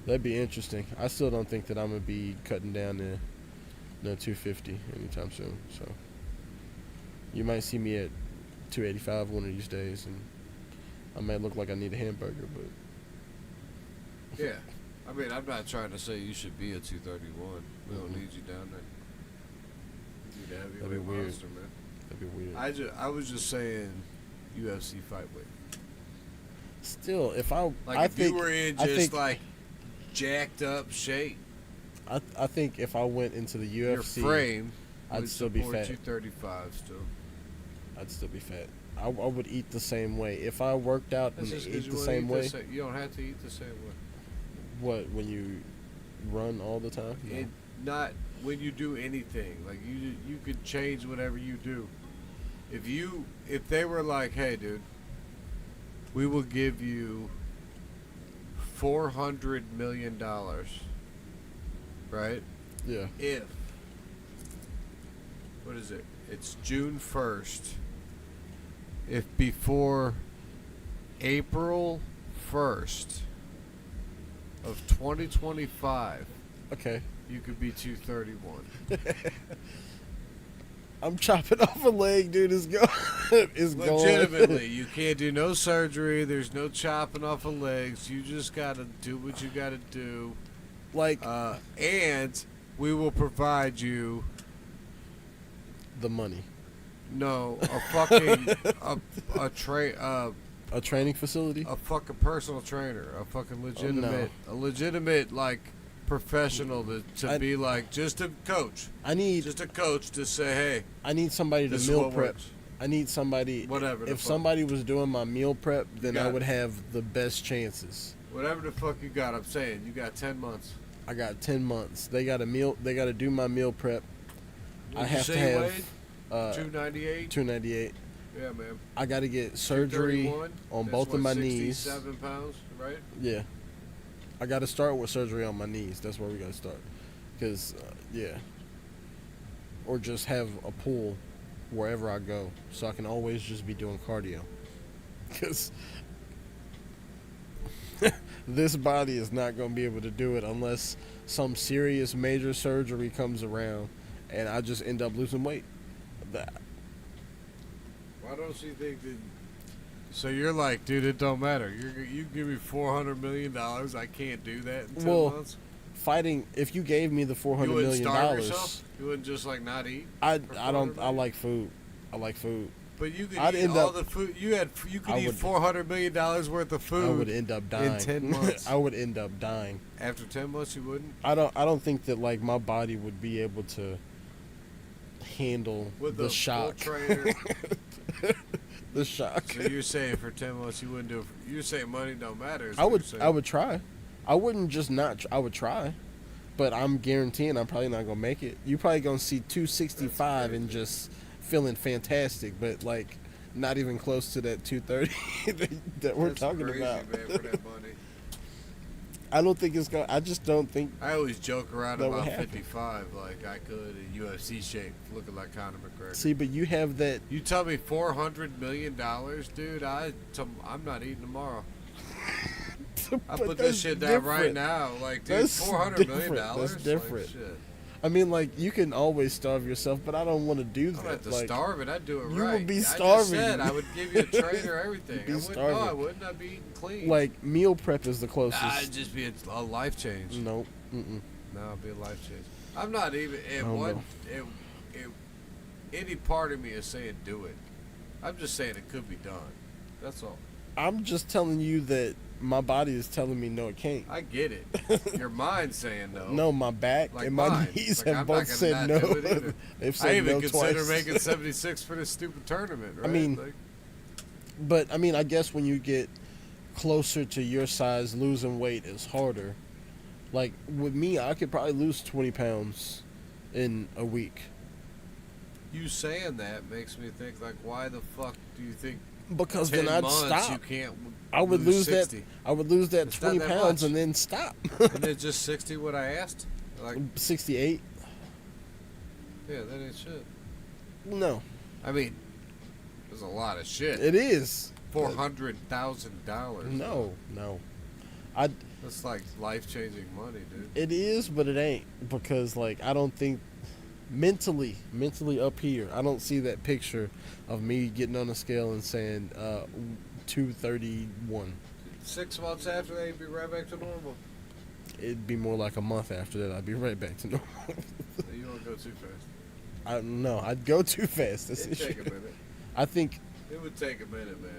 that'd be interesting. I still don't think that I'm gonna be cutting down to 250 anytime soon. So you might see me at 285 one of these days, and I might look like I need a hamburger, but Yeah. I mean, I'm not trying to say you should be a 231. We don't Mhm. need you down there. You need a That'd be heavyweight weird. monster, man. That'd be weird. I was just saying UFC fight weight. Still, if I Like I if think you were in I just think like jacked up shape, I think if I went into the your UFC, frame I'd would still be support fat. you 35 still. I'd still be fat. I would eat the same way if I worked out That's and just 'cause ate you the wanna same eat way. You don't have to eat the same way. What, when you run all the time? No. It not when you do anything. Like you could change whatever you do. If they were like, hey, dude, we will give you $400 million, right? Yeah. If what is it? It's June 1st. If before April 1st of 2025, Okay. you could be 231. I'm chopping off a leg, dude. It's going. It's Legitimately, you can't do no surgery. There's no chopping off of legs. You just gotta do what you gotta do. Like And we will provide you the money. a fucking A training facility. a fucking personal trainer, a fucking legitimate like professional to be like just a coach, I need just a coach to say, hey, I need somebody to this is meal what prep. works. I need somebody. Whatever the If fuck. somebody was doing my meal prep, then got I would it. have the best chances. Whatever the fuck you got, I'm saying you got 10 months. I got 10 months. They got to do my meal prep. I have to have 298. 298. Yeah, man. I got to get surgery 231. on That's both of my knees. 67 pounds, right? Yeah. I got to start with surgery on my knees. That's where we got to start. Because, yeah. Or just have a pool wherever I go so I can always just be doing cardio. Because this body is not going to be able to do it unless some serious major surgery comes around and I just end up losing weight. That, Why don't you think that? So you're like, dude, it don't matter. You give me $400 million. I can't do that in 10 months. fighting, if you gave me the $400 You wouldn't million starve dollars, yourself. You wouldn't just like not eat. I for don't. 400 I million? like food. I like food. But you could I'd eat end all up- the food. You could I eat would- $400 million worth of food. I would end up dying 10 months. I would end up dying. After 10 months, you wouldn't. I don't think that like my body would be able to handle With the a shock. full trainer. The shock. So you're saying for 10 months you wouldn't do it. You're saying money don't matter. is I what would. you're saying. I would try. I wouldn't just not. I would try, but I'm guaranteeing I'm probably not gonna make it. You probably gonna see 265 and just feeling fantastic, but like not even close to that 230 that we're That's talking crazy, about. man, for that money. I don't think it's gonna. I just don't think. I always joke around That would about happen. 55, like I could in UFC shape, looking like Conor McGregor. See, but you have that. You tell me $400 million, dude. I'm not eating tomorrow. I but put that's this shit down right different. now. Like, dude, That's $400 million. different. That's different. Like, shit. I mean, like you can always starve yourself, but I don't want to do I'm gonna have that. to Like, starve it. I'd do it you right. would be I just starving. said I would give you a trainer, everything. You'd be I wouldn't. No, starving. I wouldn't. I'd be eating clean. like meal prep is the closest. Nah, it'd just be a life change. Nope. Mm-mm. No, it'd be a life change. I'm not even. It don't one. know. Any part of me is saying do it. I'm just saying it could be done. That's all. I'm just telling you that my body is telling me no, it can't. I get it. Your mind's saying no. No, my back Like and my mine. knees Like, have I'm both not gonna said not no. do it either. They've said I even no consider twice. making 76 for this stupid tournament. Right? I mean, like, But I mean, I guess when you get closer to your size, losing weight is harder. Like with me, I could probably lose 20 pounds in a week you saying that makes me think like, why the fuck do you think? because 10 then I'd months stop. You can't. I would lose 60. that. I would lose that It's 20 not that pounds much. and then stop. And it's just 60 what I asked. Like, 68? yeah, that ain't shit. No, I mean, there's a lot of shit. it is. $400,000. No. That's like life changing money, dude. It is, but it ain't because like I don't think mentally up here, I don't see that picture of me getting on a scale and saying 231. 6 months after that, you'd be right back to normal. It'd be more like a month after that. I'd be right back to normal. You don't go too fast. I don't know. I'd go too fast. That's It'd the take a issue. minute. I think It would take a minute, man,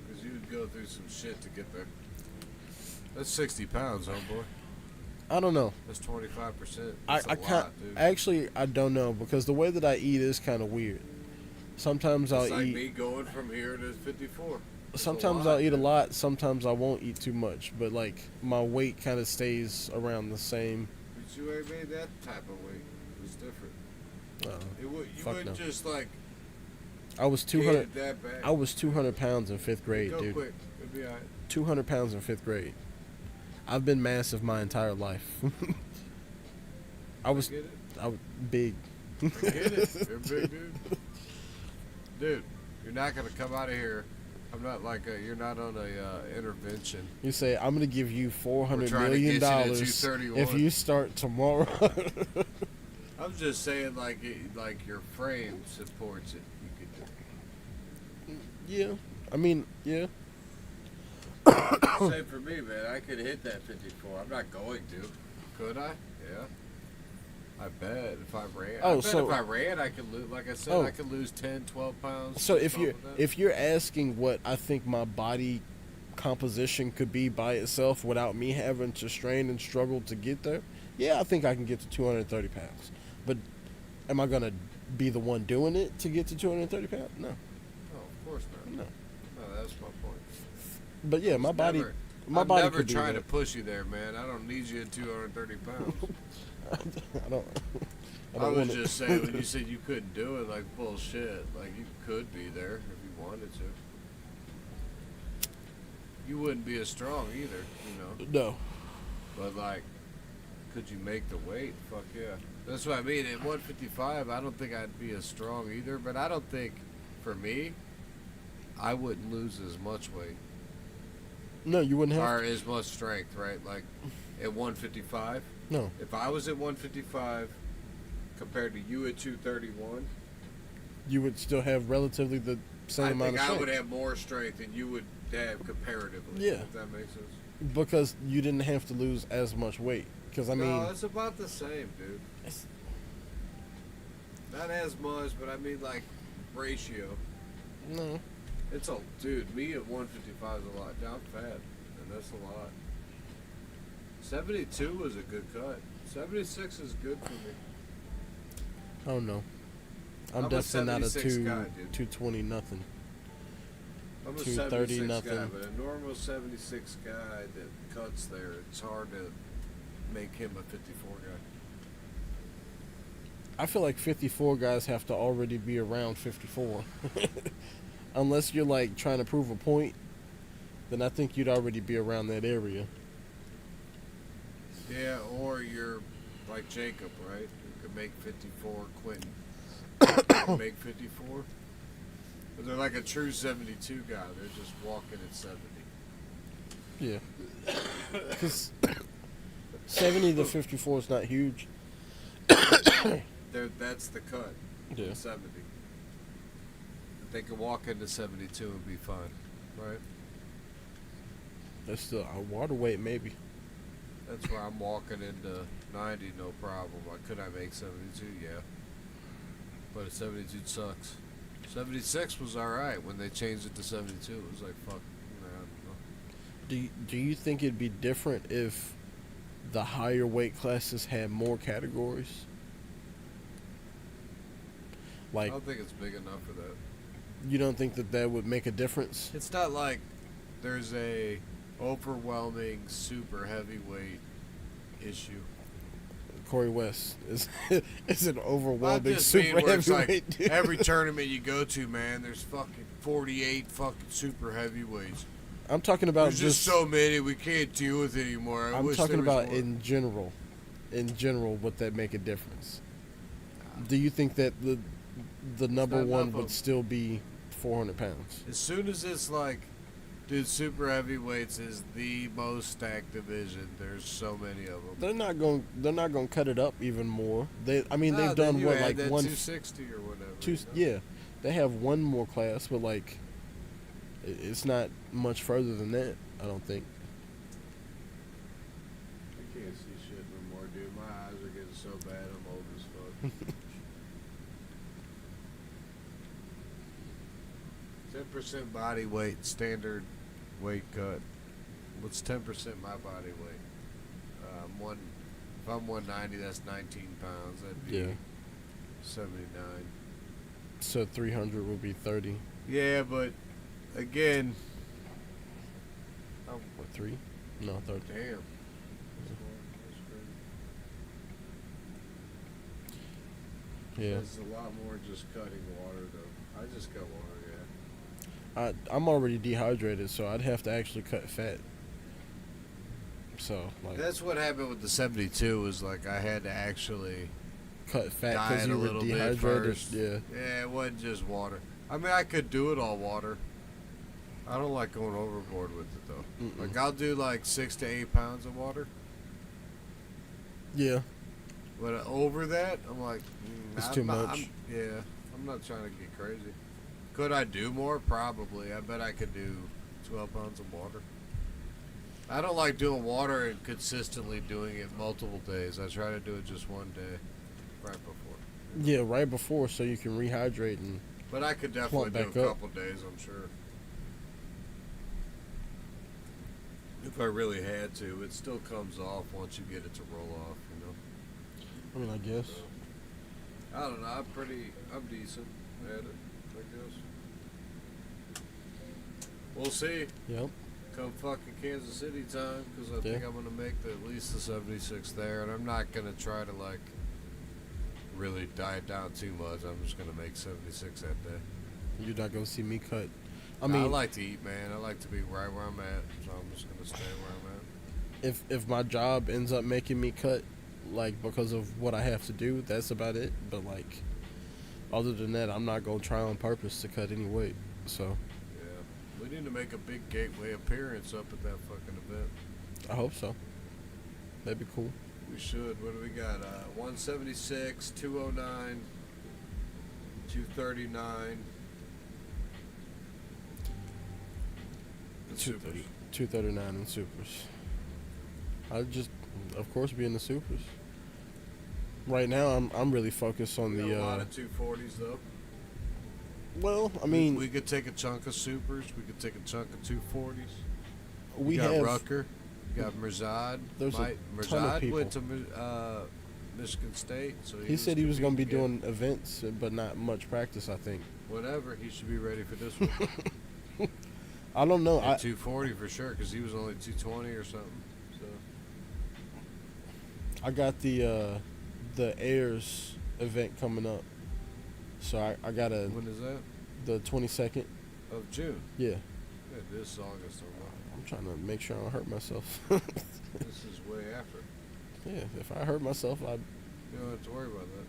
because you would go through some shit to get there. That's 60 pounds, homeboy. I don't know. That's 25%. I That's a can't. lot, dude. Actually, I don't know because the way that I eat is kind of weird. Sometimes It's I'll like eat. me going from here to 54. That's Sometimes a lot, I'll eat a dude. lot. Sometimes I won't eat too much. But like my weight kind of stays around the same. But you ain't made that type of weight. It was different. You Fuck wouldn't no. just like I was get 200. it that bad. I was 200 pounds in fifth grade, Go dude. quick. It'll be alright. 200 pounds in fifth grade. I've been massive my entire life. I was Get it? big. Get it? You're a big dude. Dude, you're not gonna come out of here. I'm not like you're not on a intervention. You say I'm gonna give you $400 We're trying to million get you to dollars 231. if you start tomorrow. I'm just saying, like your frame supports it. You could do Yeah, I mean, yeah. Same for me, man. I could hit that 54. I'm not going to. Could I? Yeah. I bet if I ran. Oh, I bet so- if I ran, I could lose. Like I said, Oh. I could lose 10, 12 pounds. So just off of that. if you're asking what I think my body composition could be by itself without me having to strain and struggle to get there, yeah, I think I can get to 230 pounds. But am I gonna be the one doing it to get to 230 pounds? No, Oh, of course not. no. No, that's my point. But yeah, my body, Never, my I'm body never could do trying to that. push you there, man. I don't need you at 230 pounds. I don't. I I don't was wanna- just saying when you said you couldn't do it, like bullshit. Like you could be there if you wanted to. You wouldn't be as strong either, you know. No. But like, could you make the weight? Fuck yeah. That's what I mean. At 155, I don't think I'd be as strong either. But I don't think, for me, I wouldn't lose as much weight No, you wouldn't have. or as much strength, right? Like at 155. No, If I was at 155 compared to you at 231, you would still have relatively the same I amount think of I strength would have more strength than you would have comparatively. Yeah. If that makes sense. because you didn't have to lose as much weight. Because I mean, No, it's about the same, dude. it's- Not as much, but I mean like ratio. no. It's a dude. Me at 155 is a lot. I'm fat, and that's a lot. 72 was a good cut. 76 is good for me. I don't know. I'm I'm a definitely not a 76 guy, dude. 220 nothing. I'm a 230 76 guy, nothing. but a normal 76 guy that cuts there, it's hard to make him a 54 guy. I feel like 54 guys have to already be around 54. Unless you're like trying to prove a point, then I think you'd already be around that area. Yeah, or you're like Jacob, right? You could make 54, Quentin. Could make 54. But they're like a true 72 guy. They're just walking at 70. Yeah. Because 70 to 54 is not huge. That's the cut. Yeah. 70. They could walk into 72 and be fine, right? That's still a water weight, maybe. That's why I'm walking into 90, no problem. Could I make 72? Yeah. But 72 sucks. 76 was alright when they changed it to 72. It was like, fuck, nah, I don't know. Do you think it'd be different if the higher weight classes had more categories? I Like, don't think it's big enough for that. you don't think that that would make a difference? It's not like there's a overwhelming super heavyweight issue. Corey West is an I overwhelming just mean super where it's like heavyweight. dude. every tournament you go to, man, there's fucking 48 fucking super heavyweights. I'm talking about There's just so many we can't deal with anymore. I I'm wish talking there was about more. in general. In general, would that make a difference? Do you think that the number not one enough would of- still be 400 pounds? As soon as it's like, dude, super heavyweights is the most stacked division. There's so many of them. They're not going. They're not going to cut it up even more. I mean, Nah, they've then done you what, add like that one, 260 or whatever. two. you know? Yeah, they have one more class, but like, it's not much further than that. I don't think. I can't see shit no more, dude. My eyes are getting so bad. I'm old as fuck. 10% body weight, standard weight cut. What's 10% my body weight? If I'm 190, that's 19 pounds. That'd be 79. So 300 would be 30. Yeah, but again, What, 3? No, 30. damn. Yeah. It's a lot more just cutting water, though. I just cut water, yeah. I'm already dehydrated, so I'd have to actually cut fat. So, like, That's what happened with the 72. Was like I had to actually cut fat because diet a you were little bit dehydrated. first. Yeah. Yeah, it wasn't just water. I mean, I could do it all water. I don't like going overboard with it though. Mm-mm. Like I'll do like 6 to 8 pounds of water, Yeah. but over that, I'm like, It's I'm too not- much. I'm not trying to get crazy. Could I do more? Probably. I bet I could do 12 pounds of water. I don't like doing water and consistently doing it multiple days. I try to do it just one day, right before. Yeah, right before, so you can rehydrate and. But I could definitely Plump do back a up. couple days, I'm sure. If I really had to, it still comes off once you get it to roll off, you know. I mean, I guess. So, I don't know. I'm decent at it, I guess. We'll see. Yep. Come fucking Kansas City time, because I think I'm gonna make at least the 76 there, and I'm not gonna try to like really diet down too much. I'm just gonna make 76 that day. You're not gonna see me cut. I I mean, like to eat, man. I like to be right where I'm at, so I'm just gonna stay where I'm at. if my job ends up making me cut, like because of what I have to do, that's about it. But like, other than that, I'm not gonna try on purpose to cut any weight. So Yeah, we need to make a big gateway appearance up at that fucking event. I hope so. That'd be cool. We should. What do we got? 176, 209, 239. The supers. 239 in supers. I'd just, of course, be in the supers. Right now, I'm really focused on We got the. a lot of 240s though. Well, I mean, we could take a chunk of supers. We could take a chunk of 240s. we got have. Rucker. You got Mirzad. There's a ton of Mirzad people. went to Michigan State, so He said he was going to be competing doing events, but not much practice. I think. again. Whatever. He should be ready for this one. I don't know. At 240 for sure, because he was only 220 or something. So I got the Airs event coming up, so I got when is that? the 22nd. Of June. Yeah, Yeah, this August or what? I'm trying to make sure I don't hurt myself. This is way after. Yeah, if I hurt myself, I You don't have to worry about that.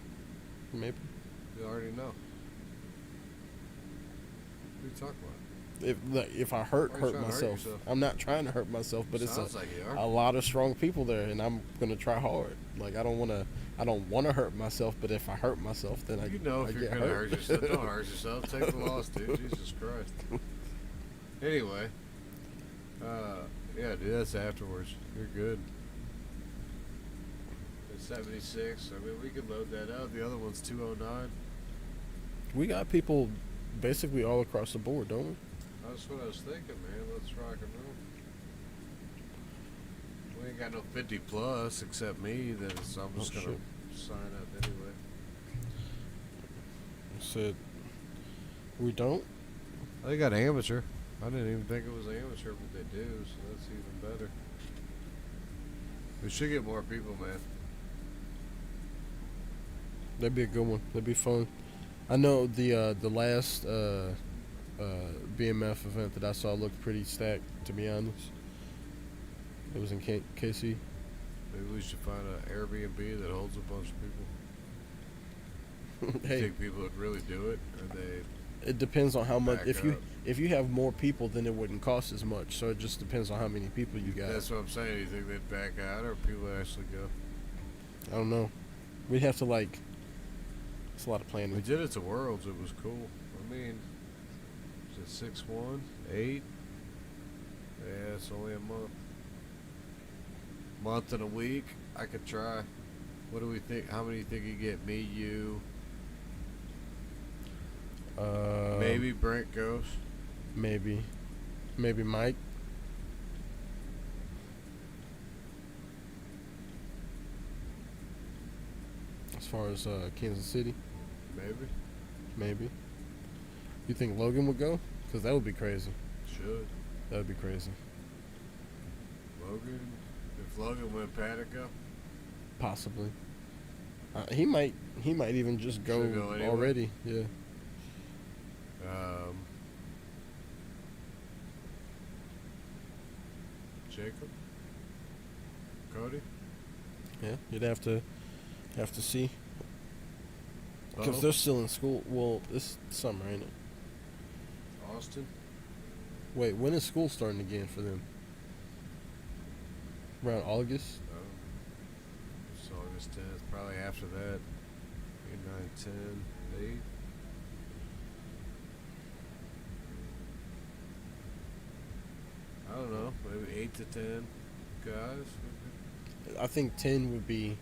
maybe. You already know. What are you talking about? If I hurt Why are you trying to hurt myself, yourself? I'm not trying to hurt myself, but it's Sounds like you are. a lot of strong people there, and I'm gonna try hard. Like I don't want to hurt myself, but if I hurt myself, then You know I if you're get gonna hurt yourself, don't hurt yourself. Take the loss, dude. Jesus Christ. Anyway, yeah, dude, that's afterwards. You're good. It's 76. I mean, we could load that out. The other one's 209. We got people basically all across the board, don't we? That's what I was thinking, man. Let's rock and roll. We ain't got no 50 plus except me. Then so I'm just Oh, gonna shit. sign up anyway. Said we don't. They got amateur. I didn't even think it was amateur, but they do, so that's even better. We should get more people, man. That'd be a good one. That'd be fun. I know the last BMF event that I saw looked pretty stacked, to be honest. It was in KC. Maybe we should find an Airbnb that holds a bunch of people. You Hey, think people would really do it, or they? it depends on how much. Back If up. you have more people, then it wouldn't cost as much. So it just depends on how many people you got. That's what I'm saying. Do you think they'd back out, or people would actually go? I don't know. We'd have to like. It's a lot of We planning. did it to Worlds. It was cool. I mean, is it 6-1, 8? Yeah, it's only a month. Month and a week. I could try. What do we think? How many think you get? Me, you, maybe Brent goes. Maybe Mike. As far as Kansas City, maybe. You think Logan would go? Because that would be crazy. Should. That would be crazy. Logan? If Logan went, Paddock go? Possibly. He might even just go, Anyway. already. Yeah. Jacob? Cody? Yeah. You'd have to see because Bo? they're still in school. Well, this summer, ain't it? Austin? Wait, when is school starting again for them? Around August? It's August 10th. Probably after that. 8, 9, 10, 8. I don't know. Maybe 8 to 10 guys. I think 10 would be.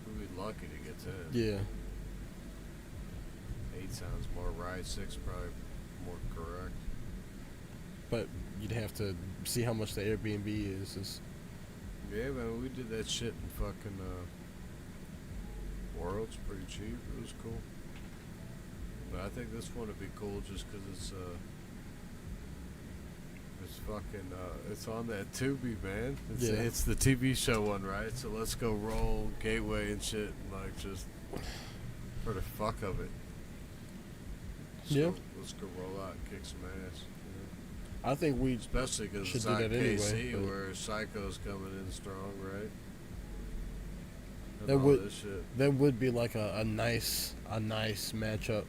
We'd be lucky to get 10. Yeah. 8 sounds more right. 6 probably more correct. But you'd have to see how much the Airbnb is. Yeah, man, we did that shit in fucking World's pretty cheap. It was cool. But I think this one would be cool just because it's fucking it's on that Tubi, man. It's the TV show one, right? So let's go roll Gateway and shit, and like just for the fuck of it. Let's go roll out and kick some ass. I think we especially because should it's do not that KC anyway, where Psycho's coming in strong, right? And that all would this shit. that would be like a nice matchup.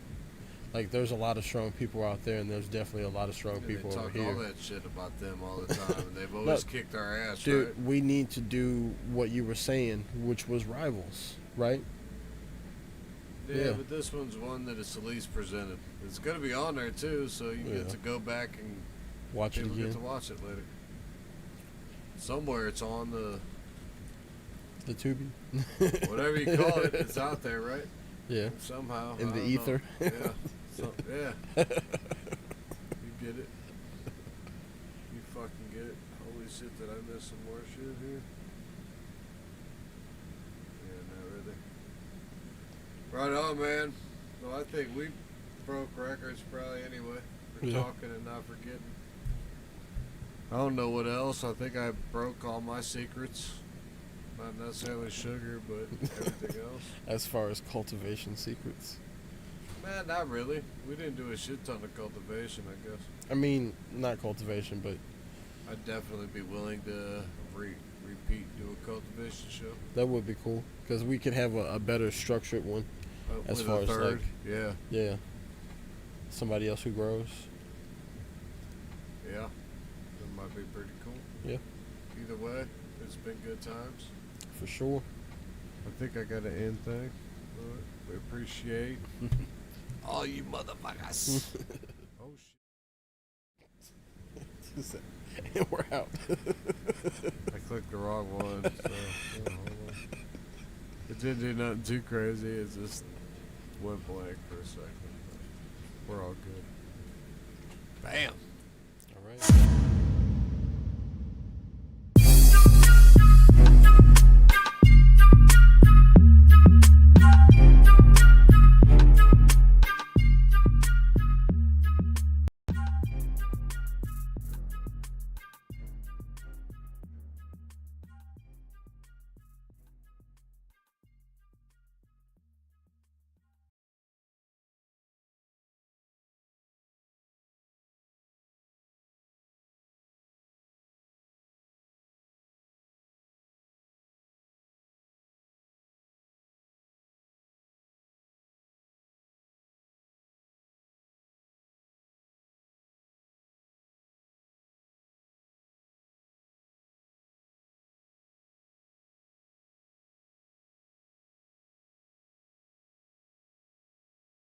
Like there's a lot of strong people out there, and there's definitely a lot of strong people they over talk here. all that shit about them all the time, and they've always kicked our ass, dude, right? we need to do what you were saying, which was Rivals, right? Yeah, but this one's one that is at least presented. It's gonna be on there too, so you get to go back and watch it people again. get to watch it later. Somewhere it's on the Tubi, whatever you call it. It's out there, right? Yeah. Somehow In the ether. Yeah. Yeah. You get it. You fucking get it. Holy shit! Did I miss some more shit here? Yeah, not really. Right on, man. Well, I think we broke records probably anyway for talking and not forgetting. I don't know what else. I think I broke all my secrets. Not necessarily sugar, but everything else. As far as cultivation secrets. Man, not really. We didn't do a shit ton of cultivation, I guess. I mean, not cultivation, but I'd definitely be willing to repeat, do a cultivation show. That would be cool because we could have a better structured one. As far as like, yeah, somebody else who grows. Yeah, that might be pretty cool. Yeah. Either way, it's been good times. For sure. I think I got an end thing. We appreciate all you motherfuckers. Oh shit. And we're out. I clicked the wrong one. So, hold on. It didn't do nothing too crazy. It just went blank for a second. We're all good. Bam.